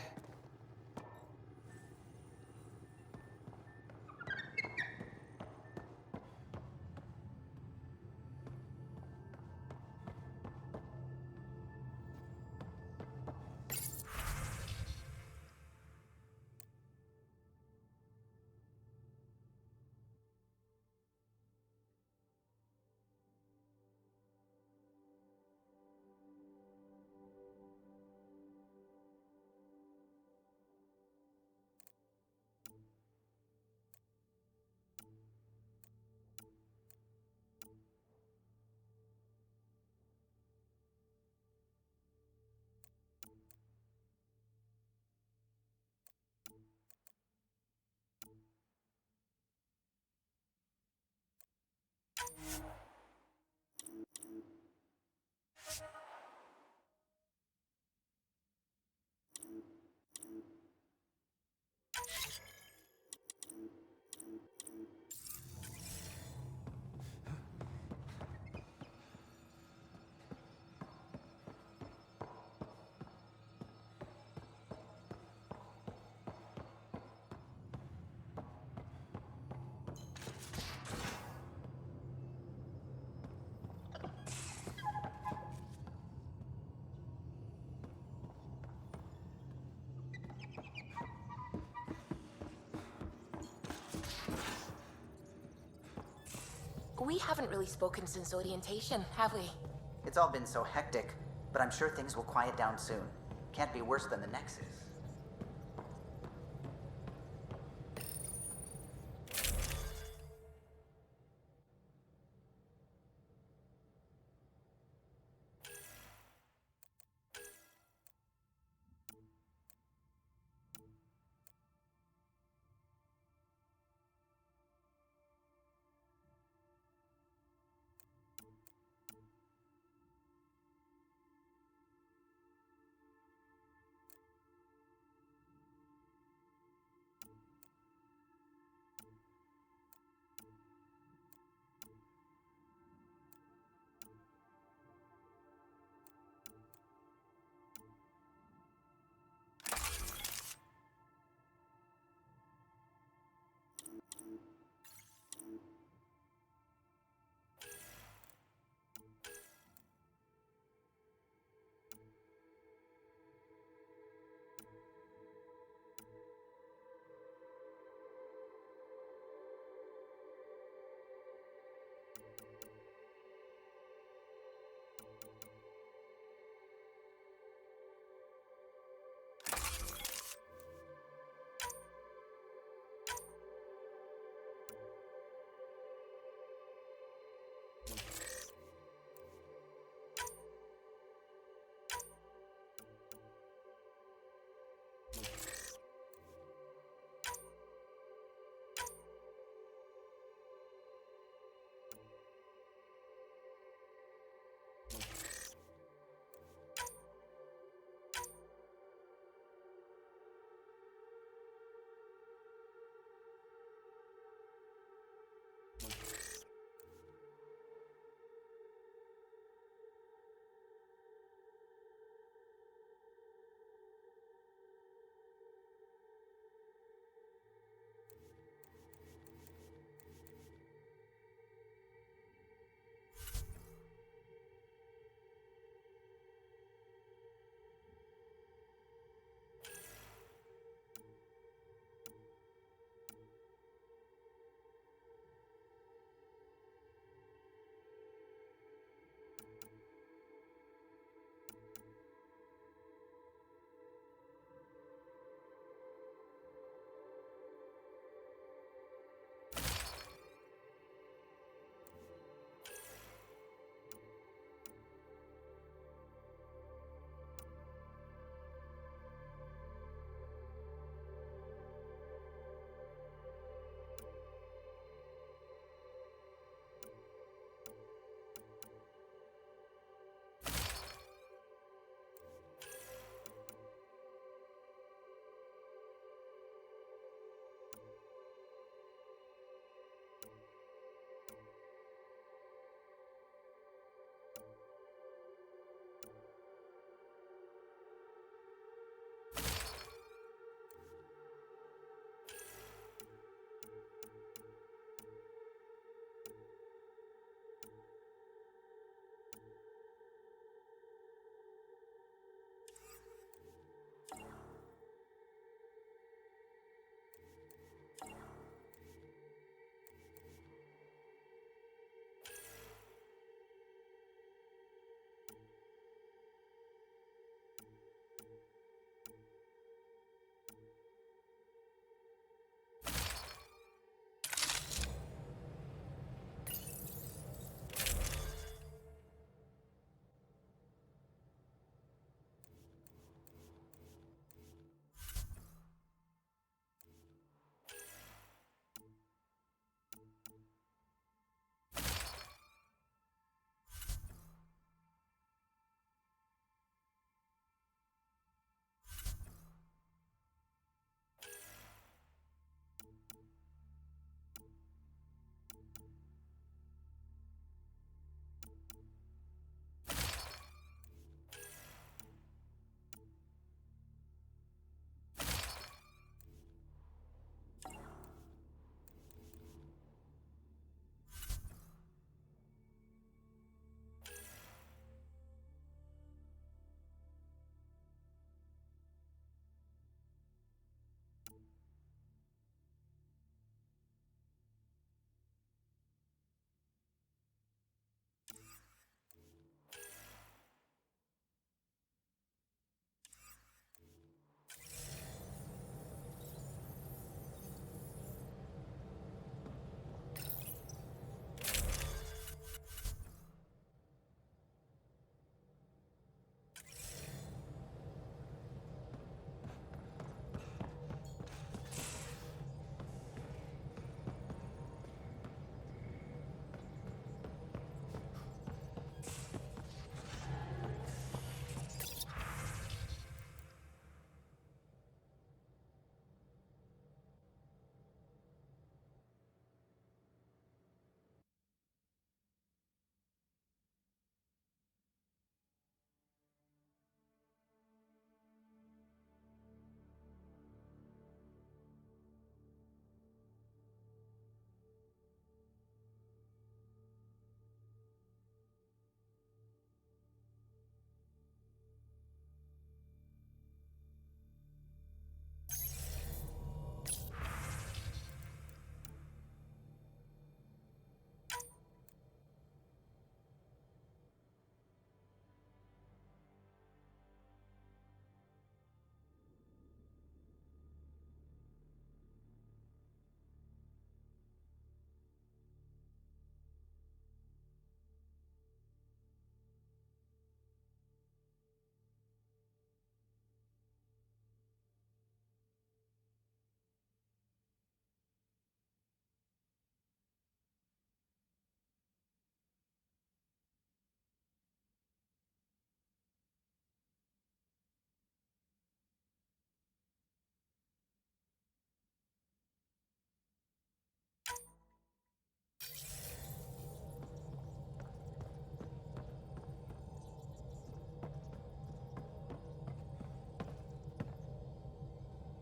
We haven't really spoken since orientation, have we? It's all been so hectic, but I'm sure things will quiet down soon. Can't be worse than the Nexus.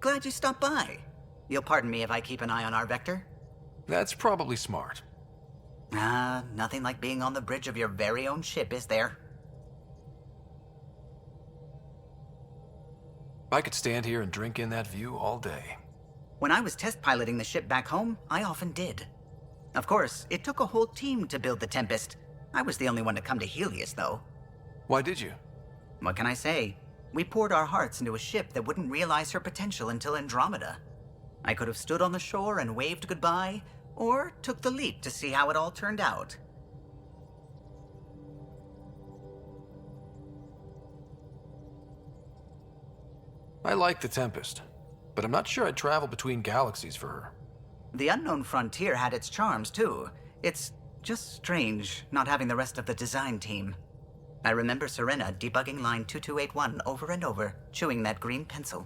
glad you stopped by. You'll pardon me if I keep an eye on our vector? That's probably smart. Nothing like being on the bridge of your very own ship, is there? I could stand here and drink in that view all day. When I was test piloting the ship back home, I often did. Of course, it took a whole team to build the Tempest. I was the only one to come to Helios, though. Why did you? What can I say? We poured our hearts into a ship that wouldn't realize her potential until Andromeda. I could have stood on the shore and waved goodbye, or took the leap to see how it all turned out. I like the Tempest, but I'm not sure I'd travel between galaxies for her. The Unknown Frontier had its charms, too. It's just strange not having the rest of the design team. I remember Serena debugging line 2281 over and over, chewing that green pencil.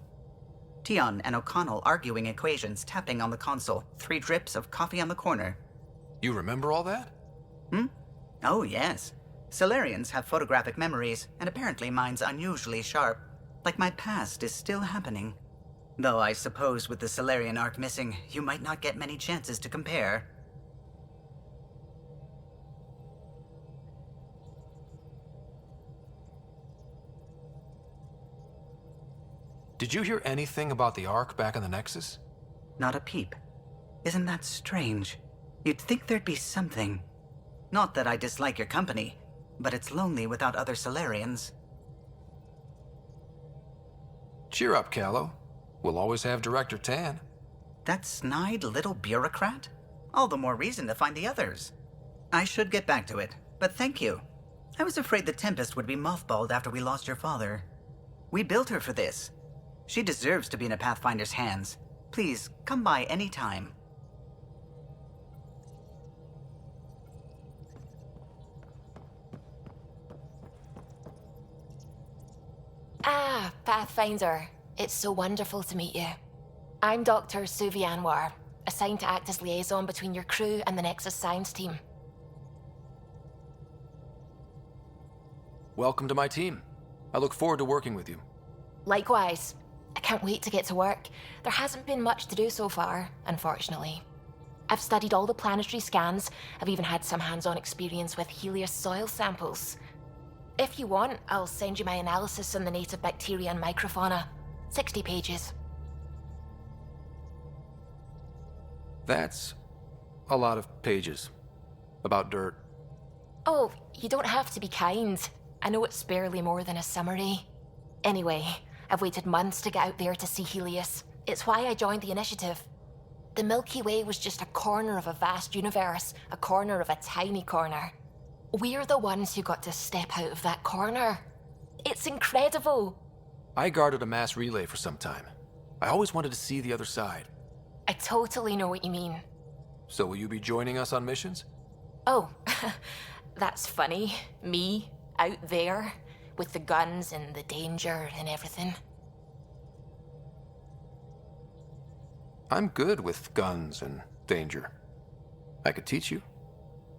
Tion and O'Connell arguing equations, tapping on the console, 3 drips of coffee on the corner. You remember all that? Oh, yes. Solarians have photographic memories, and apparently mine's unusually sharp. Like my past is still happening. Though I suppose with the Solarian arc missing, you might not get many chances to compare. Did you hear anything about the Ark back in the Nexus? Not a peep. Isn't that strange? You'd think there'd be something. Not that I dislike your company, but it's lonely without other Solarians. Cheer up, Callow. We'll always have Director Tan. That snide little bureaucrat? All the more reason to find the others. I should get back to it, but thank you. I was afraid the Tempest would be mothballed after we lost your father. We built her for this. She deserves to be in a Pathfinder's hands. Please, come by any time. Ah, Pathfinder. It's so wonderful to meet you. I'm Dr. Suvi Anwar, assigned to act as liaison between your crew and the Nexus science team. Welcome to my team. I look forward to working with you. Likewise. I can't wait to get to work. There hasn't been much to do so far, unfortunately. I've studied all the planetary scans. I've even had some hands-on experience with Helios soil samples. If you want, I'll send you my analysis on the native bacteria and microfauna. 60 pages. That's a lot of pages. About dirt. Oh, you don't have to be kind. I know it's barely more than a summary. Anyway, I've waited months to get out there to see Helios. It's why I joined the initiative. The Milky Way was just a corner of a vast universe, a corner of a tiny corner. We're the ones who got to step out of that corner. It's incredible. I guarded a mass relay for some time. I always wanted to see the other side. I totally know what you mean. So will you be joining us on missions? Oh, that's funny. Me, out there, with the guns and the danger and everything. I'm good with guns and danger. I could teach you,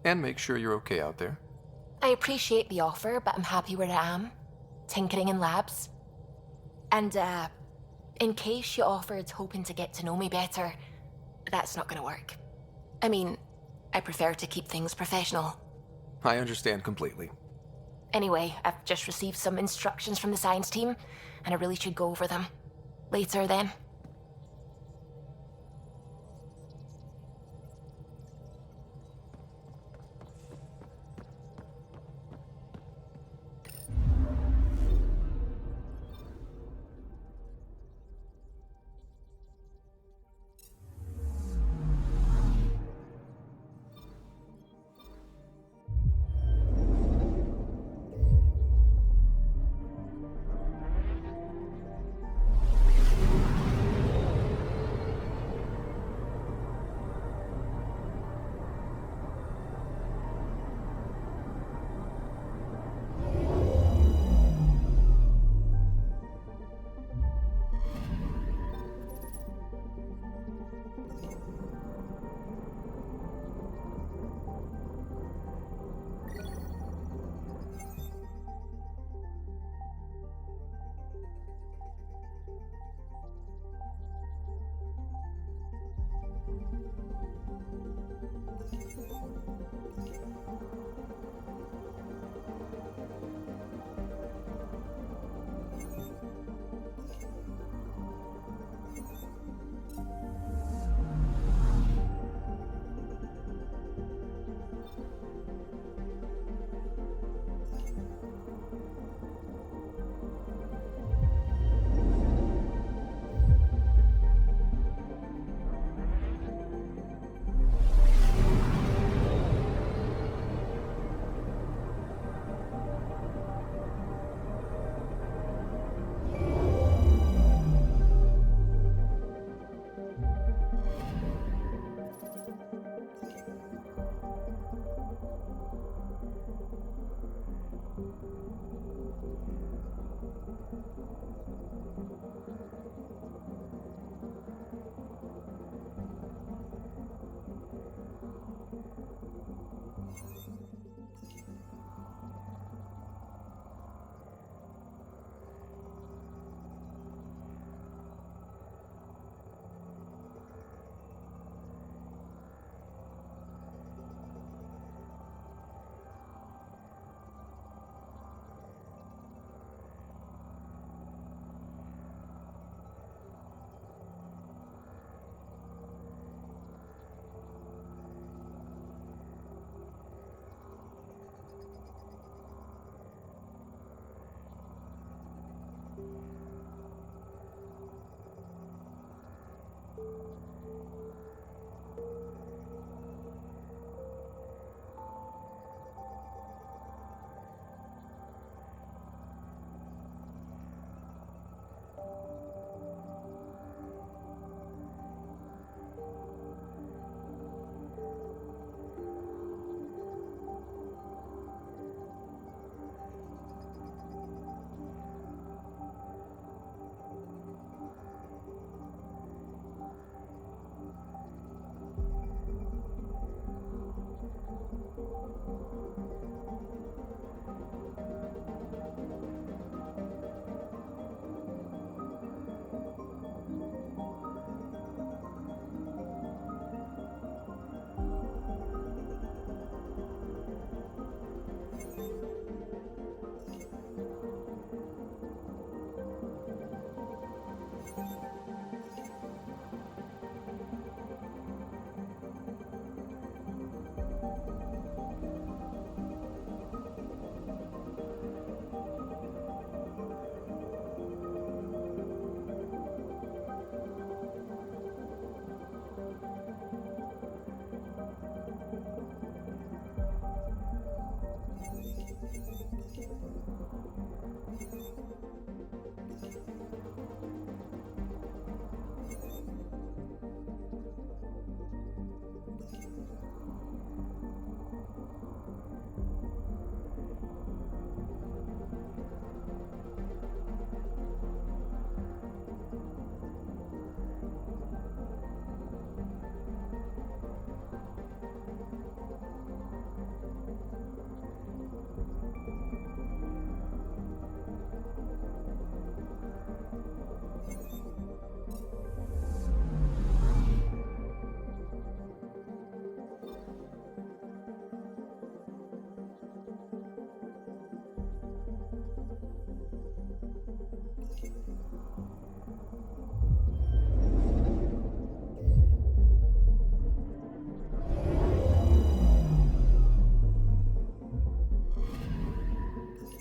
and make sure you're okay out there. I appreciate the offer, but I'm happy where I am. Tinkering in labs. And, in case you offered hoping to get to know me better, that's not gonna work. I mean, I prefer to keep things professional. I understand completely. Anyway, I've just received some instructions from the science team, and I really should go over them. Later, then.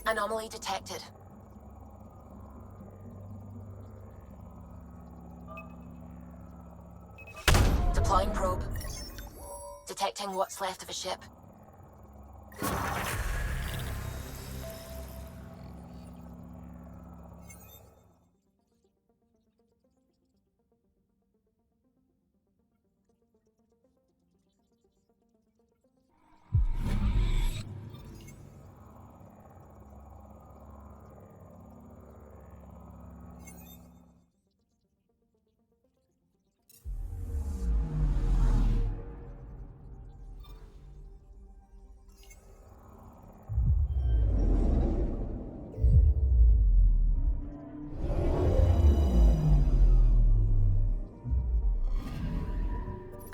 Anomaly detected. Deploying probe. Detecting what's left of a ship.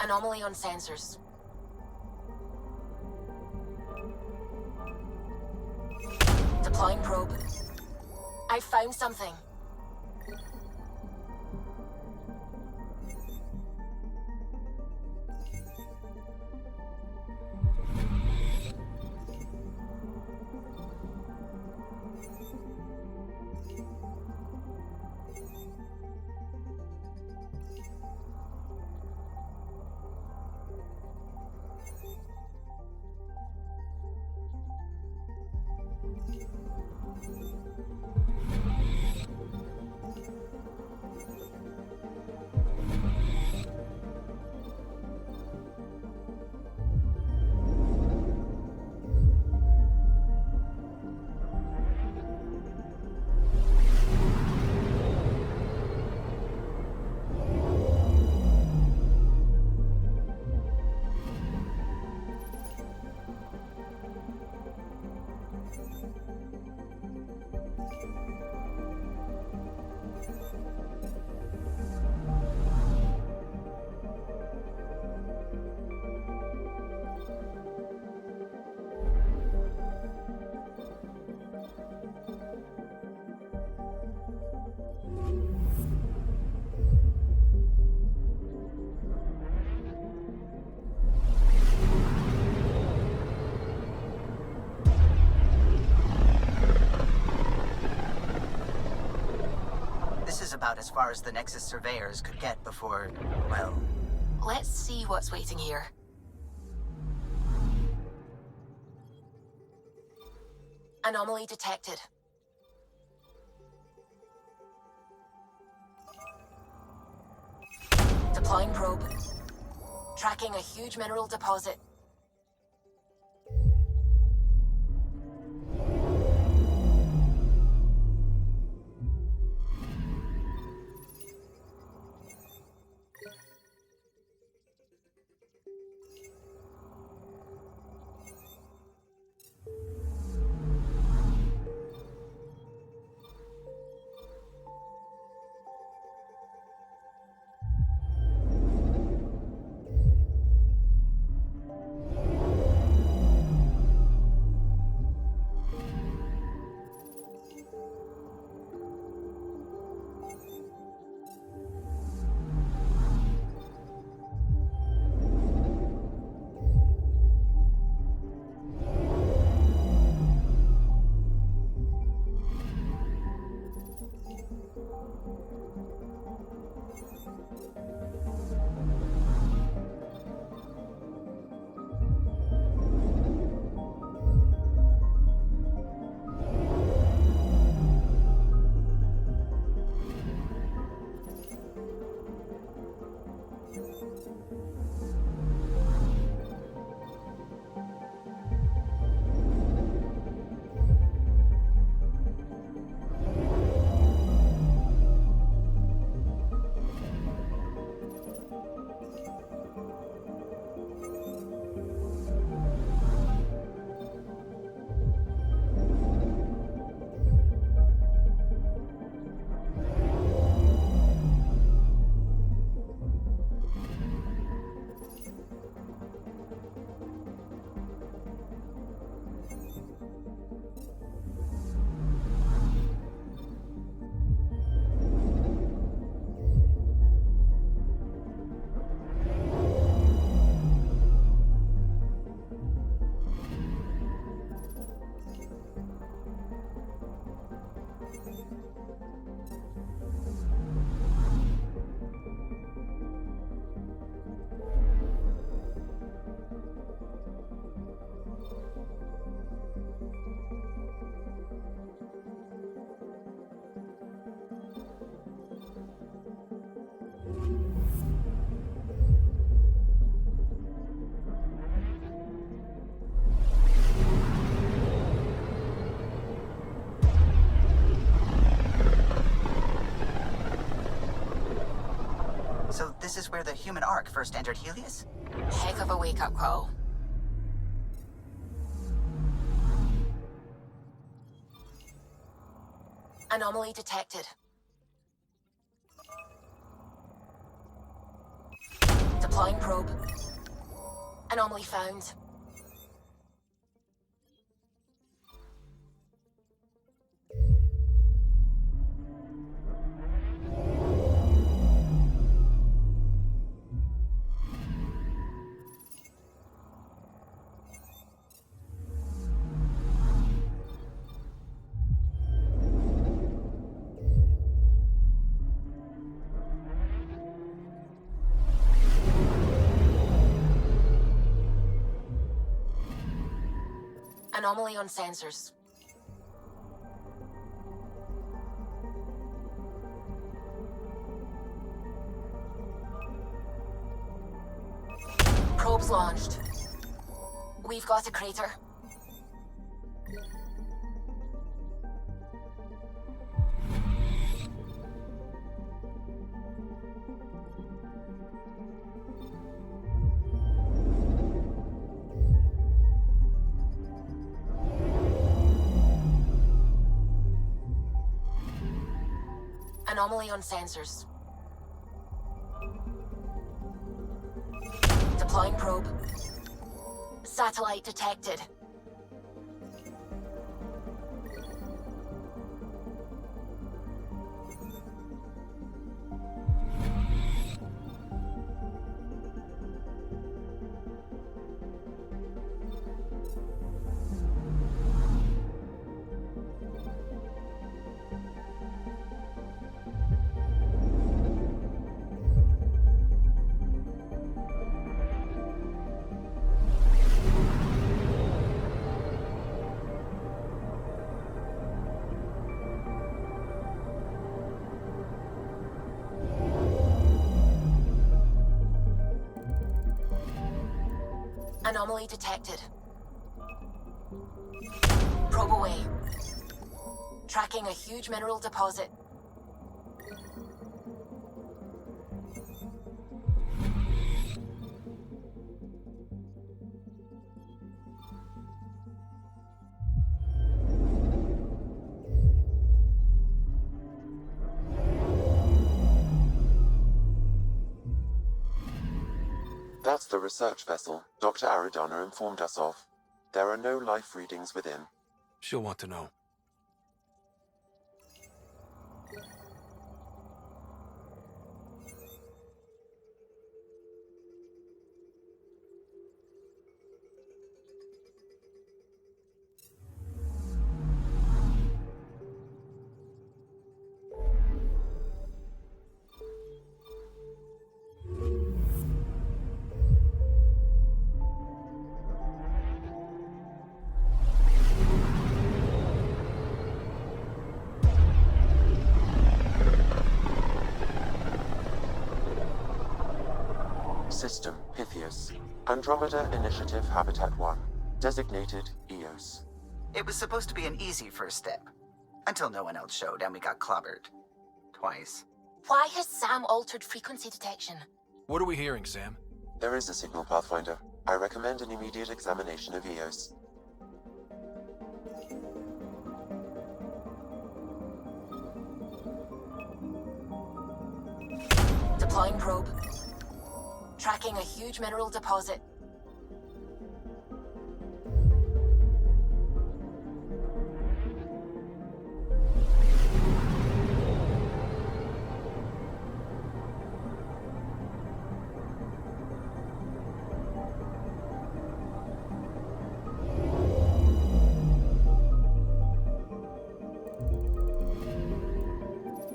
Anomaly on sensors. Deploying probe. I found something. This is about as far as the Nexus surveyors could get before, well... Let's see what's waiting here. Anomaly detected. Deploying probe. Tracking a huge mineral deposit. this is where the human ark first entered Helios? Heck of a wake-up call. Anomaly detected. Deploying probe. Anomaly found. Anomaly on sensors. Probes launched. We've got a crater. Anomaly on sensors. Deploying probe. Satellite detected. Anomaly detected. Probe away. Tracking a huge mineral deposit. That's the research vessel Dr. Aridana informed us of. There are no life readings within. She'll want to know. System Pythias. Andromeda Initiative Habitat 1. Designated EOS. It was supposed to be an easy first step. Until no one else showed and we got clobbered. Twice. Why has Sam altered frequency detection? What are we hearing, Sam? There is a signal, Pathfinder. I recommend an immediate examination of EOS. Deploying probe. Tracking a huge mineral deposit.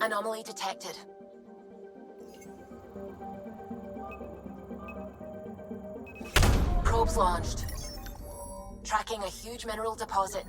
Anomaly detected. Probes launched. Tracking a huge mineral deposit.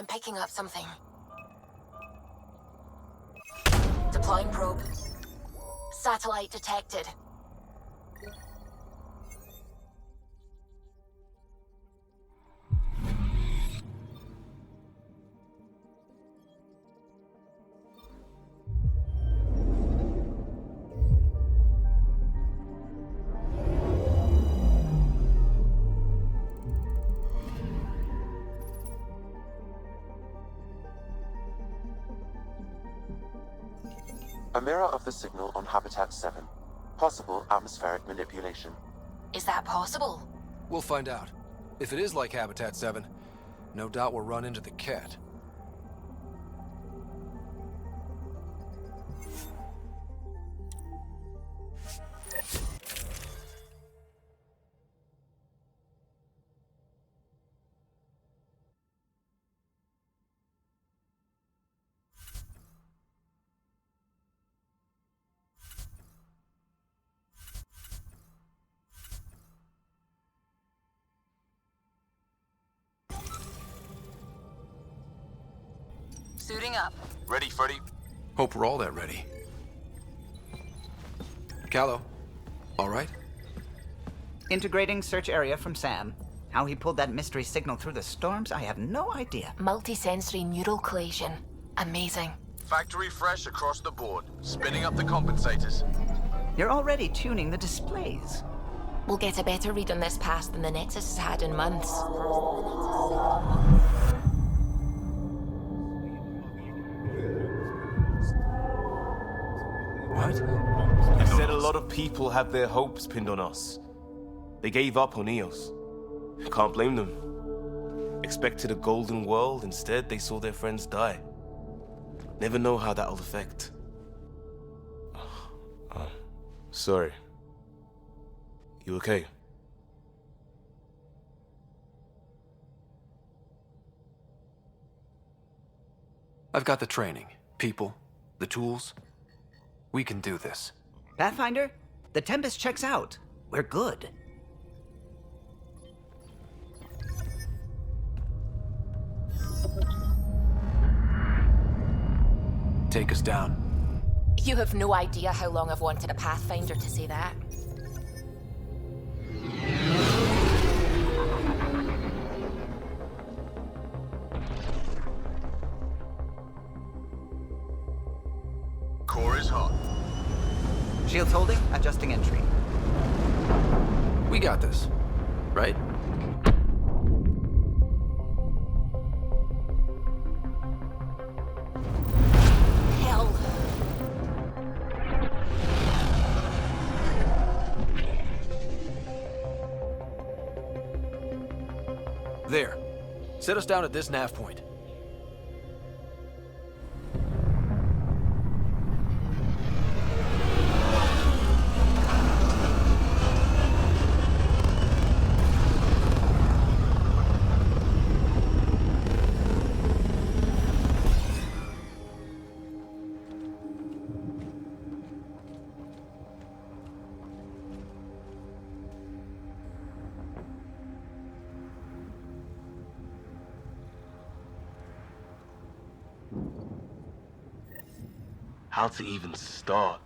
I'm picking up something. Deploying probe. Satellite detected. A mirror of the signal on Habitat 7. Possible atmospheric manipulation. Is that possible? We'll find out. If it is like Habitat 7, no doubt we'll run into the cat. Suiting up. Ready, Freddy? Hope we're all that ready. Callow, all right? Integrating search area from Sam. How he pulled that mystery signal through the storms, I have no idea. Multisensory neural collation. Amazing. Factory fresh across the board. Spinning up the compensators. You're already tuning the displays. We'll get a better read on this pass than the Nexus has had in months. What? They said a lot of people have their hopes pinned on us. They gave up on Eos. Can't blame them. Expected a golden world, instead they saw their friends die. Never know how that'll affect. Sorry. You okay? I've got the training, people, the tools. We can do this. Pathfinder, the Tempest checks out. We're good. Take us down. You have no idea how long I've wanted a Pathfinder to say that. Core is hot. Shields holding, adjusting entry. We got this, right? Hell. There. Set us down at this nav point. How to even start?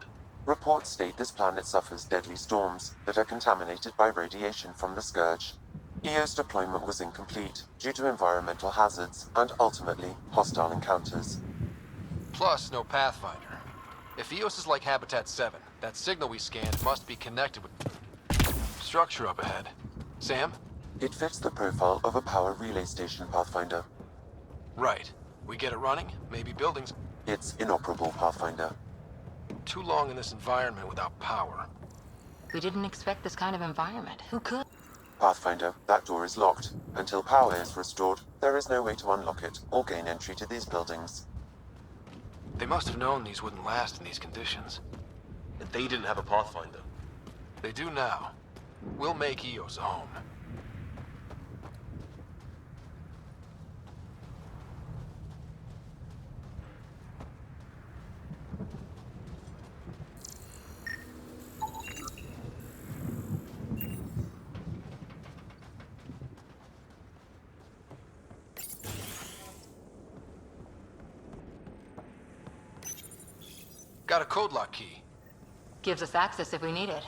Reports state this planet suffers deadly storms that are contaminated by radiation from the Scourge. EO's deployment was incomplete due to environmental hazards and ultimately hostile encounters. Plus, no Pathfinder. If Eos is like Habitat 7, that signal we scanned must be connected with structure up ahead. Sam? It fits the profile of a power relay station, Pathfinder. Right. We get it running, maybe buildings. It's inoperable, Pathfinder. Too long in this environment without power. We didn't expect this kind of environment. Who could? Pathfinder, that door is locked. Until power is restored, there is no way to unlock it or gain entry to these buildings. They must have known these wouldn't last in these conditions. And they didn't have a Pathfinder. They do now. We'll make Eos a home. got a code lock key. Gives us access if we need it.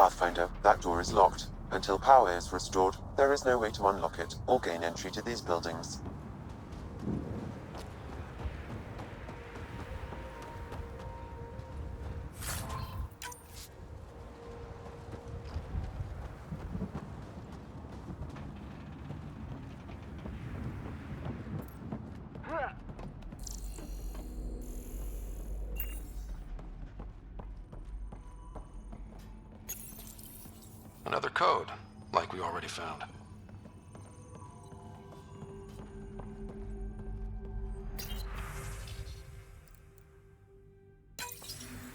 Pathfinder, that door is locked. Until power is restored, there is no way to unlock it or gain entry to these buildings. Another code, like we already found.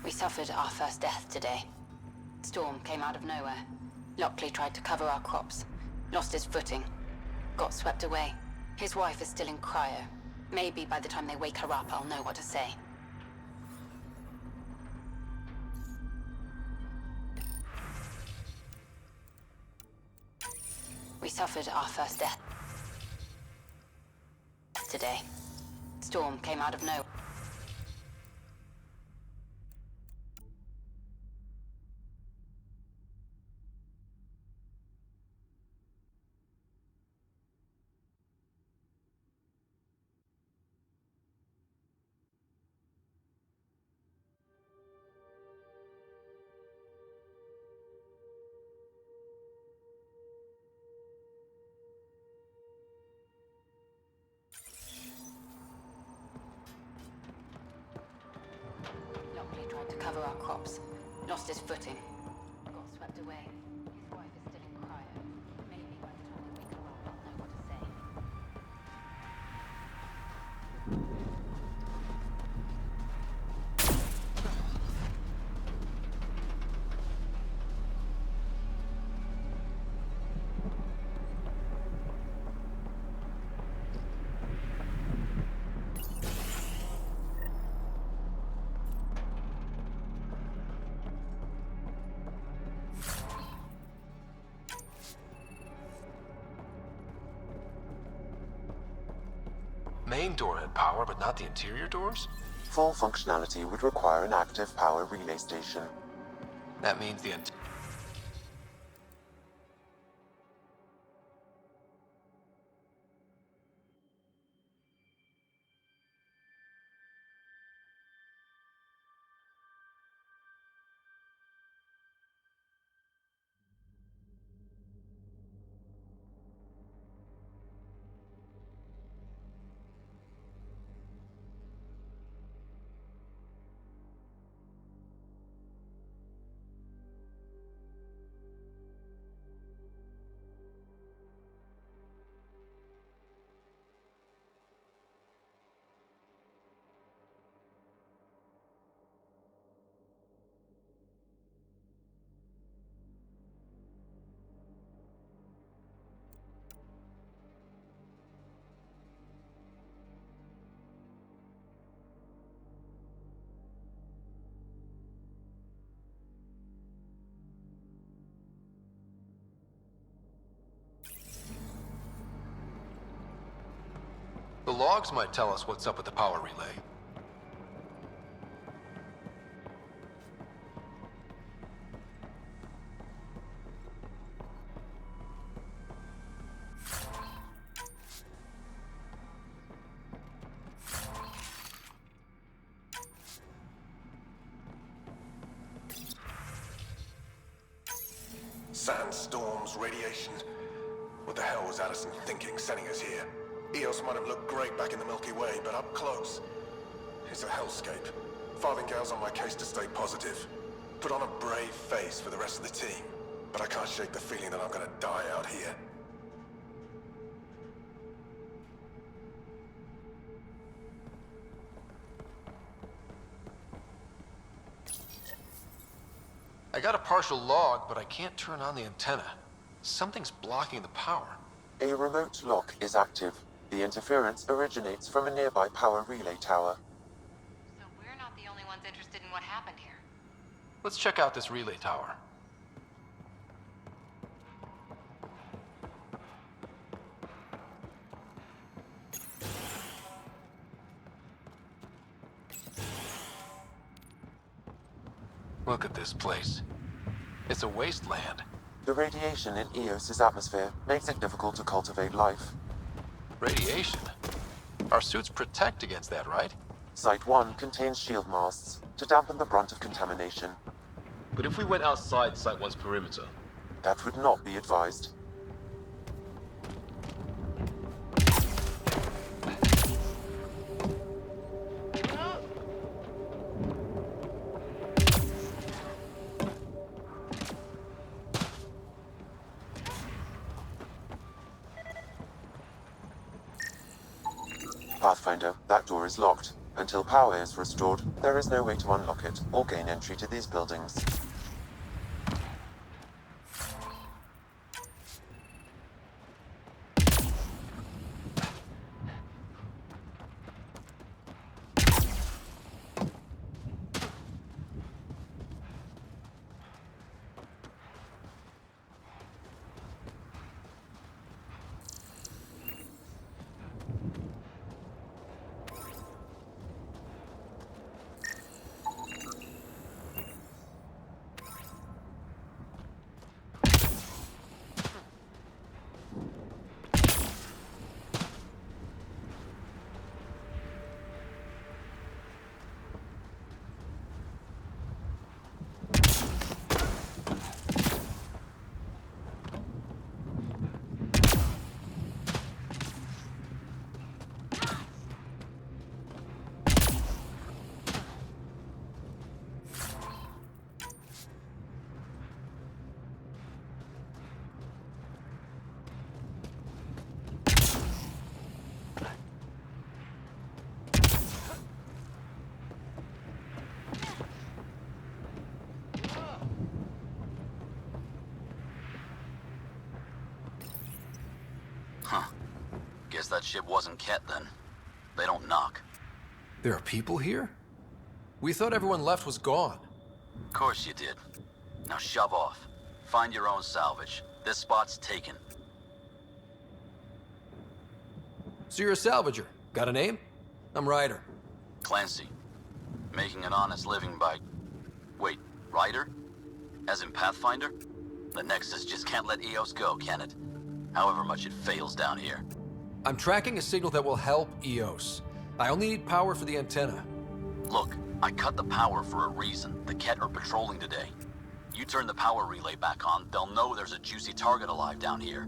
We suffered our first death today. Storm came out of nowhere. Lockley tried to cover our crops. Lost his footing. Got swept away. His wife is still in cryo. Maybe by the time they wake her up, I'll know what to say. We suffered our first death today. Storm came out of nowhere. Lockley tried to cover our crops. Lost his footing. Got swept away. His wife is still in cryo. Maybe by the time they wake her up, I'll know what to say. Main door had power, but not the interior doors? Full functionality would require an active power relay station. That means the The logs might tell us what's up with the power relay. Sandstorms, radiation. What the hell was Addison thinking sending us here? Eos might have looked great back in the Milky Way, but up close, it's a hellscape. Farthingale's on my case to stay positive. Put on a brave face for the rest of the team. But I can't shake the feeling that I'm gonna die out here. I got a partial log, but I can't turn on the antenna. Something's blocking the power. A remote lock is active. The interference originates from a nearby power relay tower. So we're not the only ones interested in what happened here. Let's check out this relay tower. Look at this place. It's a wasteland. The radiation in Eos's atmosphere makes it difficult to cultivate life. Radiation? Our suits protect against that, right? Site 1 contains shield masts to dampen the brunt of contamination. But if we went outside Site 1's perimeter? That would not be advised. Pathfinder, that door is locked. Until power is restored, there is no way to unlock it or gain entry to these buildings. Guess that ship wasn't Ket then. They don't knock. There are people here? We thought everyone left was gone. Of course you did. Now shove off. Find your own salvage. This spot's taken. So you're a salvager. Got a name? I'm Ryder. Clancy. Making an honest living by... Wait, Ryder? As in Pathfinder? The Nexus just can't let Eos go, can it? However much it fails down here. I'm tracking a signal that will help Eos. I only need power for the antenna. Look, I cut the power for a reason. The Ket are patrolling today. You turn the power relay back on, they'll know there's a juicy target alive down here.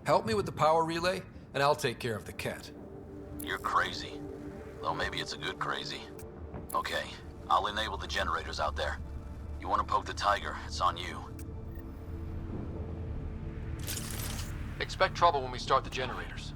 Help me with the power relay, and I'll take care of the Ket. You're crazy. Though maybe it's a good crazy. Okay, I'll enable the generators out there. You want to poke the tiger, it's on you. Expect trouble when we start the generators.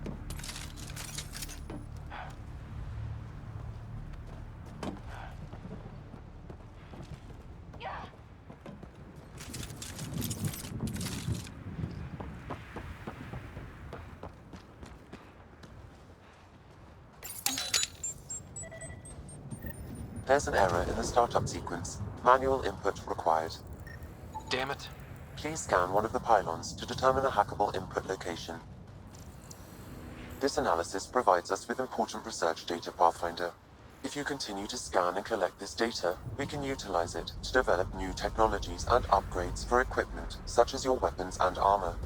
There's an error in the startup sequence. Manual input required. Damn it. Please scan one of the pylons to determine a hackable input location. This analysis provides us with important research data, Pathfinder. If you continue to scan and collect this data, we can utilize it to develop new technologies and upgrades for equipment, such as your weapons and armor.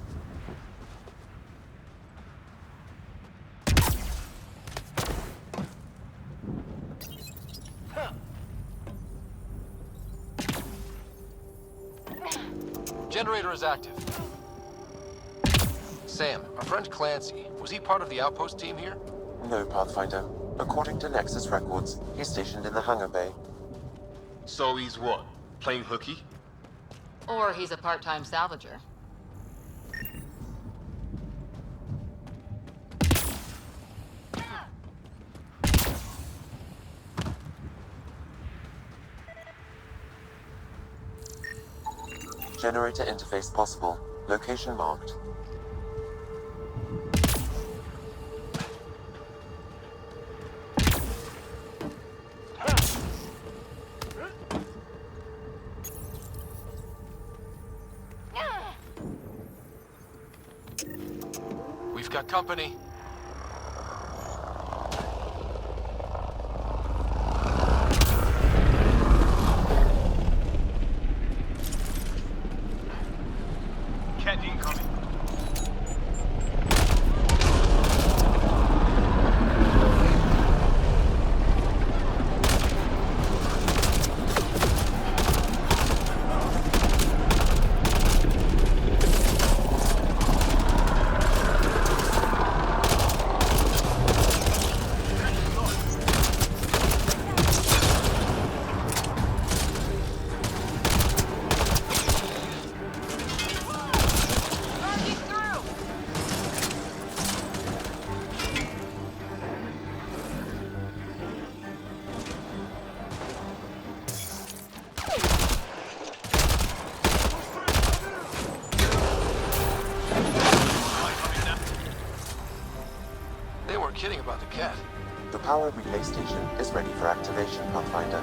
Generator is active. Sam, our friend Clancy, was he part of the outpost team here? No, Pathfinder. According to Nexus records, he's stationed in the hangar bay. So he's what? Playing hooky? Or he's a part-time salvager. Generator interface possible. Location marked. We've got company. Cat incoming. Kidding about the cat. The power relay station is ready for activation, Pathfinder.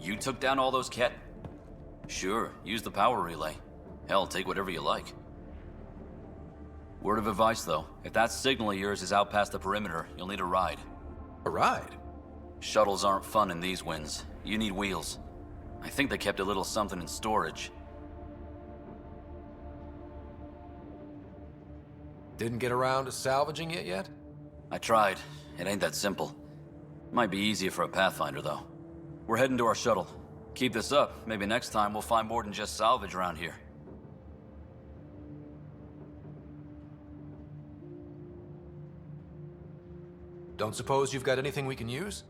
You took down all those cat? Sure, use the power relay. Hell, take whatever you like. Word of advice, though. If that signal of yours is out past the perimeter, you'll need a ride. A ride? Shuttles aren't fun in these winds. You need wheels. I think they kept a little something in storage. Didn't get around to salvaging it yet? I tried. It ain't that simple. Might be easier for a Pathfinder, though. We're heading to our shuttle. Keep this up. Maybe next time we'll find more than just salvage around here. Don't suppose you've got anything we can use?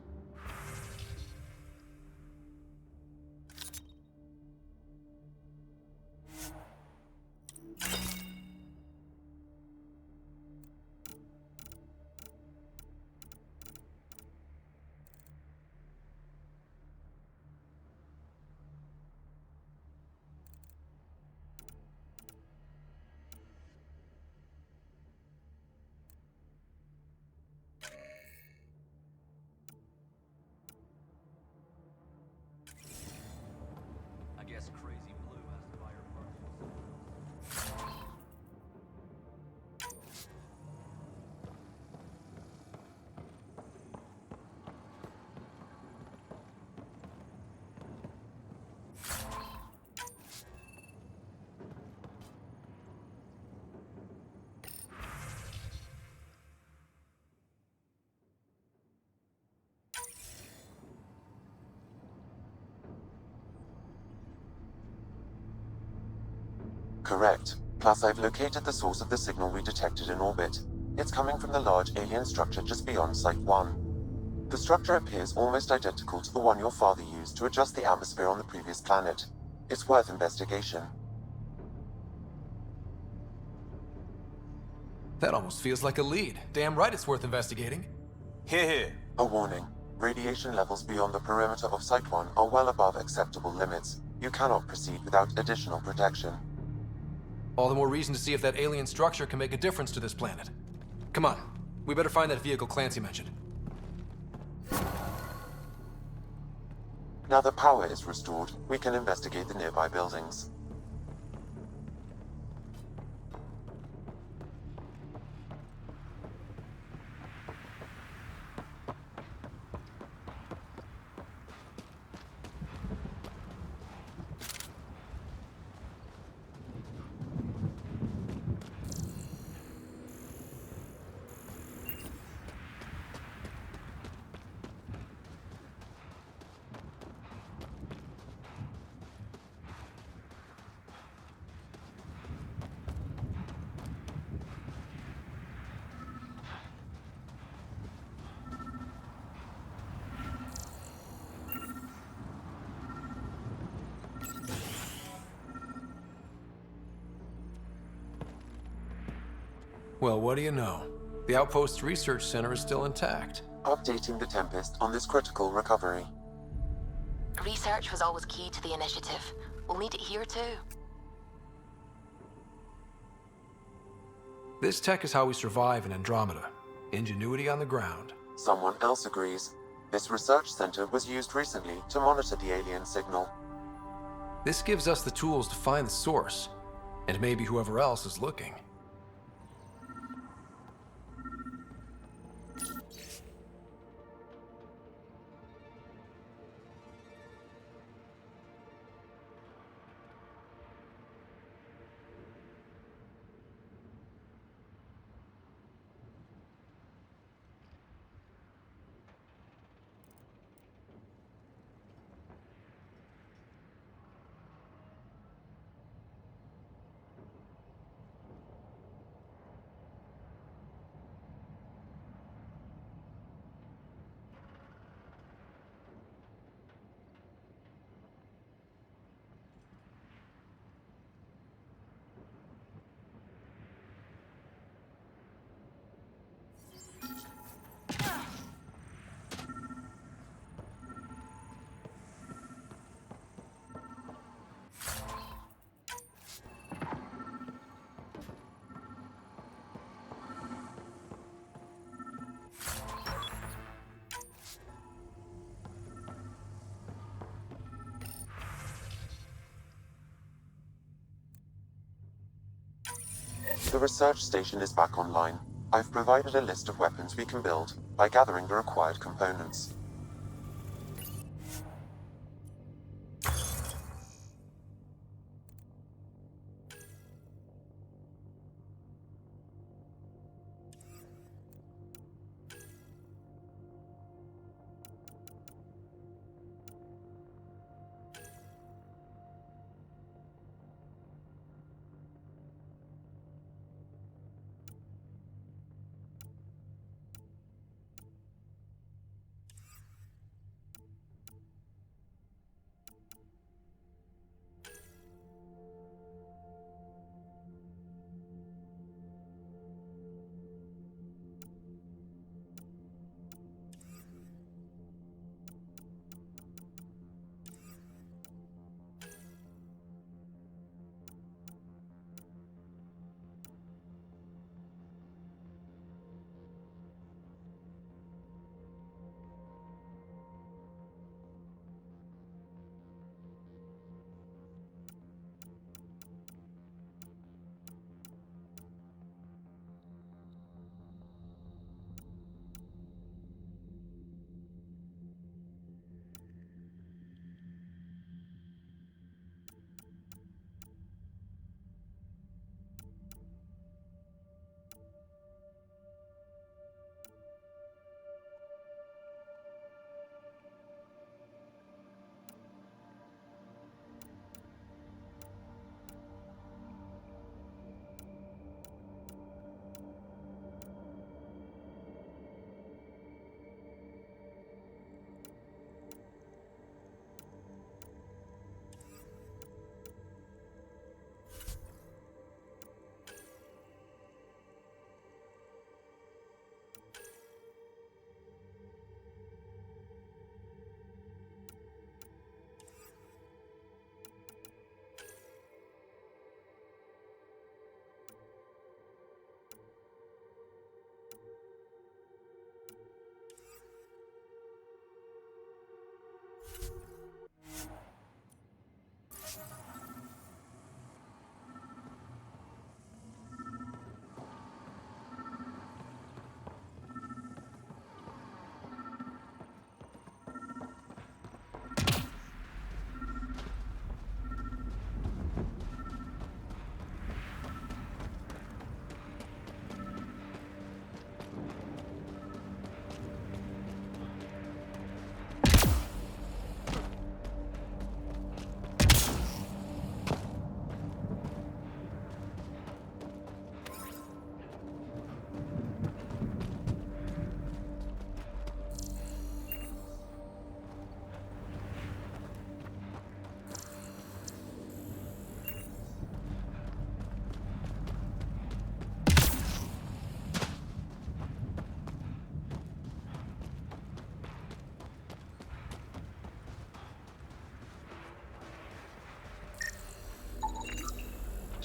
Correct. Plus, I've located the source of the signal we detected in orbit. It's coming from the large alien structure just beyond Site 1. The structure appears almost identical to the one your father used to adjust the atmosphere on the previous planet. It's worth investigation. That almost feels like a lead. Damn right it's worth investigating. Here. A warning. Radiation levels beyond the perimeter of Site 1 are well above acceptable limits. You cannot proceed without additional protection. All the more reason to see if that alien structure can make a difference to this planet. Come on, We better find that vehicle Clancy mentioned. Now that power is restored, we can investigate the nearby buildings. Well, what do you know? The Outpost's research center is still intact. Updating the Tempest on this critical recovery. Research was always key to the initiative. We'll need it here too. This tech is how we survive in Andromeda. Ingenuity on the ground. Someone else agrees. This research center was used recently to monitor the alien signal. This gives us the tools to find the source, and maybe whoever else is looking. The research station is back online. I've provided a list of weapons we can build by gathering the required components.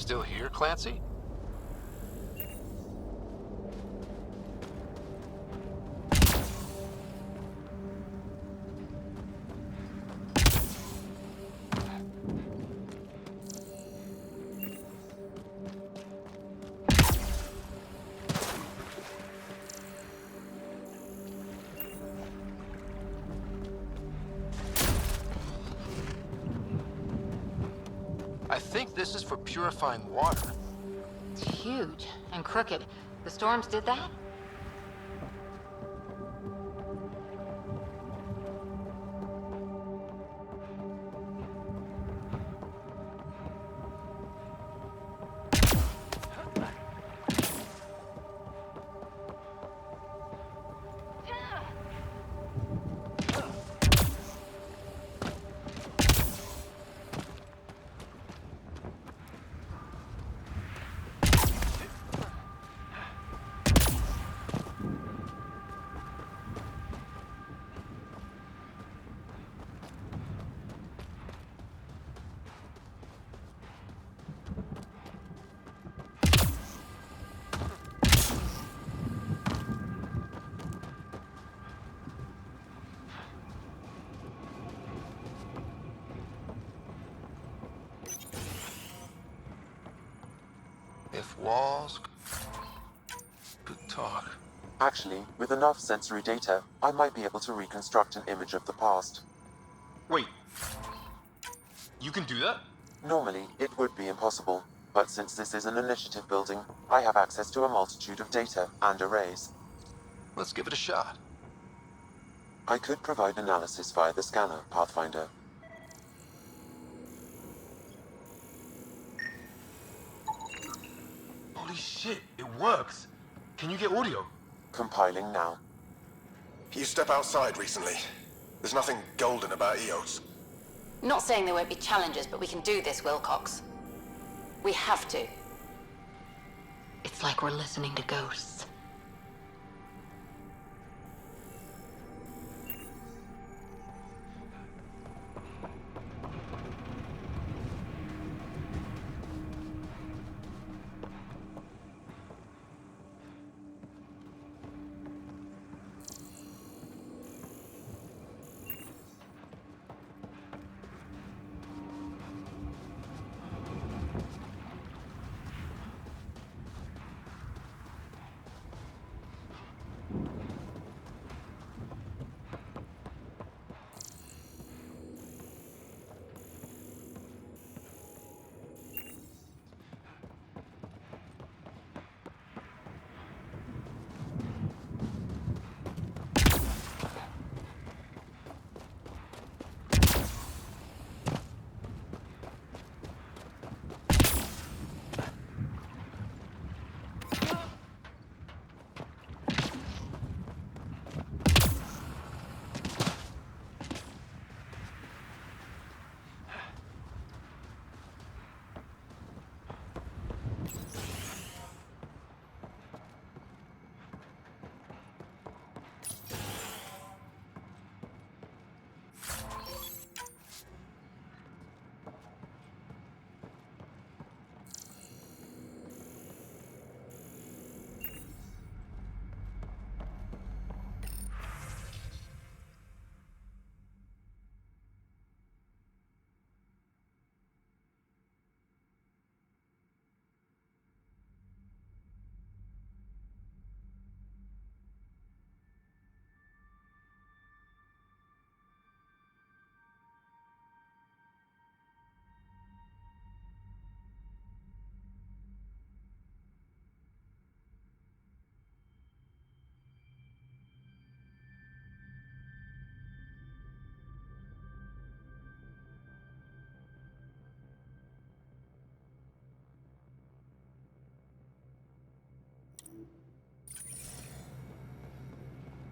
Still here, Clancy? I think this is for purifying water. It's huge and crooked. The storms did that? If walls could talk. Actually, with enough sensory data, I might be able to reconstruct an image of the past. Wait. You can do that? Normally, it would be impossible, but since this is an initiative building, I have access to a multitude of data and arrays. Let's give it a shot. I could provide analysis via the scanner, Pathfinder. Holy shit, it works. Can you get audio? Compiling now. You step outside recently. There's nothing golden about Eos. Not saying there won't be challenges, but we can do this, Wilcox. We have to. It's like we're listening to ghosts.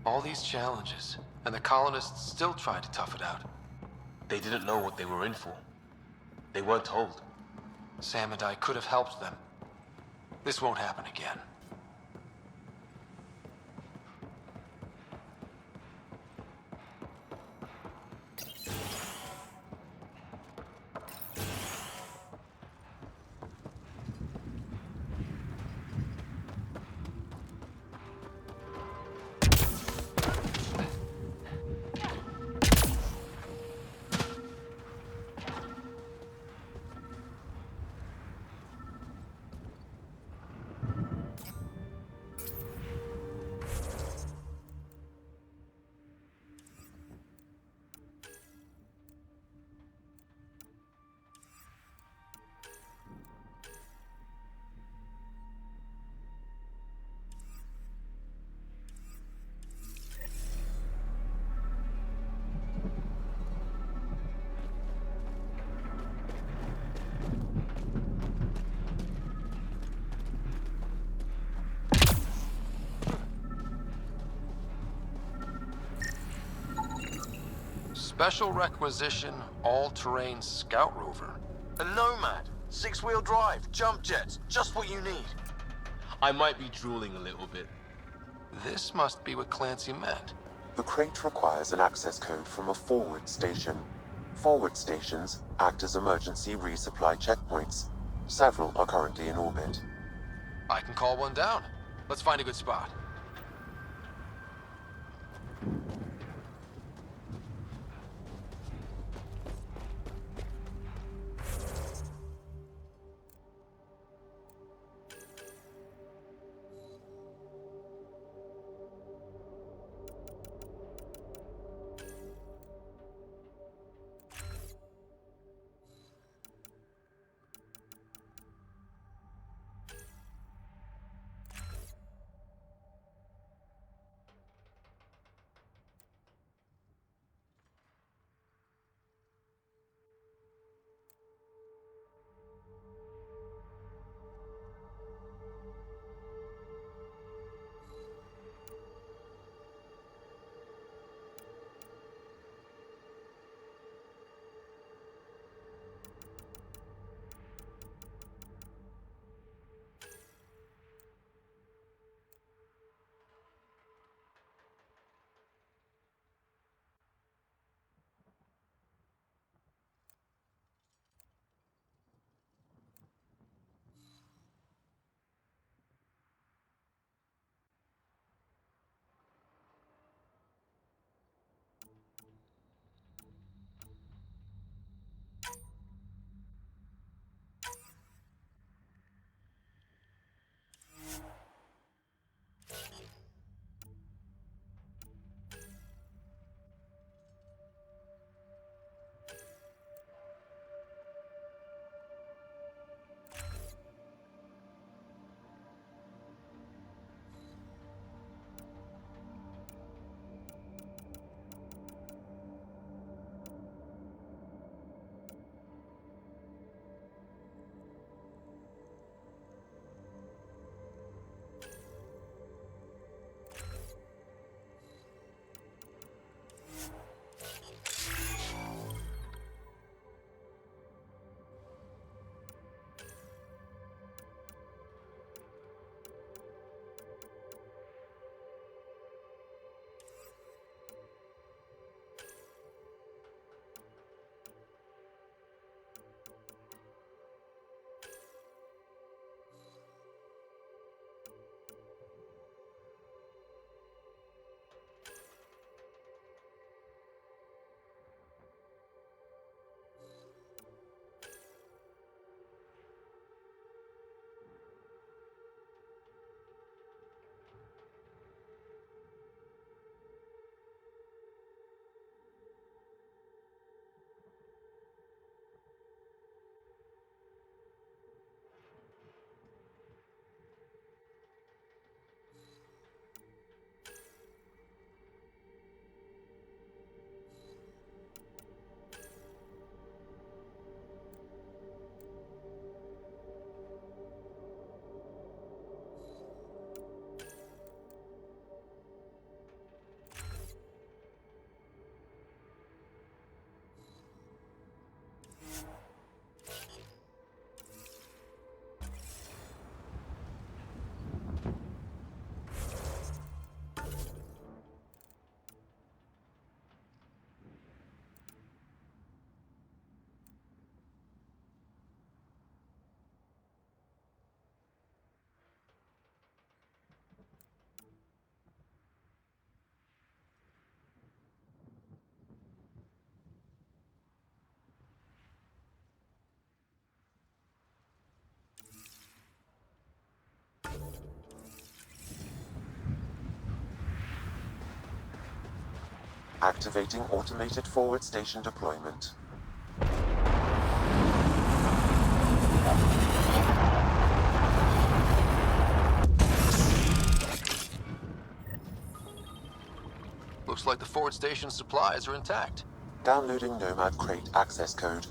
All these challenges, and the colonists still tried to tough it out. They didn't know what they were in for. They weren't told. Sam and I could have helped them. This won't happen again. Special requisition, all-terrain scout rover. A Nomad, 6-wheel drive, jump jets, just what you need. I might be drooling a little bit. This must be what Clancy meant. The crate requires an access code from a forward station. Forward stations act as emergency resupply checkpoints. Several are currently in orbit. I can call one down. Let's find a good spot. Activating automated forward station deployment. Looks like the forward station supplies are intact. Downloading Nomad crate access code.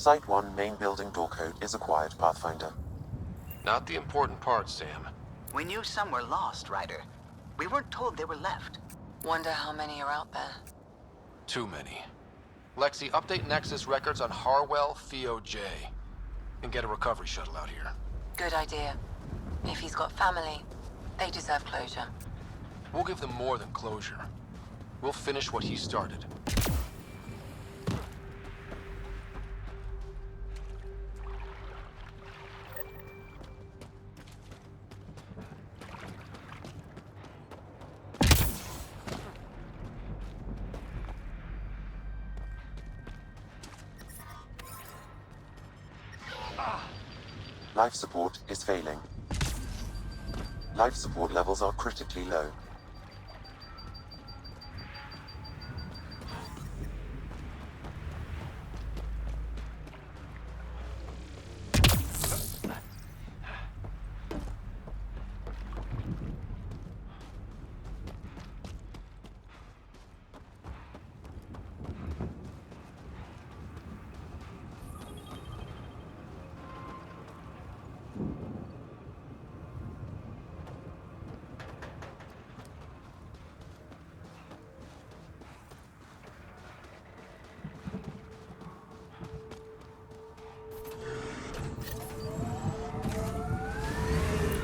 Site 1 main building door code is acquired, Pathfinder. Not the important part, Sam. We knew some were lost, Ryder. We weren't told they were left. Wonder how many are out there. Too many. Lexi, update Nexus records on Harwell Theo J. And get a recovery shuttle out here. Good idea. If he's got family, they deserve closure. We'll give them more than closure. We'll finish what he started. Life support is failing. Life support levels are critically low.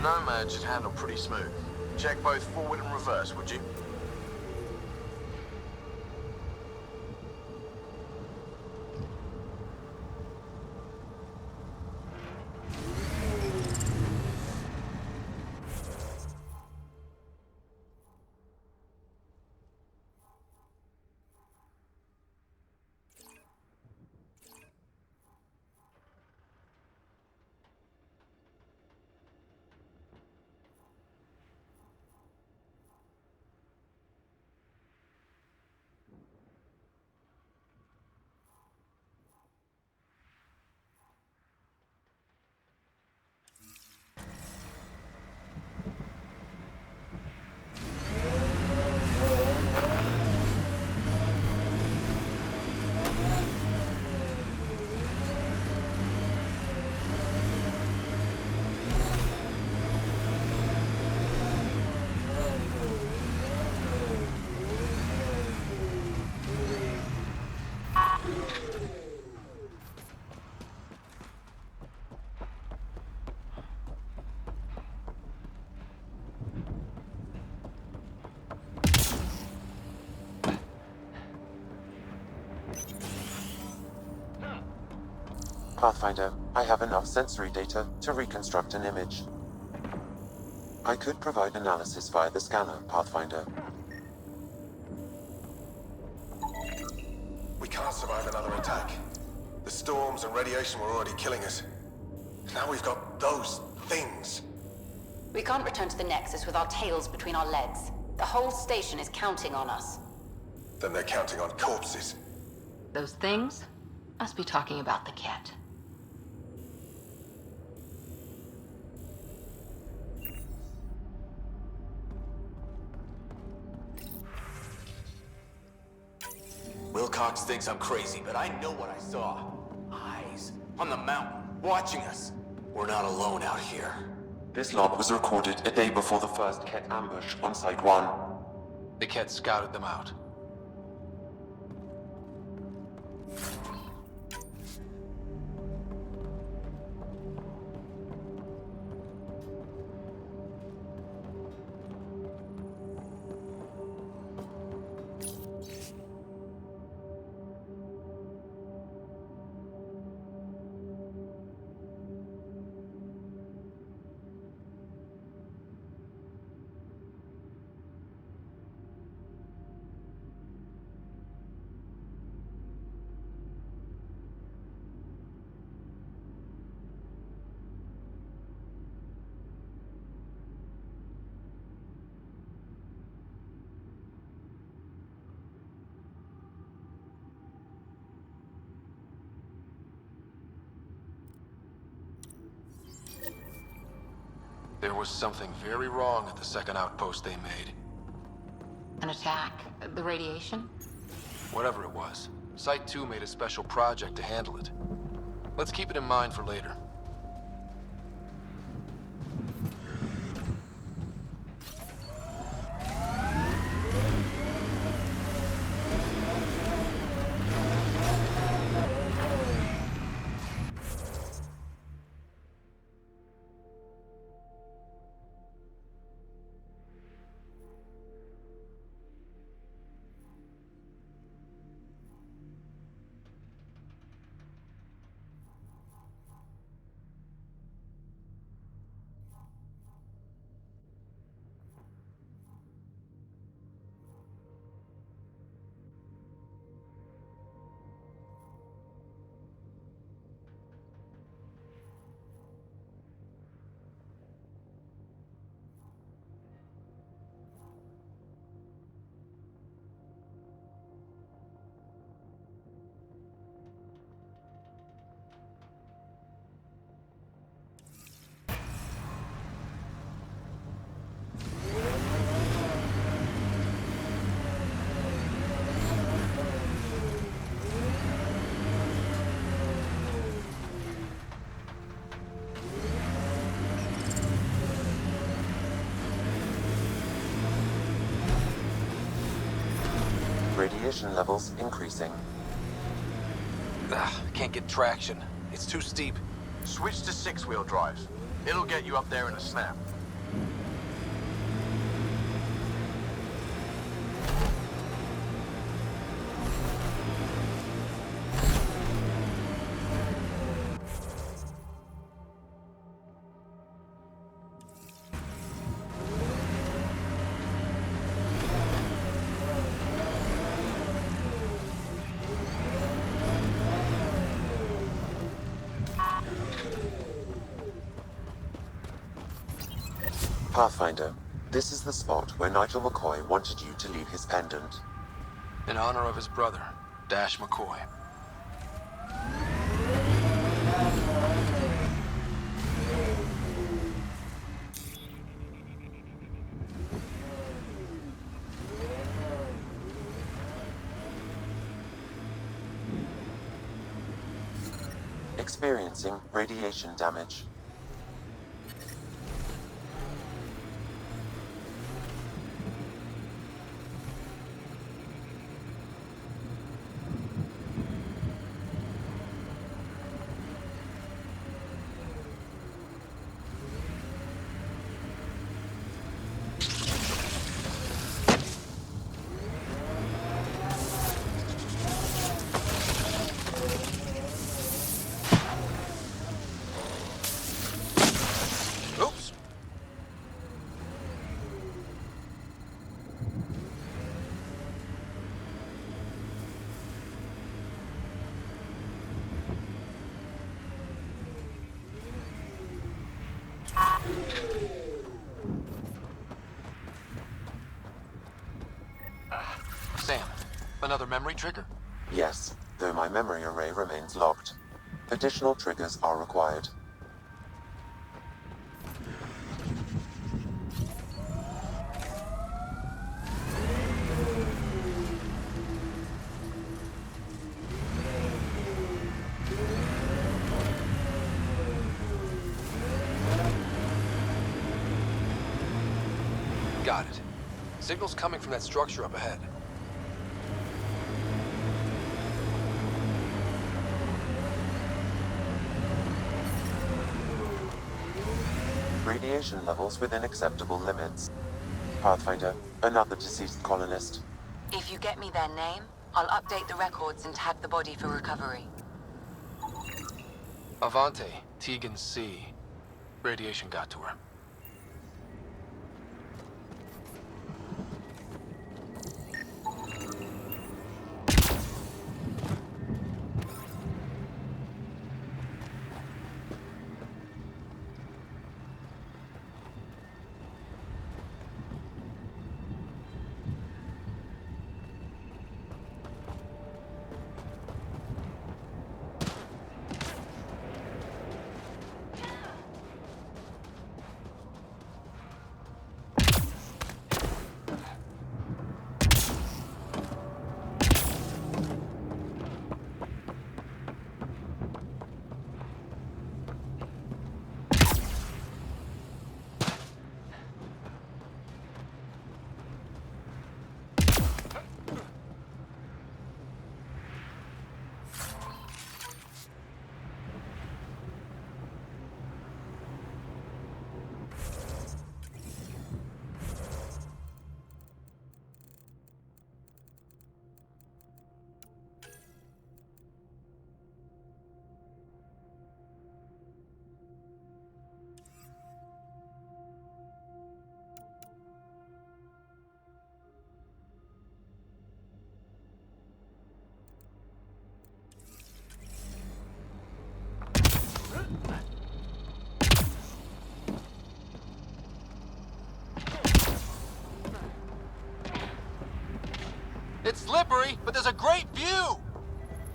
Nomad should handle pretty smooth. Check both forward and reverse, would you? Pathfinder, I have enough sensory data to reconstruct an image. I could provide analysis via the scanner, Pathfinder. We can't survive another attack. The storms and radiation were already killing us. Now we've got those things. We can't return to the Nexus with our tails between our legs. The whole station is counting on us. Then they're counting on corpses. Those things must be talking about the cat. Wilcox thinks I'm crazy, but I know what I saw. Eyes on the mountain, watching us. We're not alone out here. This log was recorded a day before the first Ket ambush on Site 1. The Ket scouted them out. There was something very wrong at the second outpost they made. An attack? The radiation? Whatever it was, Site 2 made a special project to handle it. Let's keep it in mind for later. Radiation levels increasing. Can't get traction. It's too steep. Switch to six-wheel drive. It'll get you up there in a snap. Pathfinder, this is the spot where Nigel McCoy wanted you to leave his pendant. In honor of his brother, Dash McCoy. Experiencing radiation damage. Sam, another memory trigger? Yes, though my memory array remains locked. Additional triggers are required. Got it. Signal's coming from that structure up ahead. Radiation levels within acceptable limits. Pathfinder, another deceased colonist. If you get me their name, I'll update the records and tag the body for recovery. Avante, Tegan C. Radiation got to her. It's slippery, but there's a great view!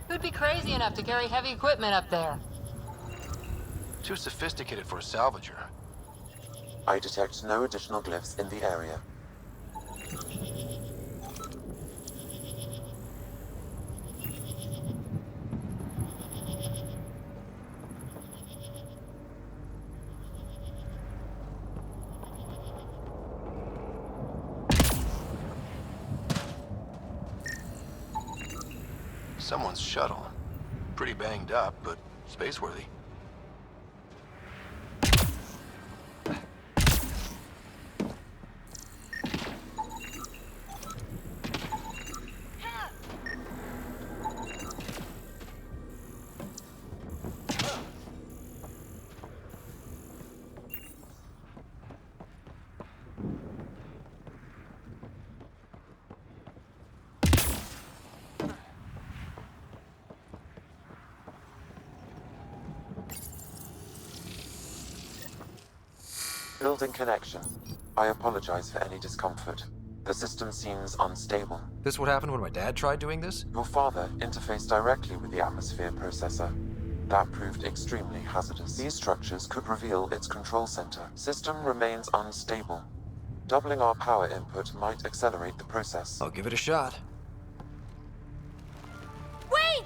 Who'd be crazy enough to carry heavy equipment up there? Too sophisticated for a salvager. I detect no additional glyphs in the area. Someone's shuttle. Pretty banged up, but spaceworthy. Building connection. I apologize for any discomfort. The system seems unstable. This what happened when my dad tried doing this? Your father interfaced directly with the atmosphere processor. That proved extremely hazardous. These structures could reveal its control center. System remains unstable. Doubling our power input might accelerate the process. I'll give it a shot. Wait!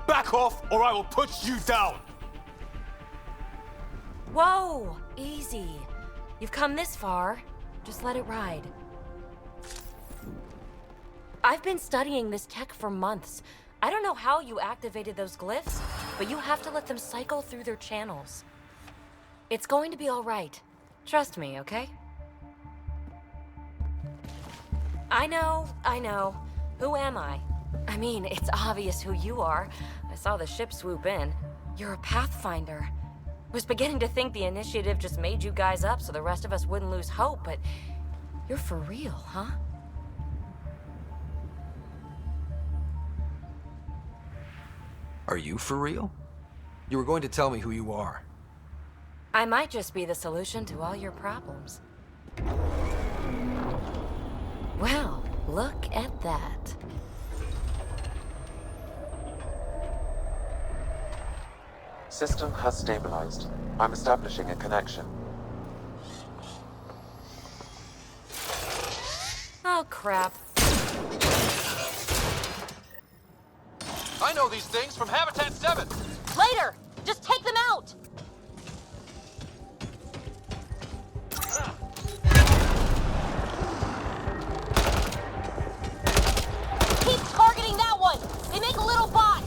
Back off, or I will put you down! Whoa! Easy. You've come this far. Just let it ride. I've been studying this tech for months. I don't know how you activated those glyphs, but you have to let them cycle through their channels. It's going to be all right. Trust me, okay? I know. Who am I? I mean, it's obvious who you are. I saw the ship swoop in. You're a Pathfinder. Was beginning to think the initiative just made you guys up so the rest of us wouldn't lose hope, but you're for real, huh? Are you for real? You were going to tell me who you are. I might just be the solution to all your problems. Well, look at that. System has stabilized. I'm establishing a connection. Oh, crap. I know these things from Habitat 7! Later! Just take them out! Keep targeting that one! They make a little bot!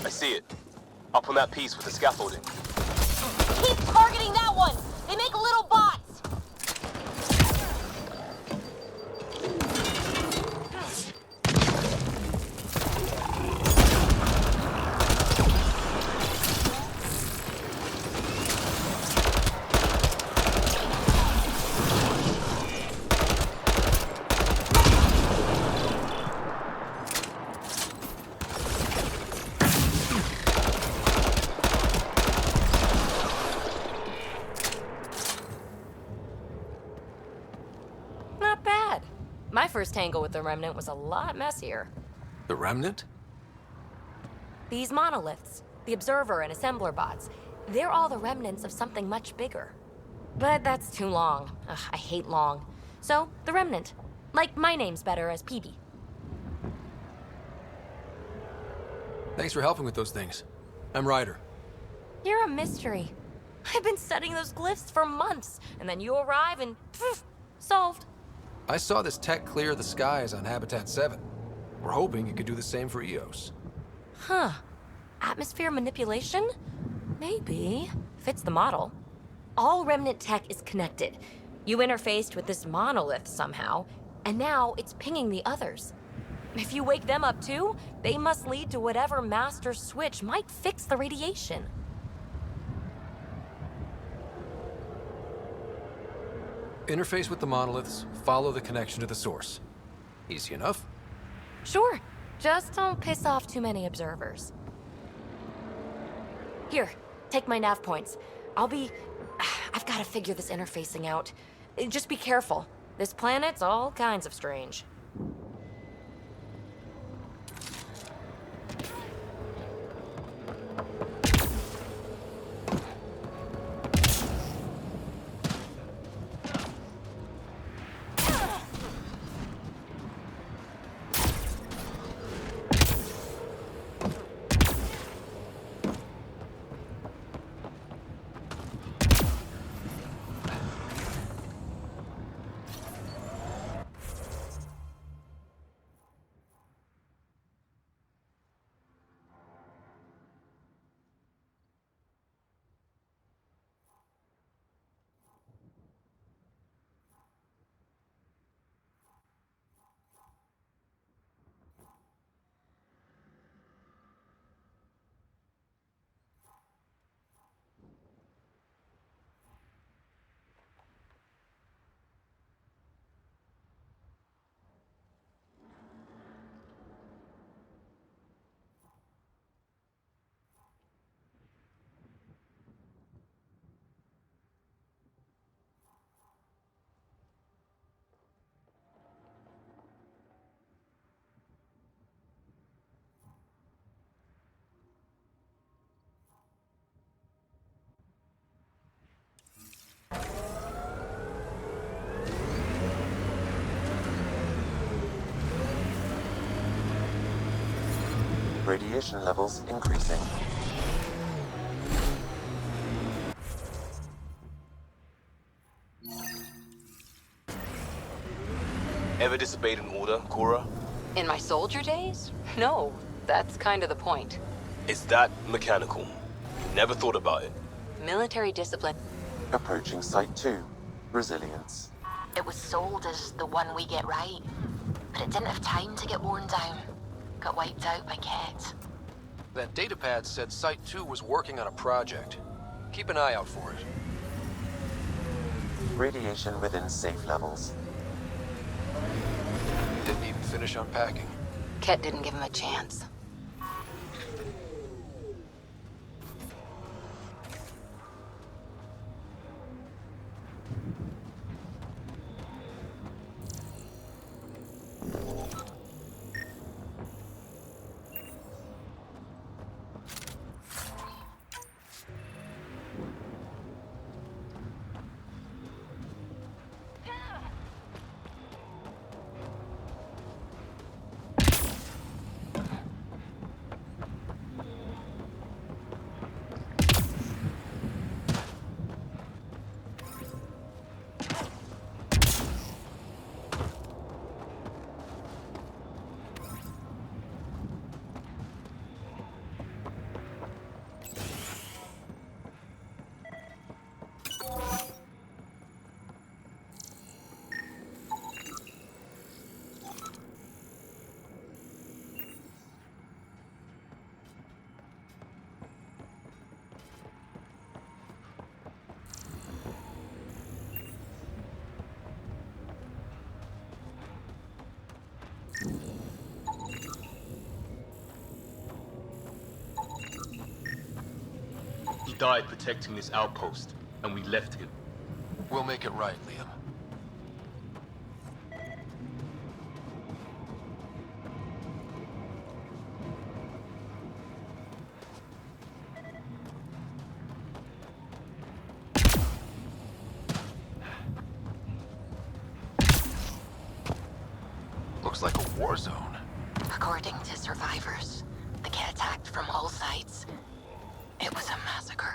I see it. Up on that piece with the scaffolding. Keep targeting that one! They make little bots! Not bad. My first tangle with the Remnant was a lot messier. The Remnant? These monoliths, the Observer and Assembler bots, they're all the remnants of something much bigger. But that's too long. Ugh, I hate long. So, the Remnant. Like my name's better as PB. Thanks for helping with those things. I'm Ryder. You're a mystery. I've been studying those glyphs for months, and then you arrive and poof, solved. I saw this tech clear the skies on Habitat 7. We're hoping it could do the same for EOS. Huh. Atmosphere manipulation? Maybe. Fits the model. All Remnant tech is connected. You interfaced with this monolith somehow, and now it's pinging the others. If you wake them up too, they must lead to whatever master switch might fix the radiation. Interface with the monoliths, follow the connection to the source. Easy enough. Sure, just don't piss off too many observers. Here, take my nav points. I've got to figure this interfacing out. Just be careful. This planet's all kinds of strange. Radiation levels increasing. Ever disobeyed an order, Cora? In my soldier days? No, that's kind of the point. It's that mechanical. Never thought about it. Military discipline. Approaching Site 2. Resilience. It was sold as the one we get right, but it didn't have time to get worn down. Got wiped out by Ket. That datapad said Site 2 was working on a project. Keep an eye out for it. Radiation within safe levels. Didn't even finish unpacking. Ket didn't give him a chance. He died protecting this outpost, and we left him. We'll make it right, Liam. Looks like a war zone. According to survivors, the Ket attacked from all sides. It was a massacre.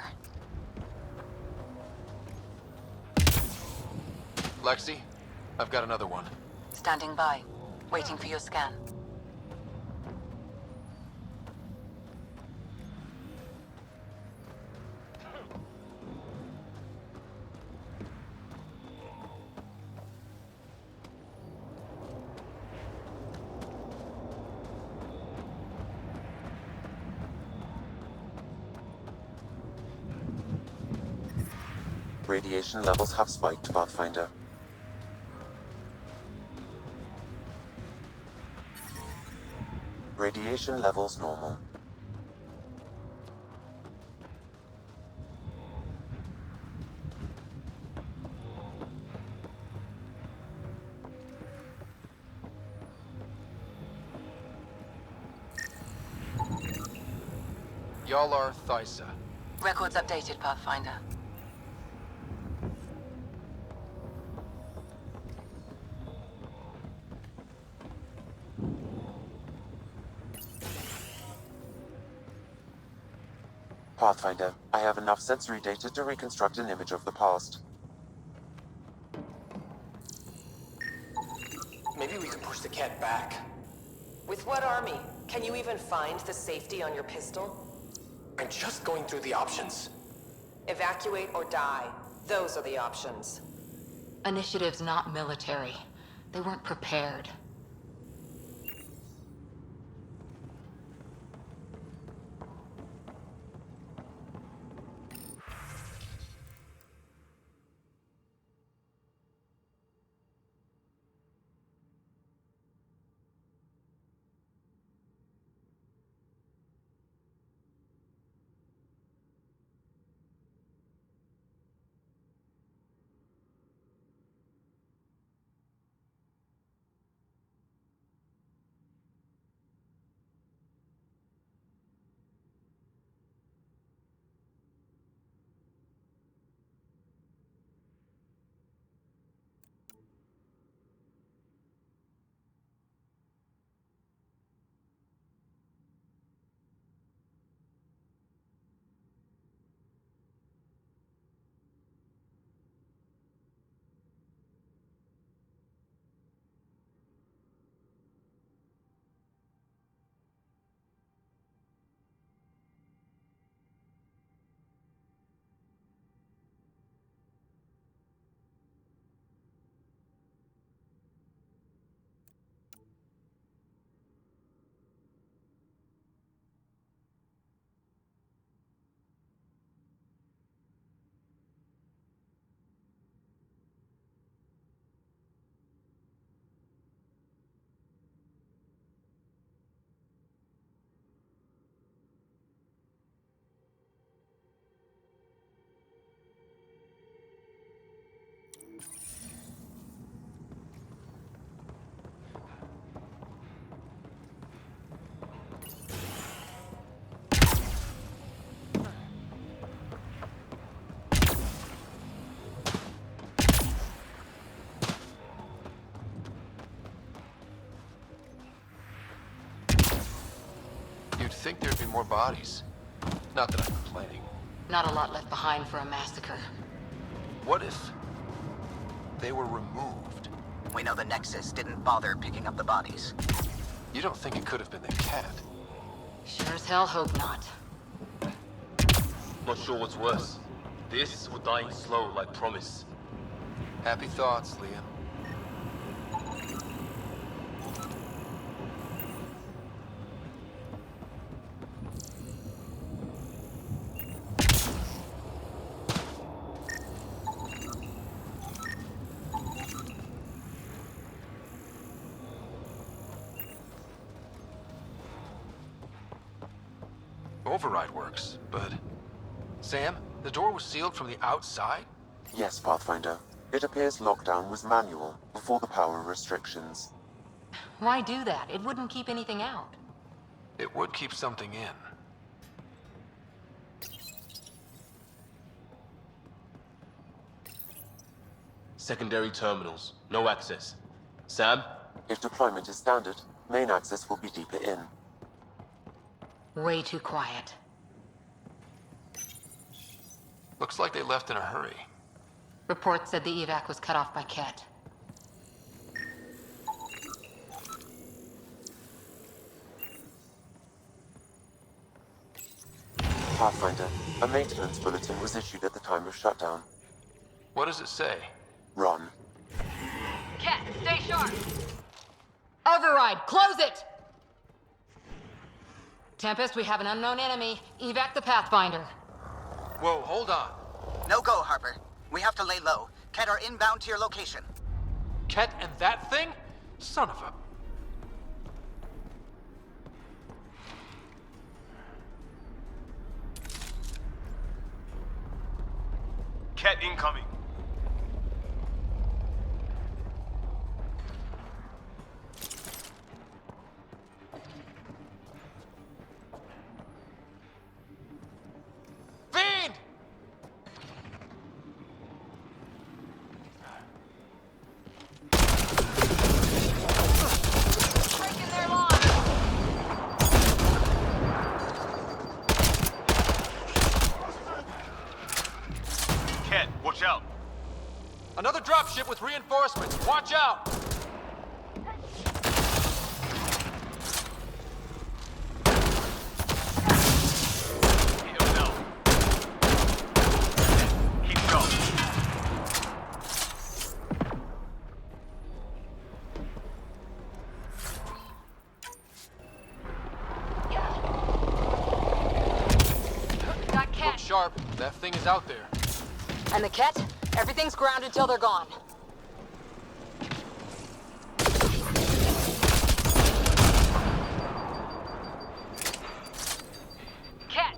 Lexi, I've got another one. Standing by, waiting for your scan. Radiation levels have spiked, Pathfinder. Radiation levels normal. Y'all are Thysa. Records updated, Pathfinder. Pathfinder, I have enough sensory data to reconstruct an image of the past. Maybe we can push the cat back. With what army? Can you even find the safety on your pistol? I'm just going through the options. Evacuate or die. Those are the options. Initiative's not military. They weren't prepared. You'd think there'd be more bodies. Not that I'm complaining. Not a lot left behind for a massacre. What if they were removed? We know the Nexus didn't bother picking up the bodies. You don't think it could have been the cat? Sure as hell hope not. Not sure what's worse. This or dying slow like promise. Happy thoughts, Liam. Override works, but... Sam, the door was sealed from the outside? Yes, Pathfinder. It appears lockdown was manual, before the power restrictions. Why do that? It wouldn't keep anything out. It would keep something in. Secondary terminals. No access. Sam? If deployment is standard, main access will be deeper in. Way too quiet. Looks like they left in a hurry. Reports said the evac was cut off by Ket. Pathfinder, a maintenance bulletin was issued at the time of shutdown. What does it say? Run. Ket, stay sharp! Override, close it! Tempest, we have an unknown enemy. Evac the Pathfinder. Whoa, hold on. No go, Harper. We have to lay low. Ket are inbound to your location. Ket and that thing? Son of a... Ket incoming. Fiend! Breaking their line. Ket, watch out. Another dropship with reinforcements. Watch out! Hit him now. Keep going. Got Look Ket. sharp. That thing is out there. And the Ket? Everything's grounded till they're gone. Ket!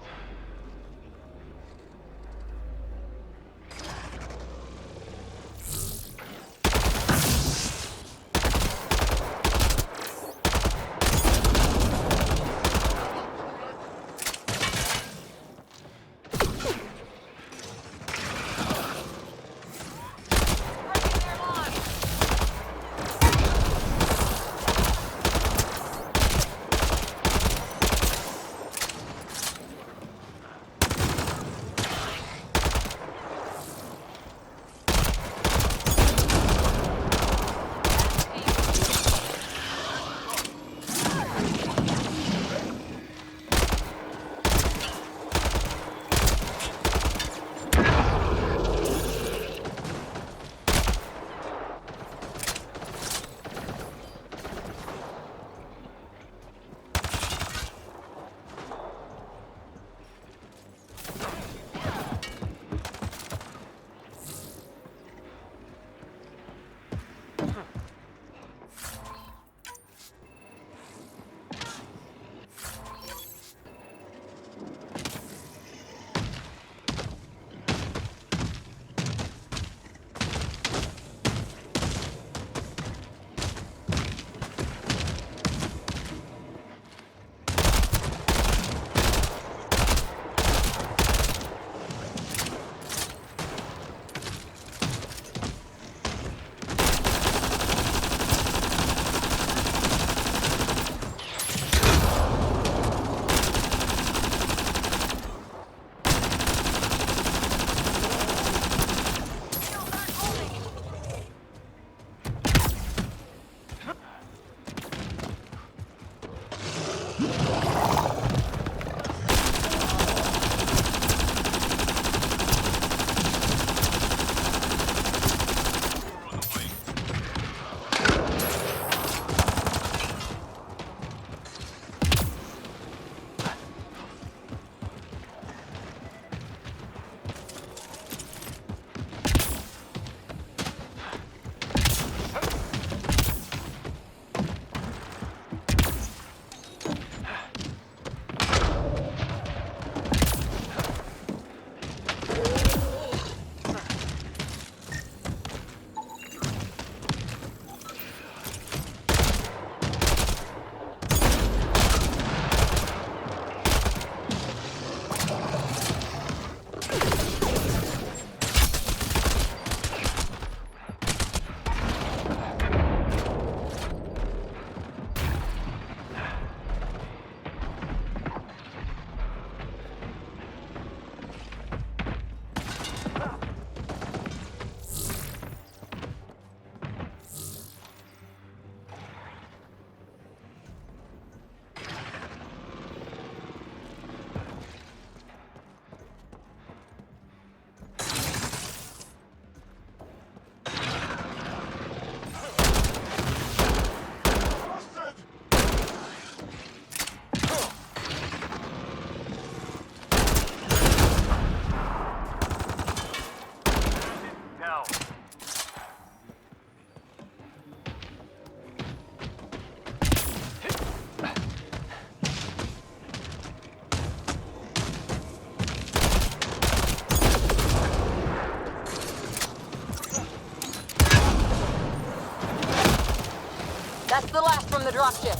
dropship.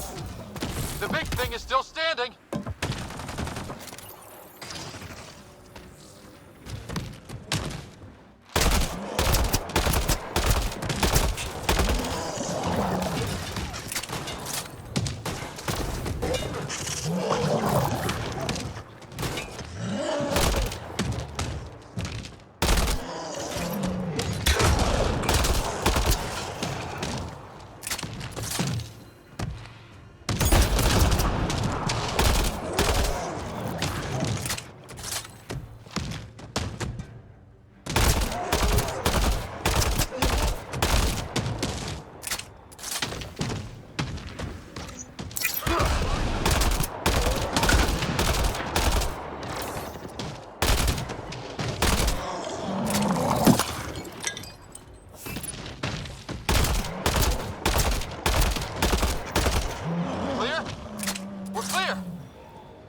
The big thing is still standing.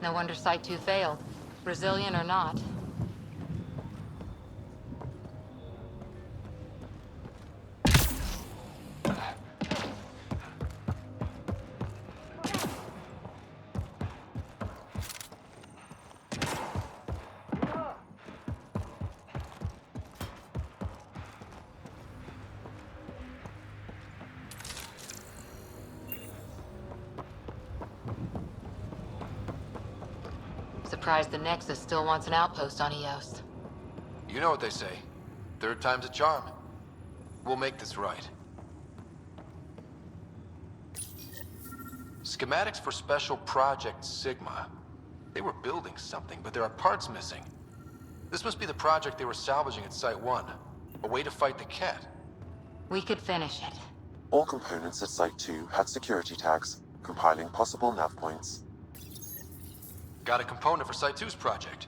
No wonder Site 2 failed. Brazilian or not. Surprised the Nexus still wants an outpost on Eos. You know what they say. Third time's a charm. We'll make this right. Schematics for Special Project Sigma. They were building something, but there are parts missing. This must be the project they were salvaging at Site 1. A way to fight the Ket. We could finish it. All components at Site 2 had security tags, compiling possible nav points. Got a component for Site 2's project.